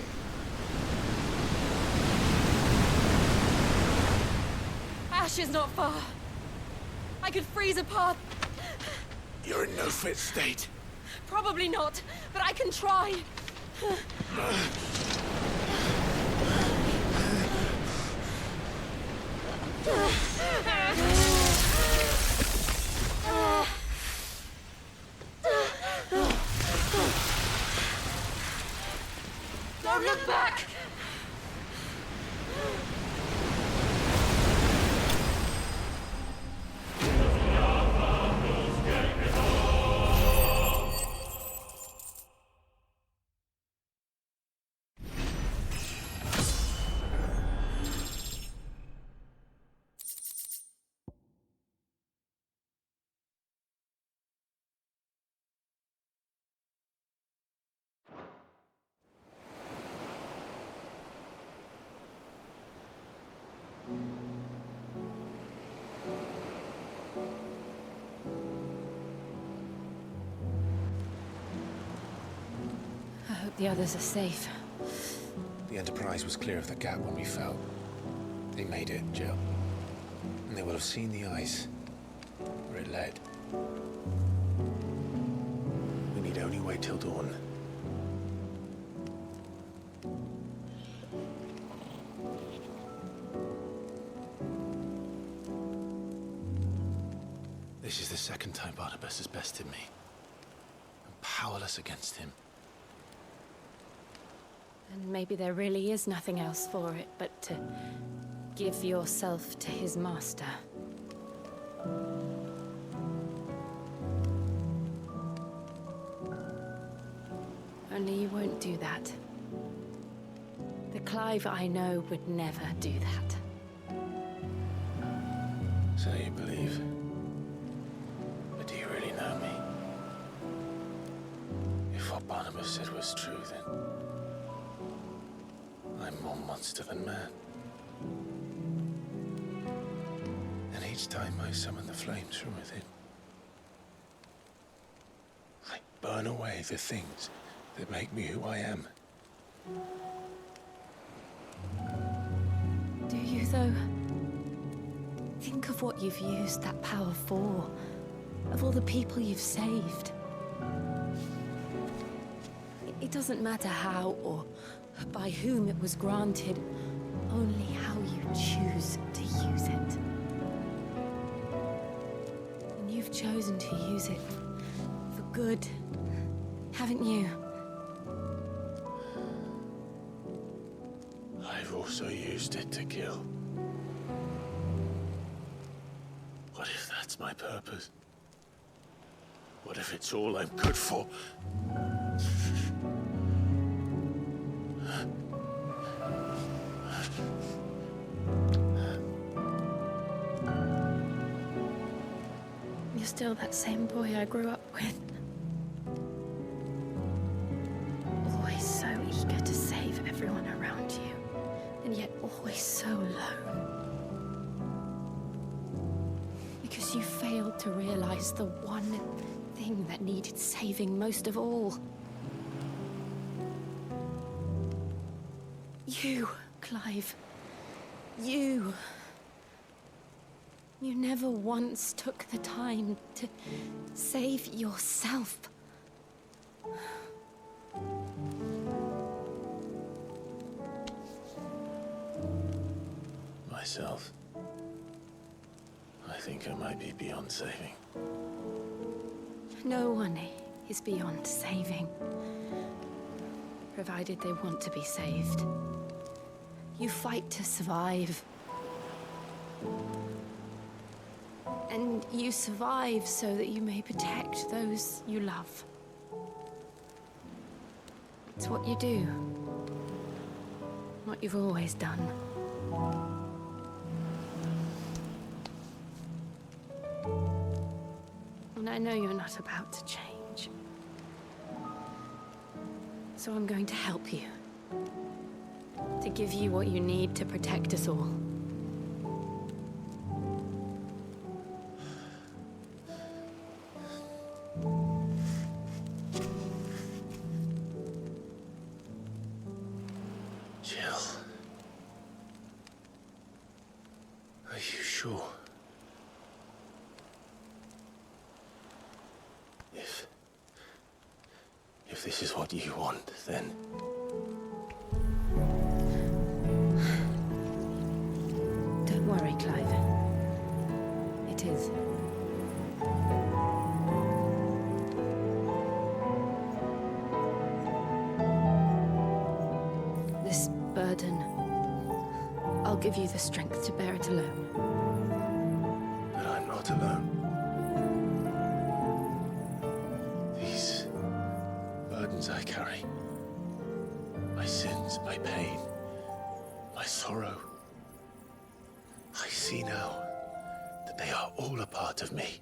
Ash is not far. I could freeze a path.
You're in no fit state.
Probably not, but I can try. Don't look back! hope the others are safe.
The Enterprise was clear of the gap when we fell. They made it, Jill. And they will have seen the ice where it led. We need only wait till dawn. This is the second time Barnabas has bested me. I'm powerless against him.
And maybe there really is nothing else for it but to give yourself to his master. Only you won't do that. The Clive I know would never do that.
So you believe? But do you really know me? If what Barnabas said was true, then I'm more monster than man. And each time I summon the flames from within, I burn away the things that make me who I am.
Do you, though? Think of what you've used that power for, of all the people you've saved. It doesn't matter how or by whom it was granted, only how you choose to use it. And you've chosen to use it for good, haven't you?
I've also used it to kill. What if that's my purpose? What if it's all I'm good for?
You're still that same boy I grew up with. Always so eager to save everyone around you, and yet always so lone. Because you failed to realize the one thing that needed saving most of all. You, Clive. You. You never once took the time to save yourself.
Myself. I think I might be beyond saving.
No one is beyond saving, provided they want to be saved. You fight to survive. And you survive so that you may protect those you love. It's what you do. What you've always done. And I know you're not about to change. So I'm going to help you. To give you what you need to protect us all.
Jill. Are you sure? If this is what you want, then...
Don't worry, Clive. It is. This burden, I'll give you the strength to bear it alone.
But I'm not alone. These burdens I carry, my sins, my pain, my sorrow, I see now that they are all a part of me.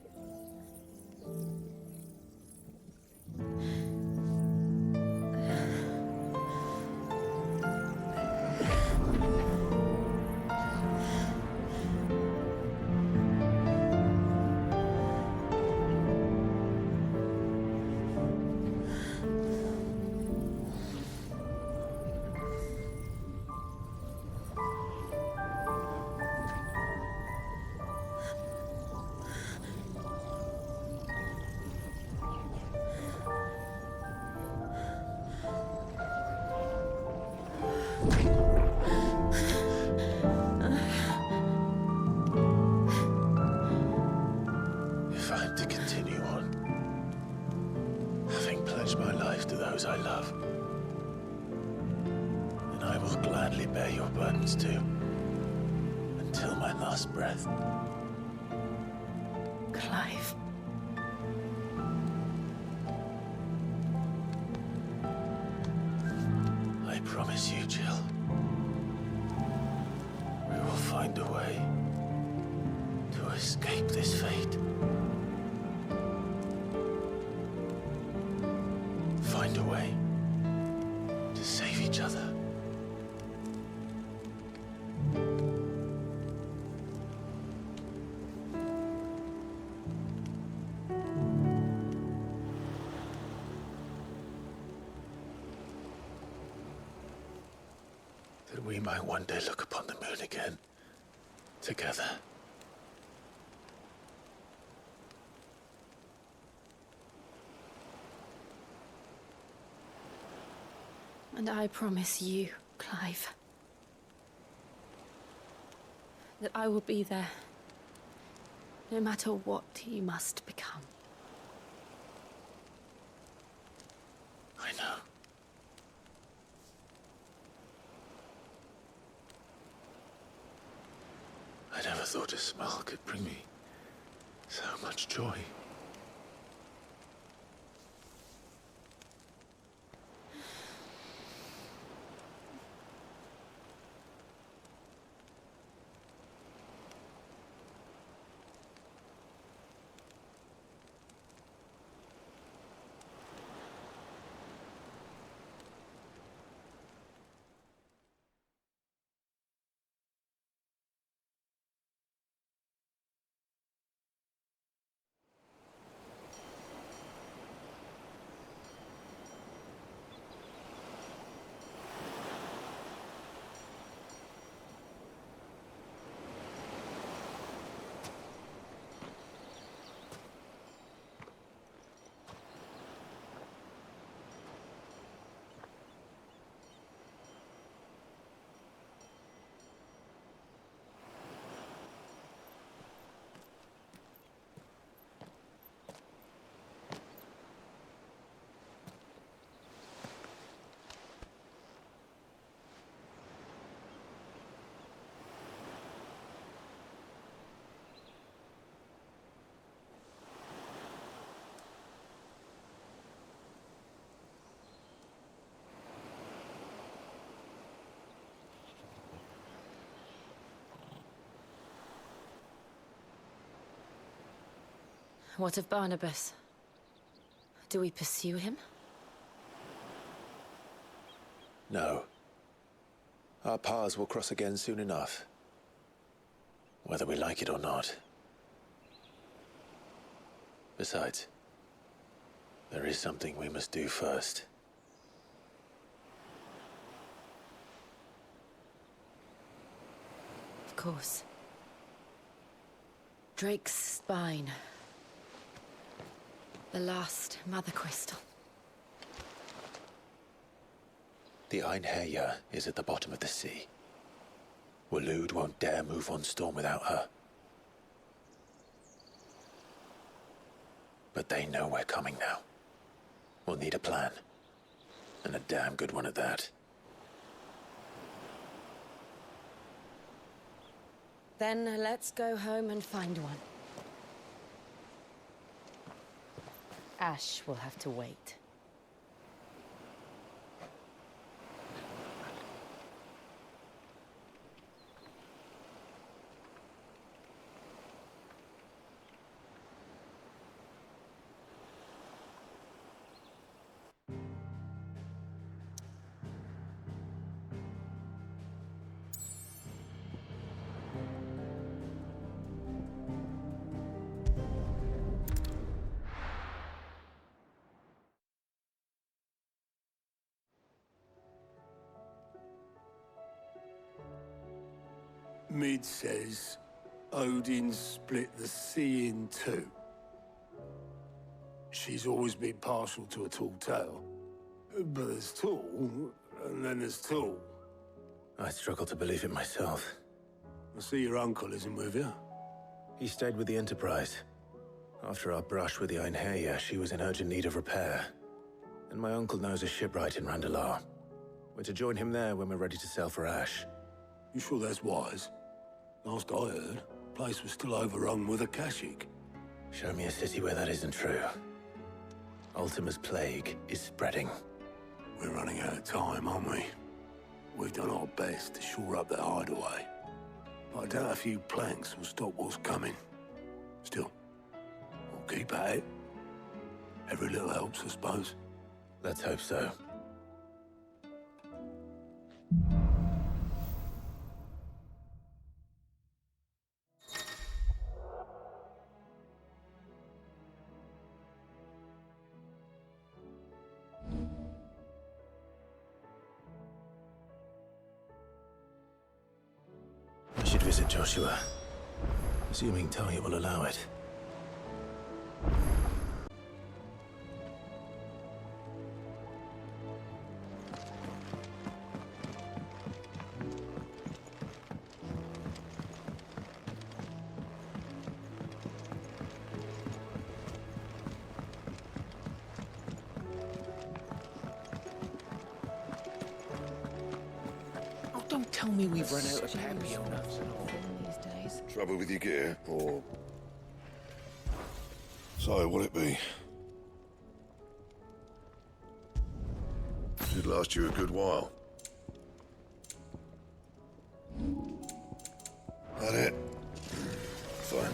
pledge my life to those I love. And I will gladly bear your burdens too, until my last breath.
Clive.
I promise you, Jill. We will find a way to escape this fate. Find a way to save each other. That we might one day look upon the moon again, together.
And I promise you, Clive, that I will be there, no matter what you must become.
I know. I never thought a smile could bring me so much joy.
What of Barnabas? Do we pursue him?
No. Our paths will cross again soon enough. Whether we like it or not. Besides, there is something we must do first.
Of course. Drake's spine. The last mother crystal.
The Einherja is at the bottom of the sea. Waloed won't dare move on storm without her. But they know we're coming now. We'll need a plan. And a damn good one at that.
Then let's go home and find one. Ash will have to wait.
Mid says Odin split the sea in two. She's always been partial to a tall tale. But there's tall, and then there's tall.
I struggle to believe it myself.
I see your uncle isn't with you.
He stayed with the Enterprise. After our brush with the Einherja, she was in urgent need of repair. And my uncle knows a shipwright in Randalar. We're to join him there when we're ready to sail for Ash.
You sure that's wise? Last I heard, the place was still overrun with Akashic.
Show me a city where that isn't true. Ultima's plague is spreading.
We're running out of time, aren't we? We've done our best to shore up that hideaway. But I doubt a few planks will stop what's coming. Still, we'll keep at it. Every little helps, I suppose.
Let's hope so. I should visit Joshua, assuming Talia will allow it.
Don't tell me we've run out of Papio nuts and all.
Trouble with your gear, or... So, what'll it be? Should last you a good while. That it? Fine.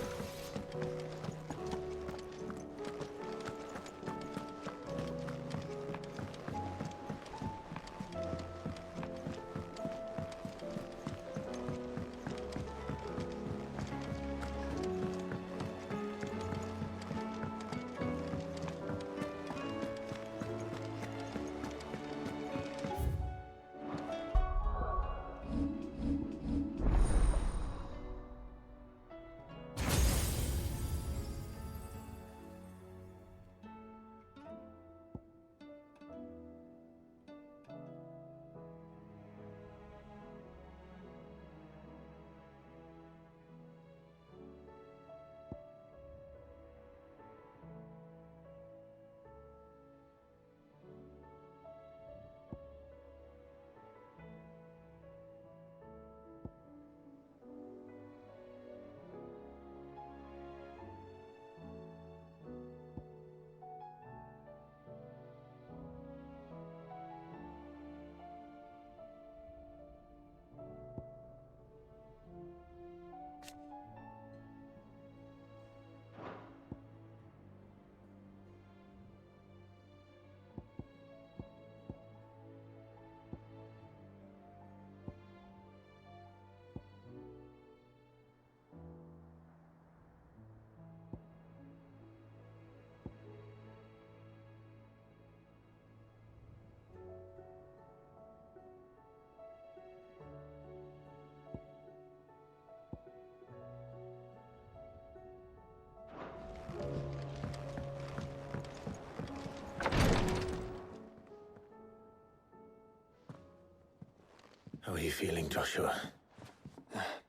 How are you feeling, Joshua?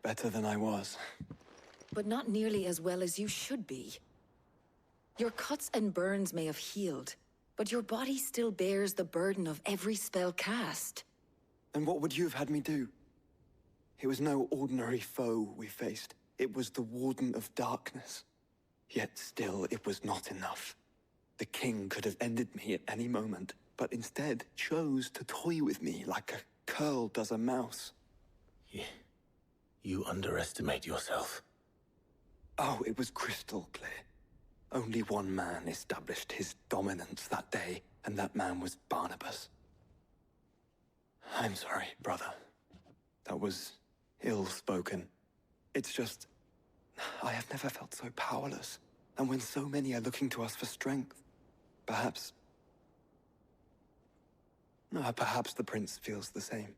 Better than I was.
But not nearly as well as you should be. Your cuts and burns may have healed, but your body still bears the burden of every spell cast.
And what would you have had me do? It was no ordinary foe we faced. It was the Warden of Darkness. Yet still, it was not enough. The king could have ended me at any moment, but instead chose to toy with me like a curl does a mouse.
You underestimate yourself.
Oh, it was crystal clear. Only one man established his dominance that day, and that man was Barnabas. I'm sorry, brother. That was ill-spoken. It's just... I have never felt so powerless. And when so many are looking to us for strength, perhaps the prince feels the same.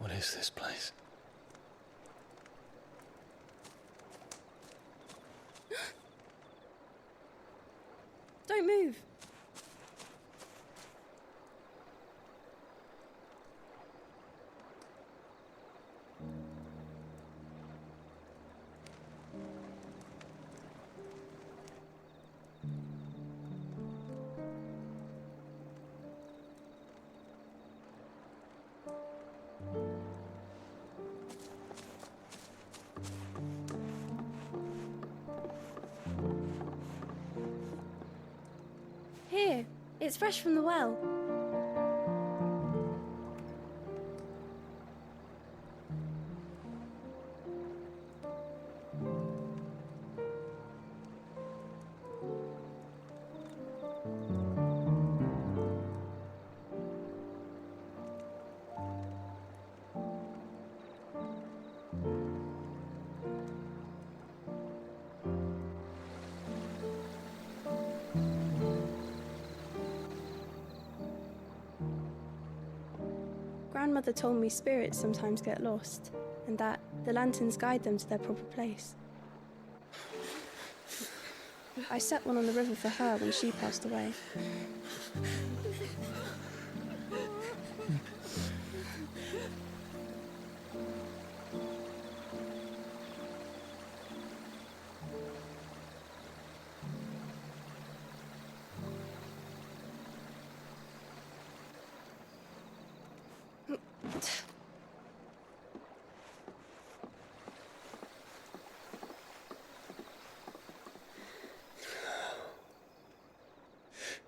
What is this place?
Don't move. Here, it's fresh from the well. Grandmother told me spirits sometimes get lost, and that the lanterns guide them to their proper place. I set one on the river for her when she passed away.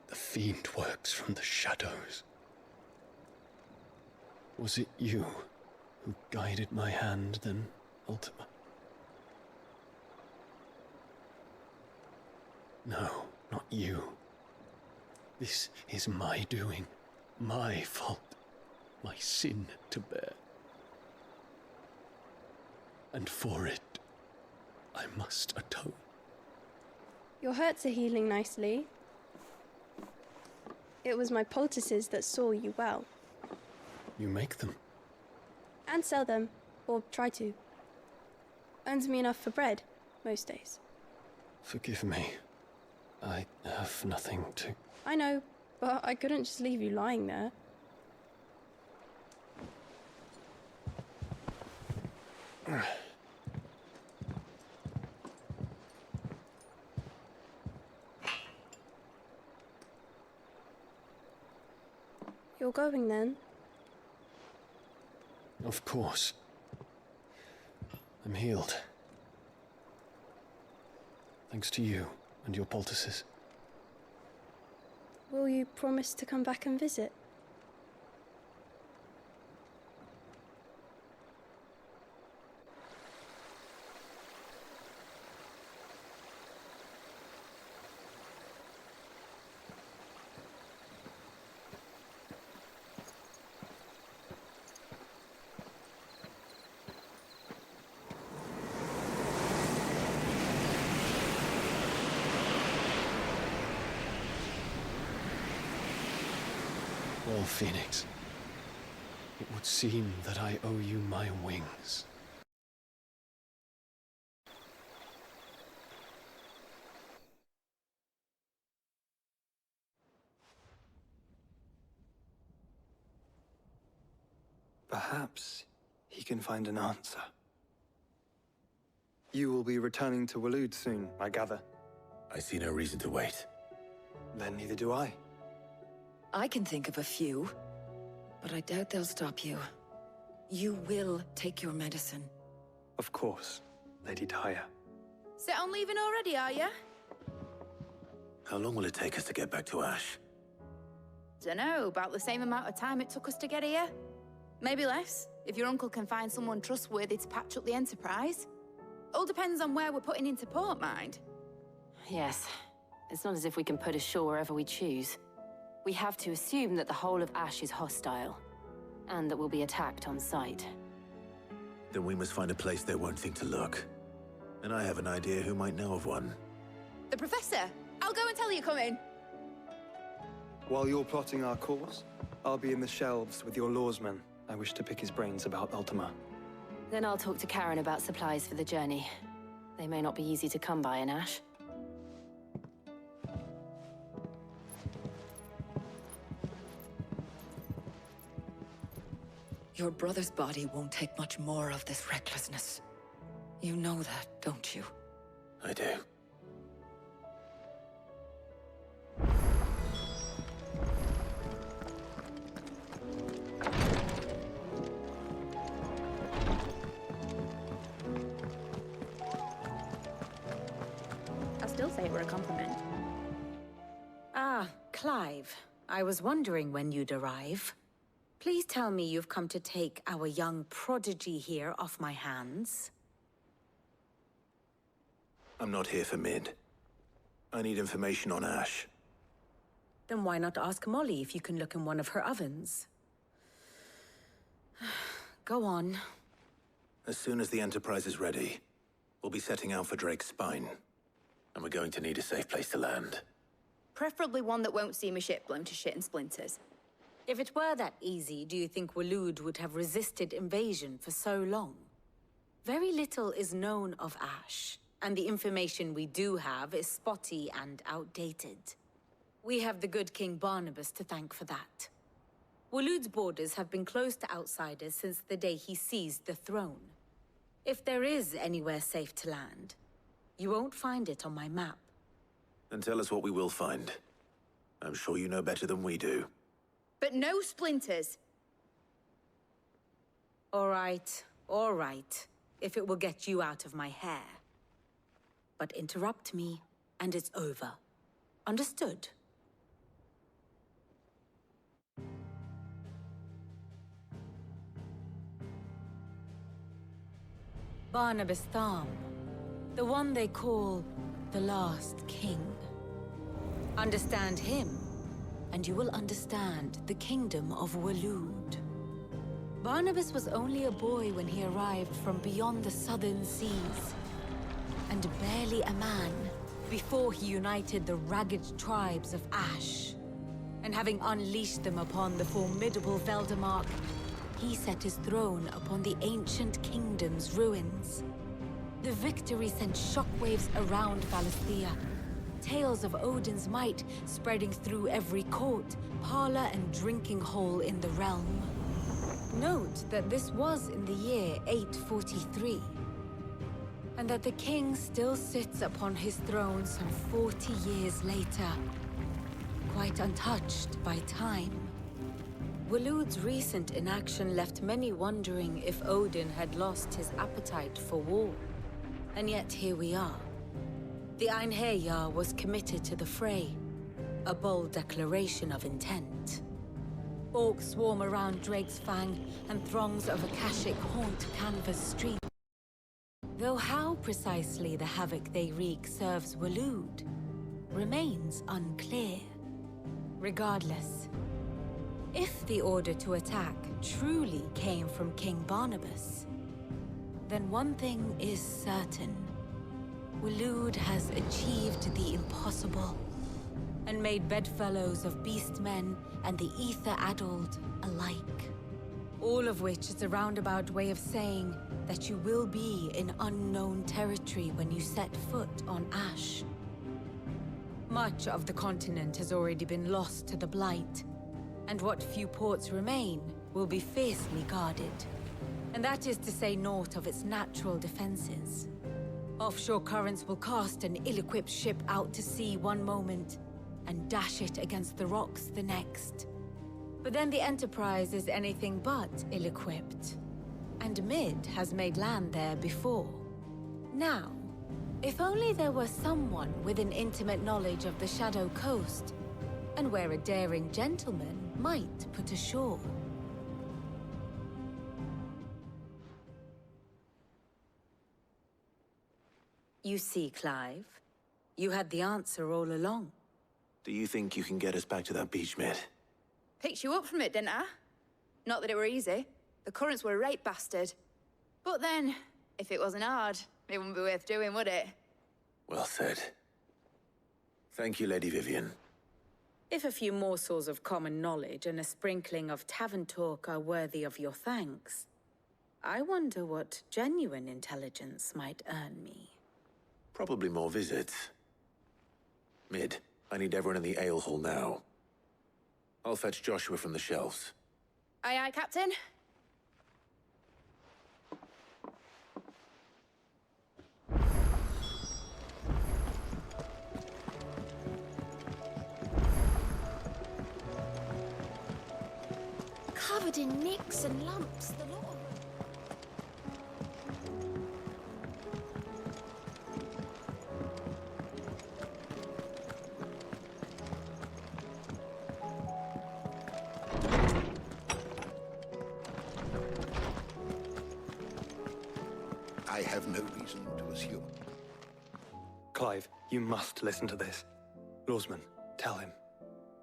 The fiend works from the shadows. Was it you who guided my hand then, Ultima? No, not you. This is my doing, my fault, my sin to bear. And for it, I must atone.
Your hurts are healing nicely. It was my poultices that saw you well.
You make them?
And sell them, or try to. Earns me enough for bread, most days.
Forgive me. I have nothing to...
I know, but I couldn't just leave you lying there. You're going then?
Of course. I'm healed. Thanks to you and your poultices.
Will you promise to come back and visit?
Well, Phoenix, it would seem that I owe you my wings.
Perhaps he can find an answer. You will be returning to Waloed soon, I gather.
I see no reason to wait.
Then neither do I.
I can think of a few, but I doubt they'll stop you. You will take your medicine.
Of course, Lady Daya.
Set on leaving already, are ya?
How long will it take us to get back to Ash?
Dunno, about the same amount of time it took us to get here. Maybe less, if your uncle can find someone trustworthy to patch up the Enterprise. All depends on where we're putting into port, mind.
Yes. It's not as if we can put ashore wherever we choose. We have to assume that the whole of Ash is hostile, and that we'll be attacked on sight.
Then we must find a place they won't think to look. And I have an idea who might know of one.
The Professor! I'll go and tell you come in.
While you're plotting our course, I'll be in the shelves with your lawsmen,
I wish to pick his brains about Ultima.
Then I'll talk to Karen about supplies for the journey. They may not be easy to come by in Ash.
Your brother's body won't take much more of this recklessness. You know that, don't you?
I do.
I still say it were a compliment.
Ah, Clive. I was wondering when you'd arrive. Please tell me you've come to take our young prodigy here off my hands.
I'm not here for Mid. I need information on Ash.
Then why not ask Molly if you can look in one of her ovens? Go on.
As soon as the Enterprise is ready, we'll be setting out for Drake's Spine. And we're going to need a safe place to land.
Preferably one that won't see my ship blown to shit and splinters.
If it were that easy, do you think Waloed would have resisted invasion for so long? Very little is known of Ash, and the information we do have is spotty and outdated. We have the good King Barnabas to thank for that. Waloed's borders have been closed to outsiders since the day he seized the throne. If there is anywhere safe to land, you won't find it on my map.
Then tell us what we will find. I'm sure you know better than we do.
But no splinters!
All right. If it will get you out of my hair. But interrupt me, and it's over. Understood? Barnabas Tharm. The one they call the last king. Understand him, and you will understand the kingdom of Waloed. Barnabas was only a boy when he arrived from beyond the southern seas, and barely a man before he united the ragged tribes of Ash. And having unleashed them upon the formidable Veldamark, he set his throne upon the ancient kingdom's ruins. The victory sent shockwaves around Valisthea, tales of Odin's might spreading through every court, parlor, and drinking hole in the realm. Note that this was in the year 843, and that the king still sits upon his throne some 40 years later, quite untouched by time. Waloed's recent inaction left many wondering if Odin had lost his appetite for war. And yet here we are. The Einherjar was committed to the fray, a bold declaration of intent. Orcs swarm around Drake's Fang, and throngs of Akashic haunt Canva's street. Though how precisely the havoc they wreak serves Waloed remains unclear. Regardless, if the order to attack truly came from King Barnabas, then one thing is certain. Waloed has achieved the impossible, and made bedfellows of beastmen and the ether-addled alike. All of which is a roundabout way of saying that you will be in unknown territory when you set foot on Ash. Much of the continent has already been lost to the Blight, and what few ports remain will be fiercely guarded. And that is to say naught of its natural defenses. Offshore currents will cast an ill-equipped ship out to sea one moment, and dash it against the rocks the next. But then the Enterprise is anything but ill-equipped. And Mid has made land there before. Now, if only there were someone with an intimate knowledge of the Shadow Coast, and where a daring gentleman might put ashore. You see, Clive, you had the answer all along.
Do you think you can get us back to that beach, Mid?
Picked you up from it, didn't I? Not that it were easy. The currents were a right bastard. But then, if it wasn't hard, it wouldn't be worth doing, would it?
Well said. Thank you, Lady Vivian.
If a few morsels of common knowledge and a sprinkling of tavern talk are worthy of your thanks, I wonder what genuine intelligence might earn me.
Probably more visits. Mid, I need everyone in the ale hall now. I'll fetch Joshua from the shelves.
Aye, aye, Captain.
Covered in nicks and lumps, the lot of them.
I have no reason to assume.
Clive, you must listen to this. Lawsman, tell him.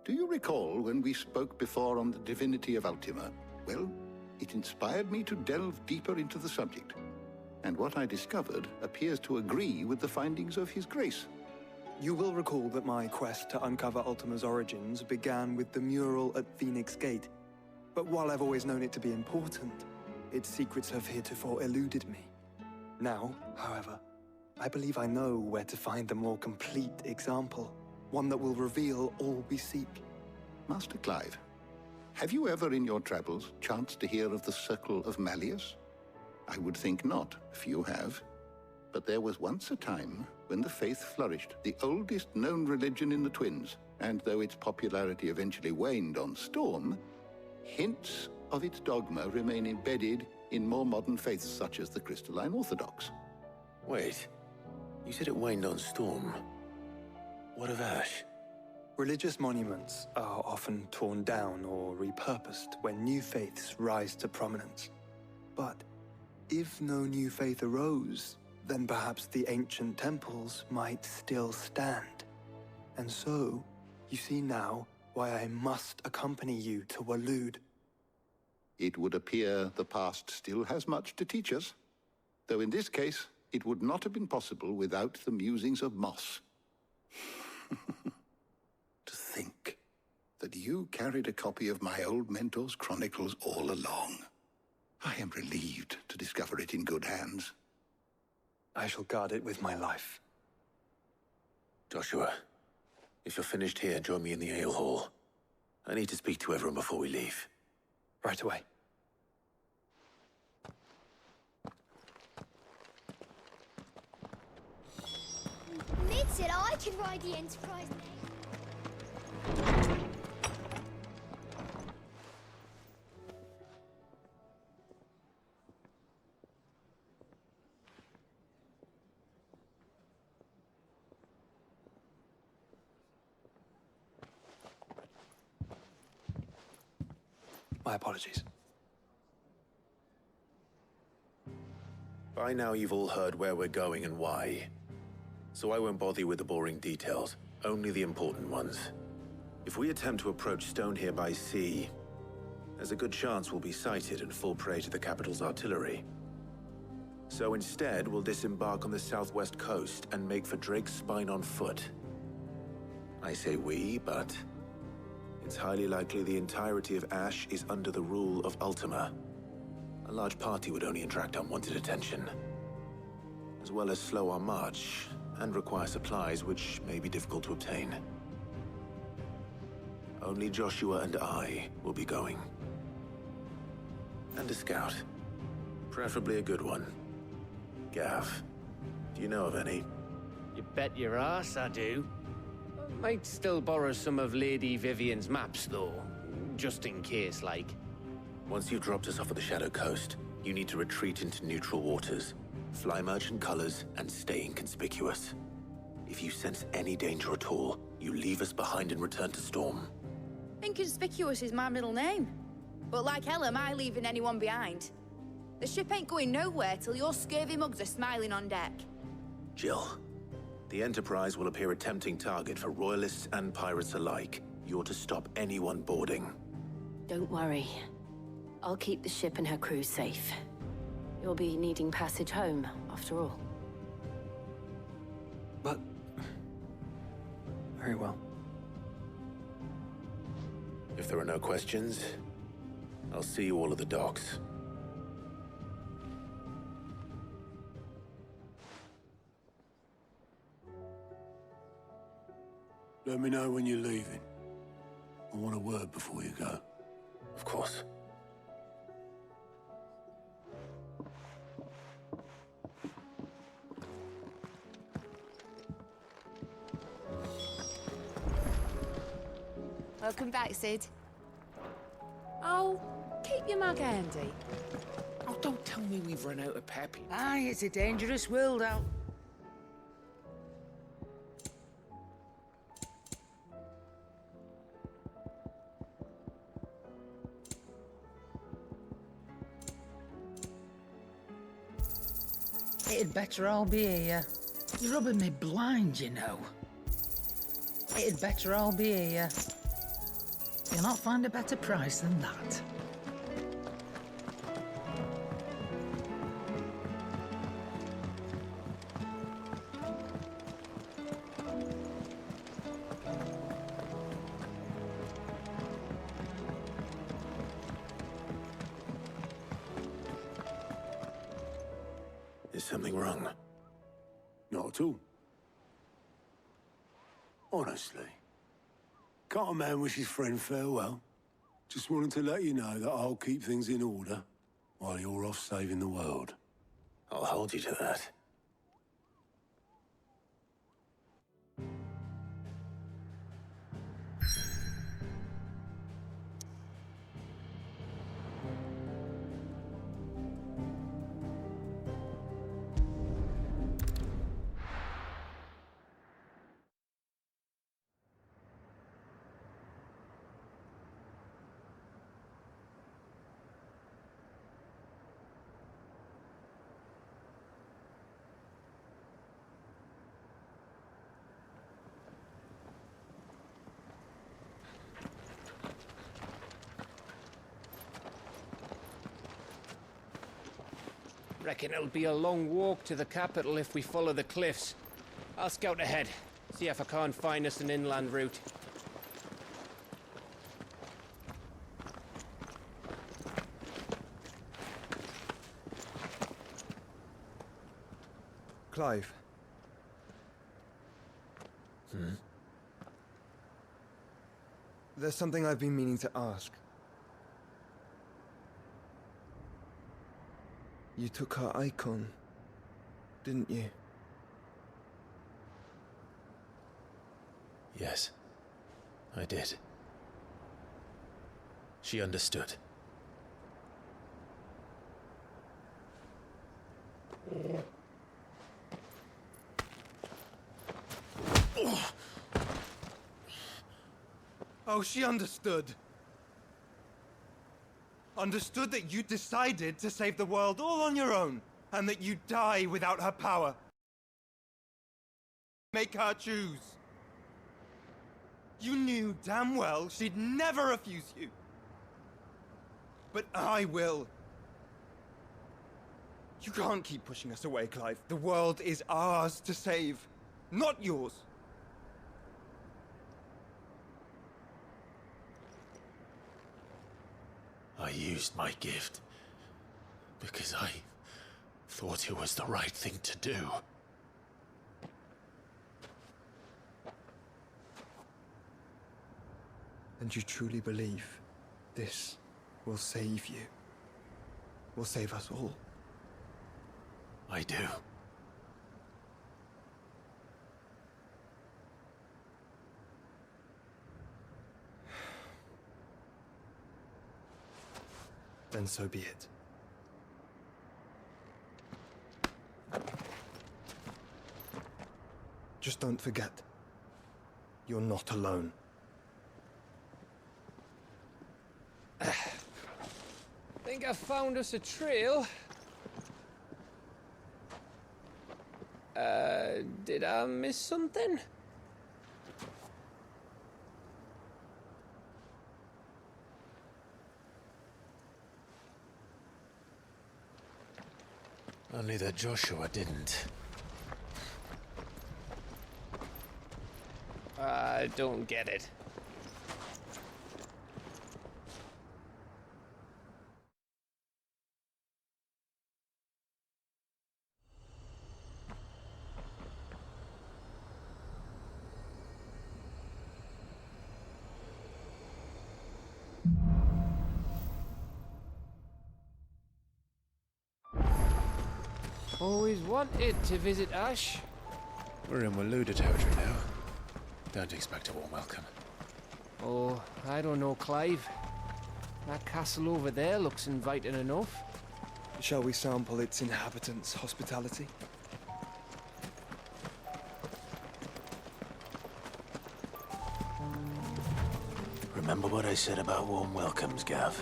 Do you recall when we spoke before on the divinity of Ultima? Well, it inspired me to delve deeper into the subject. And what I discovered appears to agree with the findings of His Grace.
You will recall that my quest to uncover Ultima's origins began with the mural at Phoenix Gate. But while I've always known it to be important, its secrets have heretofore eluded me. Now, however, I believe I know where to find the more complete example. One that will reveal all we seek.
Master Clive, have you ever in your travels chanced to hear of the Circle of Malleus? I would think not, if you have. But there was once a time when the faith flourished, the oldest known religion in the Twins, and though its popularity eventually waned on Storm, hints of its dogma remain embedded in more modern faiths such as the Crystalline Orthodox.
Wait, you said it waned on Storm. What of Ash?
Religious monuments are often torn down or repurposed when new faiths rise to prominence. But if no new faith arose, then perhaps the ancient temples might still stand. And so, you see now why I must accompany you to Waloed.
It would appear the past still has much to teach us, though in this case, it would not have been possible without the musings of Moss. To think that you carried a copy of my old mentor's chronicles all along. I am relieved to discover it in good hands.
I shall guard it with my life.
Joshua, if you're finished here, join me in the ale hall. I need to speak to everyone before we leave.
Right away.
Mid said I could ride the Enterprise next.
My apologies.
By now you've all heard where we're going and why. So I won't bother you with the boring details, only the important ones. If we attempt to approach Stone here by sea, there's a good chance we'll be sighted and fall prey to the capital's artillery. So instead, we'll disembark on the southwest coast and make for Drake's Spine on foot. I say we, but it's highly likely the entirety of Ash is under the rule of Ultima. A large party would only attract unwanted attention, as well as slow our march and require supplies which may be difficult to obtain. Only Joshua and I will be going. And a scout. Preferably a good one. Gav, do you know of any?
You bet your ass I do. Might still borrow some of Lady Vivian's maps, though. Just in case, like.
Once you've dropped us off at the Shadow Coast, you need to retreat into neutral waters, fly merchant colors, and stay inconspicuous. If you sense any danger at all, you leave us behind and return to Storm.
Inconspicuous is my middle name. But like hell am I leaving anyone behind. The ship ain't going nowhere till your scurvy mugs are smiling on deck.
Jill, the Enterprise will appear a tempting target for royalists and pirates alike. You're to stop anyone boarding.
Don't worry. I'll keep the ship and her crew safe. You'll be needing passage home, after all.
But... very well.
If there are no questions, I'll see you all at the docks.
Let me know when you're leaving. I want a word before you go.
Of course.
Welcome back, Sid. Oh, keep your mug handy.
Oh, don't tell me we've run out of pep.
Aye, it's a dangerous world out.
It'd better all be here. You're rubbing me blind, you know. It'd better all be here. You'll not find a better price than that.
Is something wrong?
Not at all. Honestly. Can't a man wish his friend farewell? Just wanted to let you know that I'll keep things in order while you're off saving the world.
I'll hold you to that.
Reckon it'll be a long walk to the capital if we follow the cliffs. I'll scout ahead, see if I can't find us an inland route.
Clive. There's something I've been meaning to ask. You took her icon, didn't you?
Yes, I did. She understood.
Oh, she understood. Understood that you decided to save the world all on your own, and that you'd die without her power. Make her choose. You knew damn well she'd never refuse you. But I will. You can't keep pushing us away, Clive. The world is ours to save, not yours.
I used my gift because I thought it was the right thing to do.
And you truly believe this will save you? Will save us all?
I do.
Then so be it. Just don't forget, you're not alone.
Think I found us a trail. Did I miss something?
Only that Joshua didn't.
I don't get it. Always wanted to visit Ash.
We're in Waluda territory now. Don't expect a warm welcome.
Oh, I don't know, Clive. That castle over there looks inviting enough.
Shall we sample its inhabitants' hospitality?
Remember what I said about warm welcomes, Gav?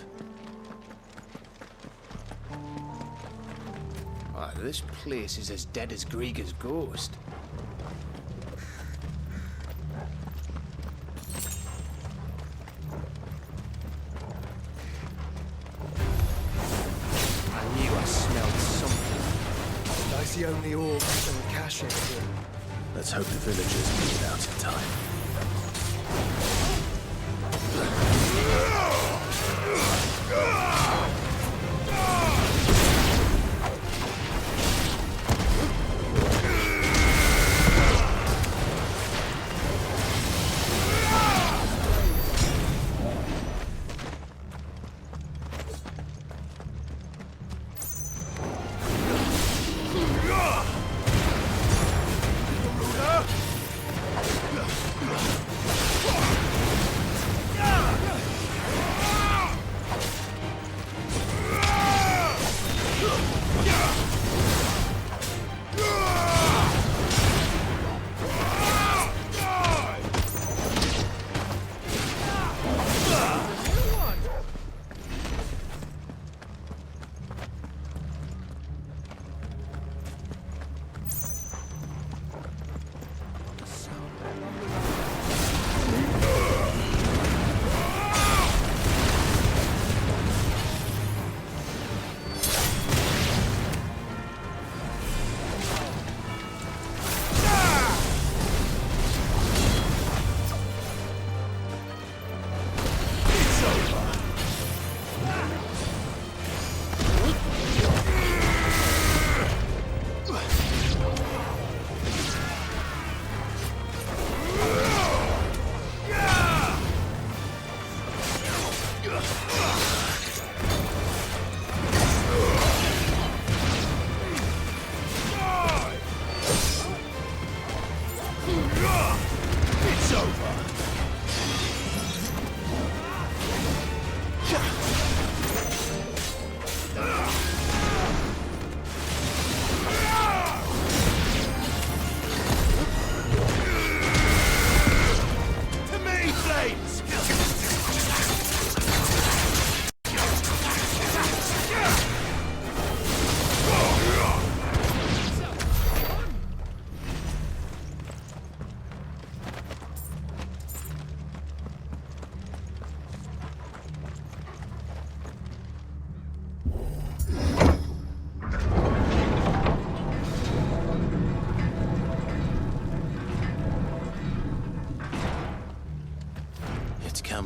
This place is as dead as Grieger's ghost. I knew I smelled something.
I see only orcs and cash here.
Let's hope the villagers make it out in time.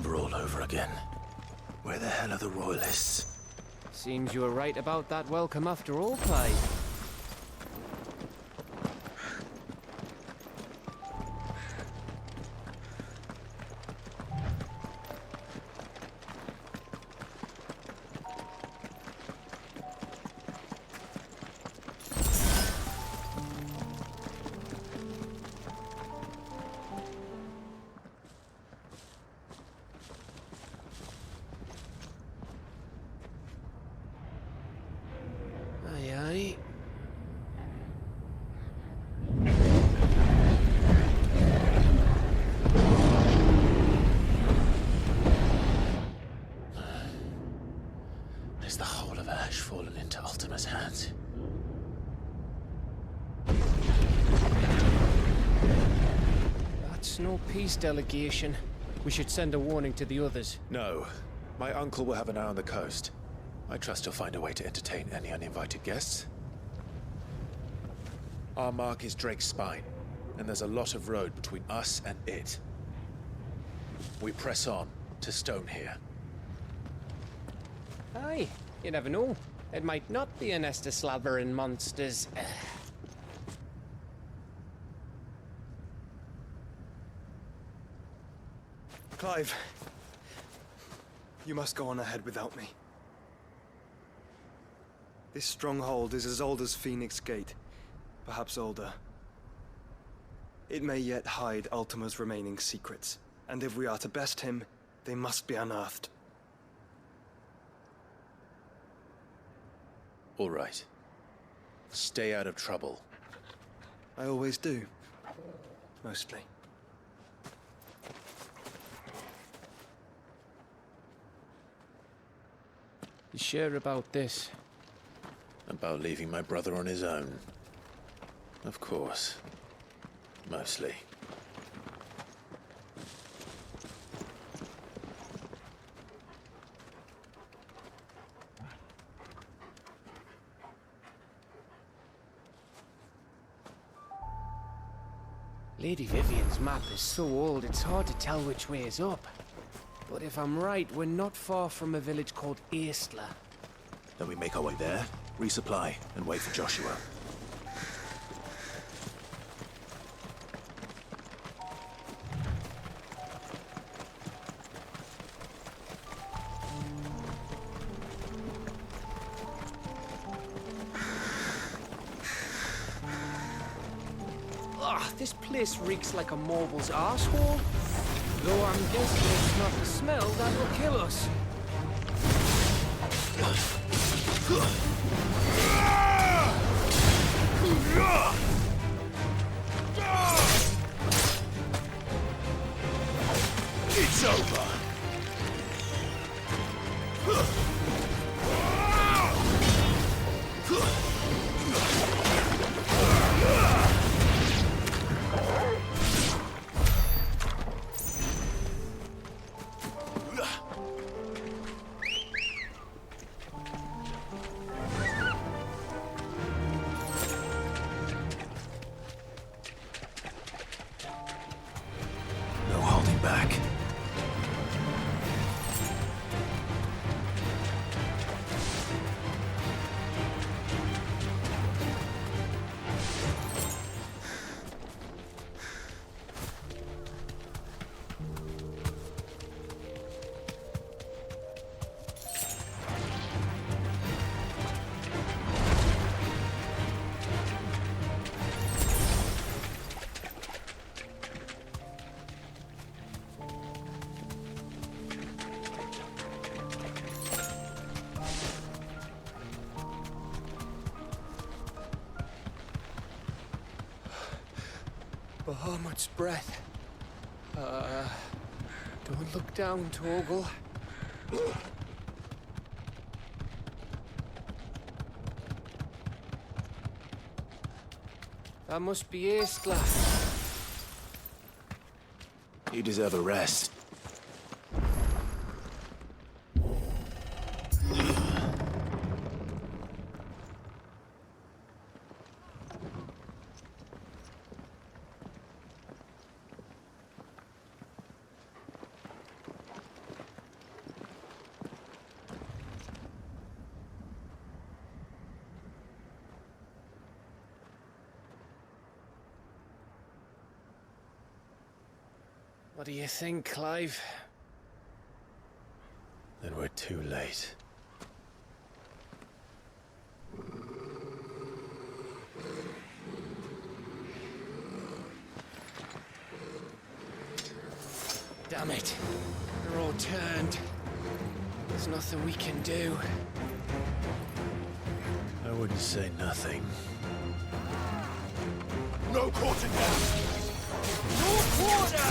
All over again. Where the hell are the royalists?
Seems you were right about that welcome after all, Clive.
Is the whole of Ash fallen into Ultima's hands?
That's no peace delegation. We should send a warning to the others.
No. My uncle will have an eye on the coast. I trust he'll find a way to entertain any uninvited guests. Our mark is Drake's Spine, and there's a lot of road between us and it. We press on to Stone here.
Aye, you never know. It might not be a nest of slathering monsters.
Clive, you must go on ahead without me. This stronghold is as old as Phoenix Gate, perhaps older. It may yet hide Ultima's remaining secrets, and if we are to best him, they must be unearthed.
All right. Stay out of trouble.
I always do. Mostly.
You sure about this?
About leaving my brother on his own? Of course. Mostly.
Lady Vivian's map is so old it's hard to tell which way is up. But if I'm right, we're not far from a village called Aistla.
Then we make our way there, resupply, and wait for Joshua.
This place reeks like a marble's arsehole. Though I'm guessing it's not the smell that will kill us.
It's over.
No holding back.
Bahamut's breath. Don't look down, Torgal. That must be Aistla.
You deserve a rest.
What do you think, Clive?
Then we're too late.
Damn it. They're all turned. There's nothing we can do.
I wouldn't say nothing.
No quarter down.
No quarter!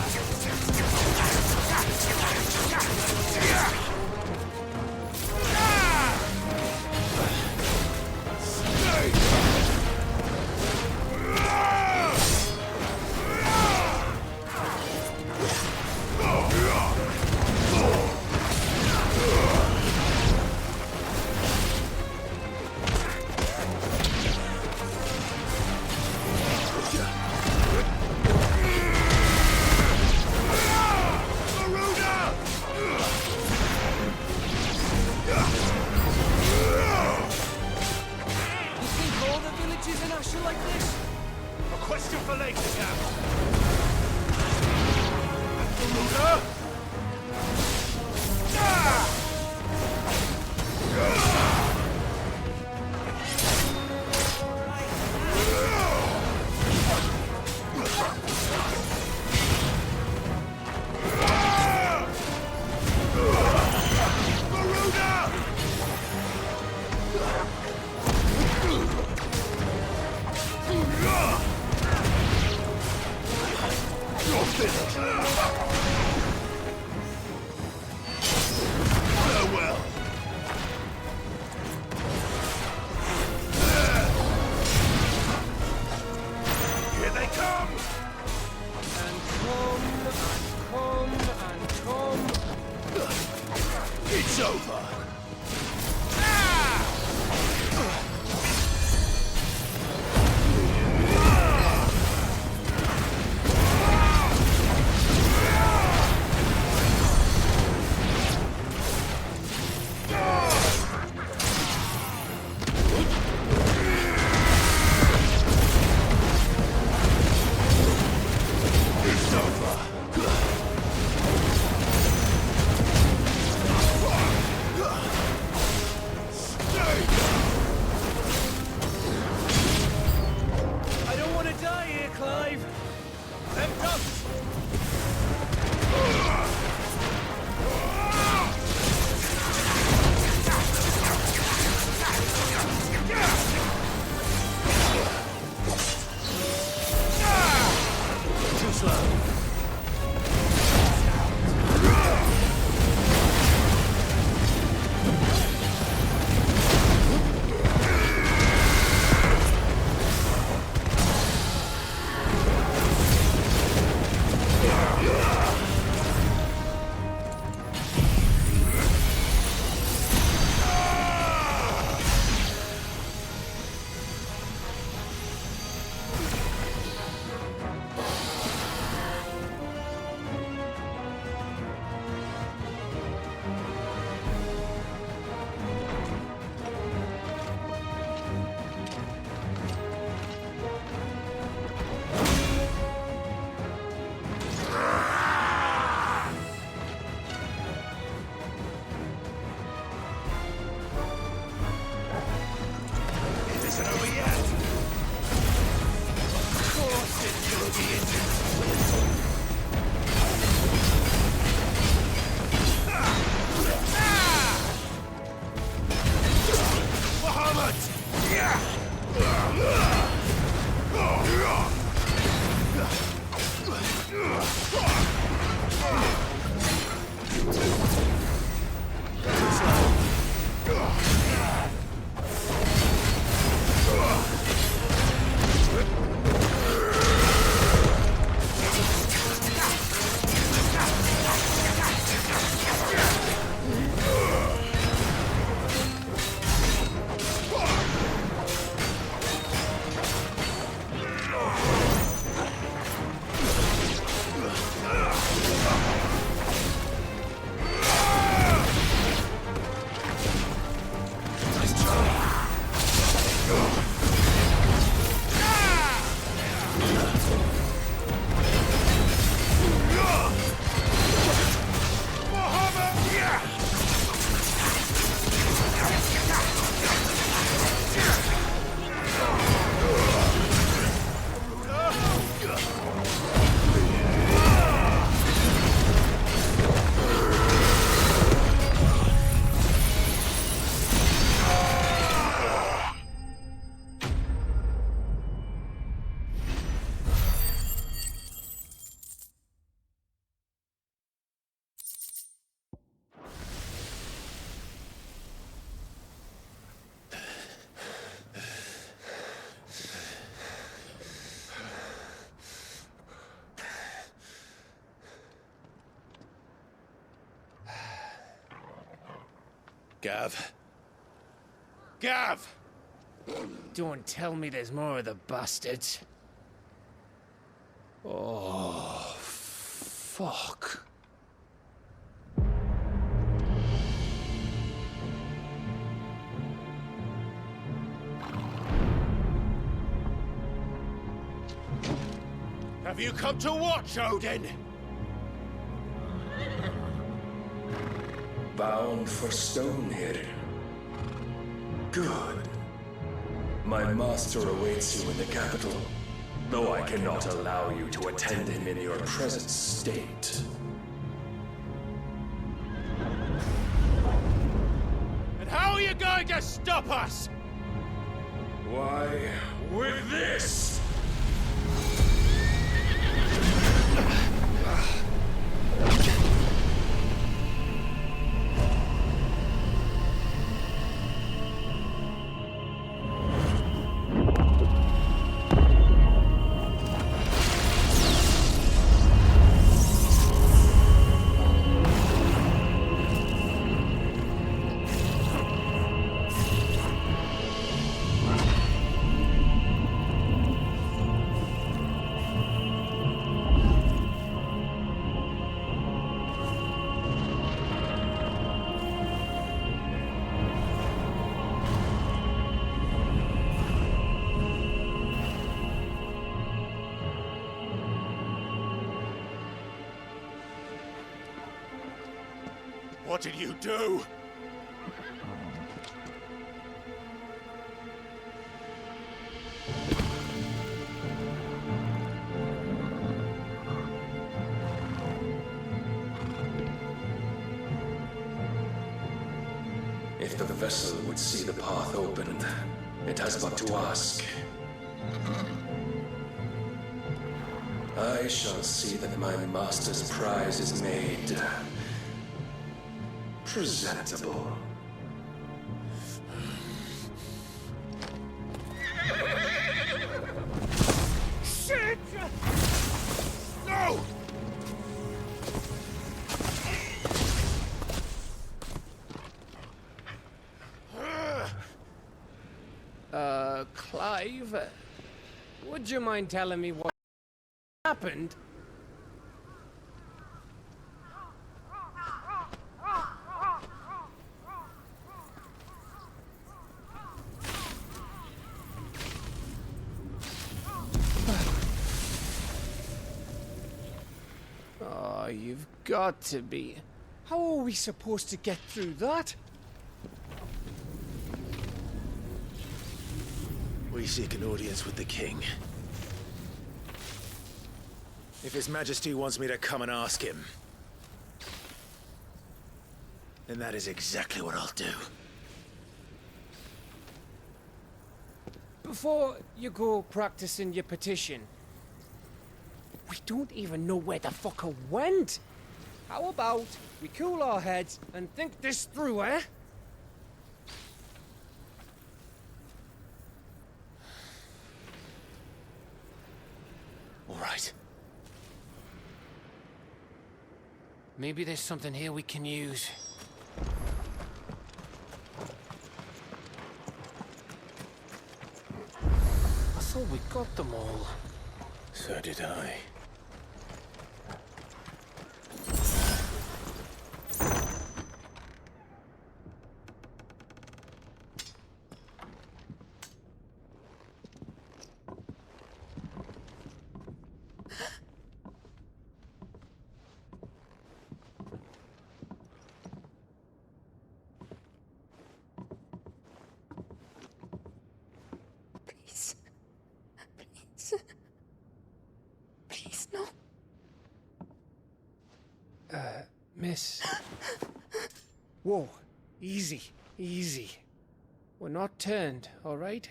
It's over.
Gav. Gav!
Don't tell me there's more of the bastards.
Oh, fuck. Have you come to watch, Odin?
Bound for stone here. Good. My master awaits you in the capital, though I cannot allow you to attend him in your present state.
And how are you going to stop us?
Why, with this!
What did you do?
If the vessel would see the path opened, it has but to ask. I shall see that my master's prize is made presentable.
Shit! No!
Clive, would you mind telling me what happened? Oh, you've got to be. How are we supposed to get through that?
We seek an audience with the king. If His Majesty wants me to come and ask him, then that is exactly what I'll do.
Before you go practicing your petition, we don't even know where the fucker went. How about we cool our heads and think this through, eh?
All right.
Maybe there's something here we can use. I thought we got them all.
So did I.
Please, no.
Miss. Whoa, easy, easy. We're not turned, all right?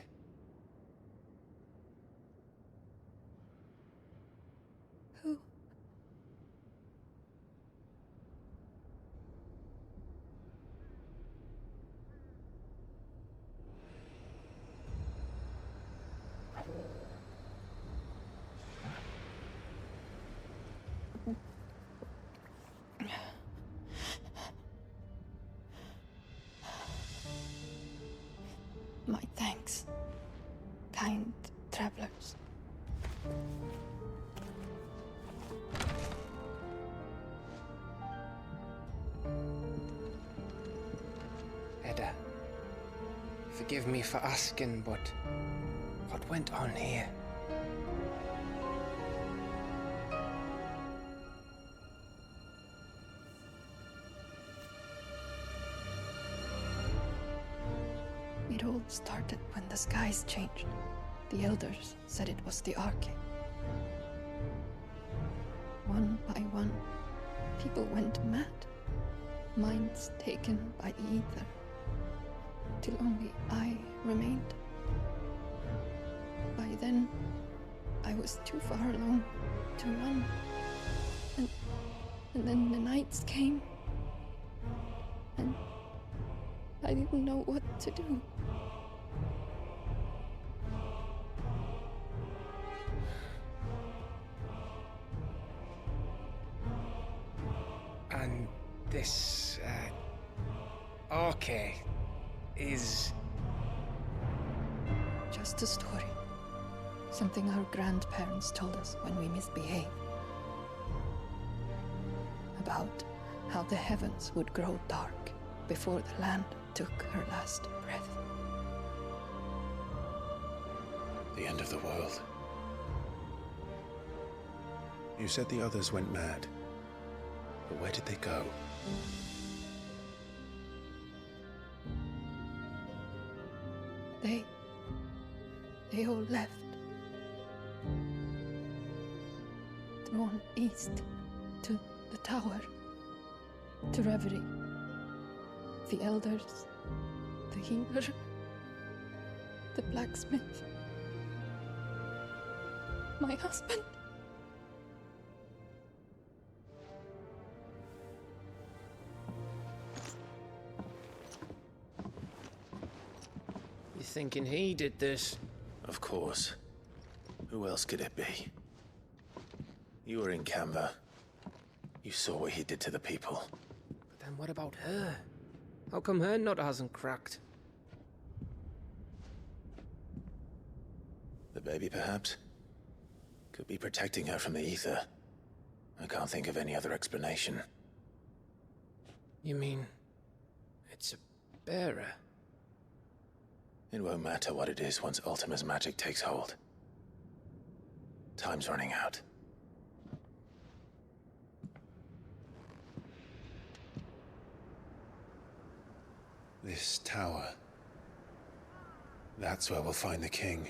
Who? My thanks, kind travelers.
Edda, forgive me for asking, but what went on here?
It all started when the skies changed. The elders said it was the Arche. One by one, people went mad. Minds taken by the ether. Till only I remained. By then, I was too far along to run. And then the nights came. And I didn't know what to do.
And this, Arche is...
Just a story. Something our grandparents told us when we misbehaved. About how the heavens would grow dark before the land took her last breath.
The end of the world. You said the others went mad. But where did they go?
They all left. Drawn east to the tower, to reverie. The elders, the healer, the blacksmith, my husband.
You thinking he did this?
Of course. Who else could it be? You were in Canva. You saw what he did to the people.
But then what about her? How come her nut hasn't cracked?
The baby, perhaps? Could be protecting her from the ether. I can't think of any other explanation.
You mean... it's a bearer?
It won't matter what it is once Ultima's magic takes hold. Time's running out. This tower. That's where we'll find the king.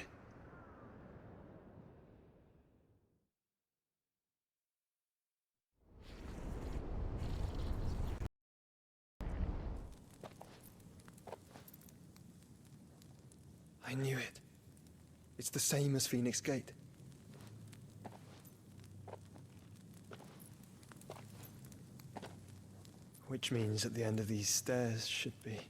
I knew it. It's the same as Phoenix Gate. Which means at the end of these stairs should be...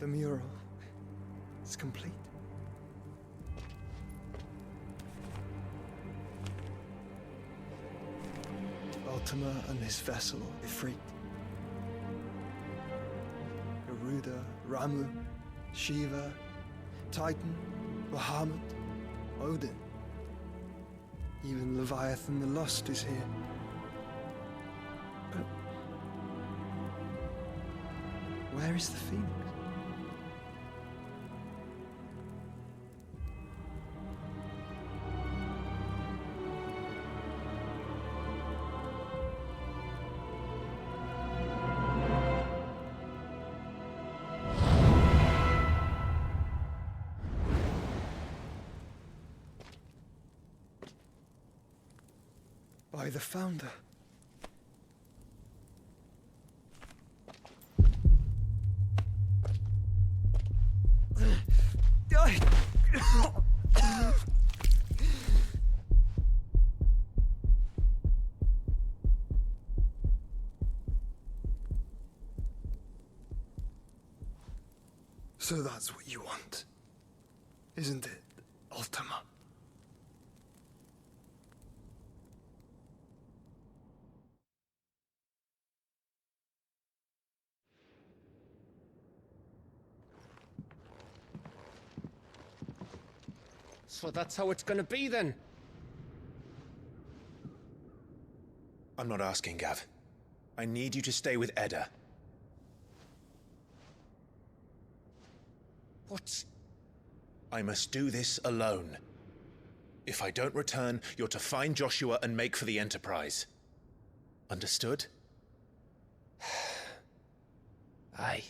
The mural is complete. Ultima and his vessel, Ifrit. Garuda, Ramu, Shiva, Titan, Bahamut, Odin. Even Leviathan the Lost is here. But where is the Phoenix? By the Founder. So that's what you want, isn't it, Ultima?
So that's how it's gonna be then?
I'm not asking, Gav. I need you to stay with Edda.
What's...
I must do this alone. If I don't return, you're to find Joshua and make for the Enterprise. Understood?
Aye.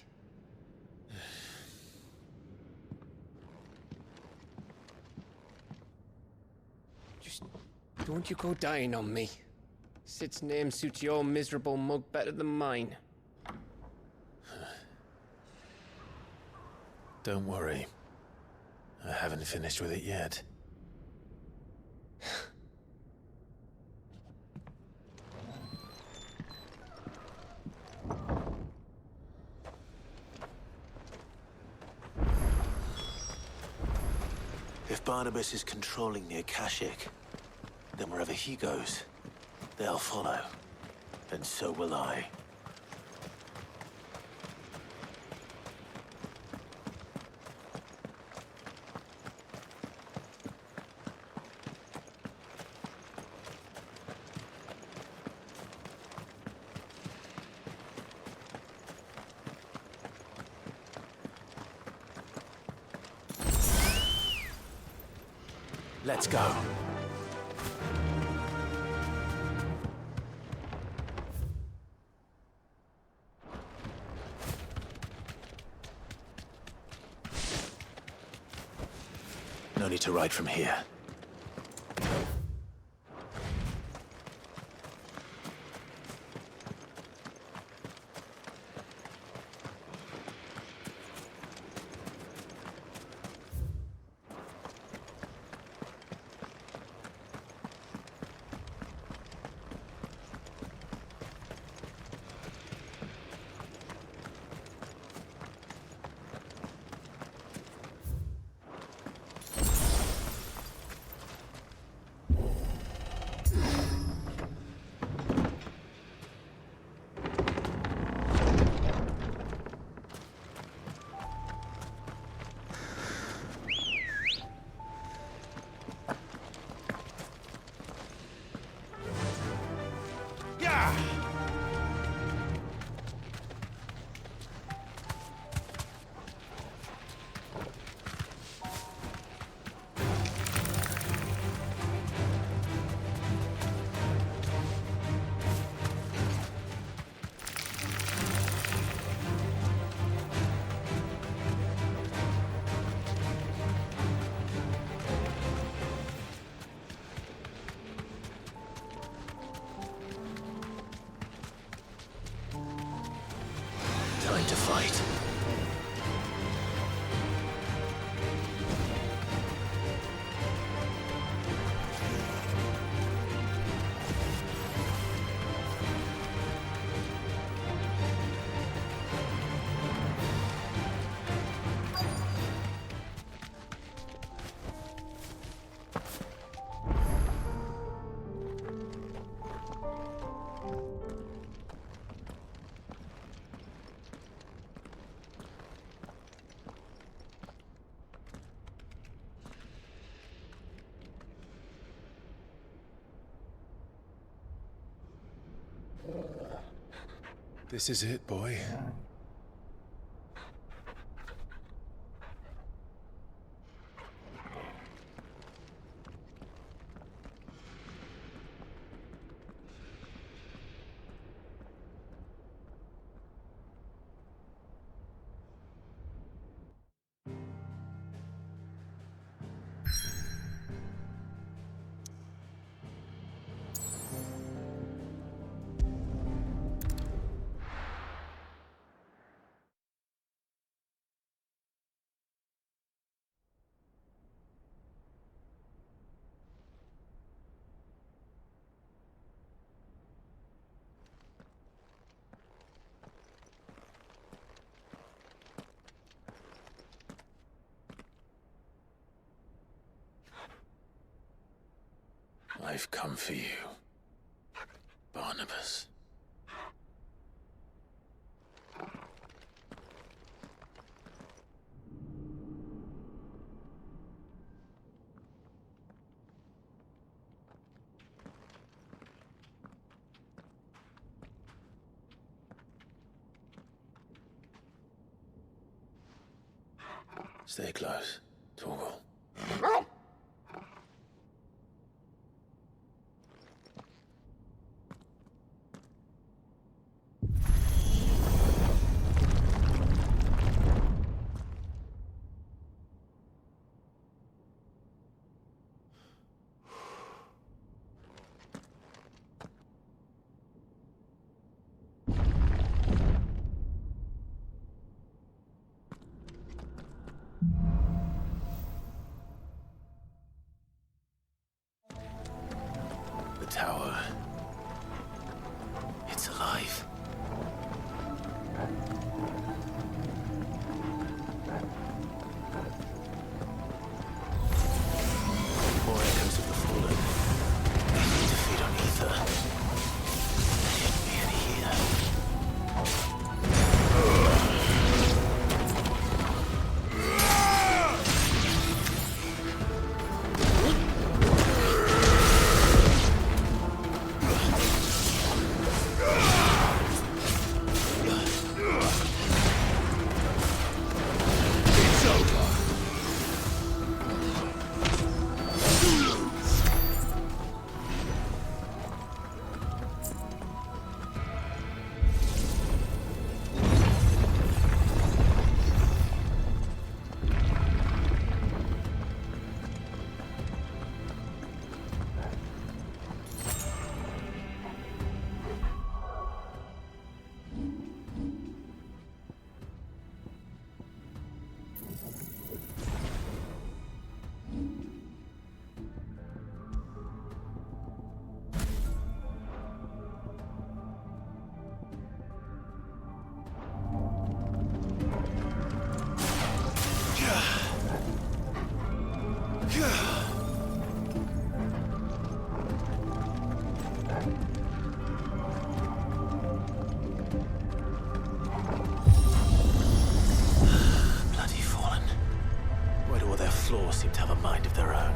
Just don't you go dying on me. Sid's name suits your miserable mug better than mine.
Don't worry. I haven't finished with it yet.
If Barnabas is controlling the Akashic,
then wherever he goes, they'll follow. And so will I. Let's go. No need to ride from here. Time to fight. This is it, boy. I've come for you, Barnabas. Stay close, Torgal. The tower. It's alive. More echoes of the fallen. Bloody fallen. Why do all their floors seem to have a mind of their own?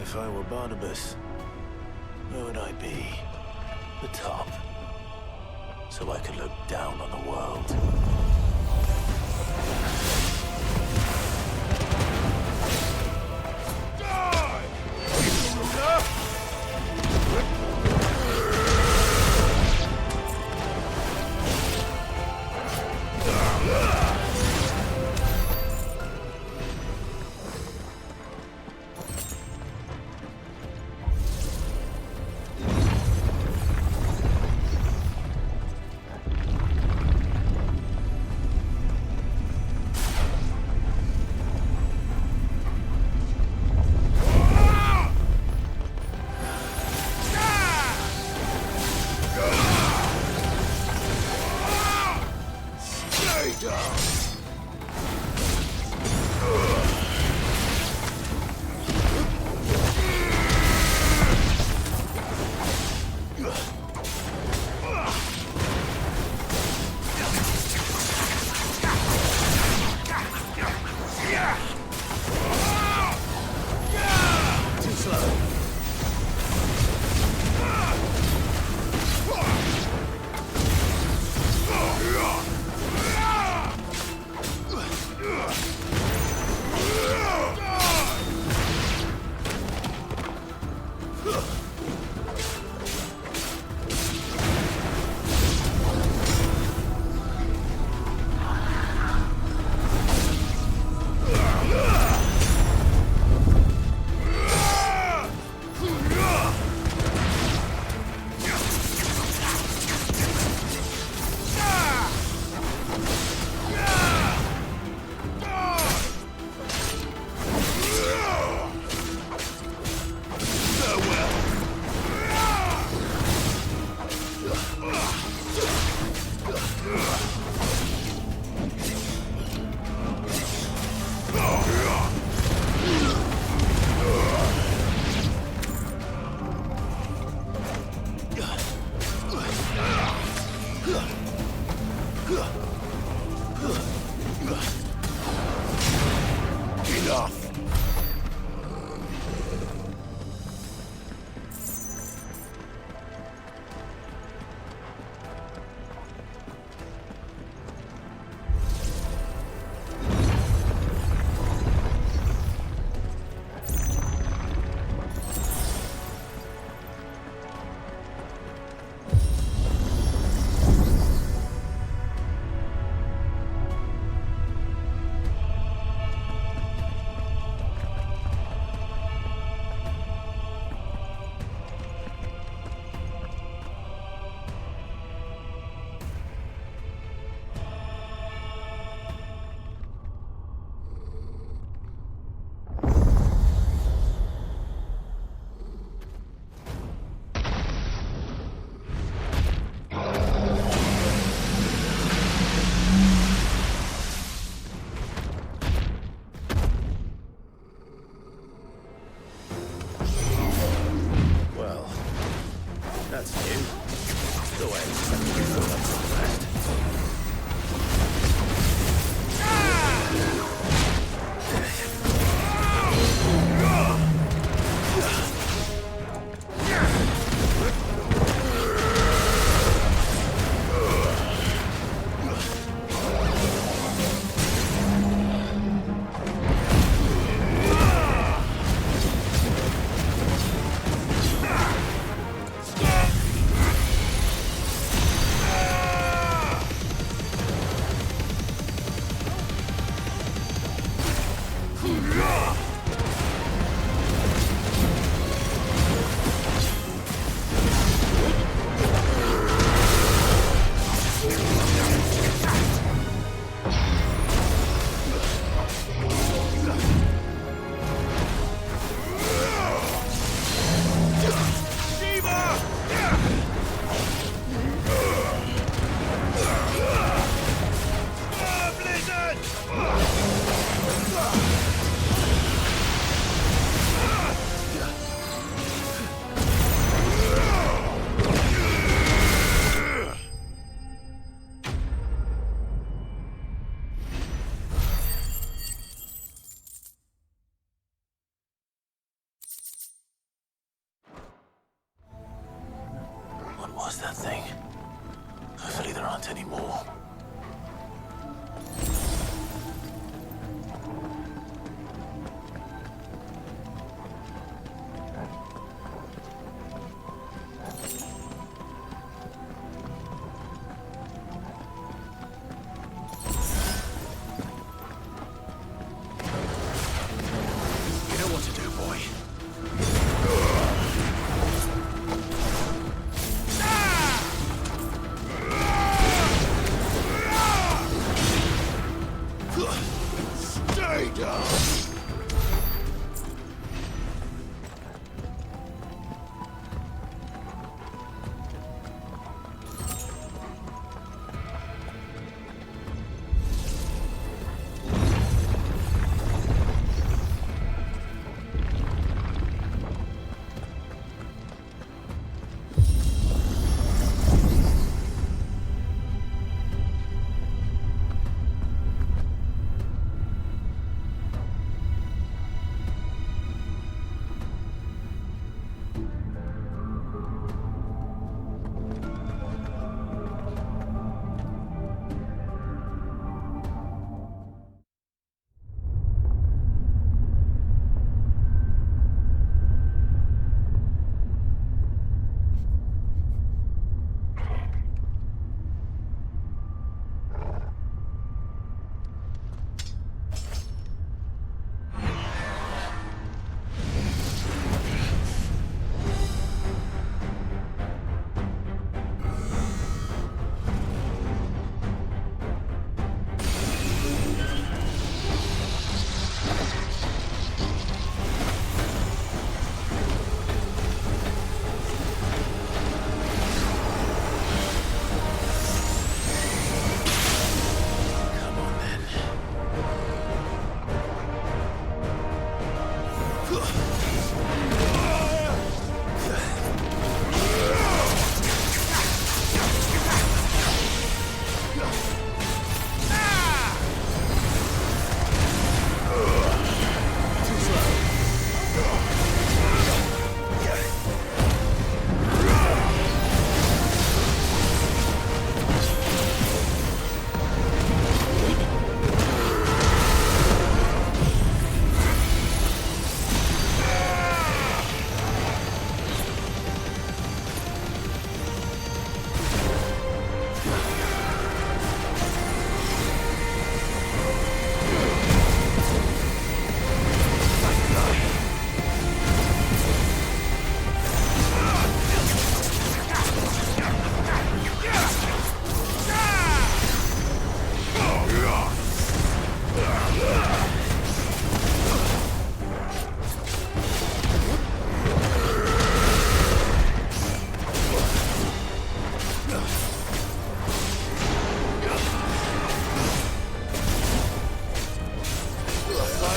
If I were Barnabas, where would I be? The top. So I could look down on the world.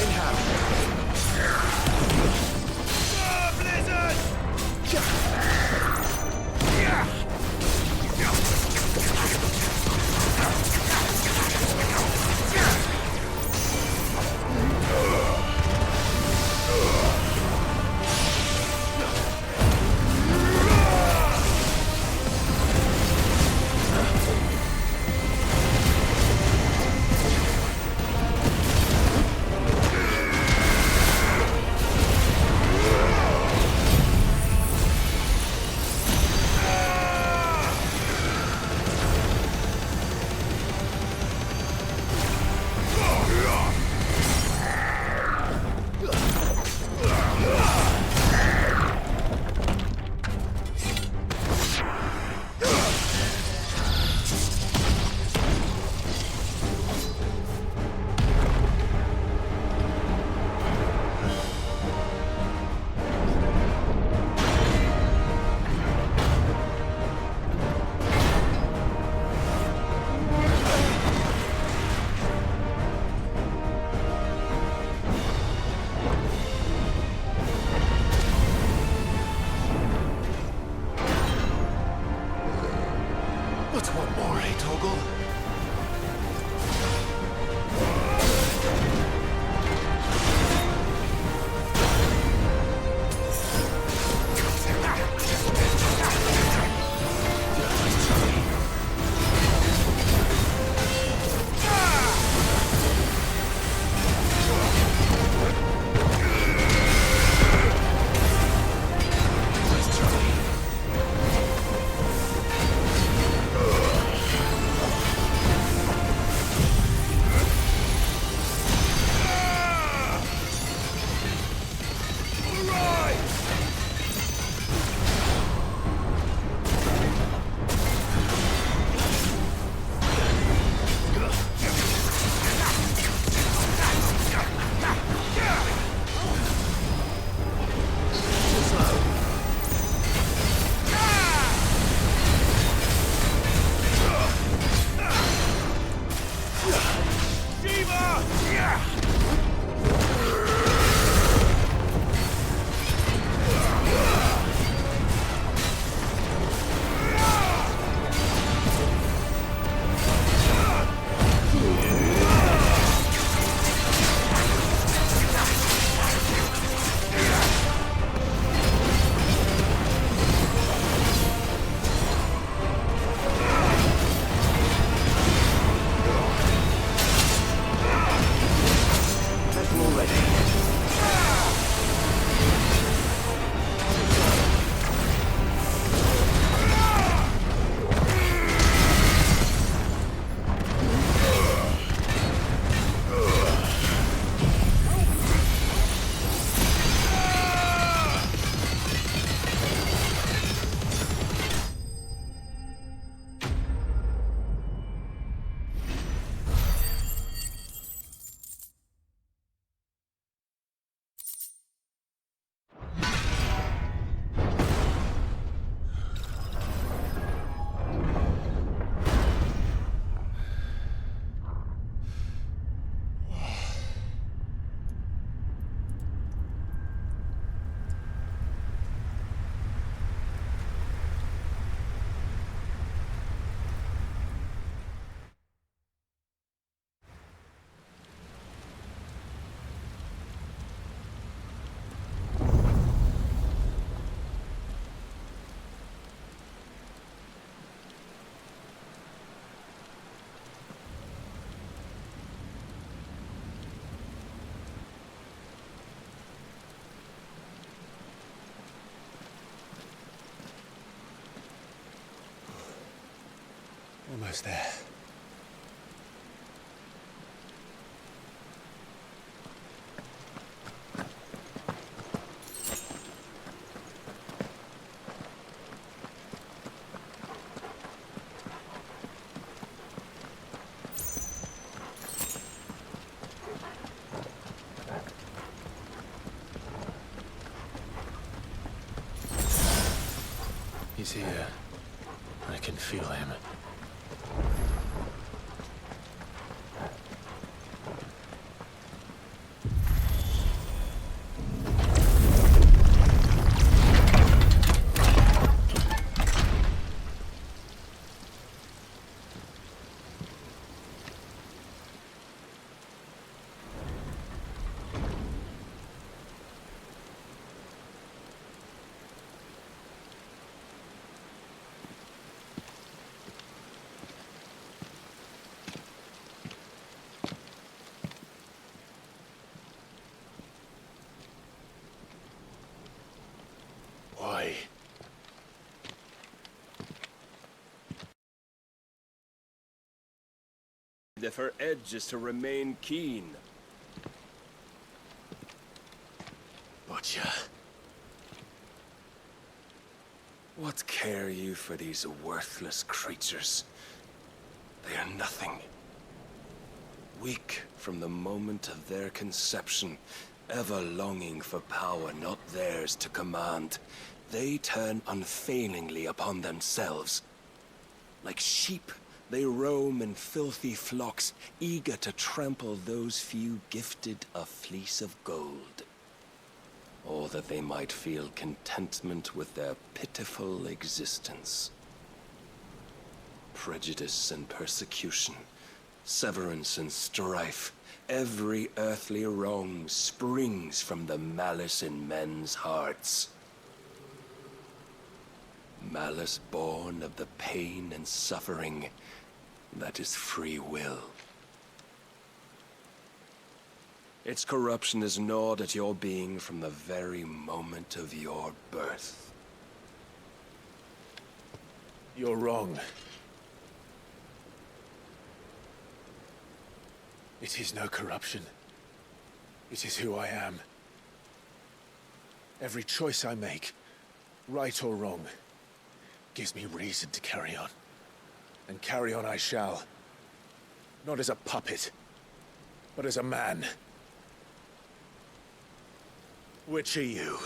in hand. Blizzard! Almost there.
He's here. I can feel him.
if her edge is to remain keen.
Butcher.
What care you for these worthless creatures? They are nothing. Weak from the moment of their conception, ever longing for power not theirs to command, they turn unfailingly upon themselves. Like sheep, they roam in filthy flocks, eager to trample those few gifted a fleece of gold. Or that they might feel contentment with their pitiful existence. Prejudice and persecution, severance and strife, every earthly wrong springs from the malice in men's hearts. Malice born of the pain and suffering that is free will. Its corruption is gnawed at your being from the very moment of your birth.
You're wrong. It is no corruption. It is who I am. Every choice I make, right or wrong, gives me reason to carry on. And carry on I shall. Not as a puppet, but as a man. Which are you?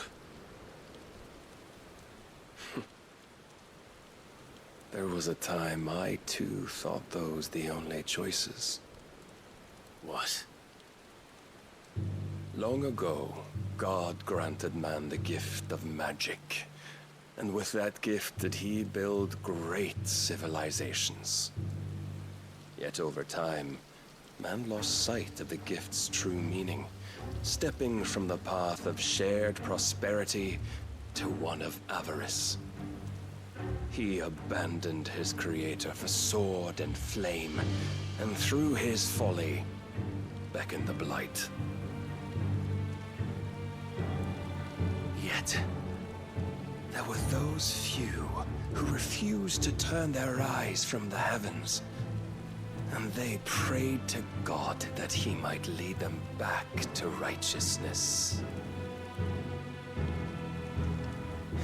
There was a time I too thought those the only choices.
What?
Long ago, God granted man the gift of magic. And with that gift did he build great civilizations. Yet over time, man lost sight of the gift's true meaning, stepping from the path of shared prosperity to one of avarice. He abandoned his creator for sword and flame, and through his folly, beckoned the blight. Yet, there were those few who refused to turn their eyes from the heavens, and they prayed to God that he might lead them back to righteousness.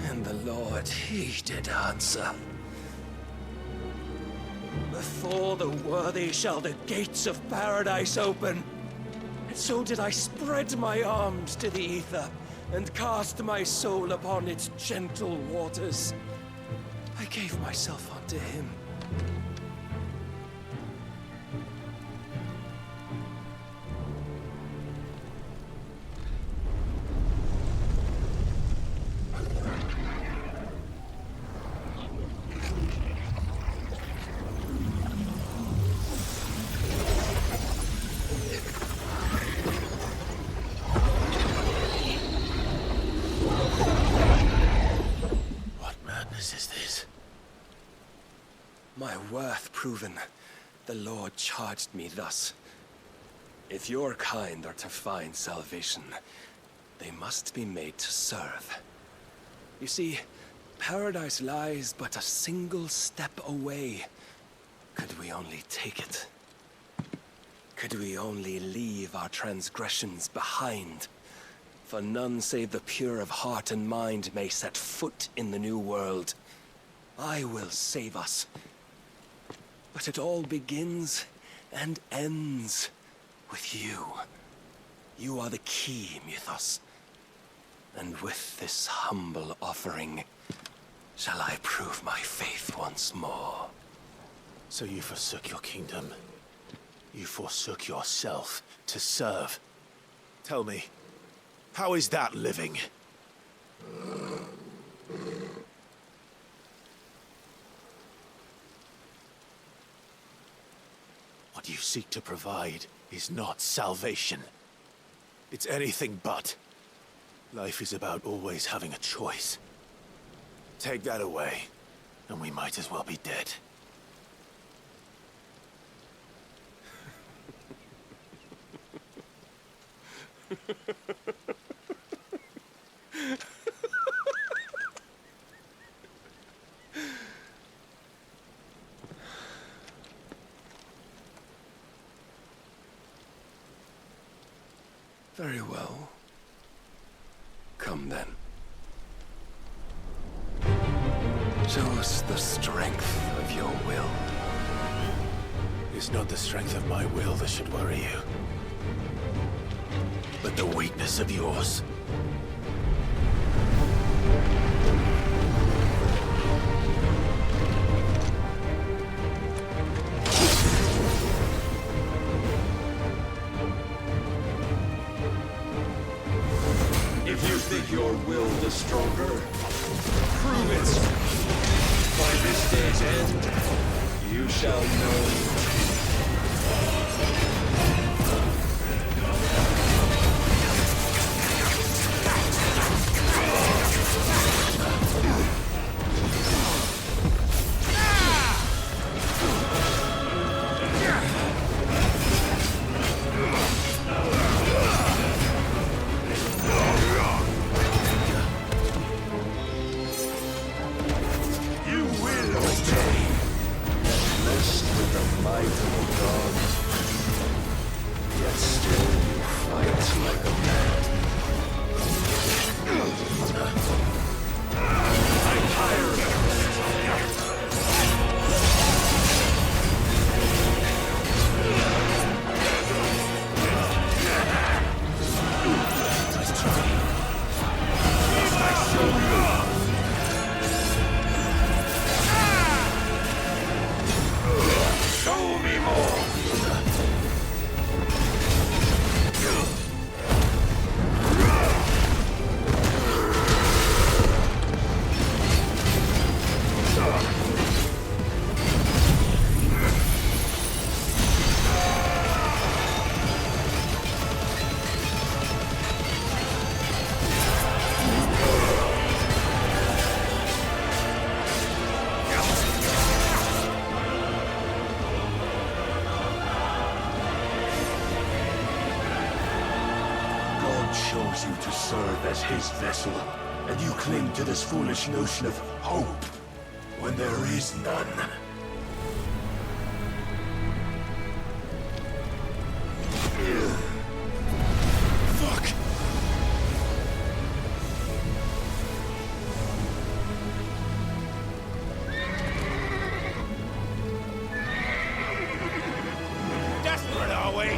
And the Lord, he did answer. Before the worthy shall the gates of paradise open. And so did I spread my arms to the ether, and cast my soul upon its gentle waters. I gave myself unto him. My worth proven, the Lord charged me thus. If your kind are to find salvation, they must be made to serve. You see, paradise lies but a single step away. Could we only take it? Could we only leave our transgressions behind? For none save the pure of heart and mind may set foot in the new world. I will save us. But it all begins and ends with you. You are the key, Mythos. And with this humble offering, shall I prove my faith once more.
So you forsook your kingdom. You forsook yourself to serve. Tell me, how is that living? What you seek to provide is not salvation. It's anything but. Life is about always having a choice. Take that away, and we might as well be dead.
Very well. Come then. Show us the strength of your will.
It's not the strength of my will that should worry you, but the weakness of yours.
If you think your will is stronger, prove it! By this day's end, you shall know. As his vessel, and you cling to this foolish notion of hope when there is none. Fuck! Desperate, are we?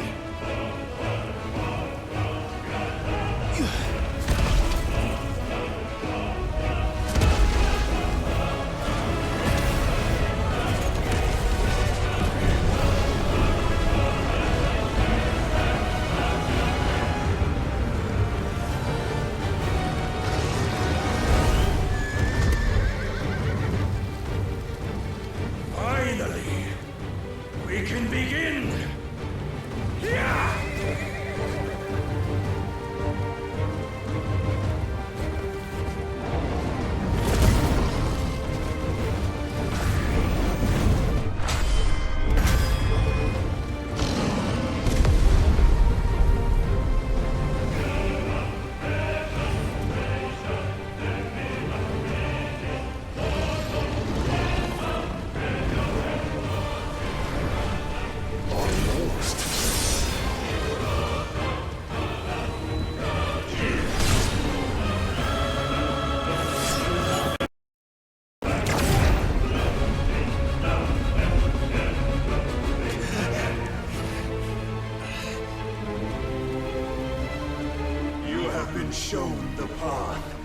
Shown the path.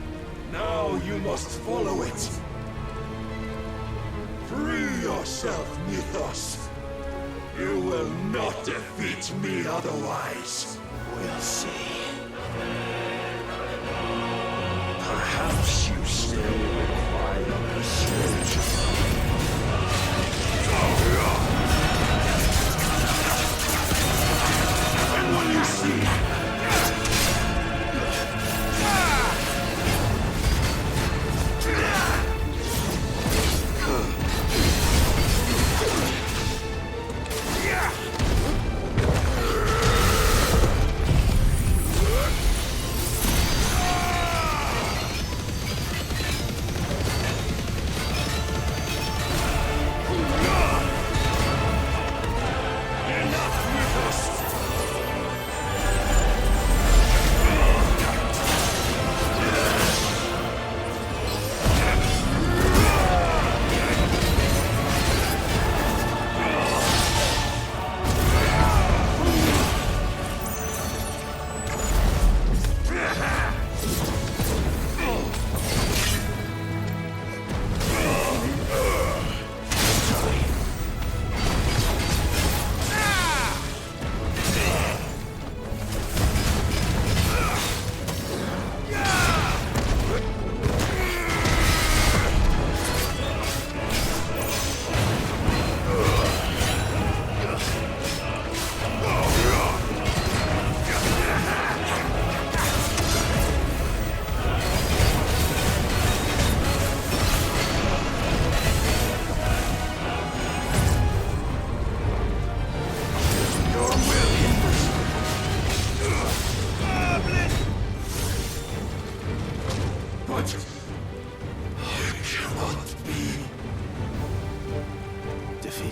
Now you must follow it. Free yourself, Mythos. You will not defeat me otherwise. We'll see. Perhaps you still require persuasion. And what you see?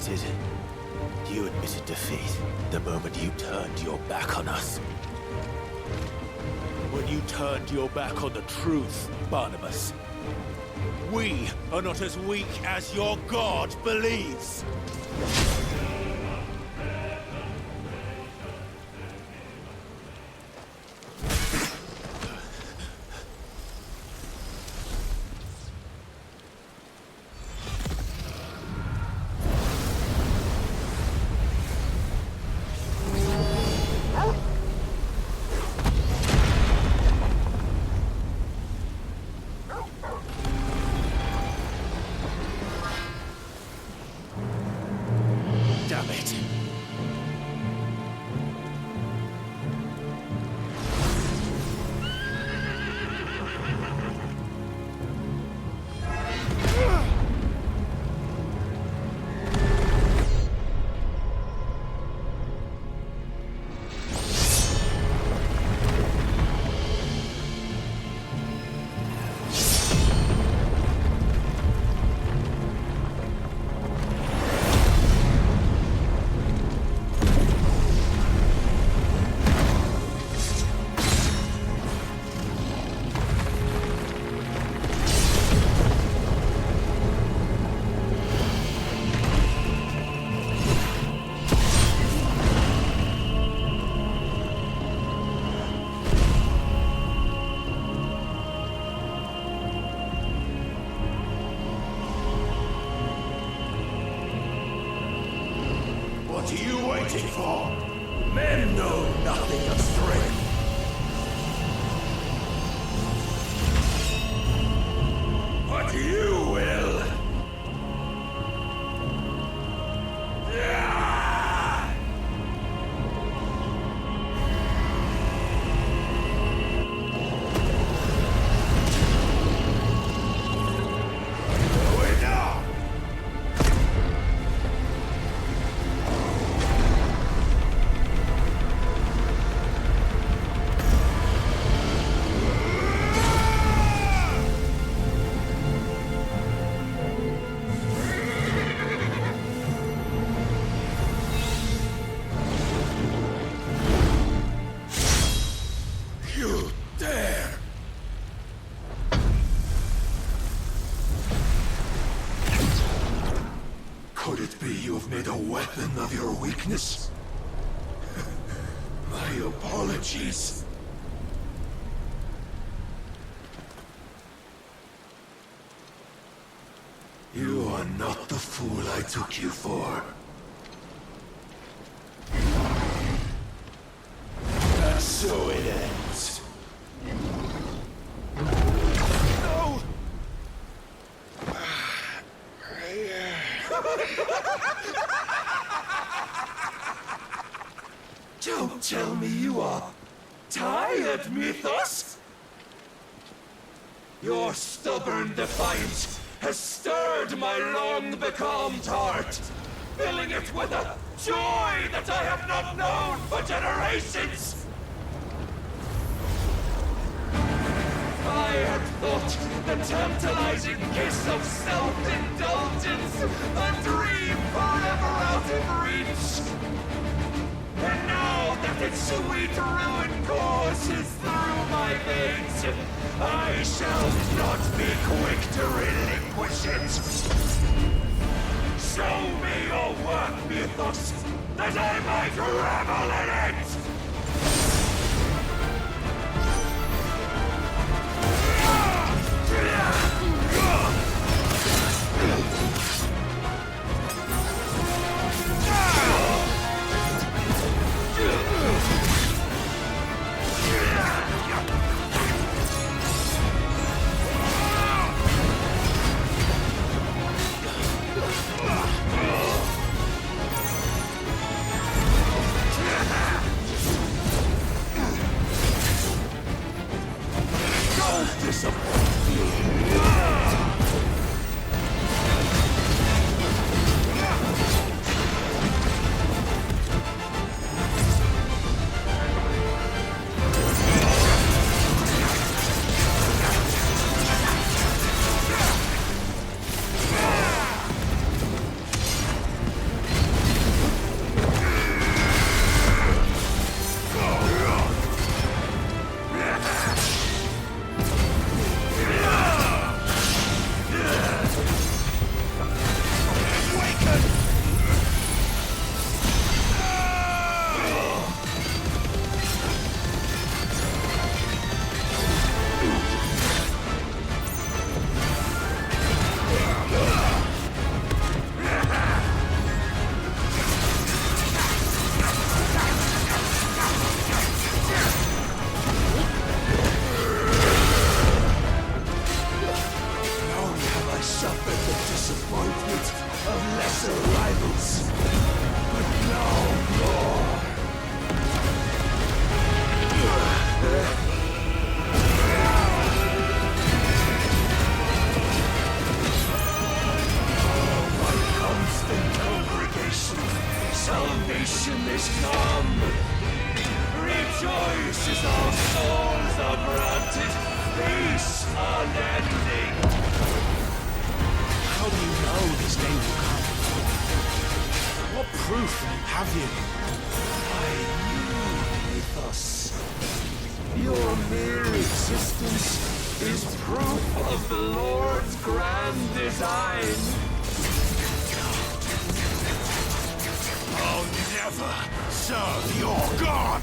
admitted. You admitted defeat the moment you turned your back on us. When you turned your back on the truth, Barnabas. We are not as weak as your God believes. Damn it.
What are you waiting for? Men know nothing of strength. But you will. Could it be you've made a weapon of your weakness? My apologies. You are not the fool I took you for. And so it ends. No! Don't tell me you are tired, Mythos! Your stubborn defiance has stirred my long-becalmed heart, filling it with a joy that I have not known for generations! I had thought the tantalizing kiss of self-indulgence a dream forever out of reach. And now that its sweet ruin courses through my veins, I shall not be quick to relinquish it. Show me your work, Mythos, that I might revel in it! have you? By you, Ethos. Your mere existence is proof of the Lord's grand design. I'll never serve your god!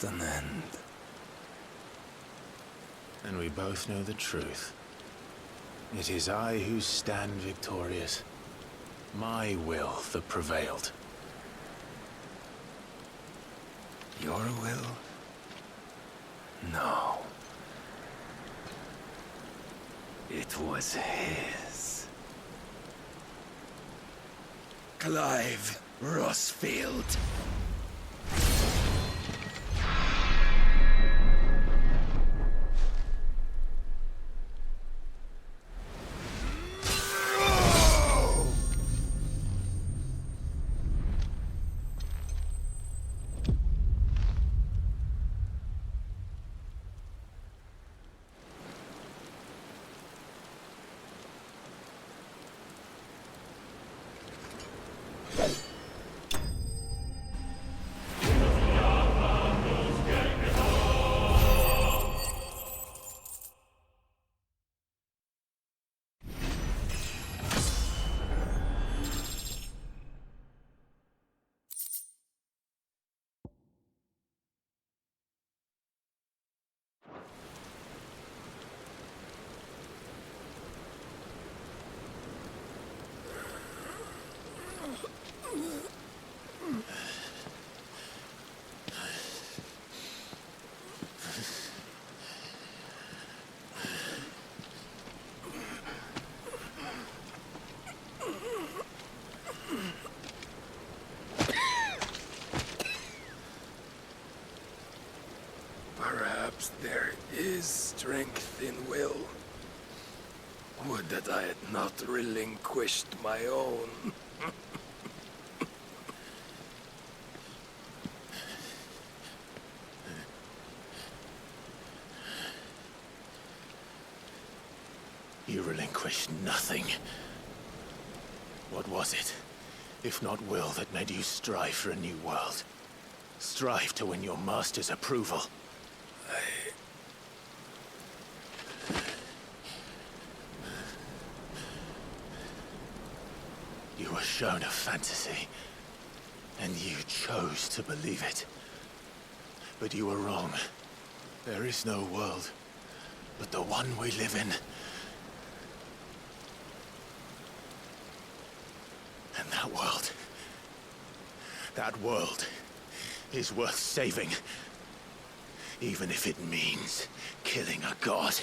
at an end.
And we both know the truth. It is I who stand victorious. My will that prevailed.
Your will? No. It was his. Clive Rossfield. Perhaps there is strength in will. Would that I had not relinquished my own.
You relinquished nothing. What was it, if not will, that made you strive for a new world? Strive to win your master's approval? You were shown a fantasy, and you chose to believe it. But you were wrong. There is no world but the one we live in. And that world is worth saving, even if it means killing a god.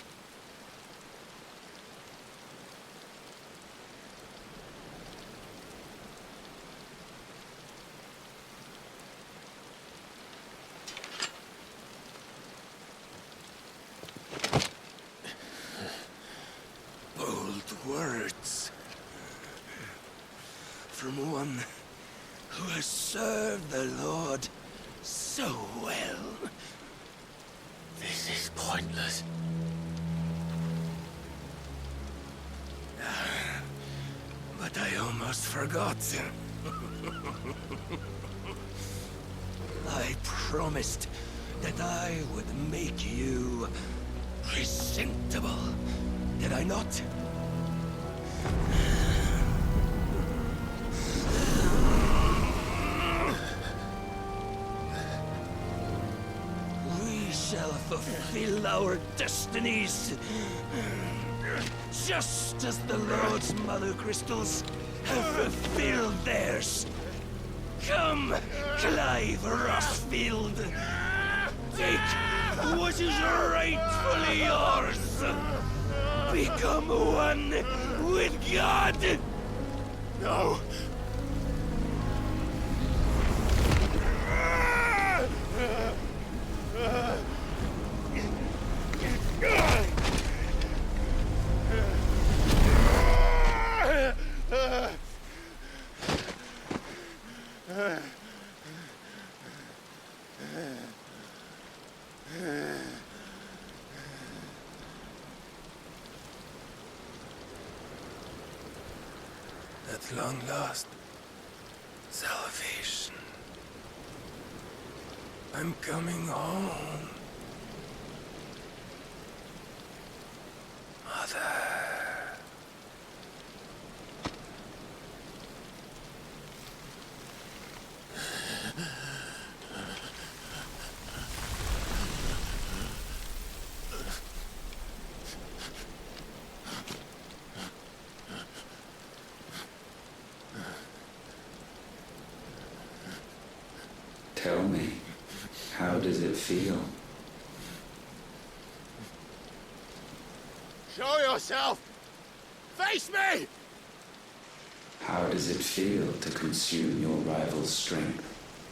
Bold words. From one who has served the Lord so well.
This is pointless.
But I almost forgot. I promised that I would make you presentable. Did I not? We shall fulfill our destinies, just as the Lord's mother crystals have fulfilled theirs. Come, Clive Rossfield. Take what is rightfully yours. Become one with God.
No.
At long last, salvation. I'm coming home. Mother.
does it feel?
Show yourself! Face me!
How does it feel to consume your rival's strength?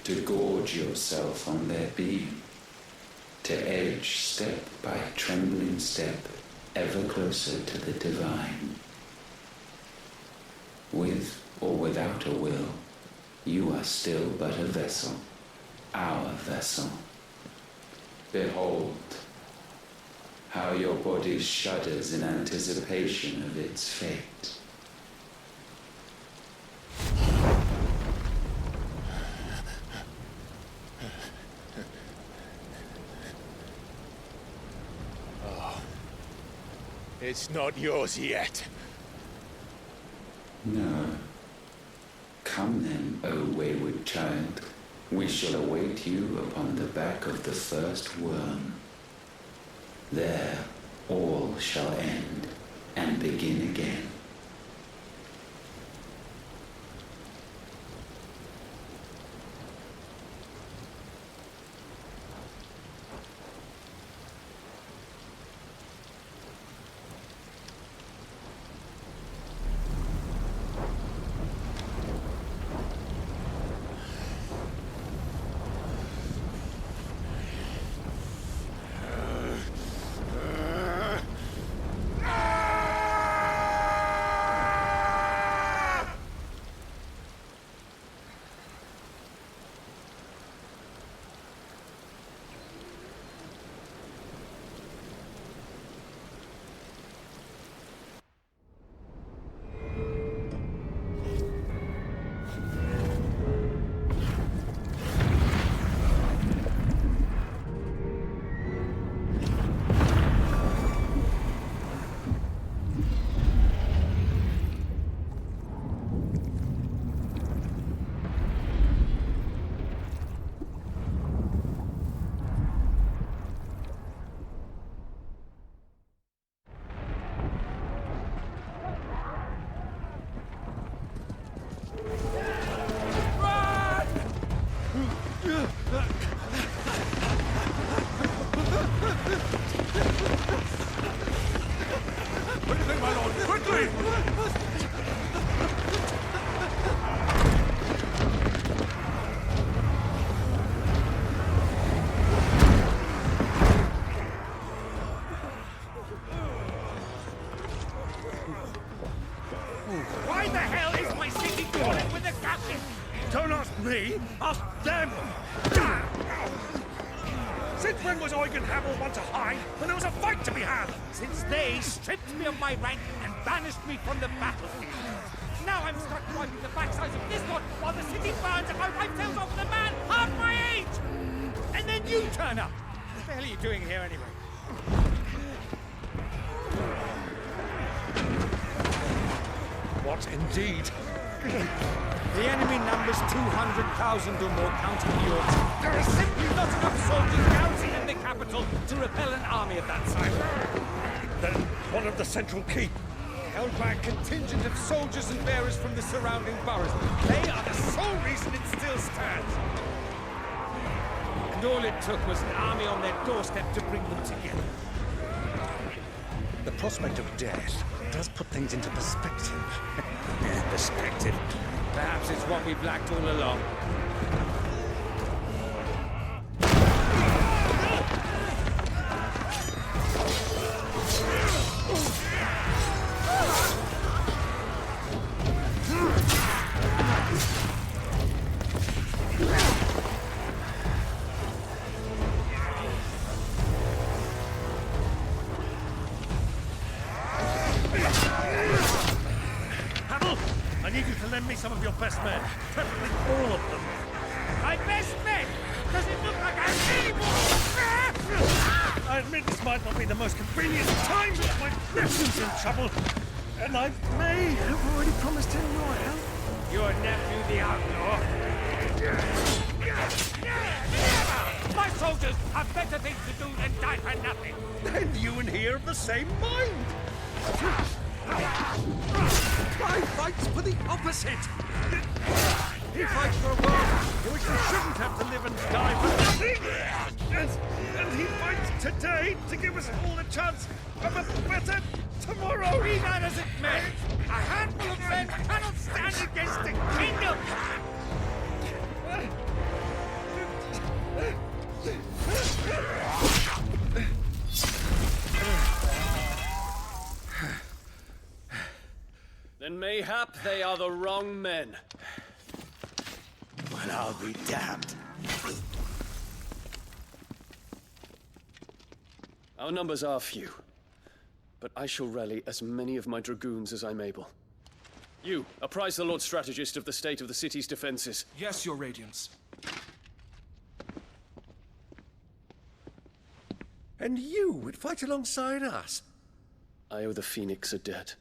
To gorge yourself on their beam? To edge step by trembling step ever closer to the divine? With or without a will, you are still but a vessel, our vessel. Behold, how your body shudders in anticipation of its fate.
Oh, it's not yours yet.
No. Come then, O wayward child. We shall await you upon the back of the first worm. There all shall end and begin again.
Why the hell is my city crawling with the captain? Don't ask me, ask them! Since when was Eugen Hamel one to hide when there was a fight to be had? Since they stripped me of my rank and banished me from the battlefield. Now I'm stuck wiping the backsides of this lot while the city burns and my wife tells off the man half my age! And then you turn up! What the hell are you doing here anyway? What indeed? The enemy numbers 200,000 or more counting yours. There are simply not enough soldiers garrisoned in the capital to repel an army of that size. Then one of the central keep, held by a contingent of soldiers and bearers from the surrounding boroughs. They are the sole reason it still stands. And all it took was an army on their doorstep to bring them together. The prospect of death does put things into perspective. Perspective. Perhaps it's what we've lacked all along. Some of your best men, preferably all of them. My best men? Does it look like I have any more? I admit this might not be the most convenient time, but my nephew's in trouble, and I may have already promised him your help. Your nephew, the outlaw? Never! My soldiers have better things to do than die for nothing. Then you and he are of the same mind. I fight for the opposite! He fights for a world in which we shouldn't have to live and die for nothing! And he fights today to give us all a chance of a better tomorrow! Be that as it may, a handful of men cannot stand against the kingdom!
Then mayhap they are the wrong men.
Well, I'll be damned.
Our numbers are few, but I shall rally as many of my dragoons as I'm able. You, apprise the Lord Strategist of the state of the city's defenses.
Yes, Your Radiance.
And you would fight alongside us?
I owe the Phoenix a debt.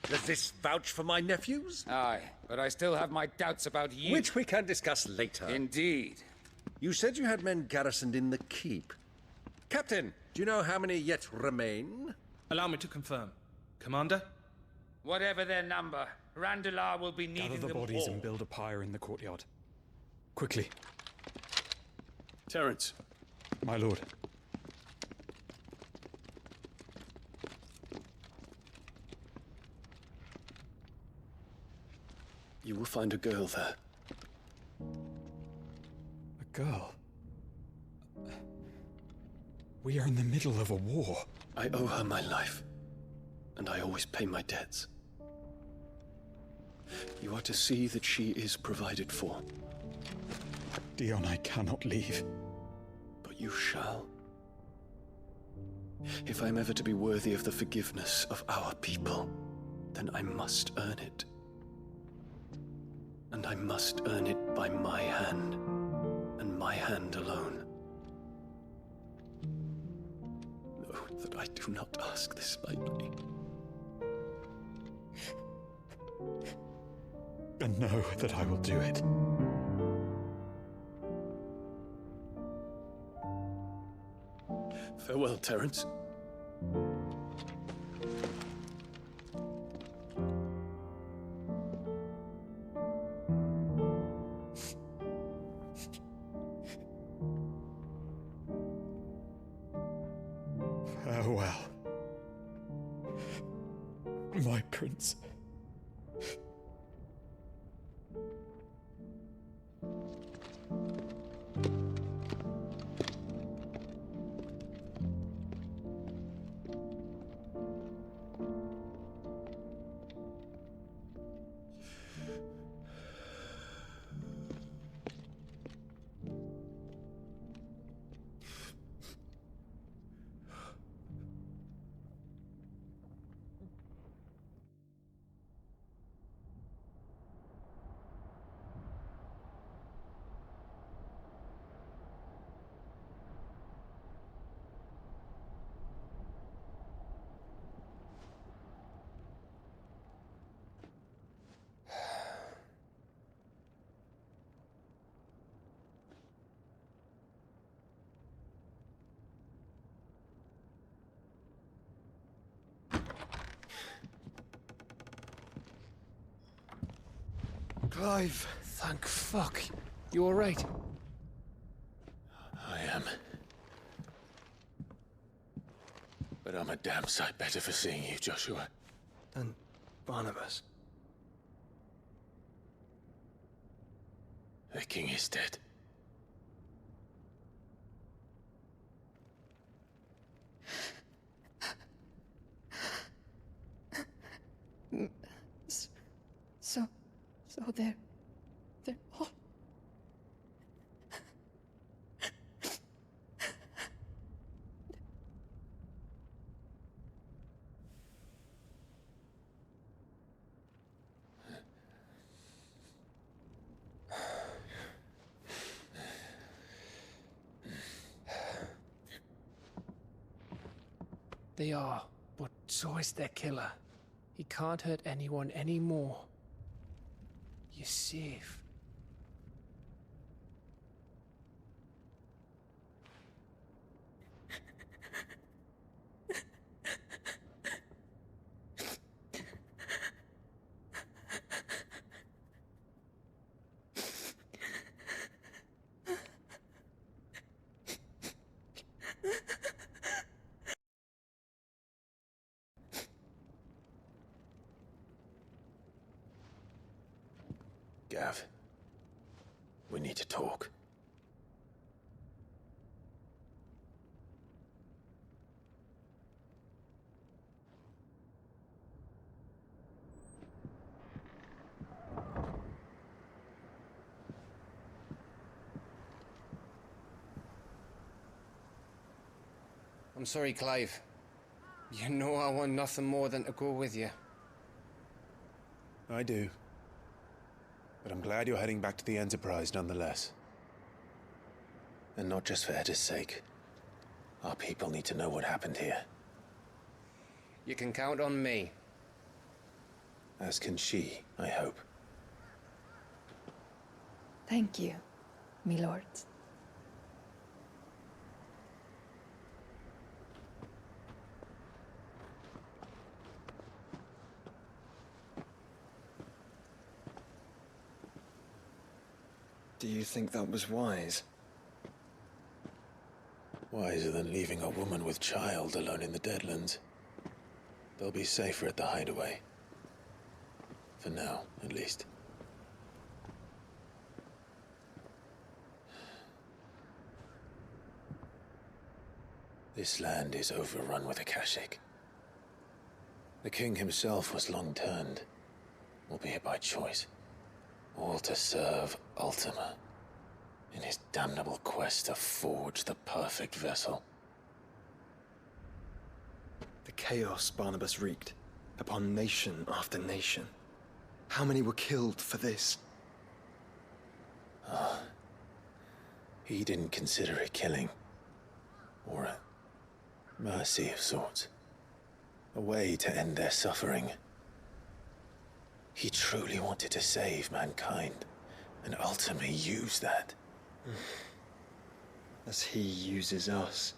Does this vouch for my nephews?
Aye, but I still have my doubts about you.
Which we can discuss later.
Indeed.
You said you had men garrisoned in the keep. Captain, do you know how many yet remain?
Allow me to confirm. Commander?
Whatever their number, Randalar will be needing
Gather the
them
bodies
all.
and build a pyre in the courtyard. Quickly.
Terence.
My lord.
You will find a girl there.
A girl? We are in the middle of a war.
I owe her my life, and I always pay my debts. You are to see that she is provided for.
Dion, I cannot leave.
But you shall. If I am ever to be worthy of the forgiveness of our people, then I must earn it. And I must earn it by my hand, and my hand alone. Know that I do not ask this lightly.
And know that I will do it.
Farewell, Terence.
Farewell, my prince.
Clive! Thank fuck. You alright?
I am. But I'm a damn sight better for seeing you, Joshua.
And Barnabas.
The king is dead.
So they're all...
They are, but so is their killer. He can't hurt anyone anymore. You're safe.
Gav. We need to talk.
I'm sorry, Clive. You know I want nothing more than to go with you.
I do. But I'm glad you're heading back to the Enterprise nonetheless.
And not just for Etta's sake. Our people need to know what happened here.
You can count on me.
As can she, I hope.
Thank you, me lords.
Do you think that was wise?
Wiser than leaving a woman with child alone in the Deadlands. They'll be safer at the hideaway. For now, at least. This land is overrun with Akashic. The king himself was long turned, albeit by choice. All to serve Ultima, in his damnable quest to forge the perfect vessel.
The chaos Barnabas wreaked upon nation after nation. How many were killed for this?
He didn't consider it killing. Or a mercy of sorts. A way to end their suffering. He truly wanted to save mankind, and ultimately used that.
As he uses us.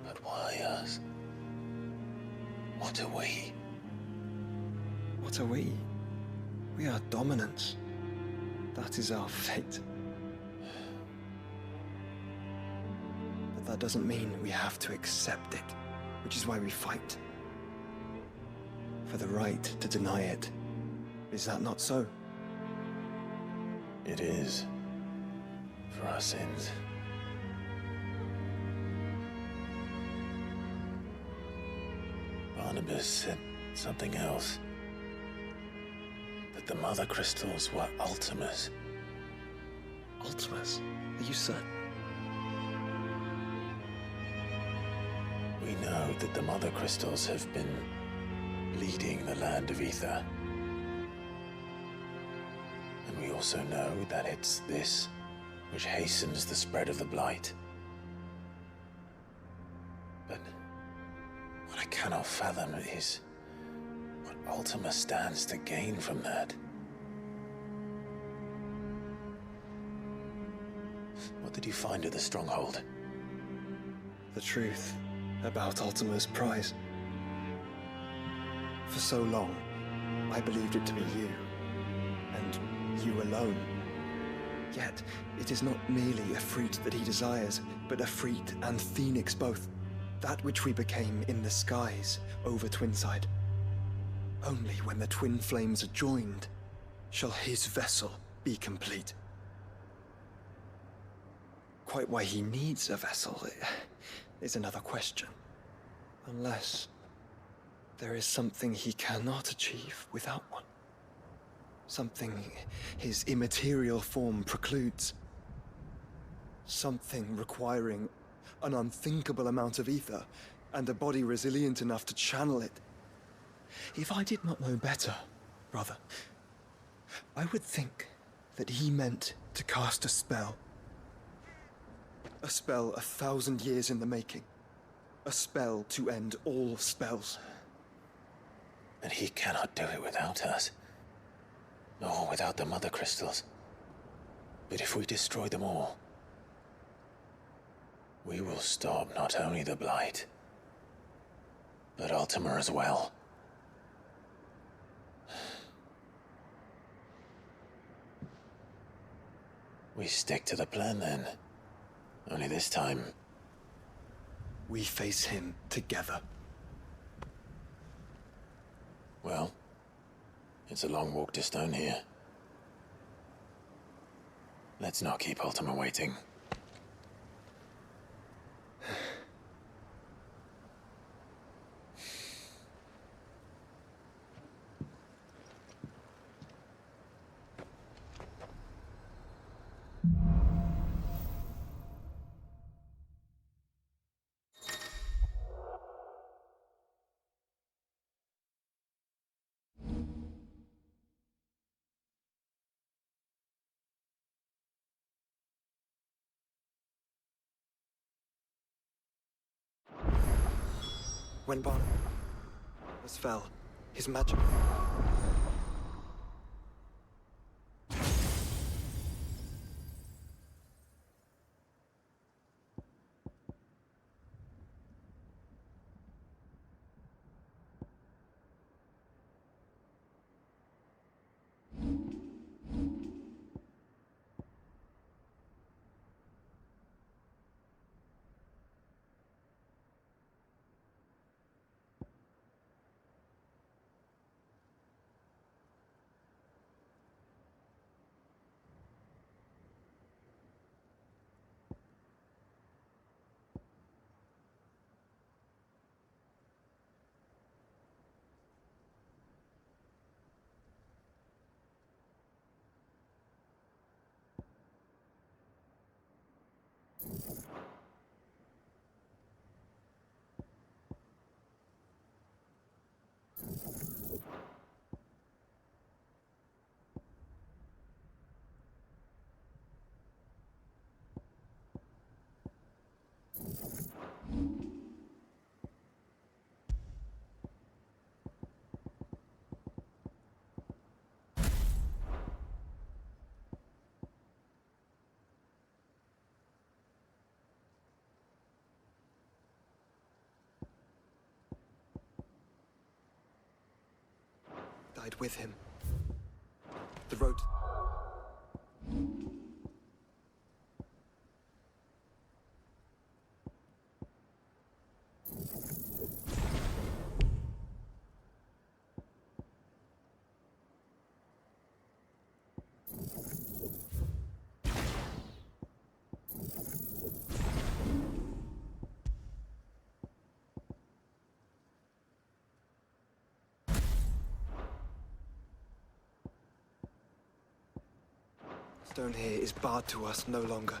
But why us? What are we?
What are we? We are dominance. That is our fate. But that doesn't mean we have to accept it, which is why we fight. For the right to deny it. Is that not so?
It is. For our sins. Barnabas said something else. That the mother crystals were Ultimas.
Ultimas? Are you certain?
We know that the mother crystals have been leading the land of ether. And we also know that it's this which hastens the spread of the blight. But what I cannot fathom is what Ultima stands to gain from that. What did you find at the stronghold?
The truth about Ultima's prize. For so long, I believed it to be you, and you alone. Yet, it is not merely a fruit that he desires, but a fruit and phoenix both. That which we became in the skies over Twinside. Only when the twin flames are joined, shall his vessel be complete. Quite why he needs a vessel is another question. Unless there is something he cannot achieve without one. Something his immaterial form precludes. Something requiring an unthinkable amount of ether and a body resilient enough to channel it. If I did not know better, brother, I would think that he meant to cast a spell. A spell 1,000 years in the making. A spell to end all spells.
And he cannot do it without us. Nor without the mother crystals. But if we destroy them all, we will stop not only the blight, but Ultima as well. We stick to the plan then. Only this time,
we face him together.
Well, It's a long walk to Stone here. Let's not keep Ultima waiting.
When Barnabas fell, his magic... died with him. The road... Stone here is barred to us no longer.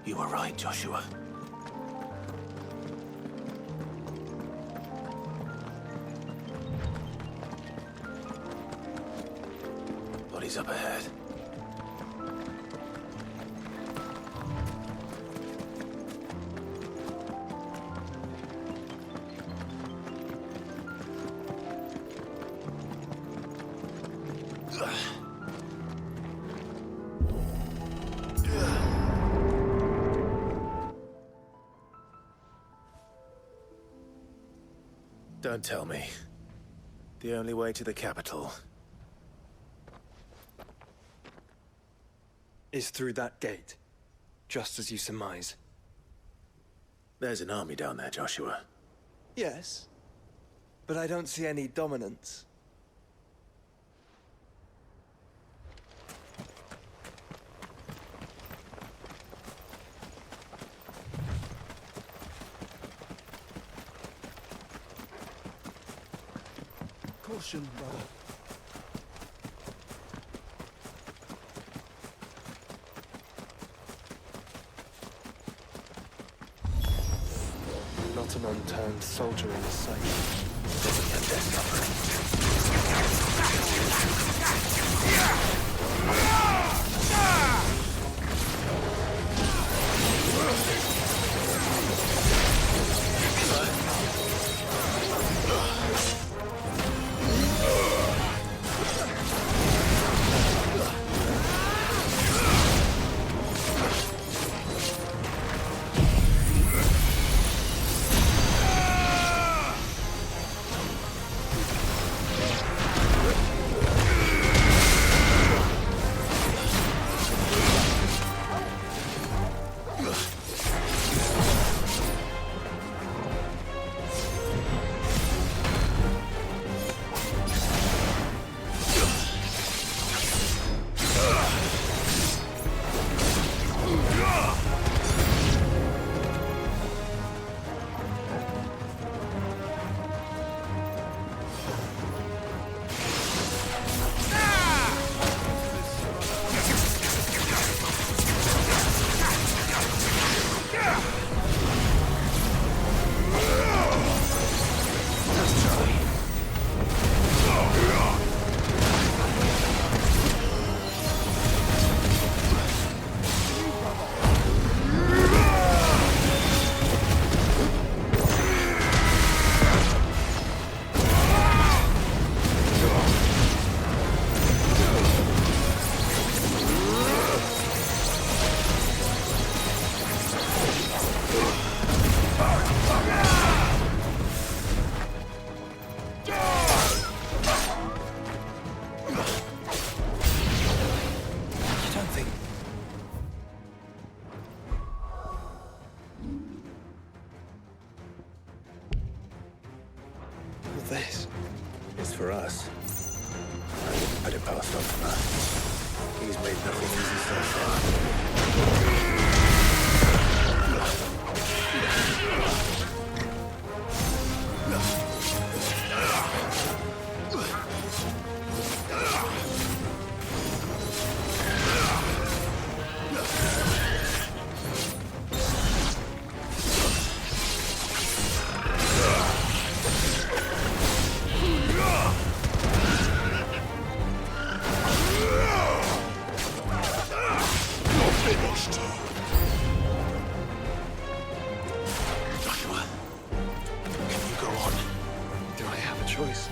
You were right, Joshua. Bodies up ahead. Don't tell me. The only way to the capital
is through that gate, just as you surmise.
There's an army down there, Joshua.
Yes, but I don't see any dominance. Caution, brother. not an unturned soldier in sight.
This is for us. I wouldn't put it past Ultima. He's made nothing easy so far.
Joshua, can you go on?
Do I have a choice?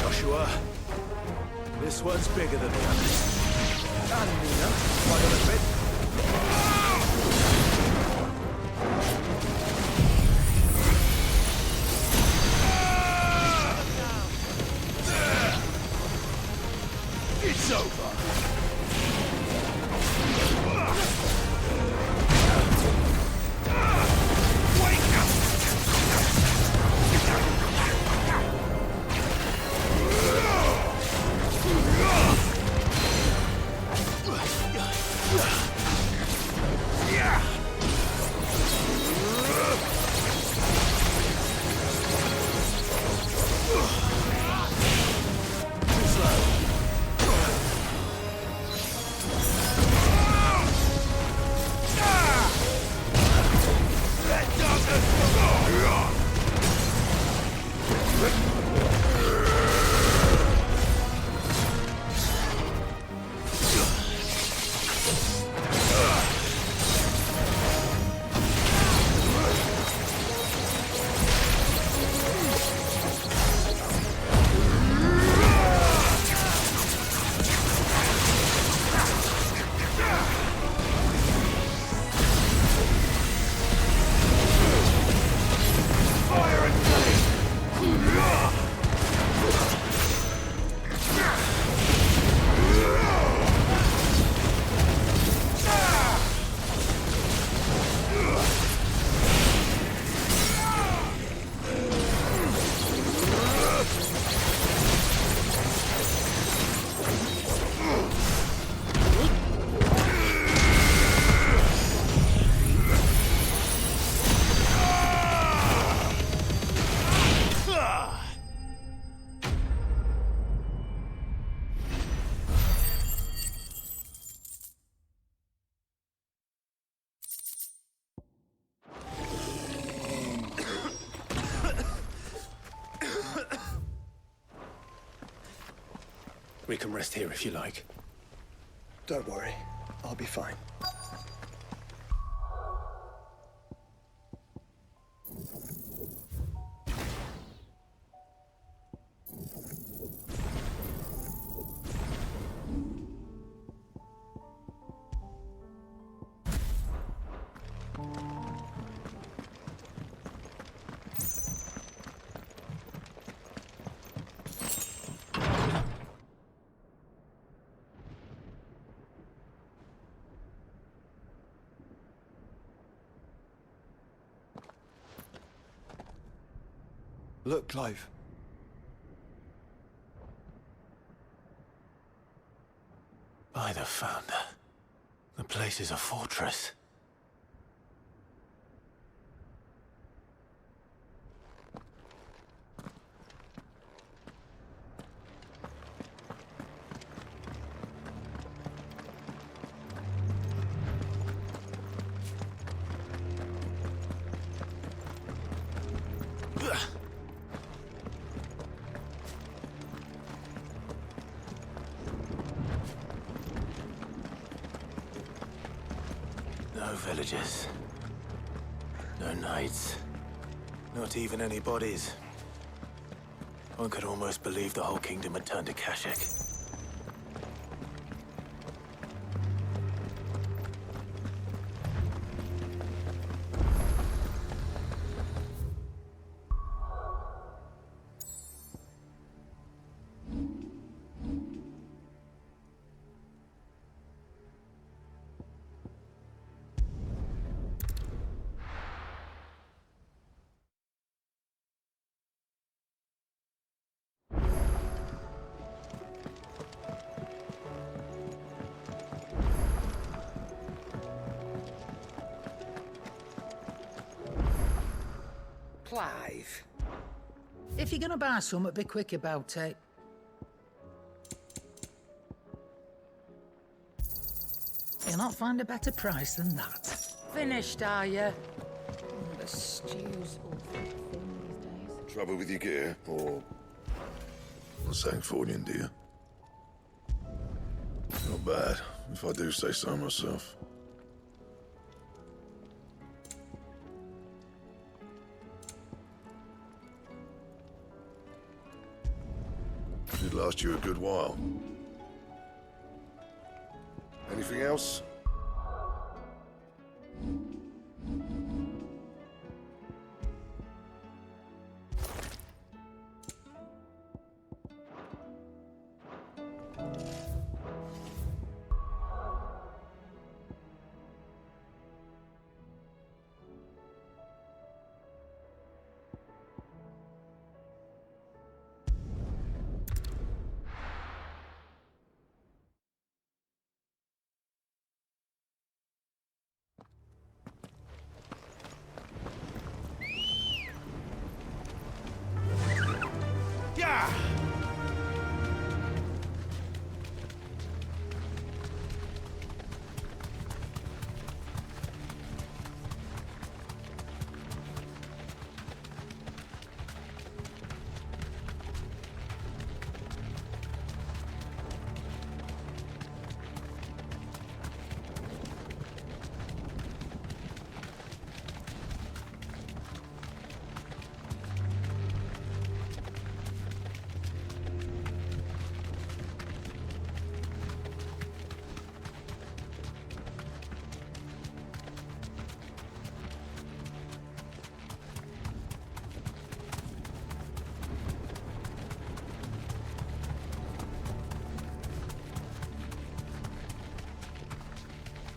Joshua, this one's bigger than the others. And Nina, quite a bit. It's over.
We can rest here if you like.
Don't worry. I'll be fine. Look, Clive.
By the Founder. The place is a fortress. No villages. No knights. Not even any bodies. One could almost believe the whole kingdom had turned to Kashik.
Clive. If you're gonna buy something, be quick about it. You'll not find a better price than that. Finished, are you? The stew's awful thing these days.
Trouble with your gear, or a Sancfordian, do you? Not bad, if I do say so myself. Should last you a good while. Anything else?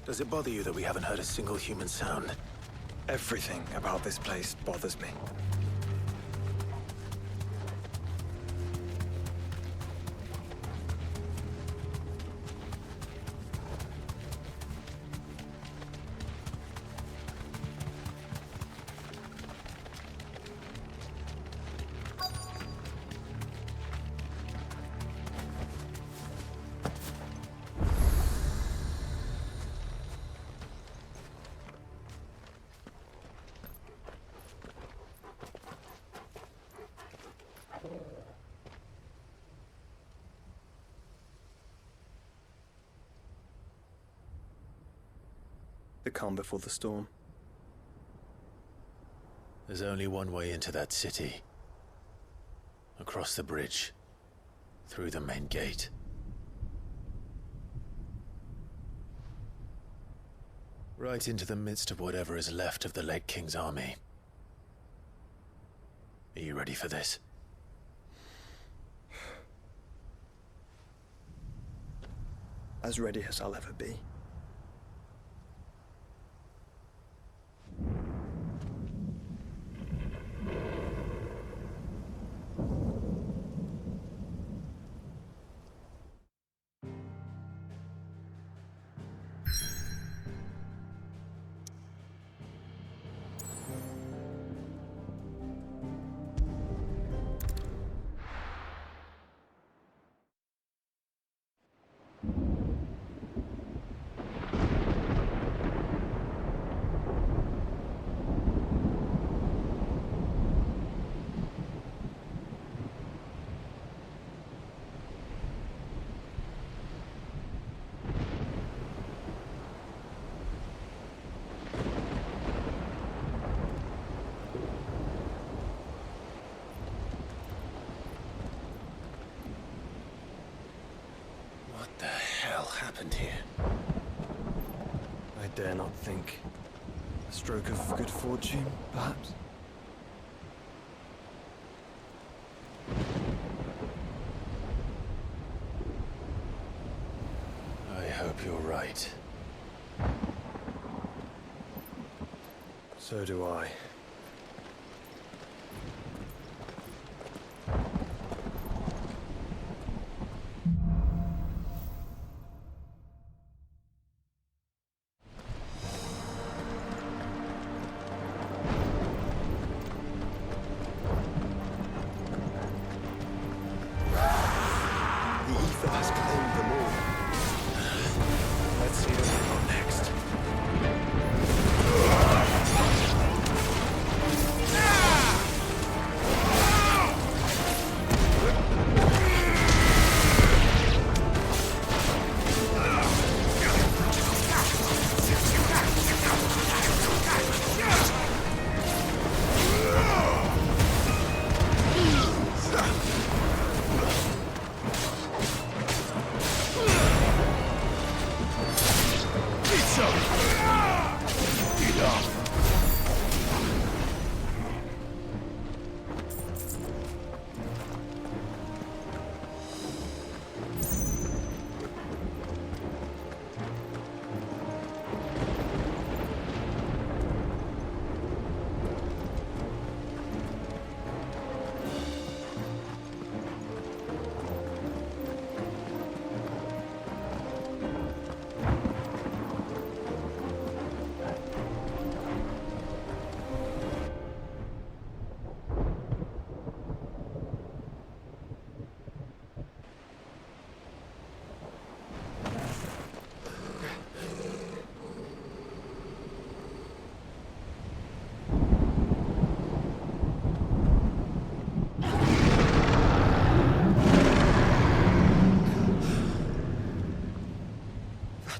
Does it bother you that we haven't heard a single human sound?
Everything about this place bothers me.
The calm before the storm.
There's only one way into that city. Across the bridge. Through the main gate. Right into the midst of whatever is left of the late King's army. Are you ready for this?
As ready as I'll ever be.
What the hell happened here?
I dare not think. A stroke of good fortune, perhaps?
I hope you're right.
So do I.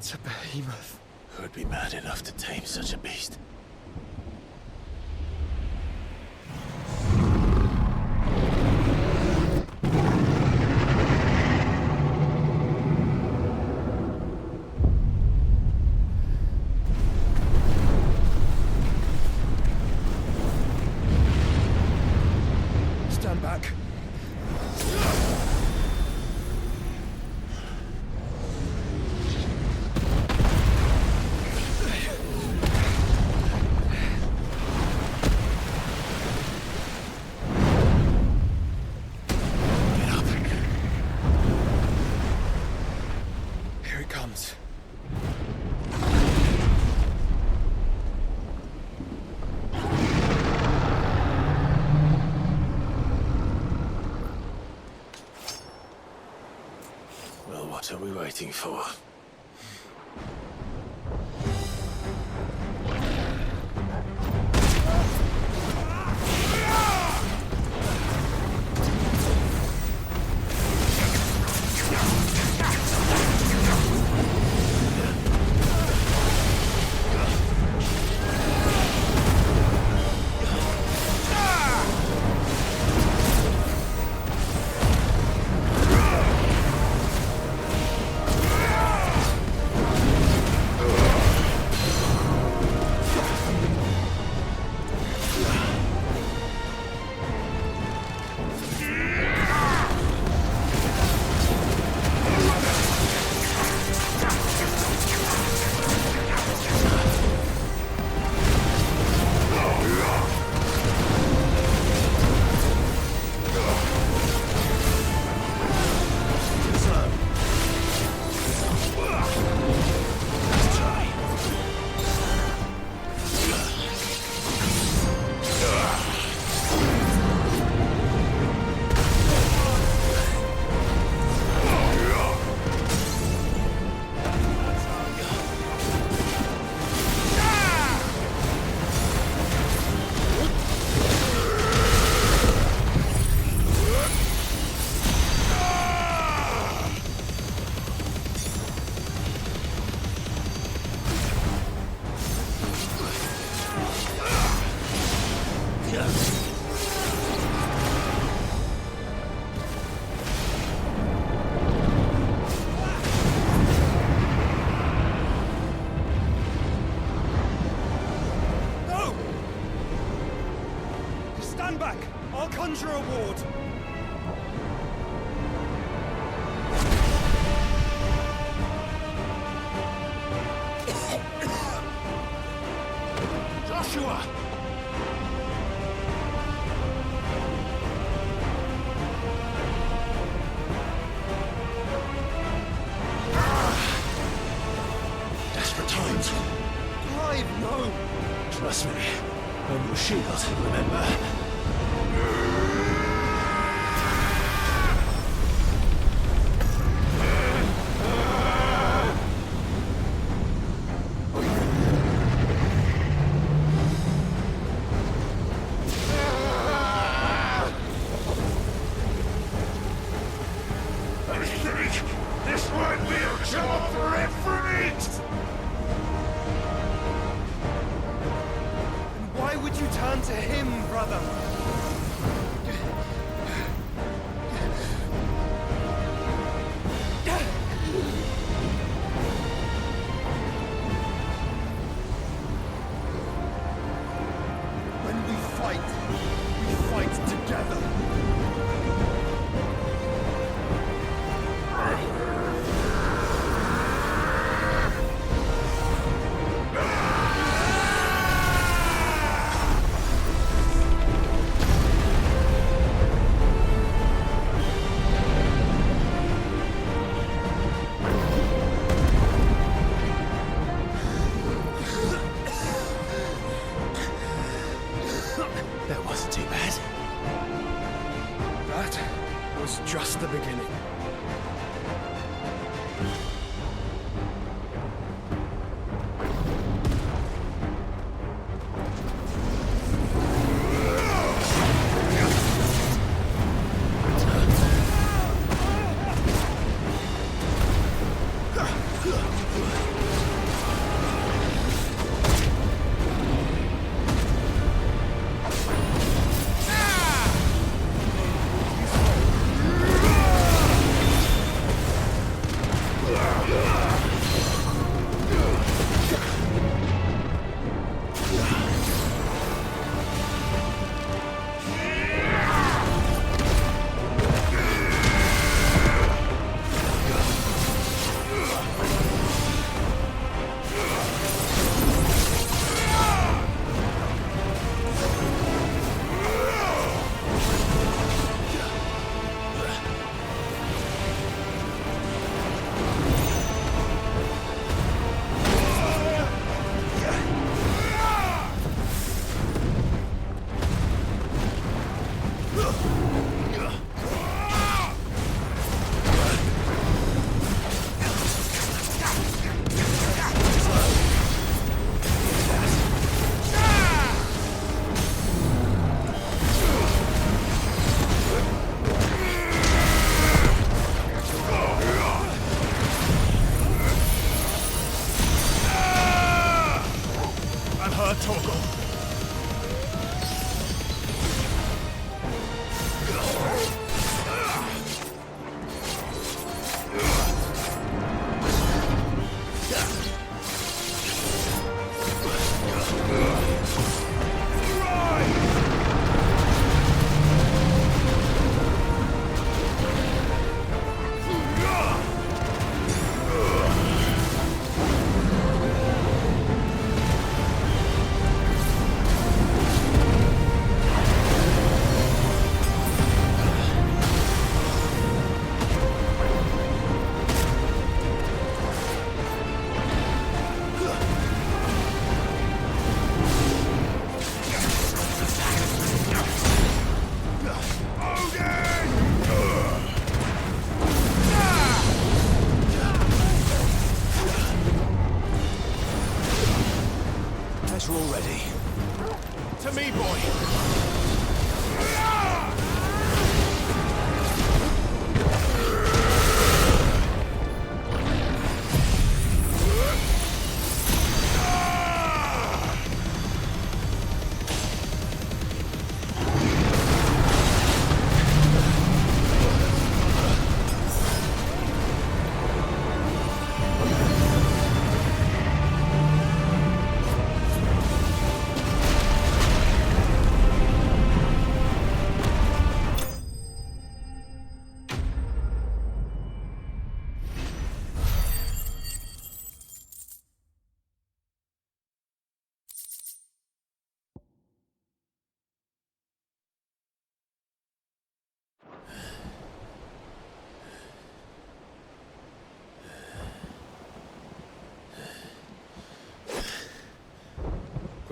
That's a behemoth. Who'd be mad enough to tame such a beast?
Stand back.
What are we waiting for?
Conjure Award!
Joshua!
Desperate times.
Clive, no!
Trust me. On your shield, remember?
This might be a job for everything!
Why would you turn to him, brother? When we fight together.
That wasn't too bad.
That was just the beginning.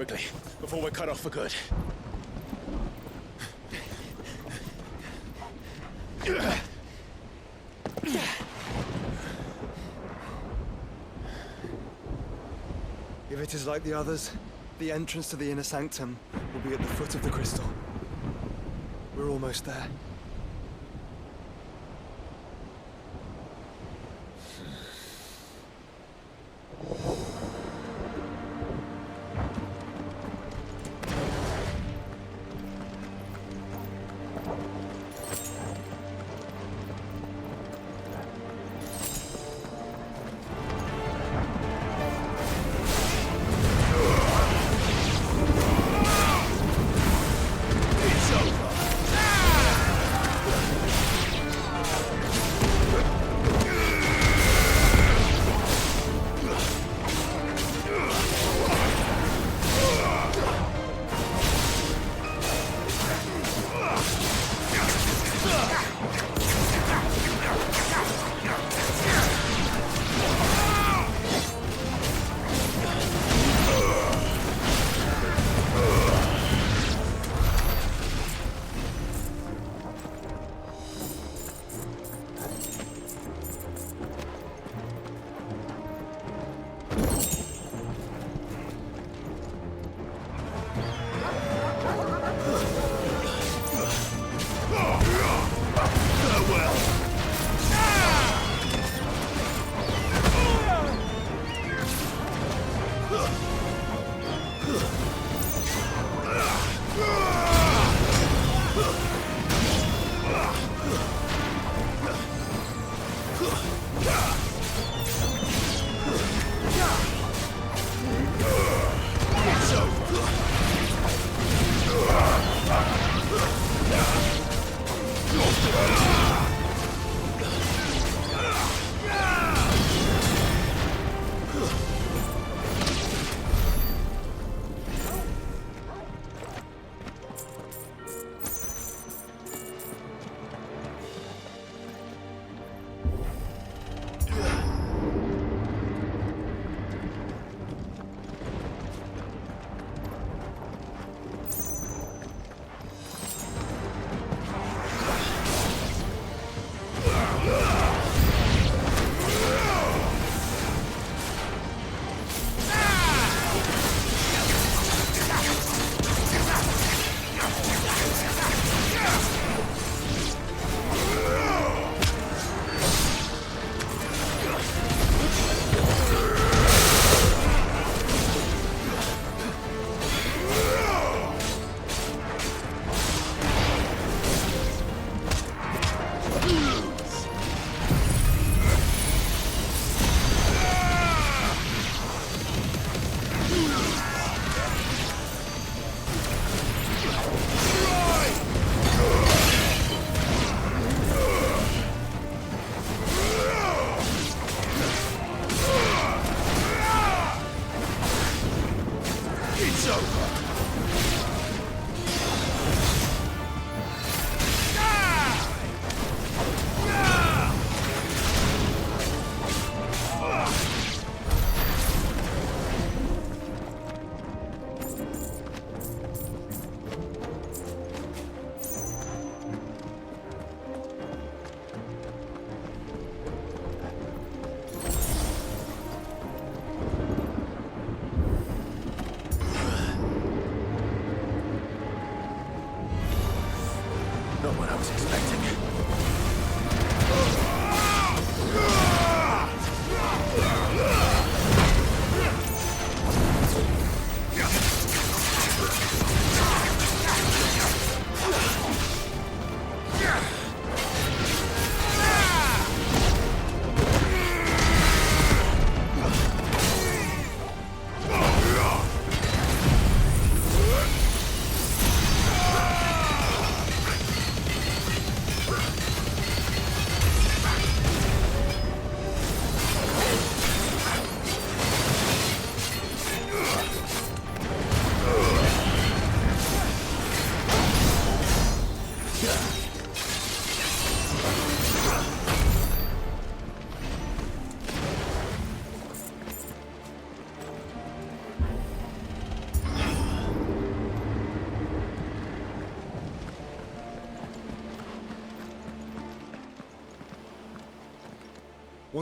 Quickly, before we're cut off for good.
If it is like the others, the entrance to the inner sanctum will be at the foot of the crystal. We're almost there.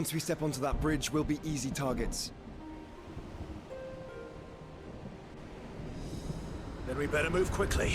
Once we step onto that bridge, we'll be easy targets.
Then we better move quickly.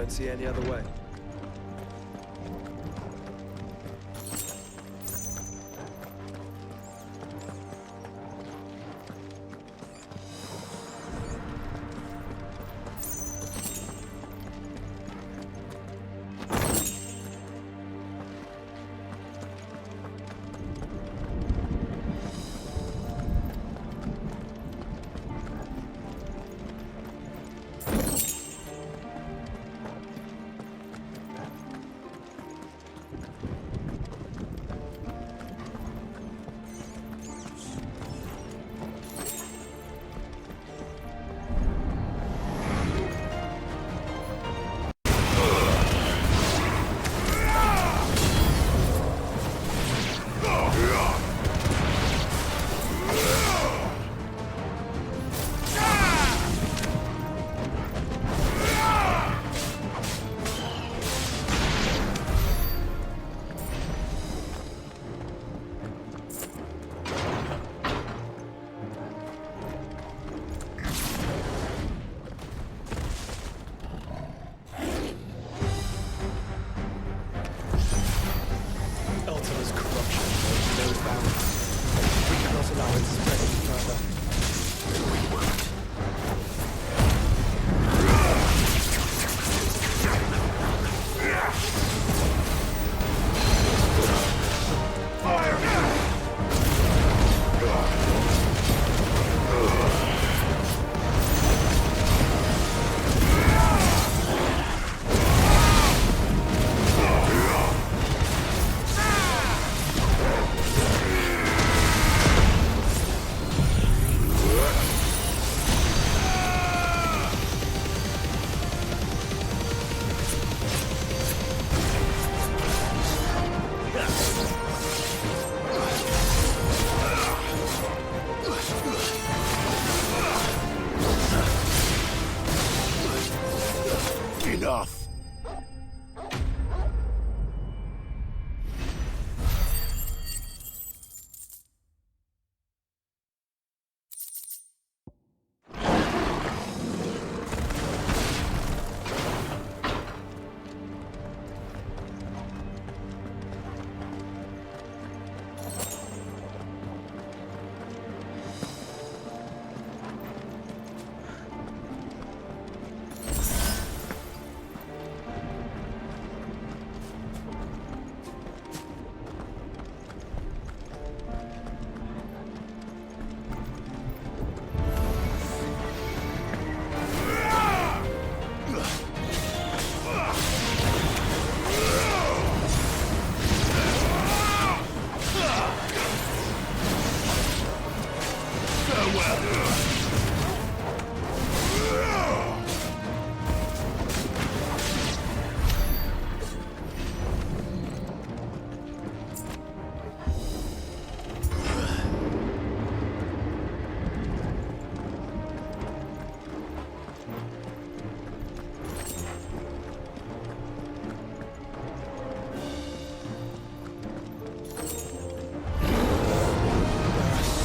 See any other way.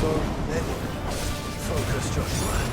So, then, focus, Joshua.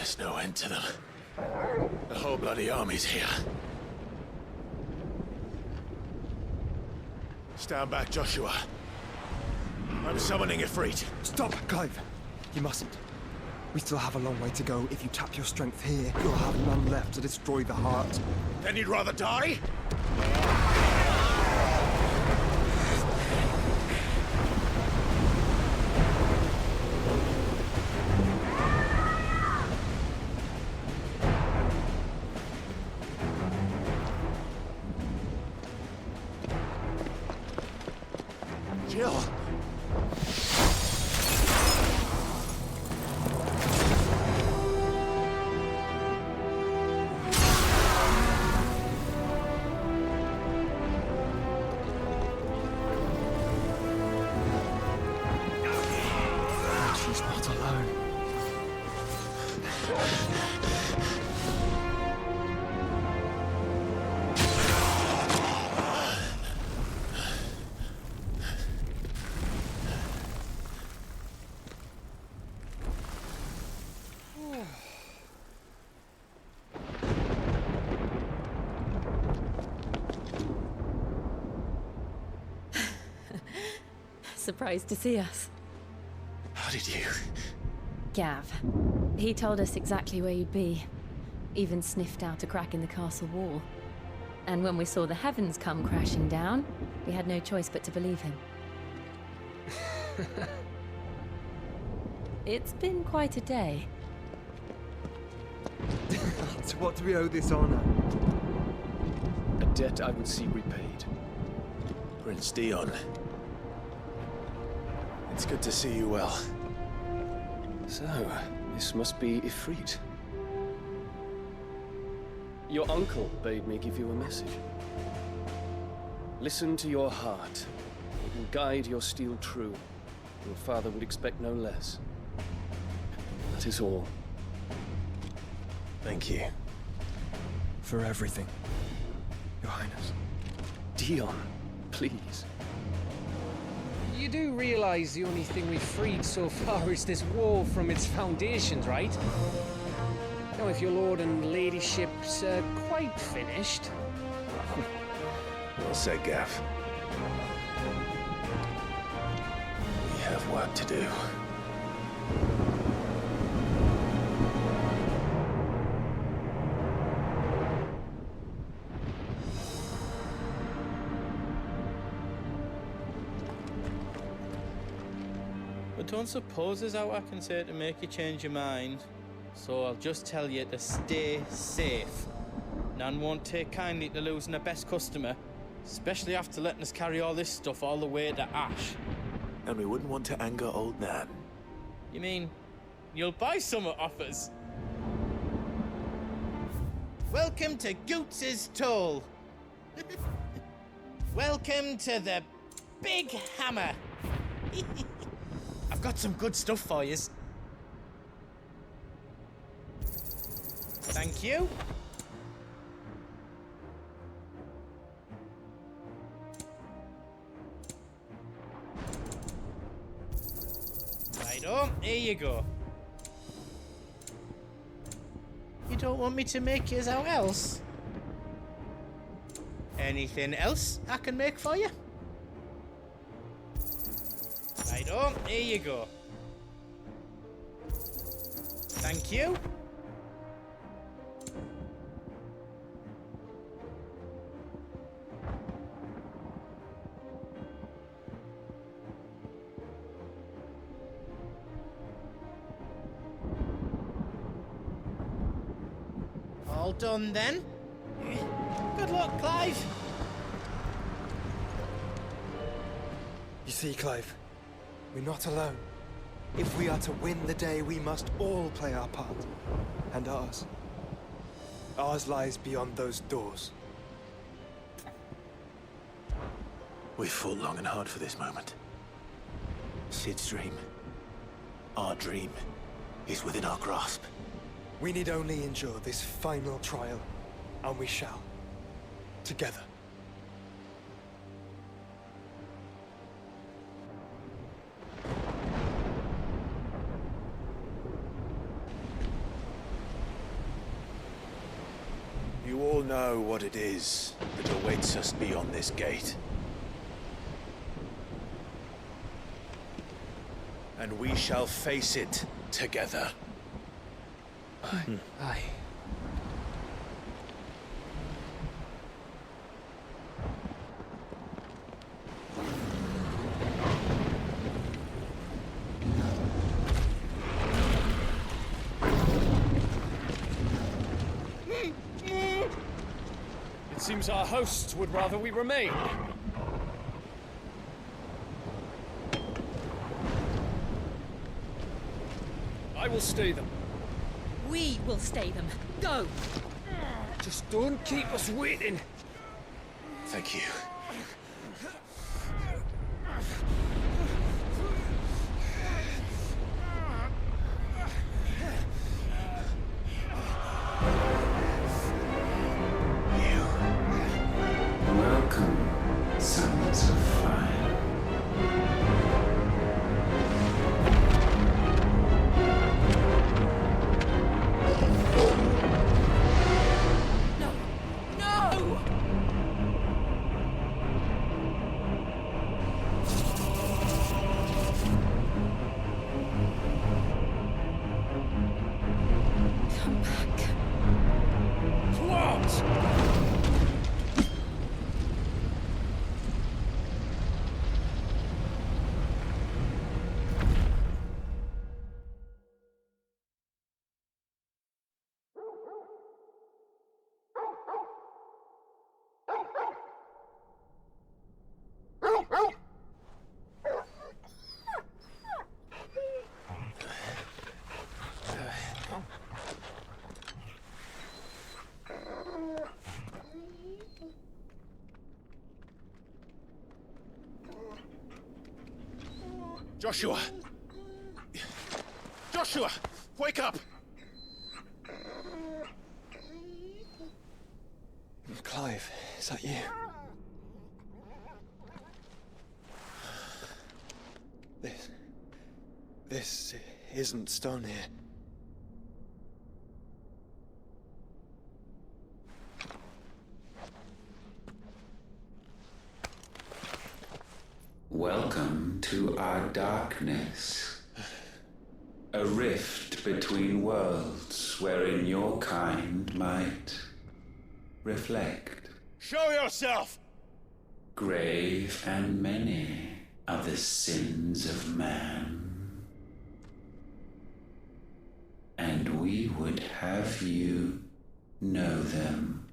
There's no end to them. The whole bloody army's here. Stand back, Joshua. I'm summoning Ifrit.
Stop, Clive. You mustn't. We still have a long way to go. If you tap your strength here, you'll have none left to destroy the heart.
Then you'd rather die?
Jill! She's not alone.
Surprised to see us.
How did you?
Gav. He told us exactly where you'd be. Even sniffed out a crack in the castle wall. And when we saw the heavens come crashing down, we had no choice but to believe him. It's been quite a day.
To what do we owe this honor?
A debt I would see repaid.
Prince Dion. It's good to see you well.
So, this must be Ifrit. Your uncle bade me give you a message. Listen to your heart. It will guide your steel true. Your father would expect no less. That is all.
Thank you.
For everything, Your Highness.
Dion, please.
You do realize the only thing we've freed so far is this wall from its foundations, right? Now, if your lord and ladyship's quite finished...
Well said, Gav. We have work to do.
Don't suppose there's out I can say to make you change your mind. So I'll just tell you to stay safe. Nan won't take kindly to losing her best customer, especially after letting us carry all this stuff all the way to Ash.
And we wouldn't want to anger old Nan.
You mean, you'll buy some off us? Welcome to Goots's Toll. Welcome to the Big Hammer. I've got some good stuff for yous. Thank you. Righto, here you go. You don't want me to make yous out else? Anything else I can make for you? Righto, here you go. Thank you. All done then. Good luck, Clive.
You see, Clive, we're not alone. If we are to win the day, we must all play our part. And ours. Ours lies beyond those doors.
We've fought long and hard for this moment. Sid's dream, our dream, is within our grasp.
We need only endure this final trial, and we shall. Together.
know what it is that awaits us beyond this gate. And we shall face it together.
Aye.
It seems our hosts would rather we remain. I will stay them.
We will stay them. Go!
Just don't keep us waiting.
Thank you.
Welcome, sons of fire.
No!
Come back.
What?
Joshua! Joshua! Wake up!
Clive, is that you? This isn't stone here.
Welcome to our darkness. A rift between worlds wherein your kind might reflect.
Show yourself!
Grave and many are the sins of man. And we would have you know them.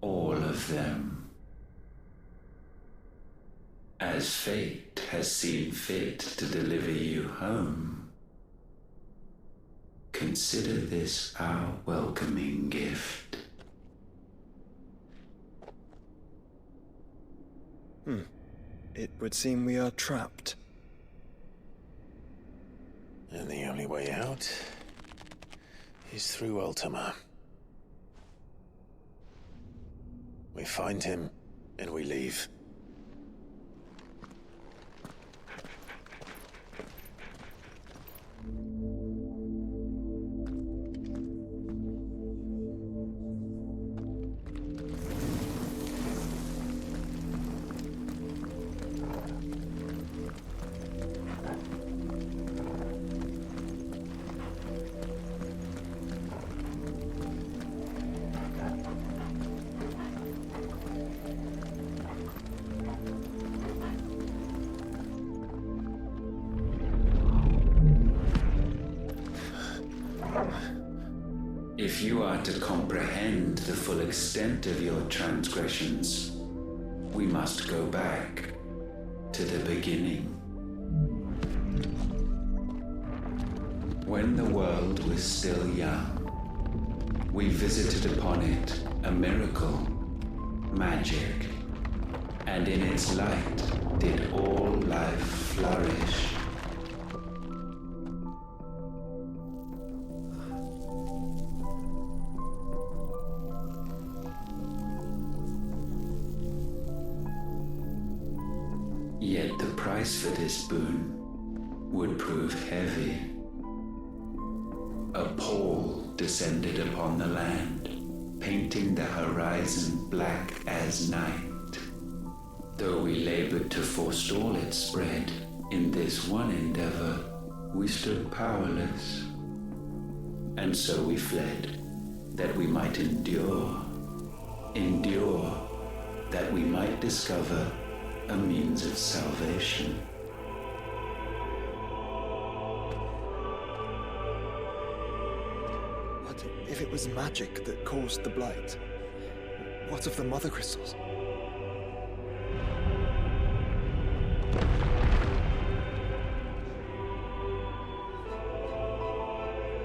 All of them. As fate has seen fit to deliver you home, consider this our welcoming gift.
It would seem we are trapped.
And the only way out is through Ultima. We find him, and we leave.
If you are to comprehend the full extent of your transgressions, we must go back to the beginning. When the world was still young, we visited upon it a miracle, magic, and in its light did all life flourish. Yet the price for this boon would prove heavy. A pall descended upon the land, painting the horizon black as night. Though we labored to forestall its spread, in this one endeavor, we stood powerless. And so we fled, that we might endure, that we might discover a means of salvation.
But if it was magic that caused the blight, what of the mother crystals?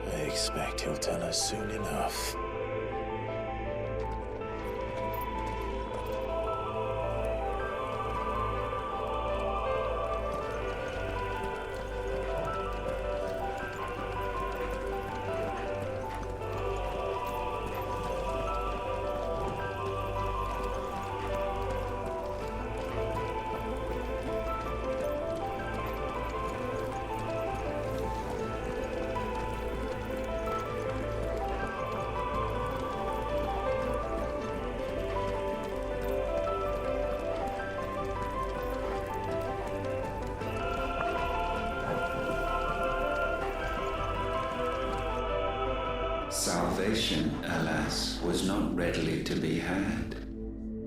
I expect he'll tell us soon enough.
Salvation, alas, was not readily to be had.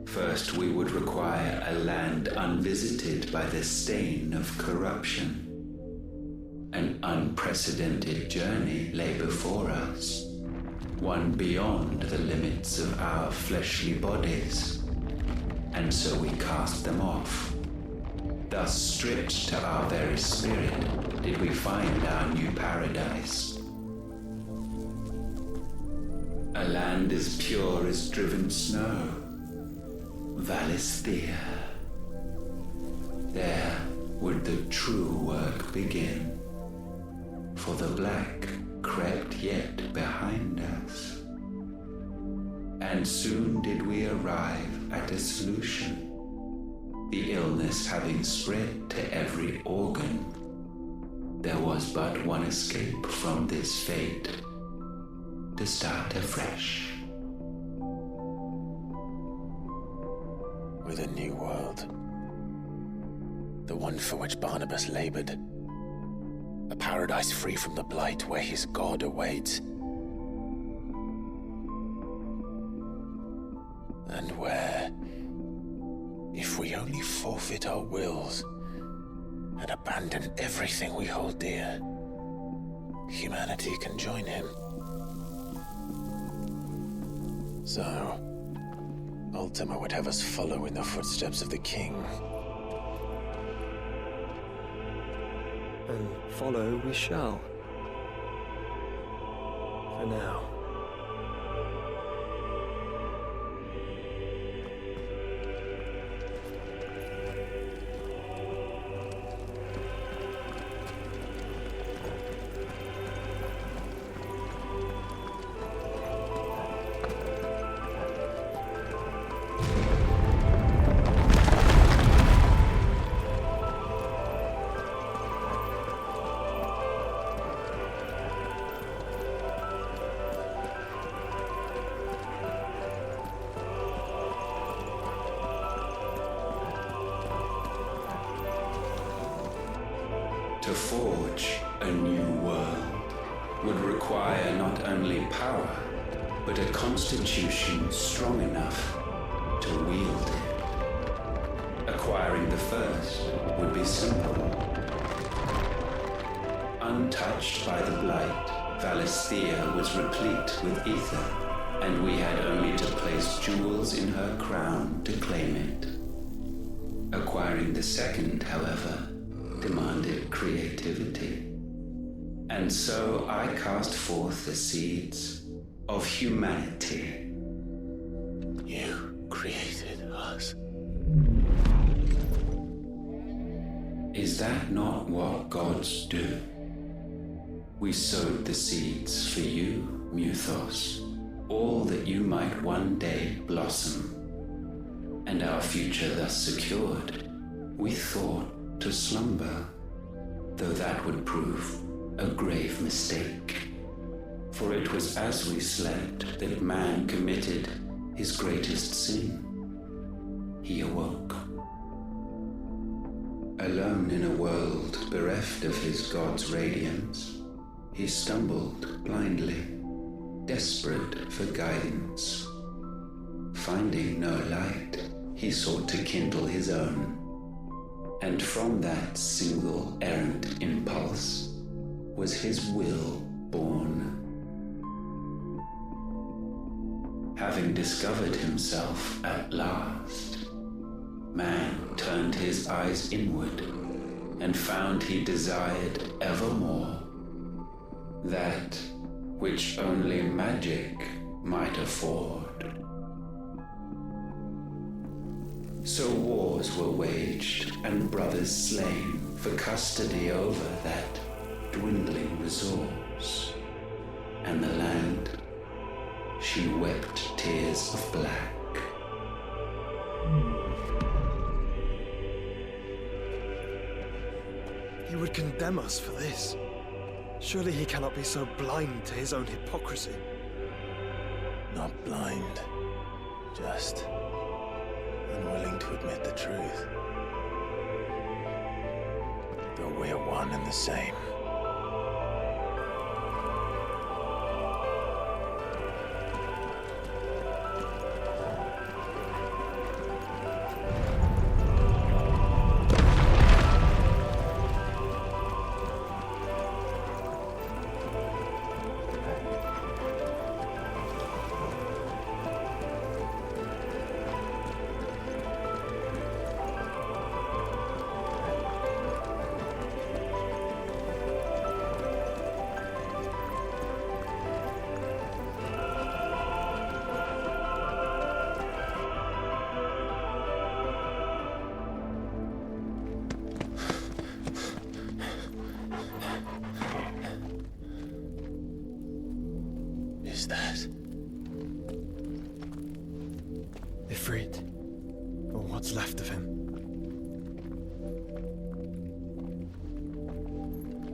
First, we would require a land unvisited by the stain of corruption. An unprecedented journey lay before us, one beyond the limits of our fleshly bodies. And so we cast them off. Thus, stripped to our very spirit, did we find our new paradise. A land as pure as driven snow, Valisthea. There would the true work begin, for the black crept yet behind us. And soon did we arrive at a solution, the illness having spread to every organ. There was but one escape from this fate, to start afresh.
With a new world. The one for which Barnabas labored. A paradise free from the blight where his God awaits. And where, if we only forfeit our wills and abandon everything we hold dear, humanity can join him. So, Ultima would have us follow in the footsteps of the king.
And follow we shall. For now.
To forge a new world would require not only power, but a constitution strong enough to wield it. Acquiring the first would be simple. Untouched by the blight, Valisthea was replete with ether, and we had only to place jewels in her crown to claim it. Acquiring the second, however, demanded creativity. And so I cast forth the seeds of humanity.
You created us.
Is that not what gods do? We sowed the seeds for you, Muthos, all that you might one day blossom. And our future thus secured, we thought to slumber, though that would prove a grave mistake. For it was as we slept that man committed his greatest sin. He awoke. Alone in a world bereft of his God's radiance, he stumbled blindly, desperate for guidance. Finding no light, he sought to kindle his own. And from that single errant impulse was his will born. Having discovered himself at last, man turned his eyes inward and found he desired evermore that which only magic might afford. So wars were waged and brothers slain for custody over that dwindling resource, and the land, she wept tears of black.
He would condemn us for this. Surely he cannot be so blind to his own hypocrisy.
Not blind, just unwilling to admit the truth. Though we're one and the same.
Ifrit, or what's left of him.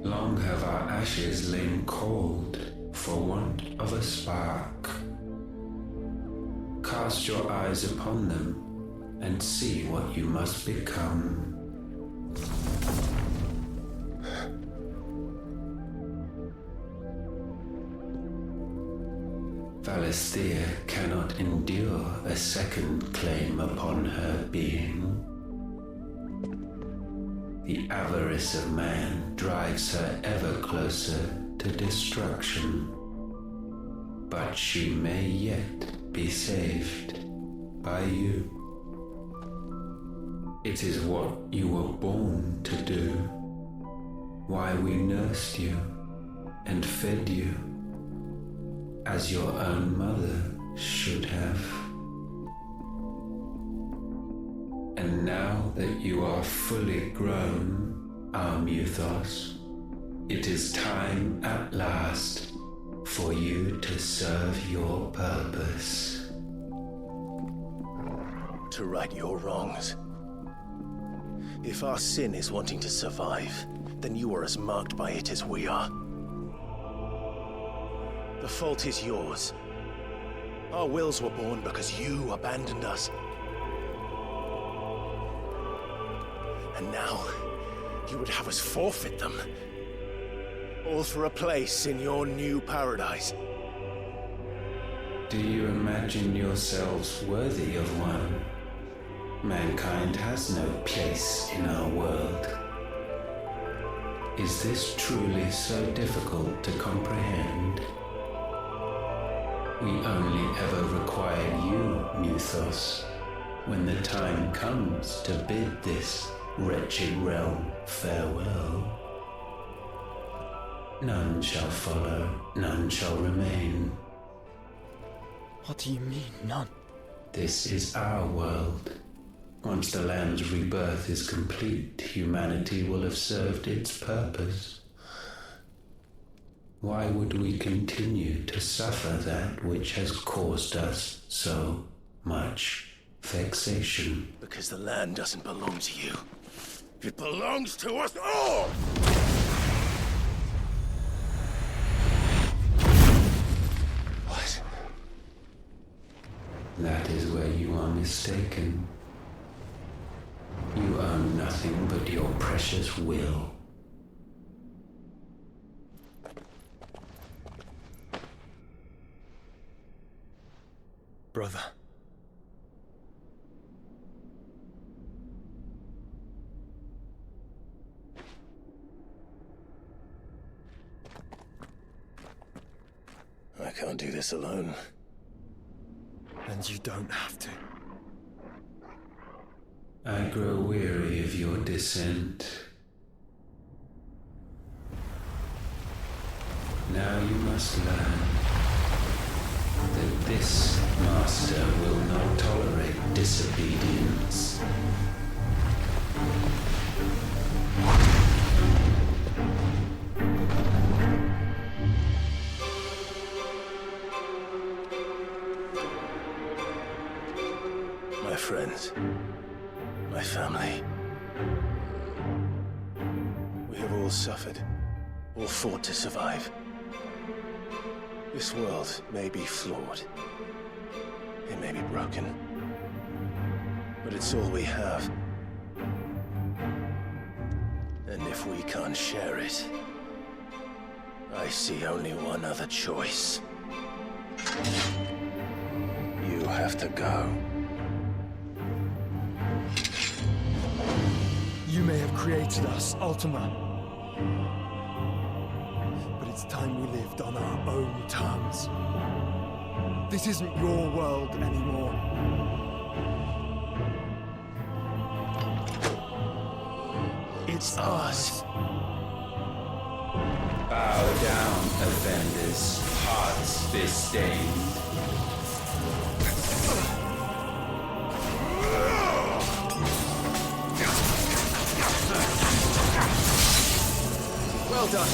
Long have our ashes lain cold for want of a spark. Cast your eyes upon them and see what you must become. Valisthea cannot endure a second claim upon her being. The avarice of man drives her ever closer to destruction. But she may yet be saved by you. It is what you were born to do, why we nursed you and fed you, as your own mother should have. And now that you are fully grown, our Muthos, it is time at last for you to serve your purpose.
To right your wrongs. If our sin is wanting to survive, then you are as marked by it as we are. The fault is yours. Our wills were born because you abandoned us. And now, you would have us forfeit them. All for a place in your new paradise.
Do you imagine yourselves worthy of one? Mankind has no place in our world. Is this truly so difficult to comprehend? We only ever require you, Muthos, when the time comes to bid this wretched realm farewell. None shall follow, none shall remain.
What do you mean, none?
This is our world. Once the land's rebirth is complete, humanity will have served its purpose. Why would we continue to suffer that which has caused us so much vexation?
Because the land doesn't belong to you. It belongs to us all!
That is where you are mistaken. You own nothing but your precious will.
Brother.
I can't do this alone.
And you don't have to.
I grow weary of your dissent. Now you must learn that this master will not tolerate disobedience.
My friends, my family. We have all suffered, all fought to survive. This world may be flawed. It may be broken. But it's all we have. And if we can't share it, I see only one other choice. You have to go.
You may have created us, Ultima. But it's time we lived on our own terms. This isn't your world anymore. It's ours.
Bow down, offenders, hearts disdained.
Well done.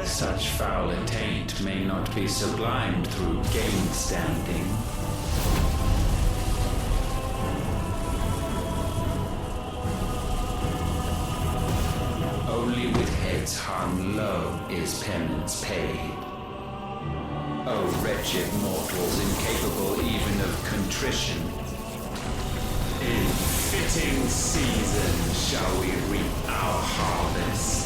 Such foul attaint may not be sublimed through gain-standing. Only with heads hung low is penance paid. O wretched mortals incapable even of contrition, in fitting season shall we reap our harvest.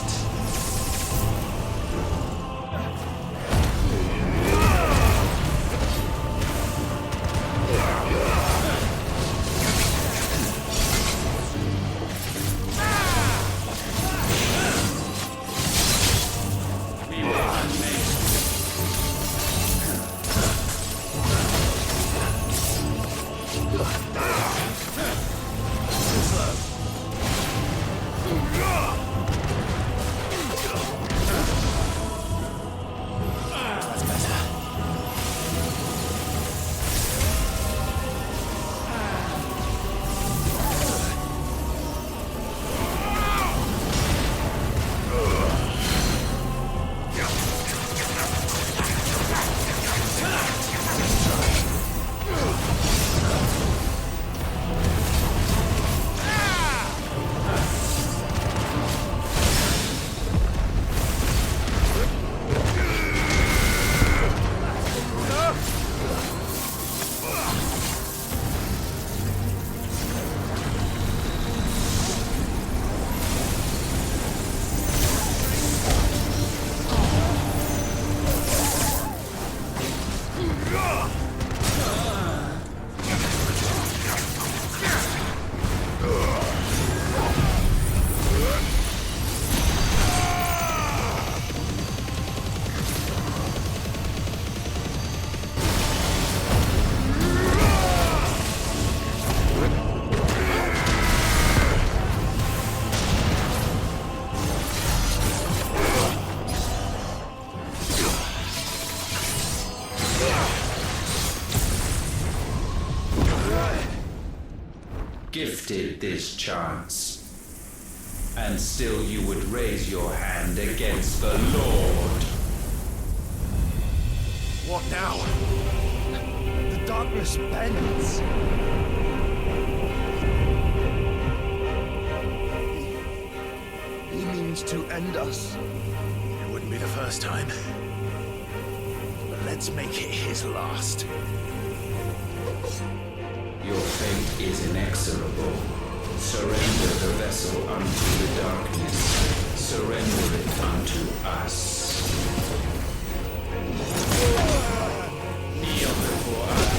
this chance. And still you would raise your hand against the Lord.
What now? The darkness bends. He means to end us.
It wouldn't be the first time. But let's make it his last.
Your fate is inexorable. Surrender the vessel unto the darkness. Surrender it unto us. Kneel before us.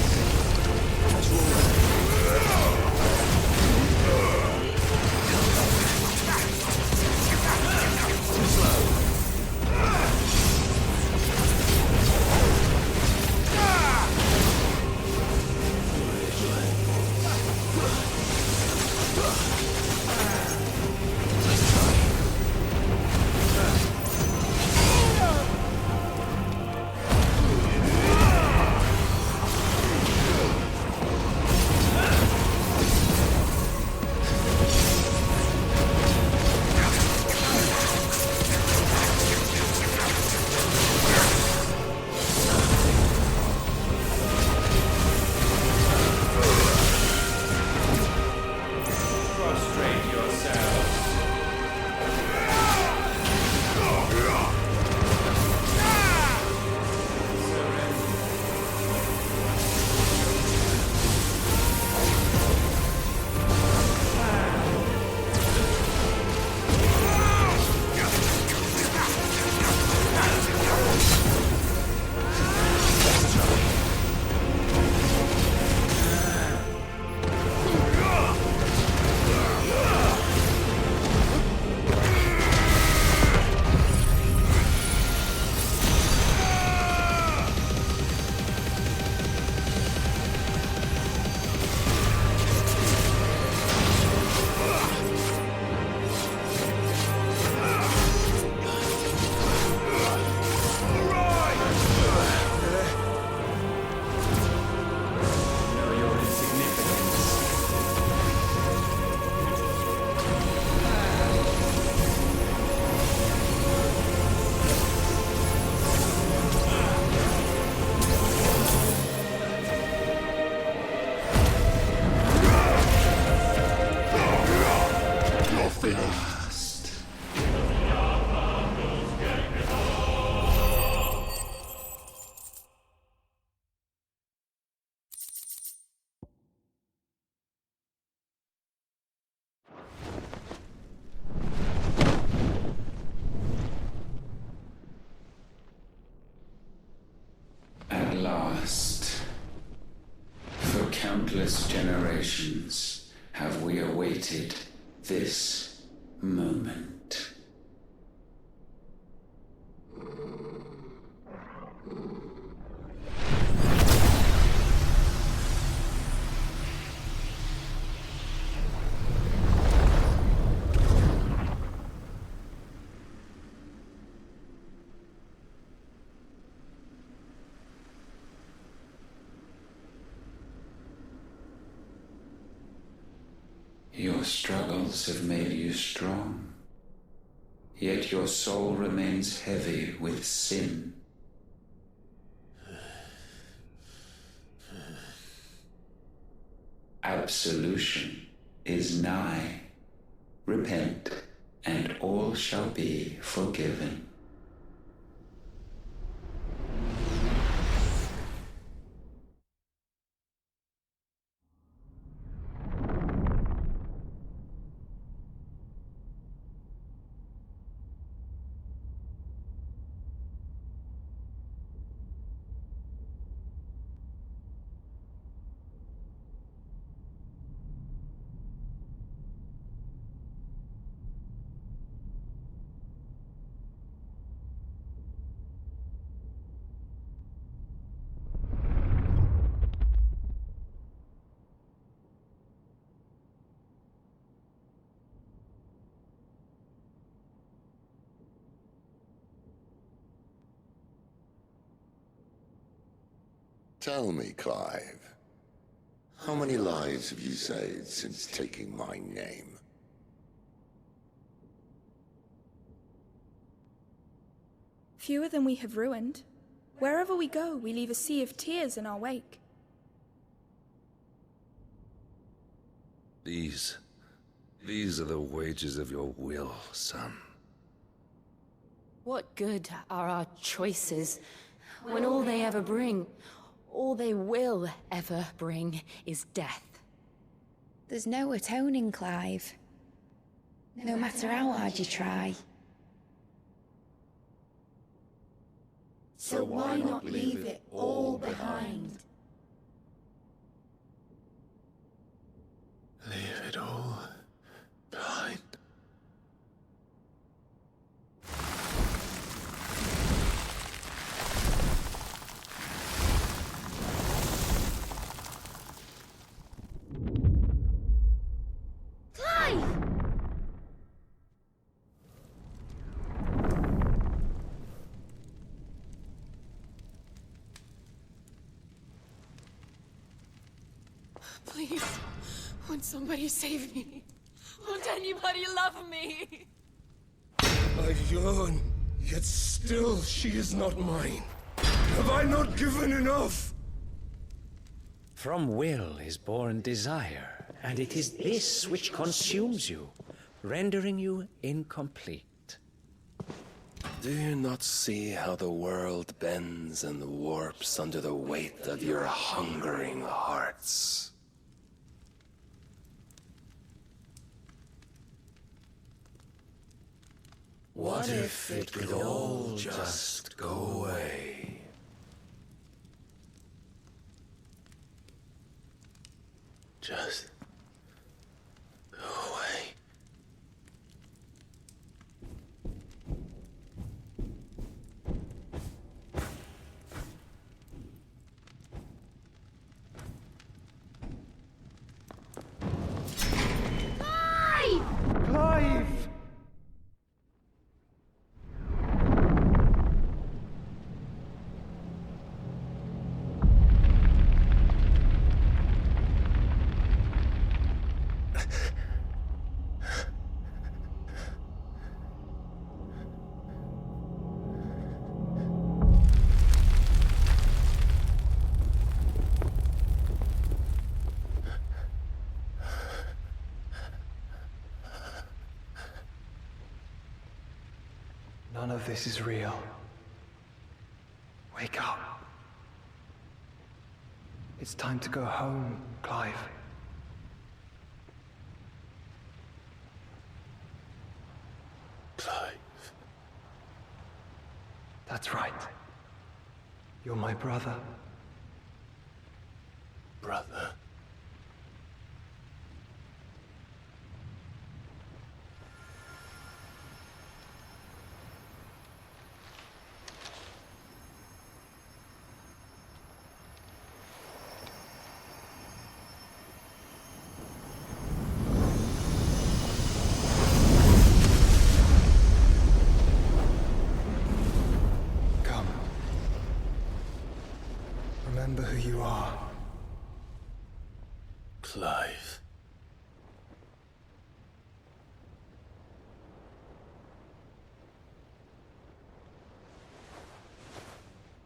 At last, for countless generations, have we awaited this moment. Your struggles have made you strong, yet your soul remains heavy with sin. Absolution is nigh. Repent, and all shall be forgiven.
Tell me, Clive, How many lives have you saved since taking my name?
Fewer than we have ruined. Wherever we go, we leave a sea of tears in our wake.
These are the wages of your will, son.
What good are our choices when all they ever bring, all they will ever bring, is death?
There's no atoning, Clive. No matter how hard you try.
So why not leave it all behind?
Leave it all behind.
Clive!
Please, won't somebody save me? Won't anybody love me?
I yearn, yet still she is not mine. Have I not given enough?
From will is born desire, and it is this which consumes you, rendering you incomplete.
Do you not see how the world bends and warps under the weight of your hungering hearts? What if it could all just go away?
Just go away.
Clive! None of this is real. Wake up. It's time to go home, Clive.
Clive.
That's right. You're my brother.
Brother.
Come. Remember who you are.
Clive.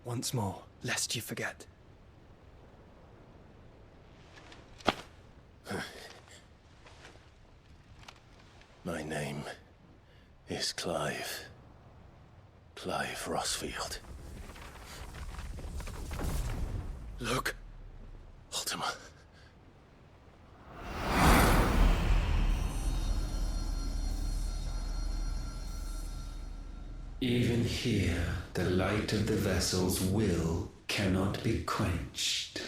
Once more, lest you forget.
My name is Clive. Clive Rossfield.
Look.
Ultima.
Even here, the light of the vessel's will cannot be quenched.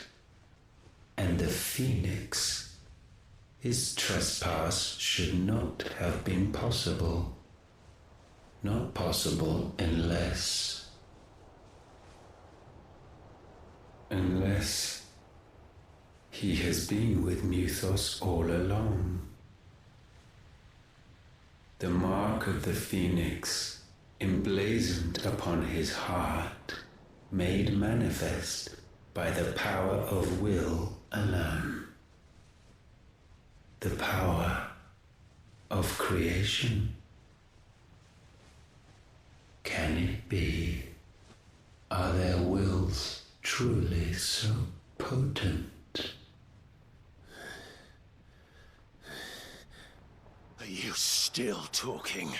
And the Phoenix, his trespass should not have been possible. Not possible unless he has been with Muthos all along. The mark of the Phoenix, emblazoned upon his heart, made manifest by the power of will alone. the power of creation? Can it be? Are their wills truly so potent?
Are you still talking?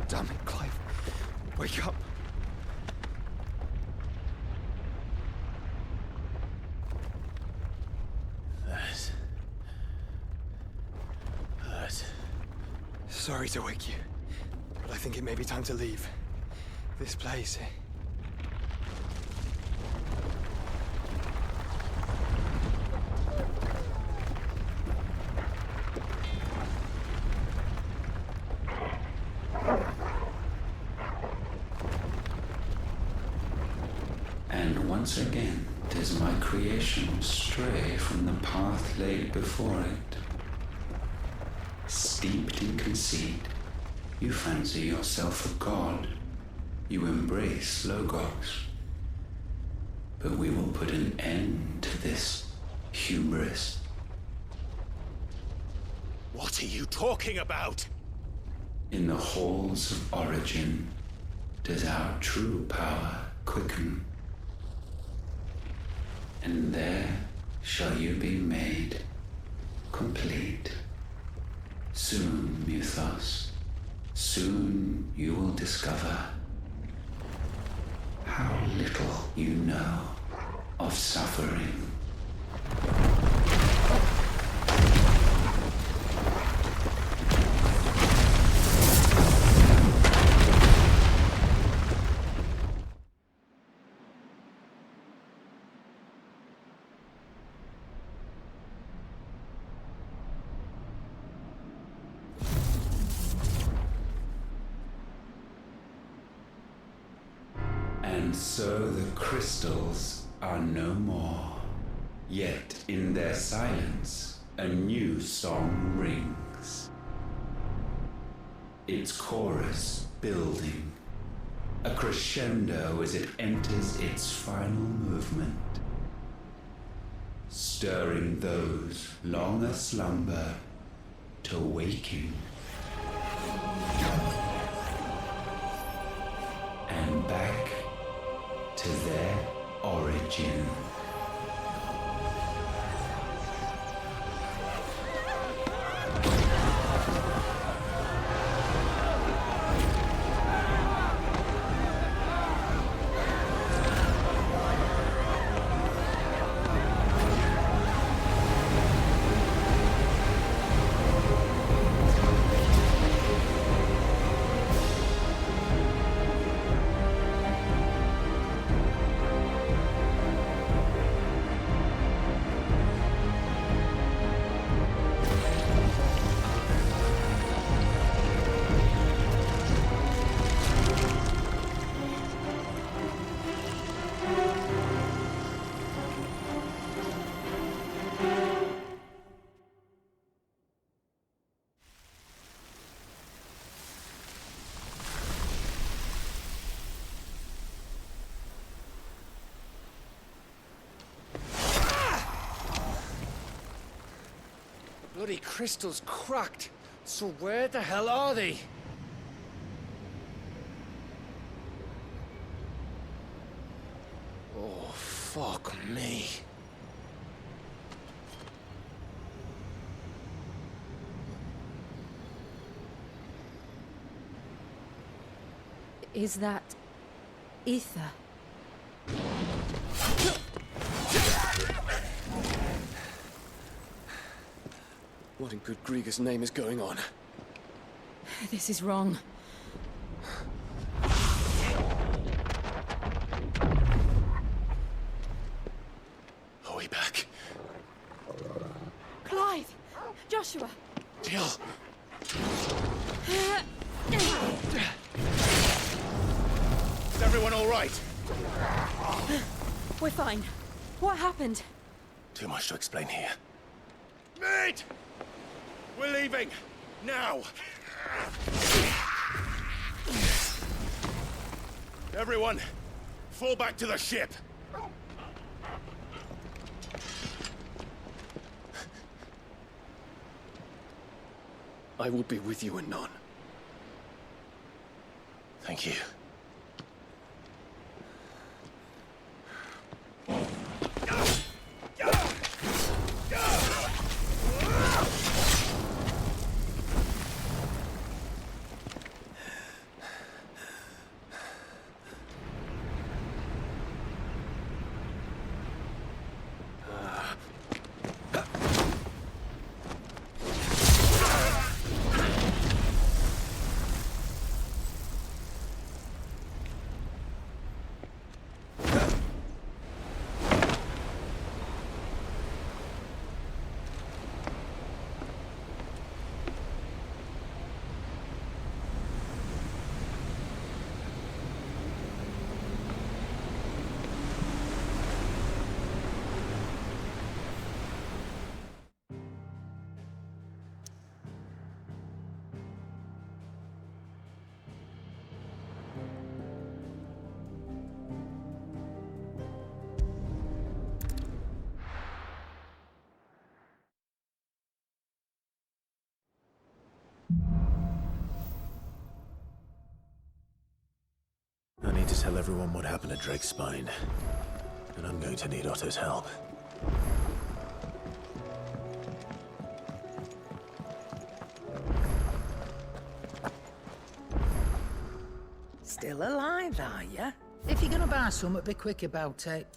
Damn it, Clive. Wake up.
That.
Sorry to wake you, but I think it may be time to leave. This place.
And once again does my creation stray from the path laid before it. Steeped in conceit, you fancy yourself a god. You embrace Logos. But we will put an end to this hubris.
What are you talking about?
In the halls of origin does our true power quicken. And there shall you be made complete. Soon, Mythos, soon you will discover how little you know of suffering. And so the crystals are no more. Yet in their silence, a new song rings. Its chorus building, a crescendo as it enters its final movement, stirring those long aslumber to waking. And back to their origin.
crystal's cracked. So where the hell are they? Oh, fuck me.
Is that ether?
What in good Grieger's name is going on?
This is wrong.
Are we back?
Clive! Joshua!
Jill!
Is everyone all right?
We're fine. What happened?
Too much to explain here.
Mate! We're leaving! Now! Everyone, fall back to the ship!
I will be with you anon.
Thank you. I need to tell everyone what happened at Drake's Spine. And I'm going to need Otto's help.
Still alive, are ya? If you're gonna buy something, be quick about it.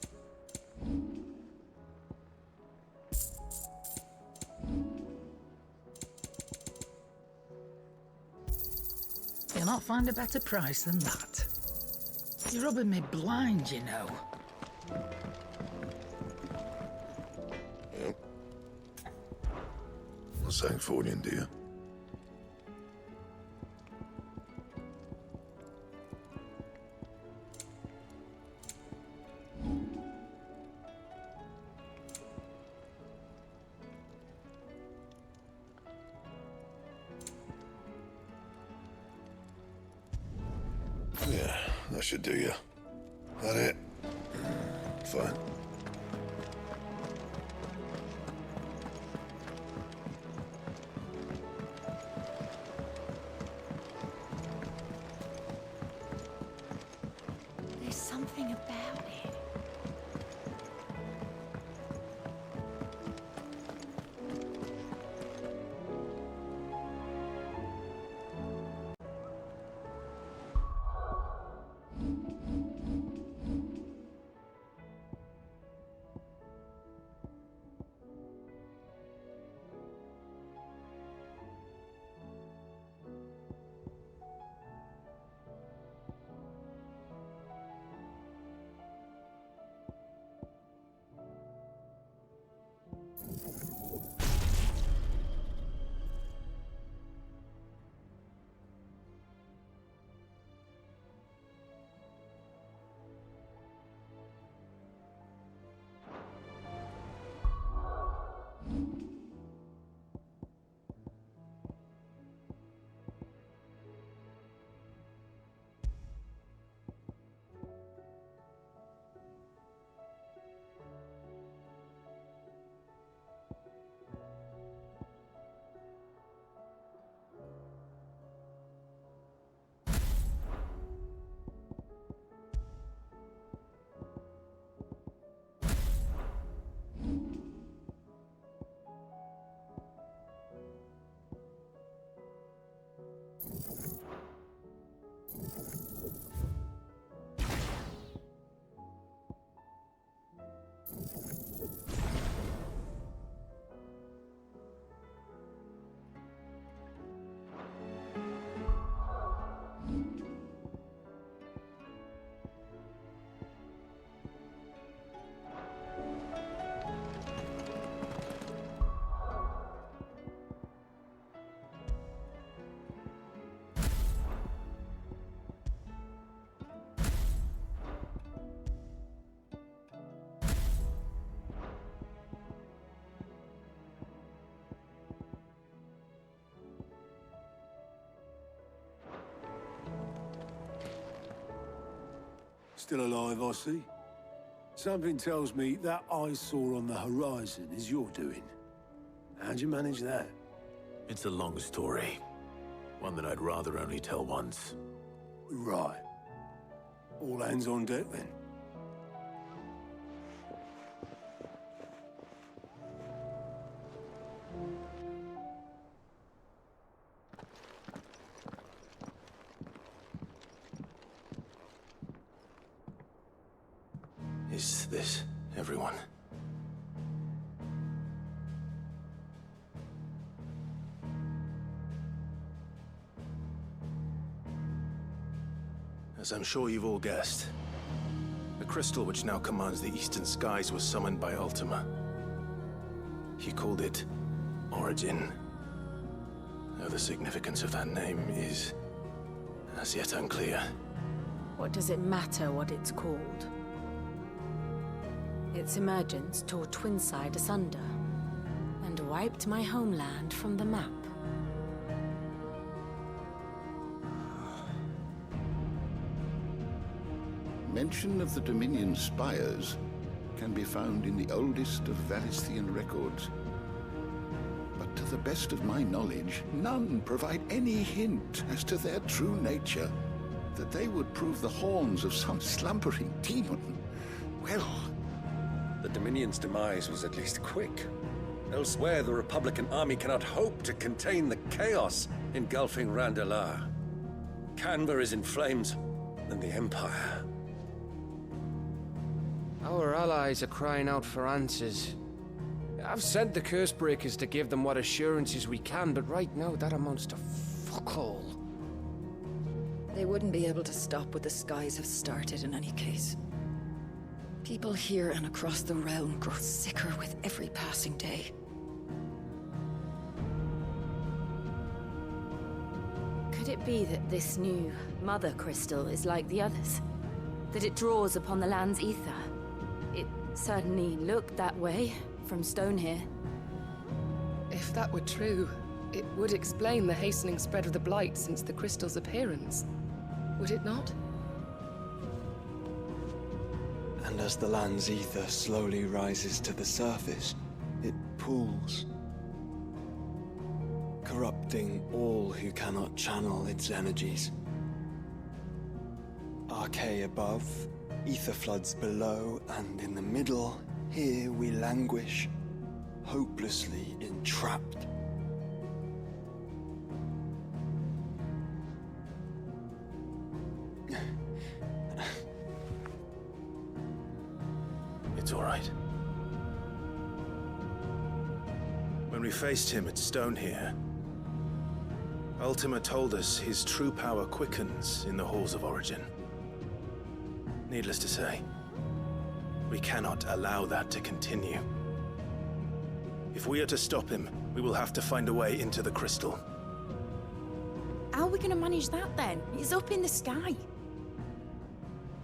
You'll not find a better price than that. You're rubbing me blind, you know.
What's that for you, dear? Yeah, that should do you. That it? Fine.
There's something about it.
Still alive, I see. Something tells me that eyesore on the horizon is your doing. How'd you manage that?
It's a long story. One that I'd rather only tell once.
Right. All hands on deck, then.
Is this everyone? As I'm sure you've all guessed, the crystal which now commands the eastern skies was summoned by Ultima. He called it Origin. Though the significance of that name is as yet unclear.
What does it matter what it's called? Its emergence tore Twinside asunder and wiped my homeland from the map.
Mention of the Dominion spires can be found in the oldest of Valisthean records. But to the best of my knowledge, none provide any hint as to their true nature. That they would prove the horns of some slumbering demon. Well,
the Dominion's demise was at least quick. Elsewhere, the Republican army cannot hope to contain the chaos engulfing Randalar. Canberra is in flames, and the Empire.
Our allies are crying out for answers. I've sent the Cursebreakers to give them what assurances we can, but right now that amounts to fuck all.
They wouldn't be able to stop what the skies have started in any case. People here and across the realm grow sicker with every passing day.
Could it be that this new Mother Crystal is like the others? That it draws upon the land's ether? It certainly looked that way from stone here.
If that were true, it would explain the hastening spread of the Blight since the crystal's appearance. Would it not?
And as the land's ether slowly rises to the surface, it pools, corrupting all who cannot channel its energies. Archae above, ether floods below, and in the middle, here we languish, hopelessly entrapped.
It's all right. When we faced him at Stone here, Ultima told us his true power quickens in the halls of Origin. Needless to say, we cannot allow that to continue. If we are to stop him, we will have to find a way into the crystal.
How are we going to manage that then? It's up in the sky.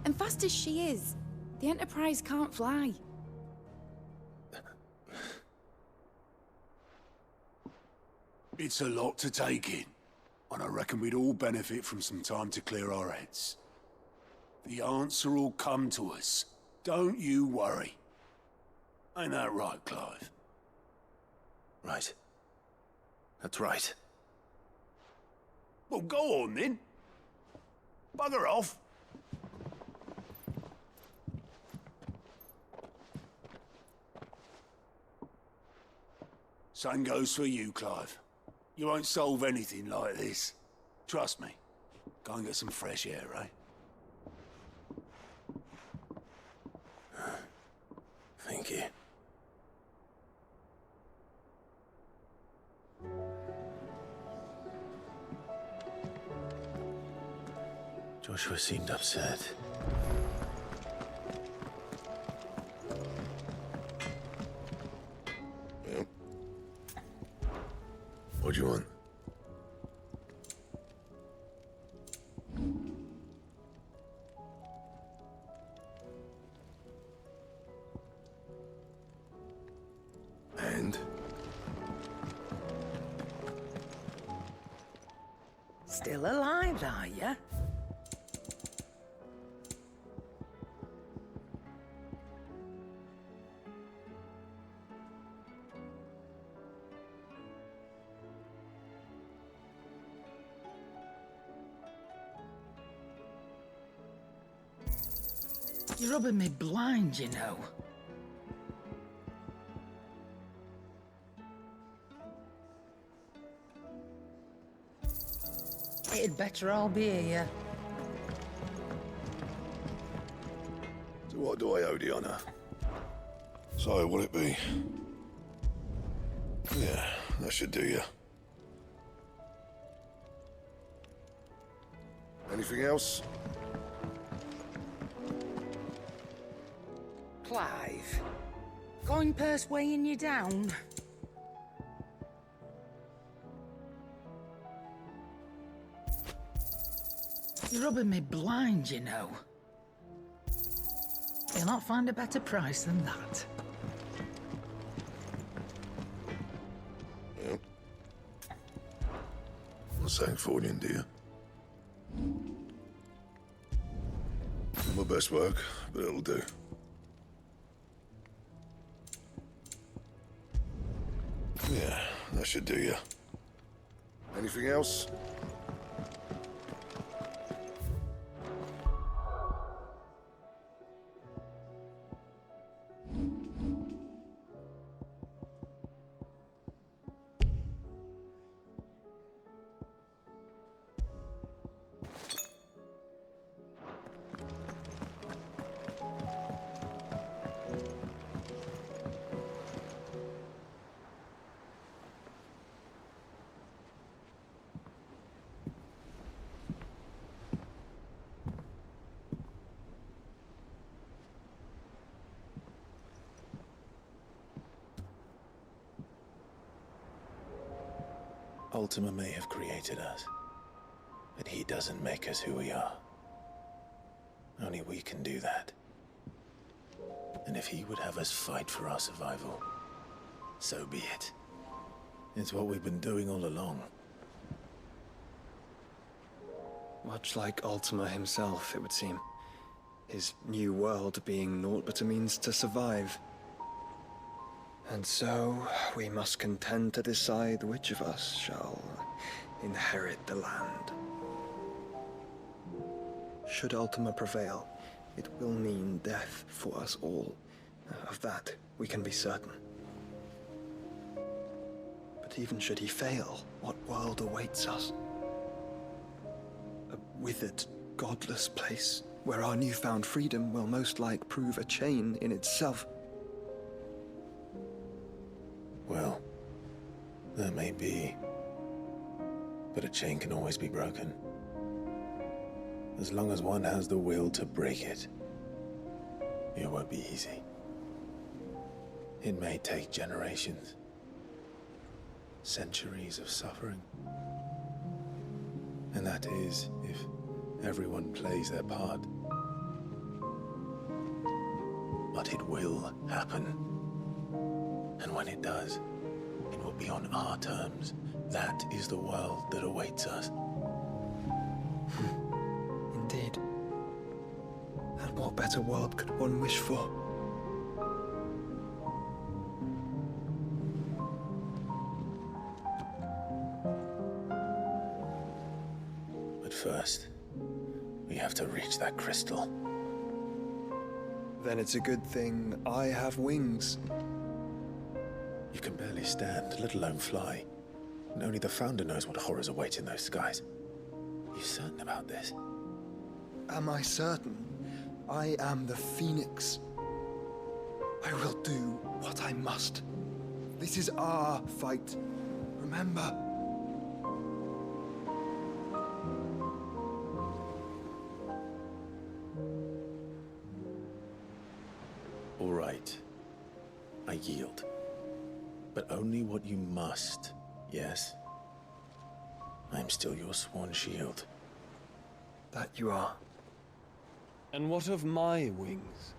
And fast as she is, the Enterprise can't fly.
It's a lot to take in, and I reckon we'd all benefit from some time to clear our heads. The answer will come to us. Don't you worry. Ain't that right, Clive?
Right. That's right.
Well, go on then. Bugger off. Same goes for you, Clive. You won't solve anything like this. Trust me. Go and get some fresh air, right?
Thank you. Joshua seemed upset.
Well, what do you want? And?
Still alive, are ya? You're rubbing me blind, you know. It'd better all be here.
So what do I owe the honour? So, will it be? Yeah, that should do you. Anything else?
Clive, coin purse weighing you down? You're rubbing me blind, you know. You'll not find a better price than that.
Well, I'm saying fortune, dear. Not my best work, but it'll do. Yeah, that should do you. Anything else?
Ultima may have created us, but he doesn't make us who we are. Only we can do that. And if he would have us fight for our survival, so be it. It's what we've been doing all along.
Much like Ultima himself, it would seem. His new world being naught but a means to survive. And so, we must contend to decide which of us shall inherit the land. Should Ultima prevail, it will mean death for us all. Of that, we can be certain. But even should he fail, what world awaits us? A withered, godless place, where our newfound freedom will most like prove a chain in itself.
Well, that may be, but a chain can always be broken. As long as one has the will to break it, it won't be easy. It may take generations, centuries of suffering. And that is if everyone plays their part. But it will happen. And when it does, it will be on our terms. That is the world that awaits us.
Indeed. And what better world could one wish for?
But first, we have to reach that crystal.
Then it's a good thing I have wings.
You can barely stand, let alone fly. And only the Founder knows what horrors await in those skies. You certain about this?
Am I certain? I am the Phoenix. I will do what I must. This is our fight. Remember.
All right. I yield. But only what you must, yes? I'm still your sworn shield.
That you are.
And what of my wings?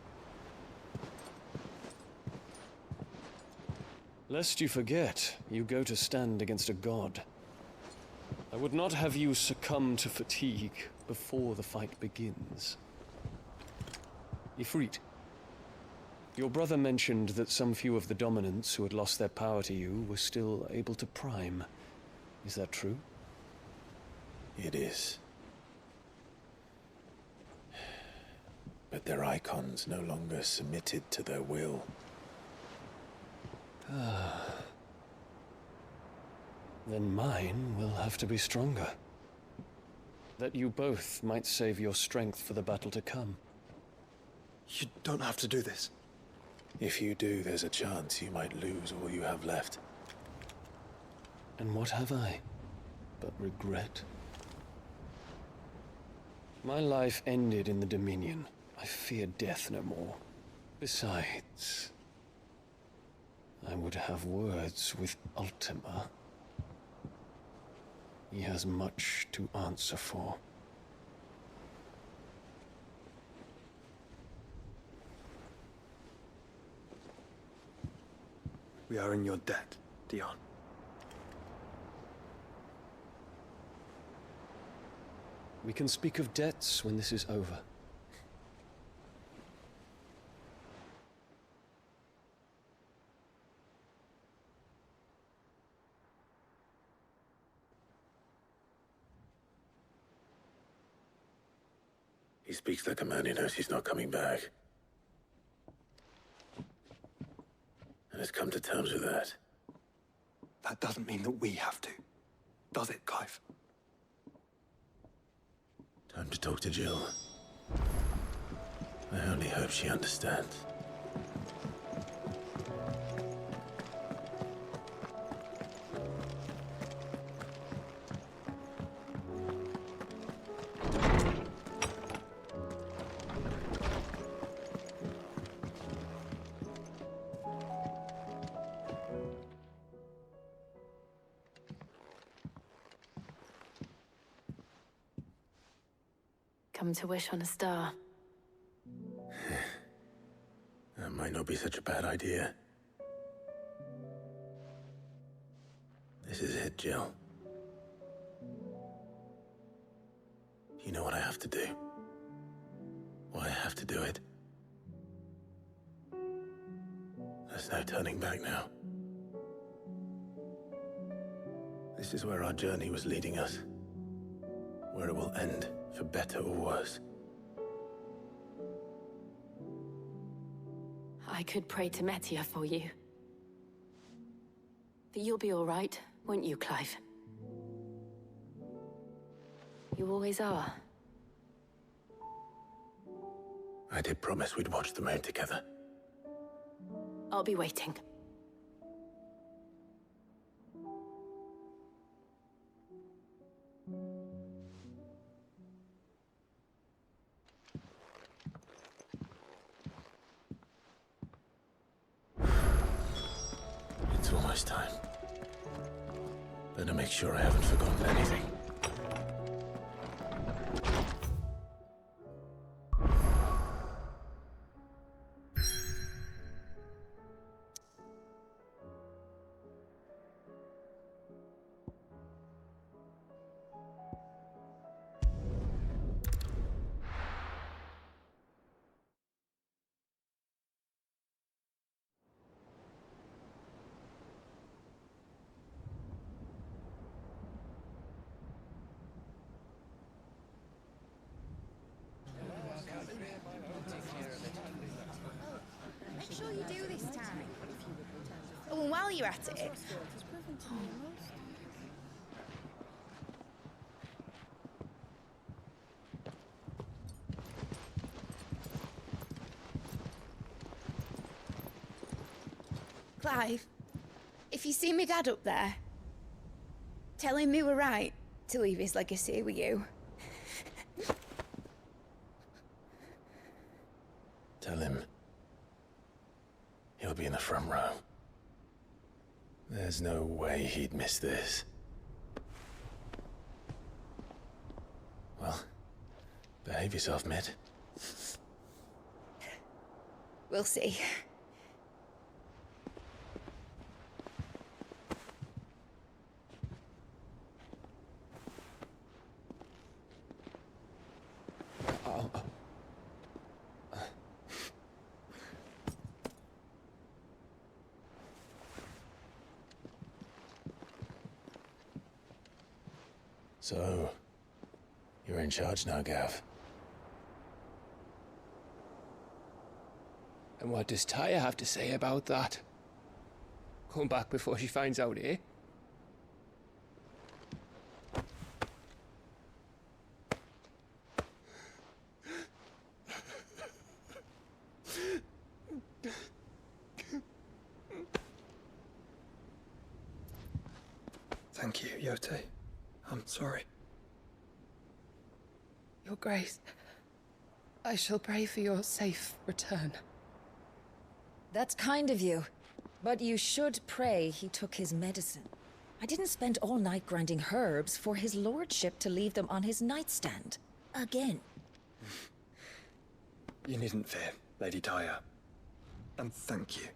Lest you forget, you go to stand against a god. I would not have you succumb to fatigue before the fight begins. Ifrit, your brother mentioned that some few of the dominants who had lost their power to you were still able to prime. Is that true?
It is. But their icons no longer submitted to their will.
Then mine will have to be stronger. That you both might save your strength for the battle to come.
You don't have to do this.
If you do, there's a chance you might lose all you have left.
And what have I but regret? My life ended in the Dominion. I fear death no more. Besides, I would have words with Ultima. He has much to answer for.
We are in your debt, Dion.
We can speak of debts when this is over.
He speaks like a man who knows he's not coming back. And has come to terms with that.
That doesn't mean that we have to, does it, Clive?
Time to talk to Jill. I only hope she understands.
Come to wish on a star.
That might not be such a bad idea. This is it, Jill. You know what I have to do? Why I have to do it? There's no turning back now. This is where our journey was leading us. Where it will end, for better or worse.
I could pray to Metia for you. But you'll be all right, won't you, Clive? You always are.
I did promise we'd watch the moon together.
I'll be waiting.
It's almost time. Better make sure I haven't forgotten anything.
Make sure you do this time. Oh, and while you're at it... Clive, if you see me dad up there, tell him we were right to leave his legacy with you.
Tell him he'll be in the front row. There's no way he'd miss this. Well, behave yourself, Mid.
We'll see.
So, you're in charge now, Gav.
And what does Tyre have to say about that? Come back before she finds out, eh?
Thank you, Yote. I'm sorry.
Your Grace, I shall pray for your safe return.
That's kind of you. But you should pray he took his medicine. I didn't spend all night grinding herbs for his lordship to leave them on his nightstand. Again.
You needn't fear, Lady Tyre. And thank you.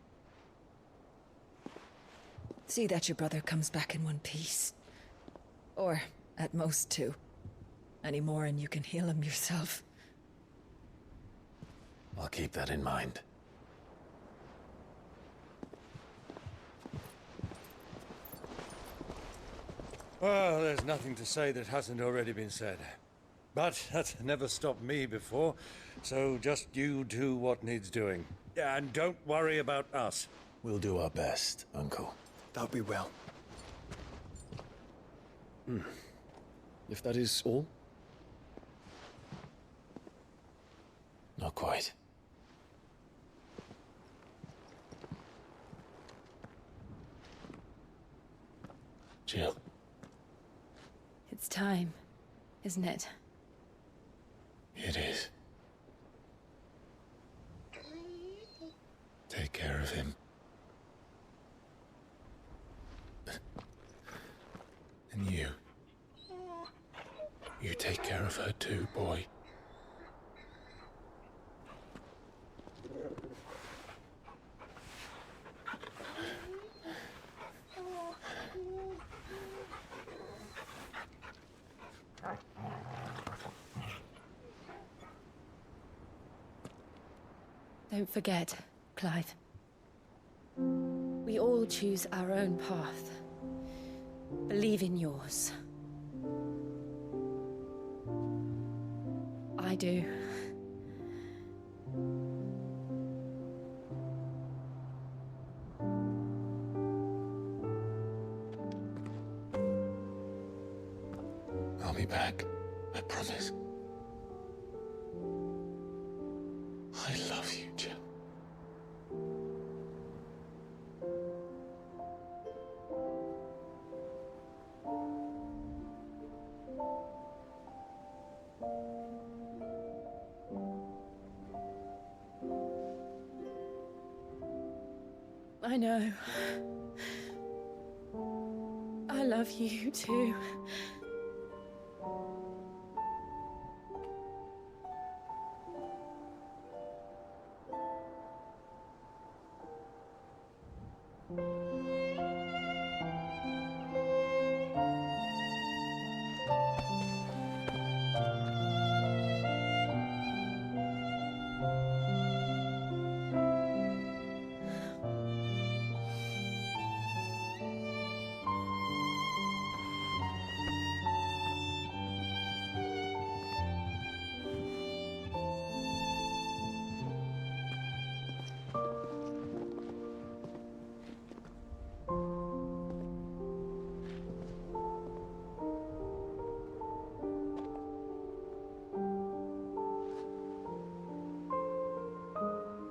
See that your brother comes back in one piece. Or, at most, two. Any more and you can heal him yourself.
I'll keep that in mind.
Well, there's nothing to say that hasn't already been said. But that's never stopped me before, so just you do what needs doing. And don't worry about us.
We'll do our best, Uncle.
That'll be well.
If that is all?
Not quite. Jill.
It's time, isn't it?
It is. Take care of him. And you. You take care of her too, boy.
Don't forget, Clive. We all choose our own path. Believe in yours. I do.
I'll be back. I promise. I love you, Jill.
I know. I love you too.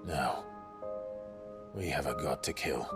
Now, we have a god to kill.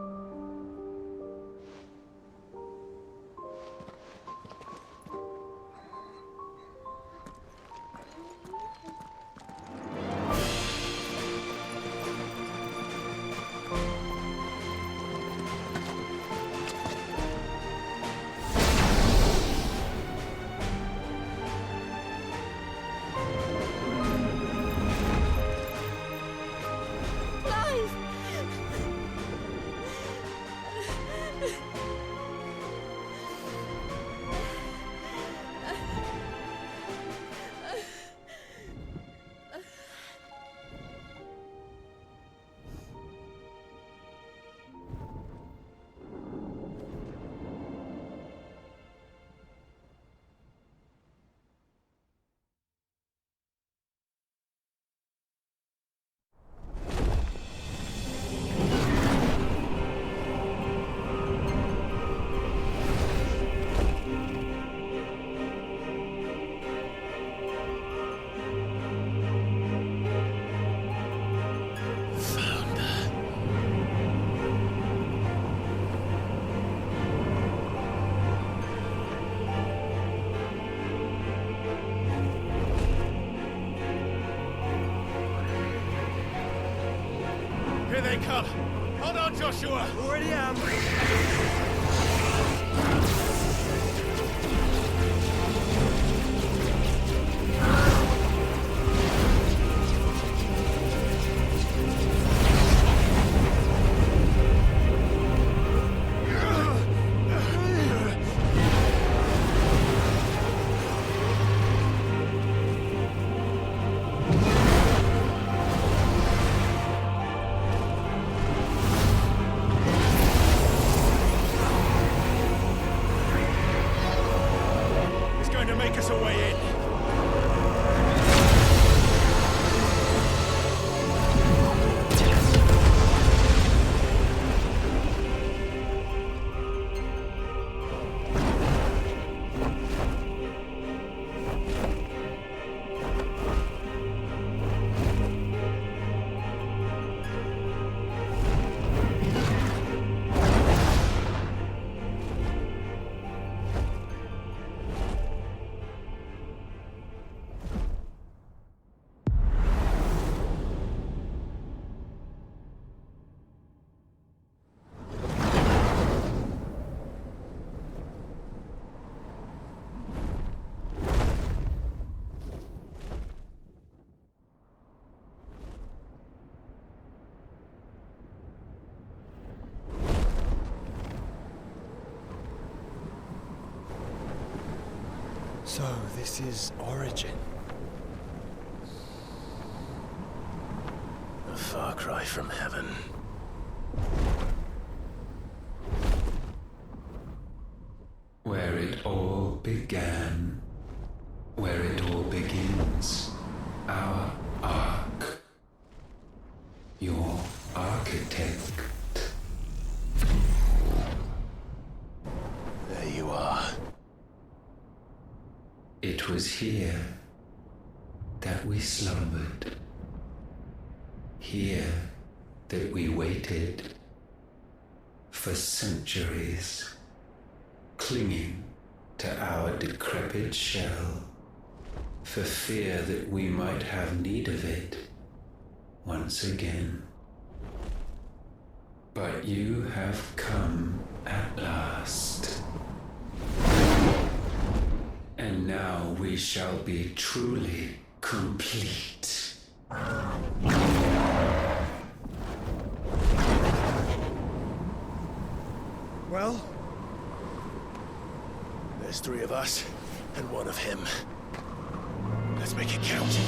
Here they come. Hold on, Joshua.
Already am. So, this is Origin.
A far cry from heaven.
Where it all began, where it all begins, our ark, your architect.
There you are.
It was here that we slumbered. Here that we waited for centuries, clinging to our decrepit shell, for fear that we might have need of it once again. But you have come at last. And now we shall be truly complete.
Well, there's 3 of us and 1 of him. Let's make it count.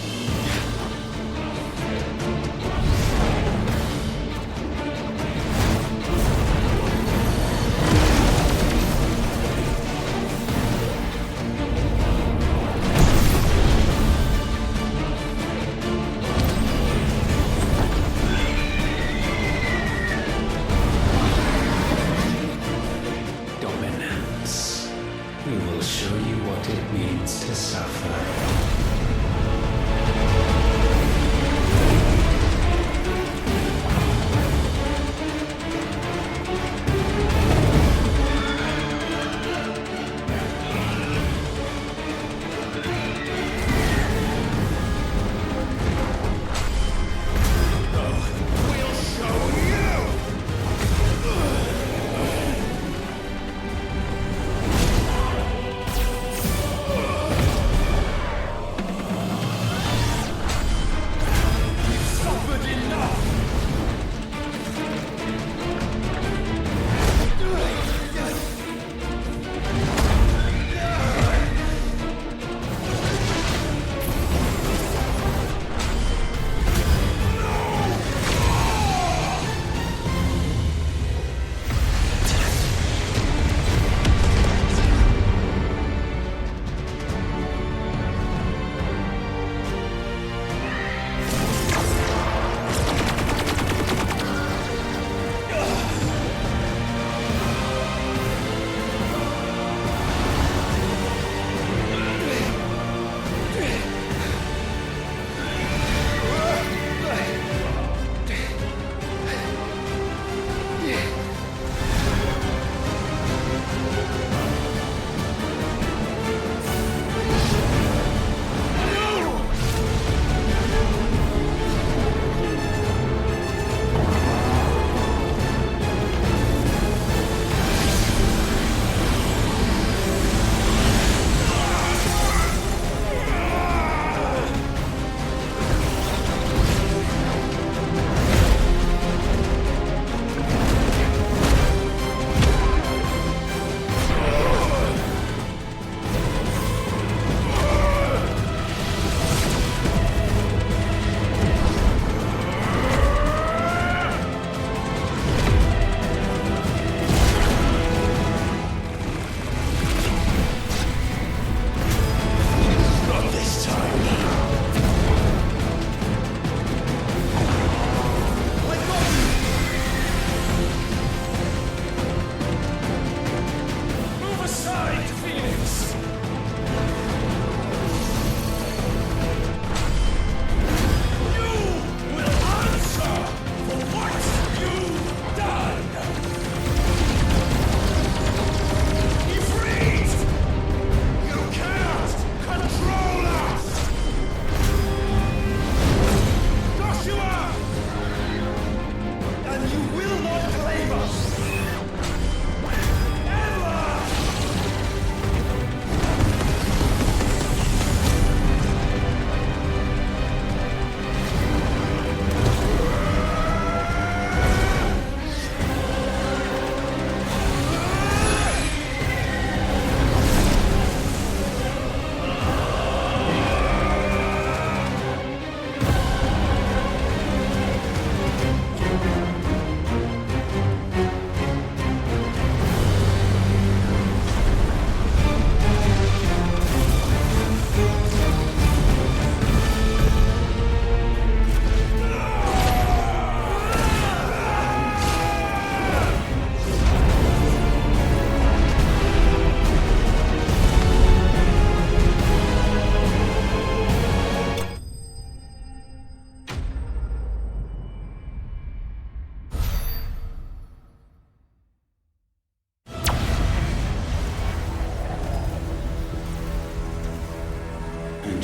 To suffer.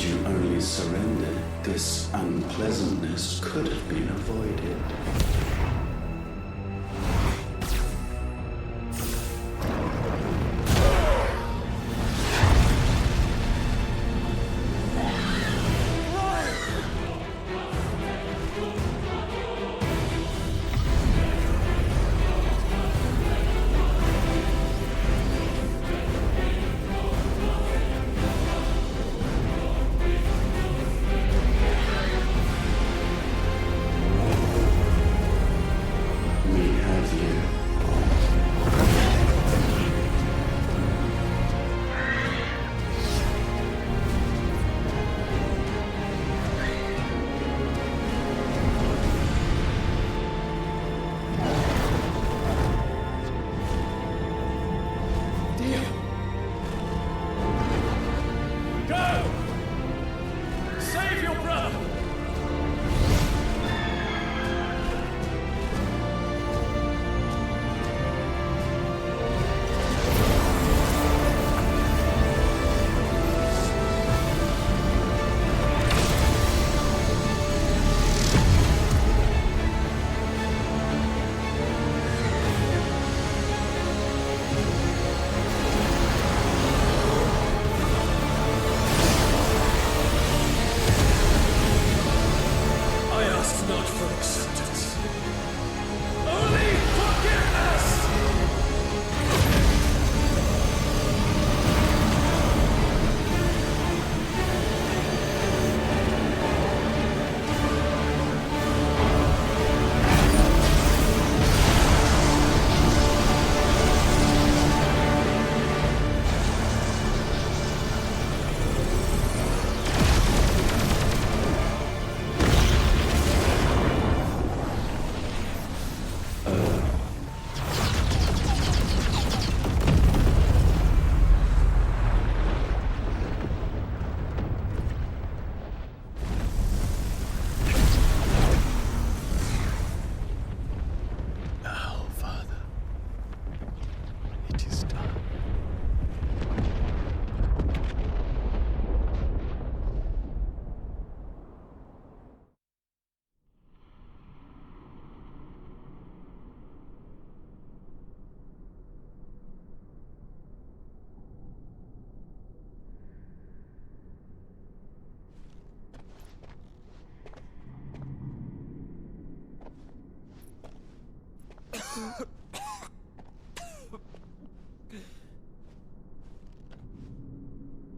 Had you only surrendered, this unpleasantness could have been avoided.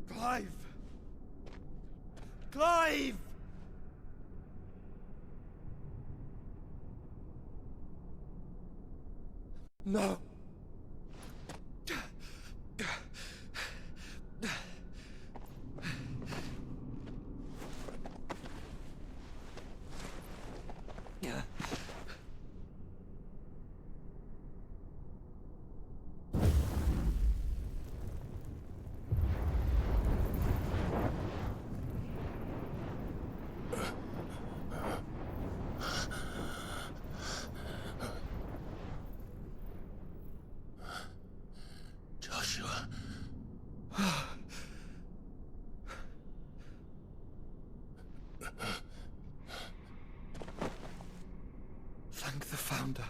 Clive! Clive! No.
Joshua.
Thank the Founder.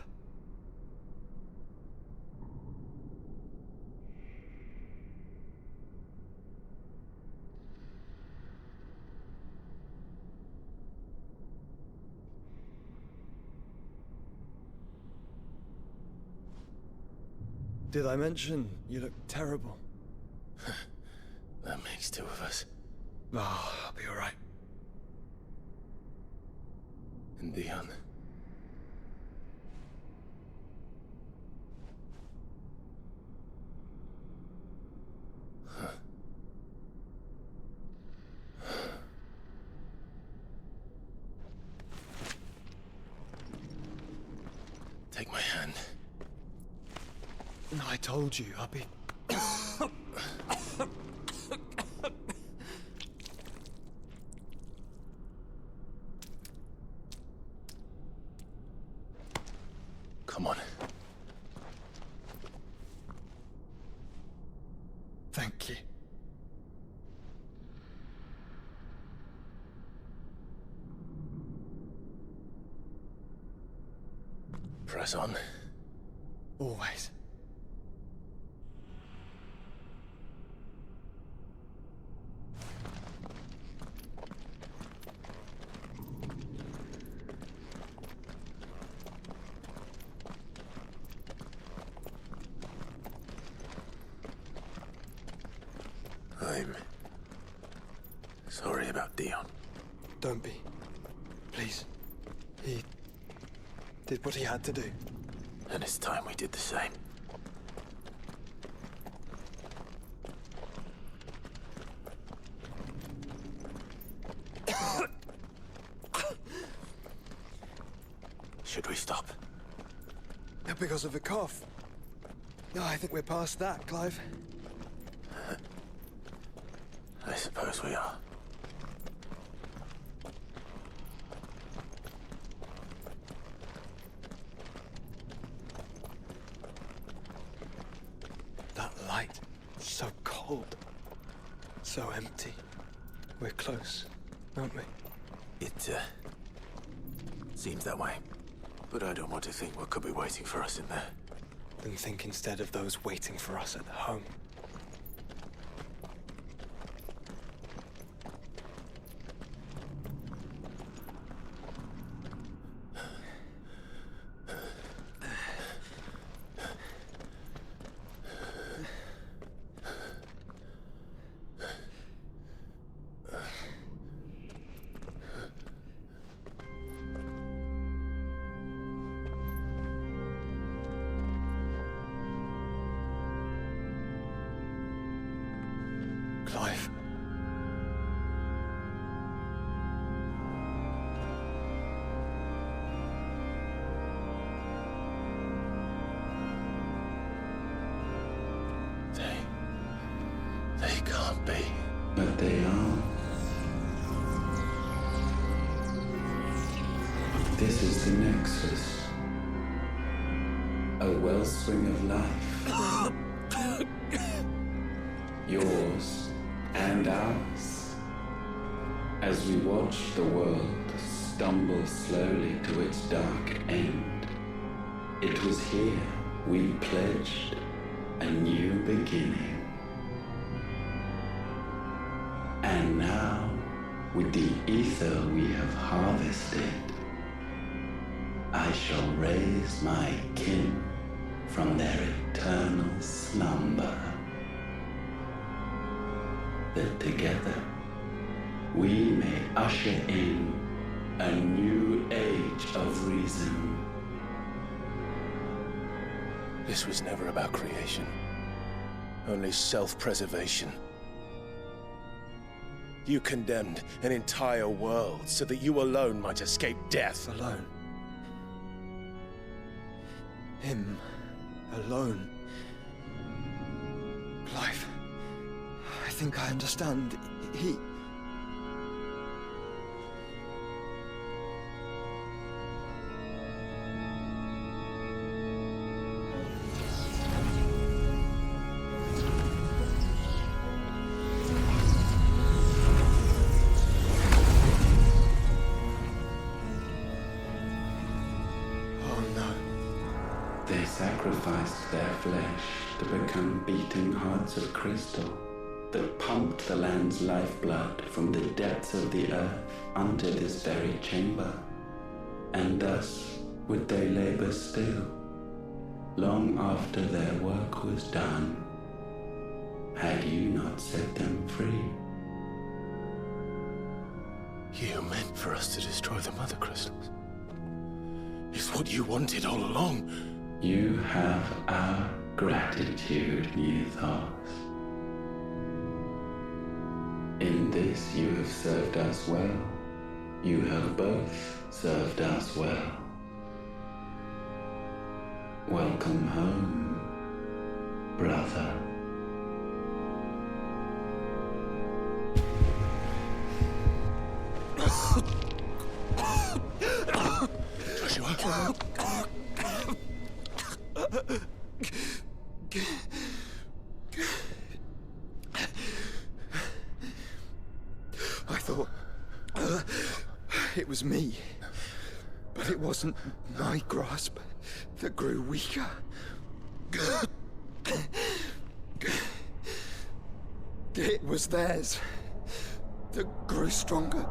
Did I mention you look terrible?
That makes two of us.
Oh, I'll be all right.
And Dion. Take my hand.
I told you, I'll be...
Come on.
Thank you.
Press on.
Always.
I'm sorry about Dion.
Don't be. Please. He did what he had to do.
And it's time we did the same. Should we stop?
Because of the cough. No, I think we're past that, Clive.
I suppose we are.
That light, so cold, so empty. We're close, aren't we?
It, seems that way. But I don't want to think what could be waiting for us in there.
Then think instead of those waiting for us at home. Clive.
They can't be.
But they are. This is the Nexus. A wellspring of life. Yours and ours. As we watch the world stumble slowly to its dark end, it was here we pledged a new beginning. And now, with the ether we have harvested, I shall raise my kin from their eternal slumber. That together we may usher in a new age of reason.
This was never about creation. Only self-preservation. You condemned an entire world so that you alone might escape death.
Alone. Him. Alone. Clive. I think I understand. He...
They sacrificed their flesh to become beating hearts of crystal that pumped the land's lifeblood from the depths of the earth unto this very chamber. And thus would they labor still, long after their work was done, had you not set them free.
You meant for us to destroy the mother crystals. It's what you wanted all along.
You have our gratitude, Newthos. In this you have served us well. You have both served us well. Welcome home, brother.
Joshua.
I thought it was me, but it wasn't my grasp. that grew weaker. It was theirs that grew stronger.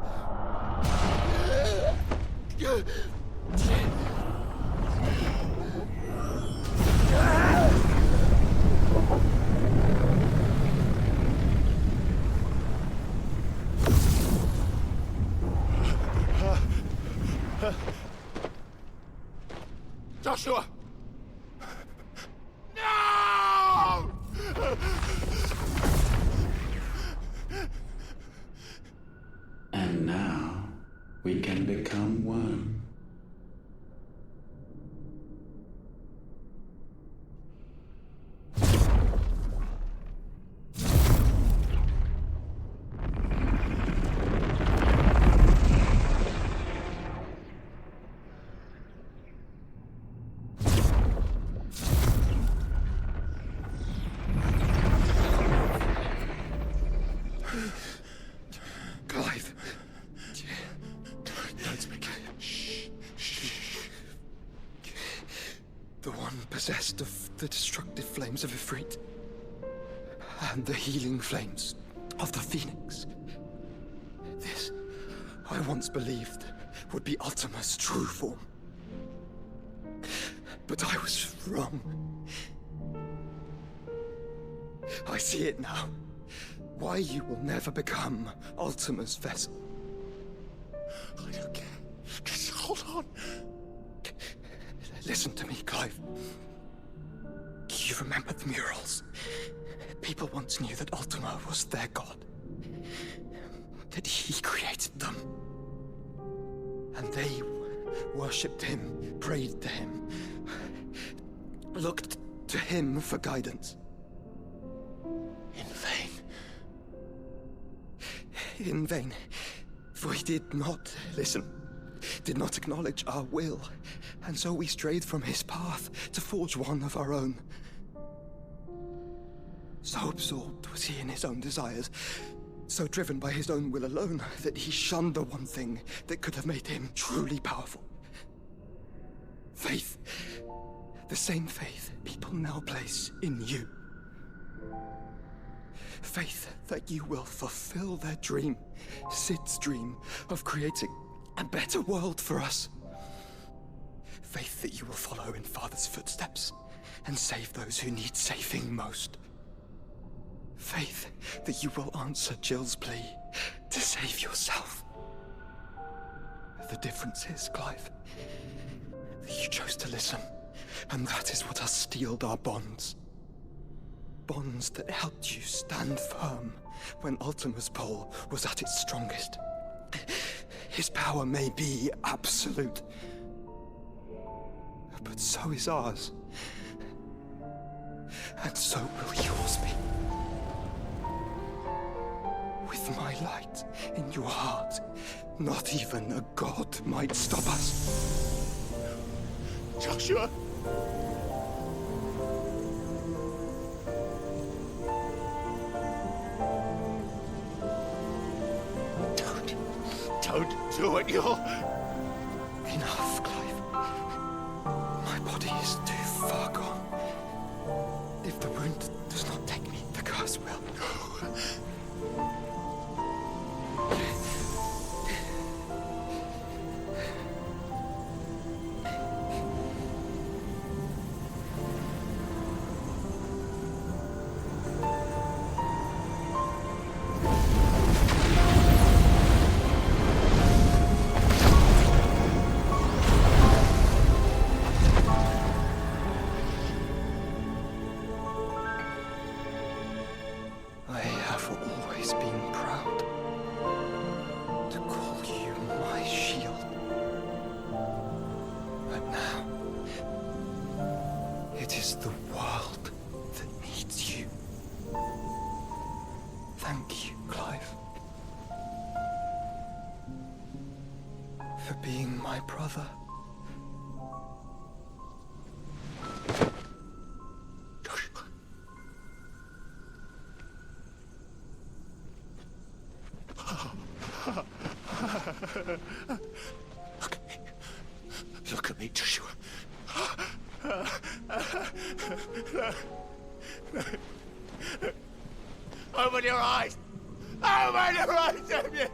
Joshua! No!
And now we can become one.
Clive. Don't speak. Shh. The one possessed of the destructive flames of Ifrit and the healing flames of the Phoenix. This, I once believed, would be Ultima's true form. But I was wrong. I see it now. Why you will never become Ultima's vessel.
I don't care. Just hold on.
Listen to me, Clive. You remember the murals? People once knew that Ultima was their god. That he created them. And they worshipped him, prayed to him, looked to him for guidance. In vain. In vain. For he did not listen, did not acknowledge our will, and so we strayed from his path to forge one of our own. So absorbed was he in his own desires, so driven by his own will alone, that he shunned the one thing that could have made him truly powerful. Faith. The same faith people now place in you. Faith that you will fulfill their dream, Sid's dream, of creating a better world for us. Faith that you will follow in Father's footsteps and save those who need saving most. Faith that you will answer Jill's plea to save yourself. The difference is, Clive, that you chose to listen, and that is what has steeled our bonds. Bonds that helped you stand firm when Ultima's pull was at its strongest. His power may be absolute, but so is ours. And so will yours be. With my light in your heart, not even a god might stop us.
Joshua! Don't do it, you'll...
Enough, Clive. My body is too far gone. If the wound does not take me, the curse will.
Look at me, Joshua. Open your eyes! Open your eyes, Damien!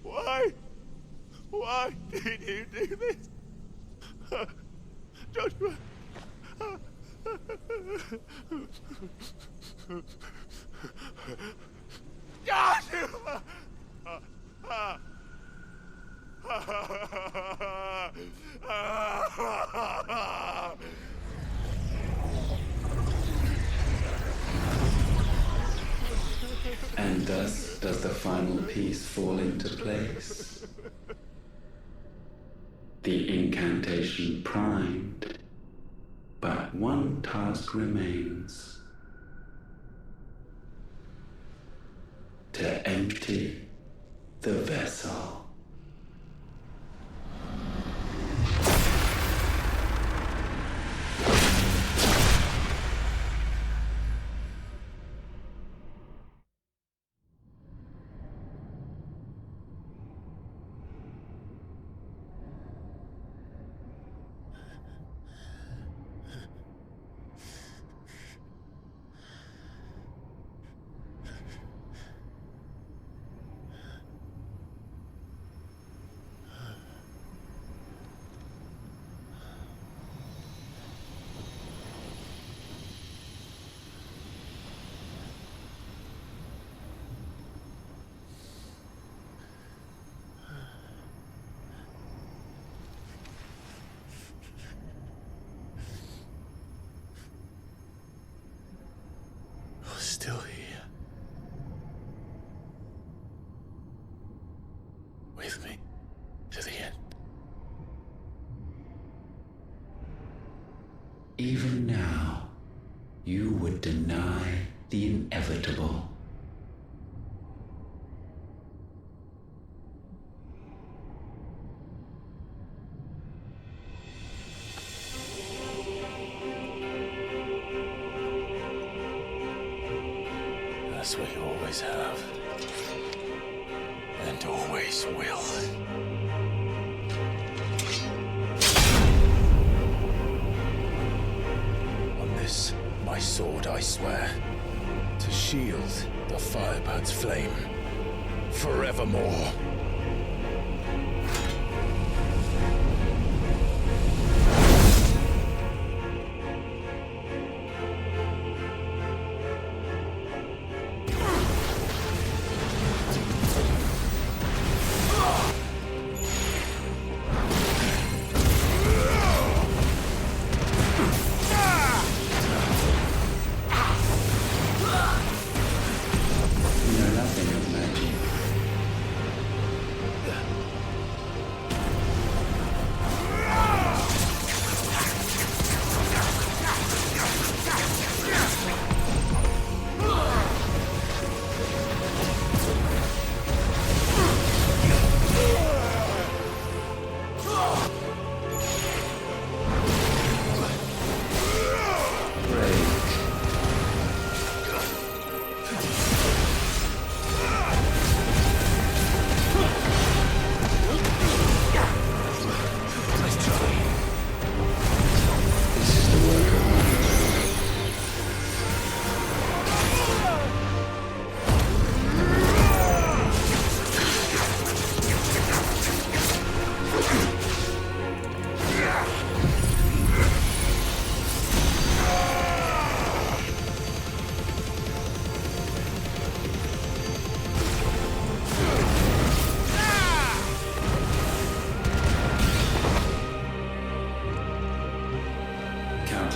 Why? Why did you do this? Joshua! Joshua!
And thus does the final piece fall into place. The incantation primed, but one task remains. To empty the vessel.
Still here. With me to the end.
Even now, you would deny the inevitable.
As we always have. And always will. On this, my sword, I swear, to shield the Firebird's flame forevermore.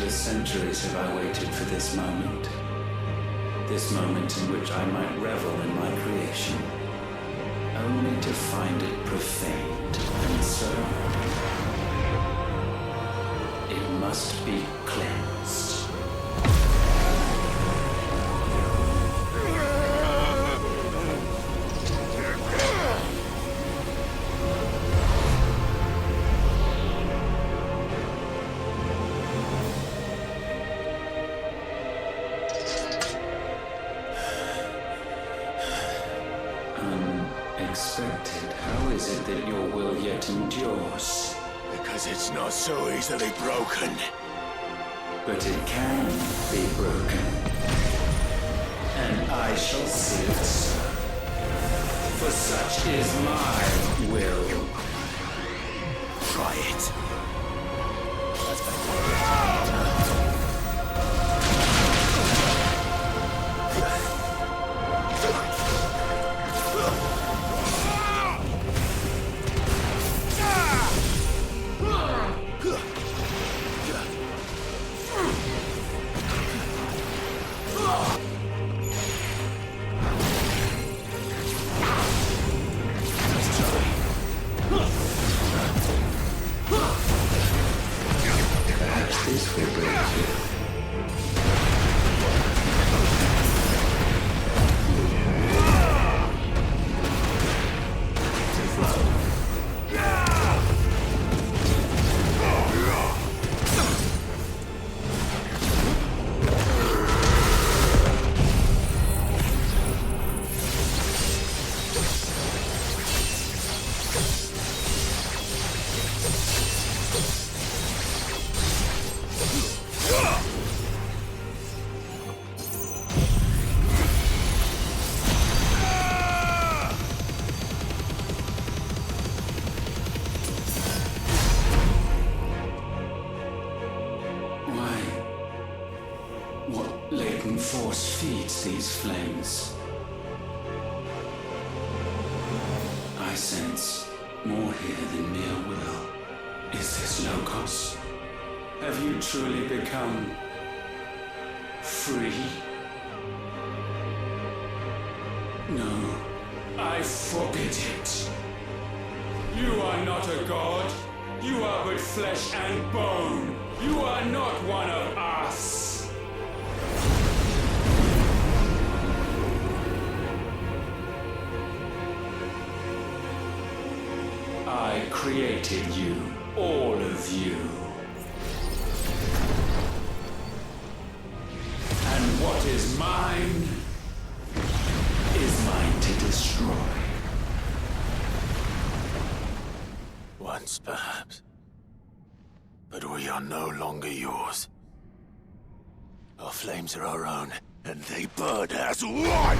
Centuries have I waited for this moment. This moment in which I might revel in my creation, only to find it profaned, and so it must be cleansed.
'Cause it's not so easily broken.
But it can be broken. And I shall see it so. For such is my will.
Try it.
Force feeds these flames. I sense more here than mere will. Is this Logos? Have you truly become free? No, I forbid it. You are not a god. You are but flesh and bone. You are not one of us. I created you, all of you. And what is mine to destroy.
Once, perhaps. But we are no longer yours. Our flames are our own, and they burn as one!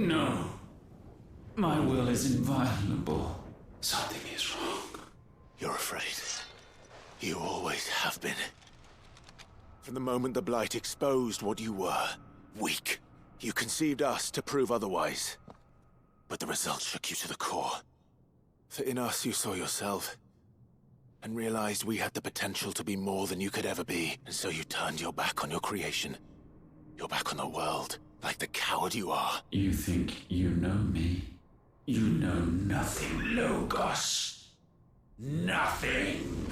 No. My will is inviolable. Something is wrong.
You're afraid. You always have been. From the moment the Blight exposed what you were, weak, you conceived us to prove otherwise. But the results shook you to the core. For in us you saw yourself, and realized we had the potential to be more than you could ever be. And so you turned your back on your creation. Your back on the world, like the coward you are.
You think you know me? You know nothing, Logos. Nothing!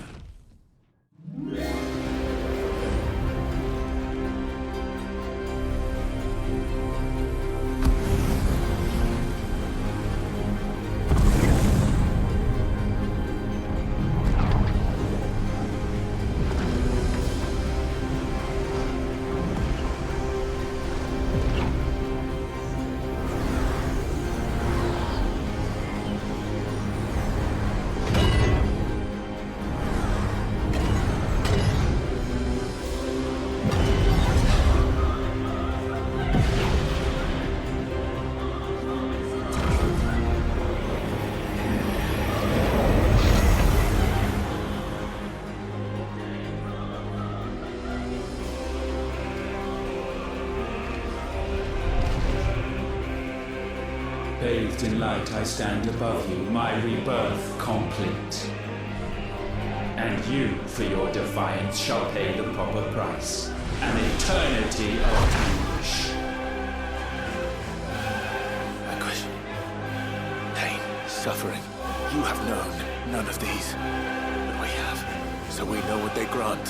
Bathed in light, I stand above you, my rebirth complete. And you, for your defiance, shall pay the proper price. An eternity of anguish.
Anguish. Pain. Suffering. You have known none of these. But we have. So we know what they grant.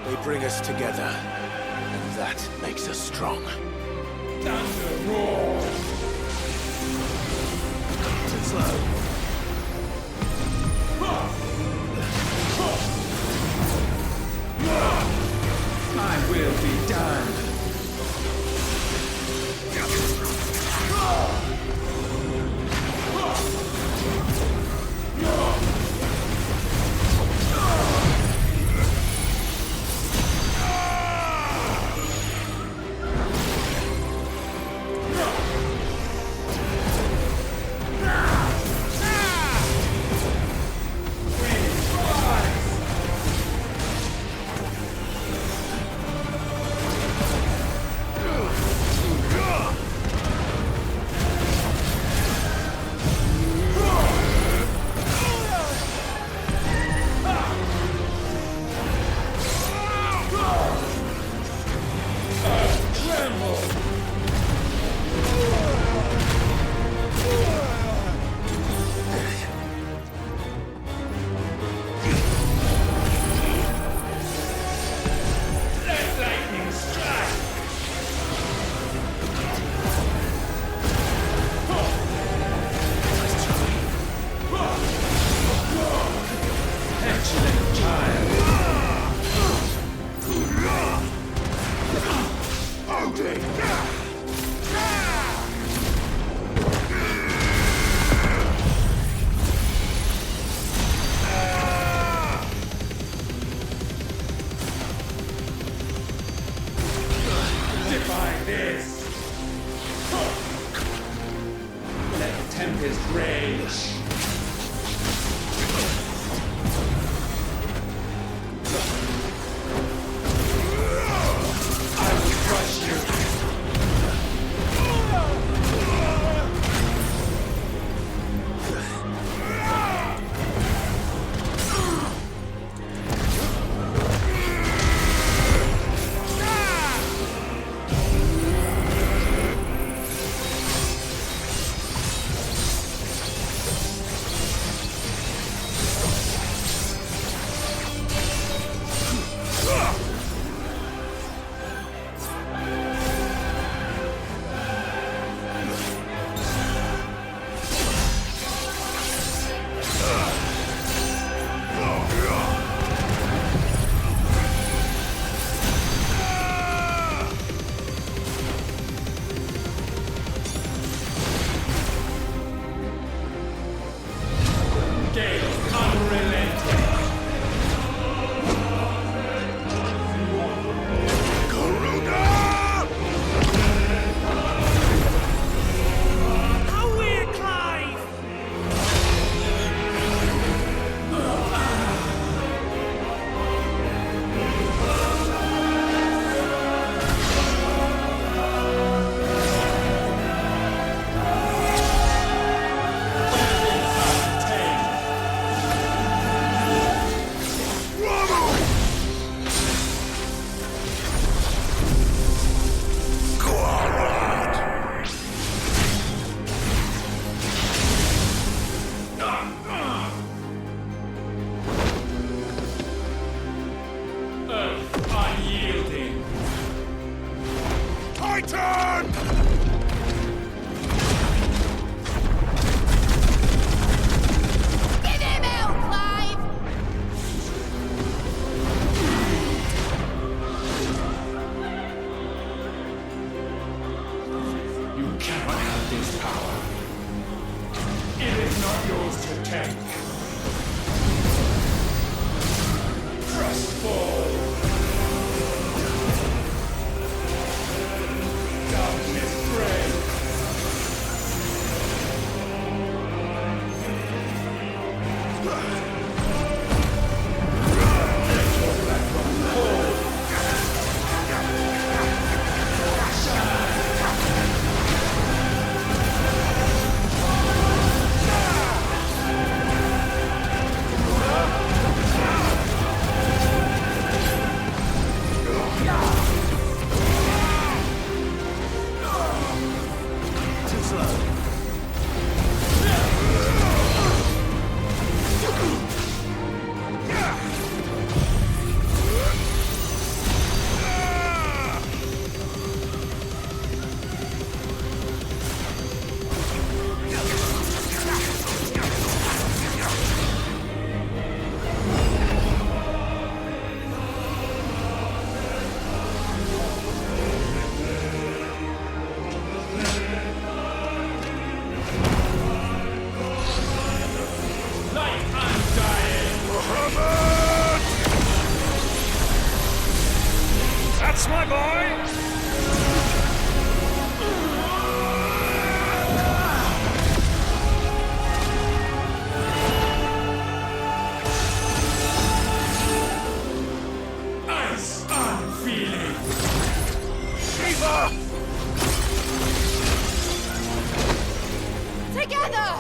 They bring us together. And that makes us strong.
Thunder roars!
Slow.
My will be done.
is not yours to take. Crust fall. Darkness break.
That's my boy!
Ice unfeeling. Shiva!
Together!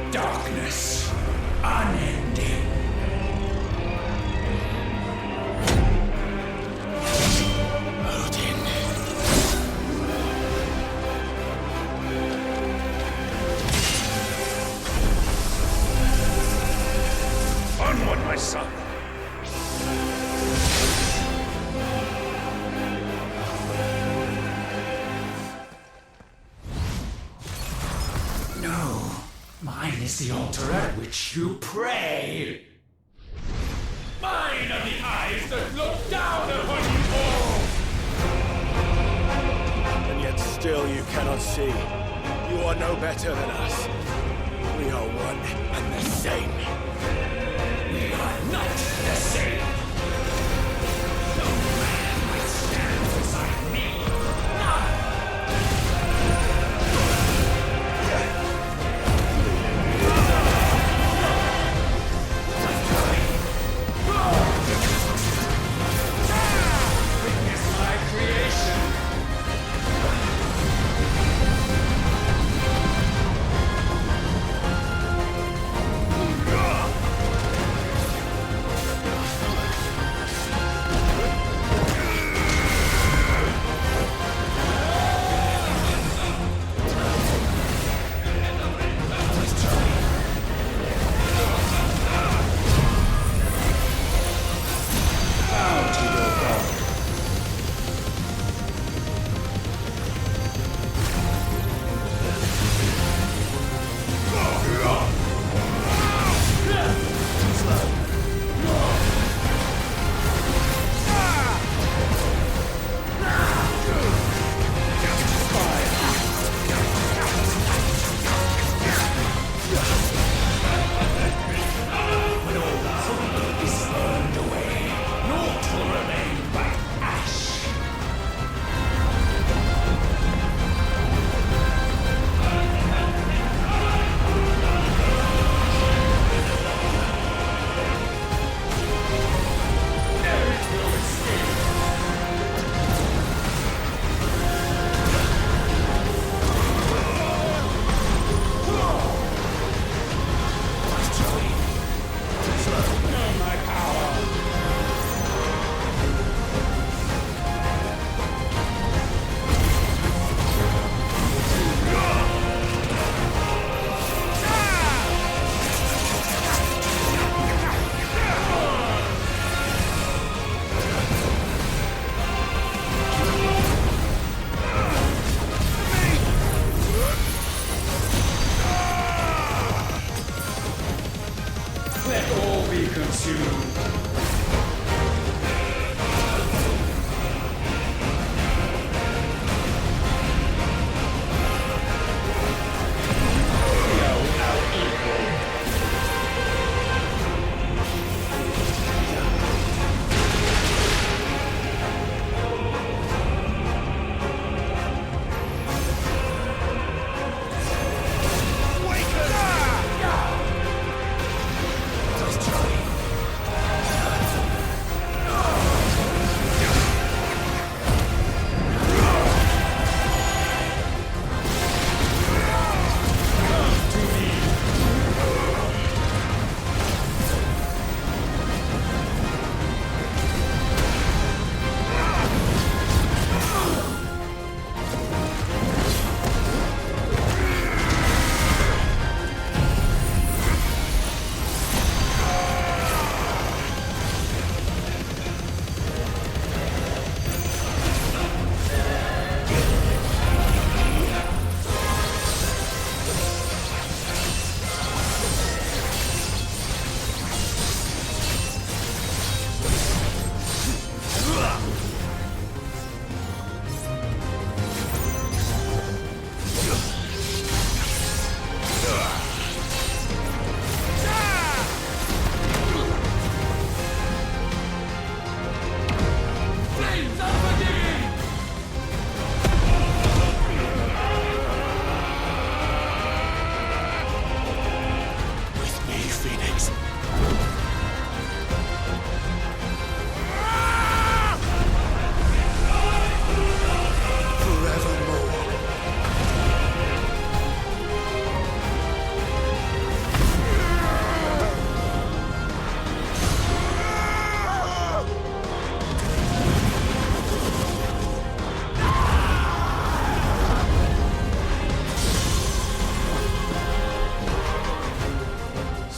Darkness, unending. Odin.
Onward, my son!
No, mine is the altar at which you pray. Mine are the eyes that look down upon you all.
And yet still you cannot see. You are no better than us. We are one and the same.
We are not the same. No man might stand beside me. None. Witness my creation. consume.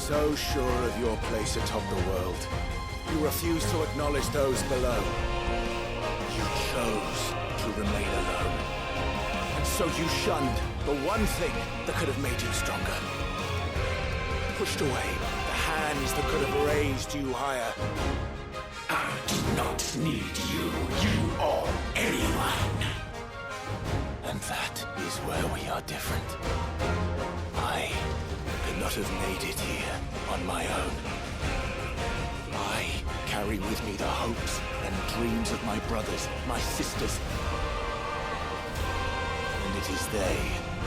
So sure of your place atop the world, you refuse to acknowledge those below. You chose to remain alone. And so you shunned the one thing that could have made you stronger. Pushed away the hands that could have raised you higher.
I do not need you, you or anyone.
And that is where we are different. I could not have made it here on my own. I carry with me the hopes and dreams of my brothers, my sisters. And it is they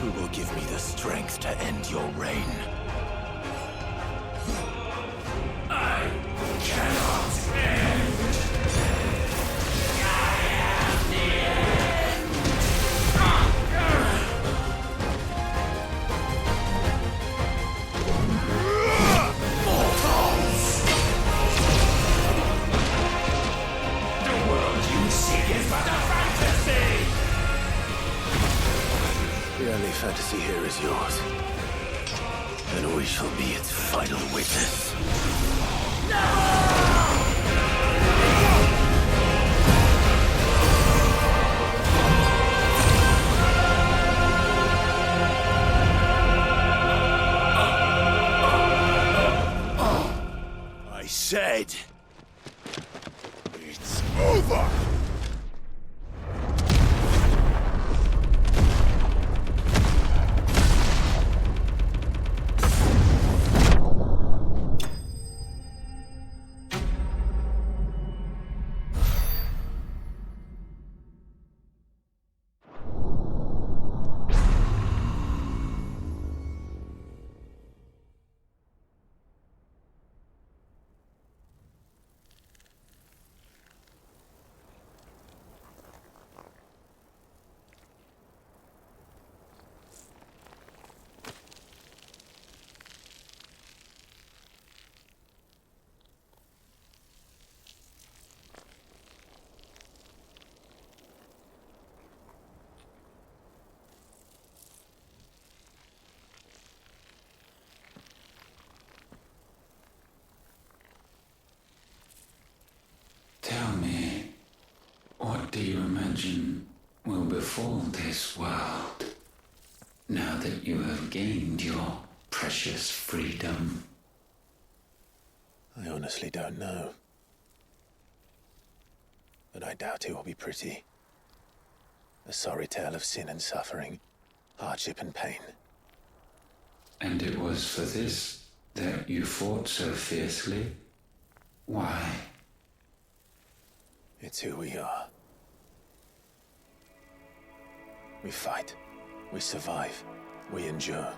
who will give me the strength to end your reign.
I cannot end. I am the end. Mortals! The world you seek is but a fantasy!
The only fantasy here is yours. And we shall be its final witness. I said, it's over!
Tell me, what do you imagine will befall this world now that you have gained your precious freedom?
I honestly don't know. But I doubt it will be pretty. A sorry tale of sin and suffering, hardship and pain.
And it was for this that you fought so fiercely? Why?
It's who we are. We fight. We survive. We endure.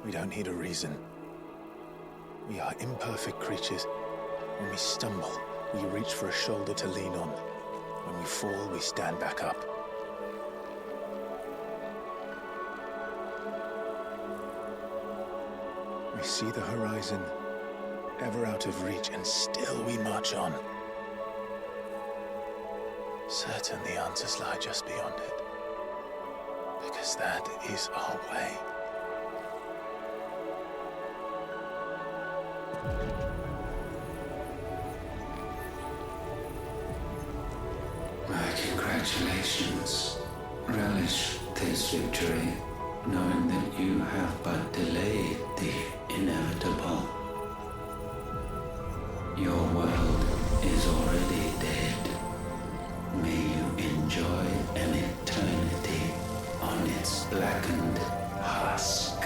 We don't need a reason. We are imperfect creatures. When we stumble, we reach for a shoulder to lean on. When we fall, we stand back up. We see the horizon, ever out of reach, and still we march on. Certain the answers lie just beyond it. Because that is our way.
My congratulations. Relish this victory, knowing that you have but delayed the inevitable. Your world is already dead. May you enjoy an eternity on its blackened husk.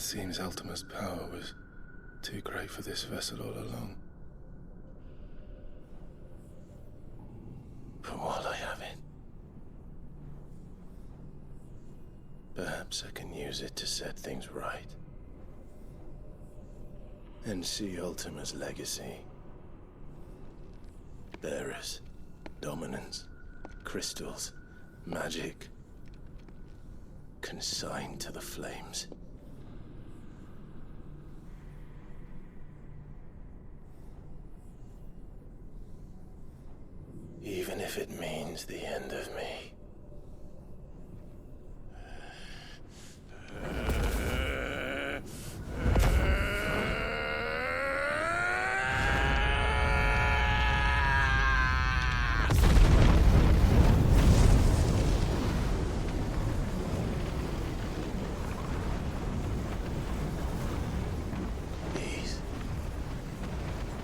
It seems Ultima's power was too great for this vessel all along. But while I have it, perhaps I can use it to set things right. And see Ultima's legacy. Bearers, dominance, crystals, magic, consigned to the flames. Even if it means the end of me.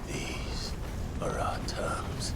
These are our terms.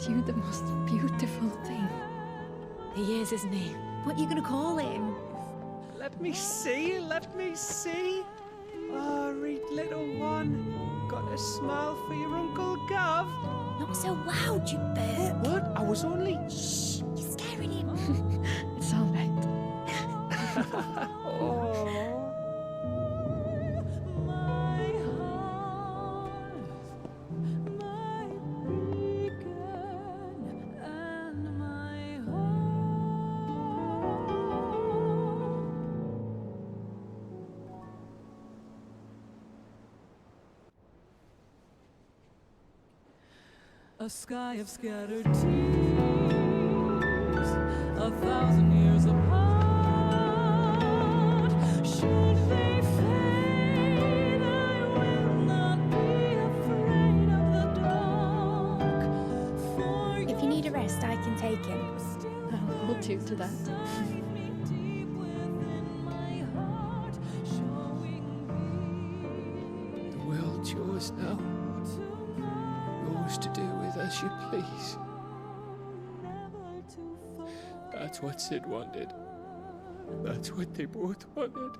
You the most beautiful thing.
He is, isn't he? What are you gonna call him?
Let me see, let me see. Oh, read little one. Got a smile for your Uncle Gav.
Not so loud, you bird.
What? I was only...
Shh, you're scaring him. It's all right.
Oh.
A sky of scattered tears, 1,000 years apart. Should they fade, I will not be afraid of the dark. For
if you need a rest, I can take him.
I'll
to that.
The world's yours now. Yours to do with as you please. That's what Sid wanted. That's what they both wanted.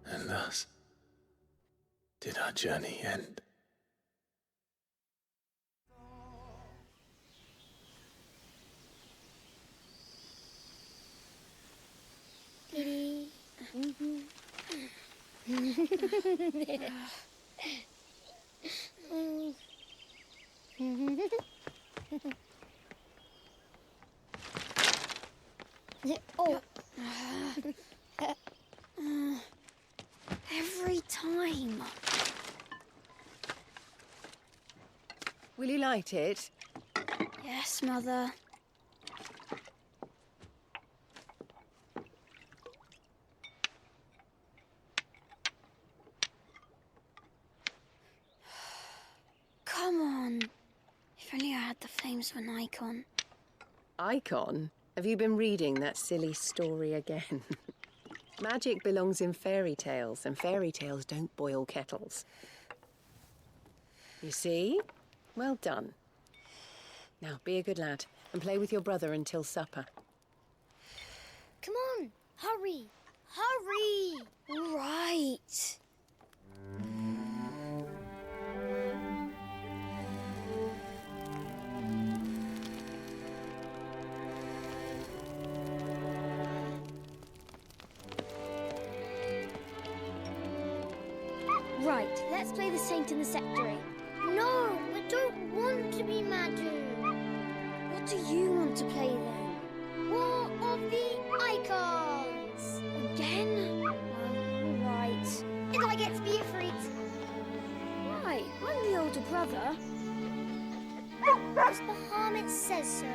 And thus did our journey end.
Kitty. Oh. Every time.
Will you light it?
Yes, Mother. Come on. If only I had the flames of an icon.
Icon? Have you been reading that silly story again? Magic belongs in fairy tales, and fairy tales don't boil kettles. You see? Well done. Now, be a good lad, and play with your brother until supper.
Come on, hurry! Hurry! All right. Right, let's play the Saint in the Secretary. No, I don't want to be Madhu. What do you want to play then? War of the Icons! Again? Oh, right. And I get to be Ifrit. Right, I'm the older brother. Because Bahamut says so.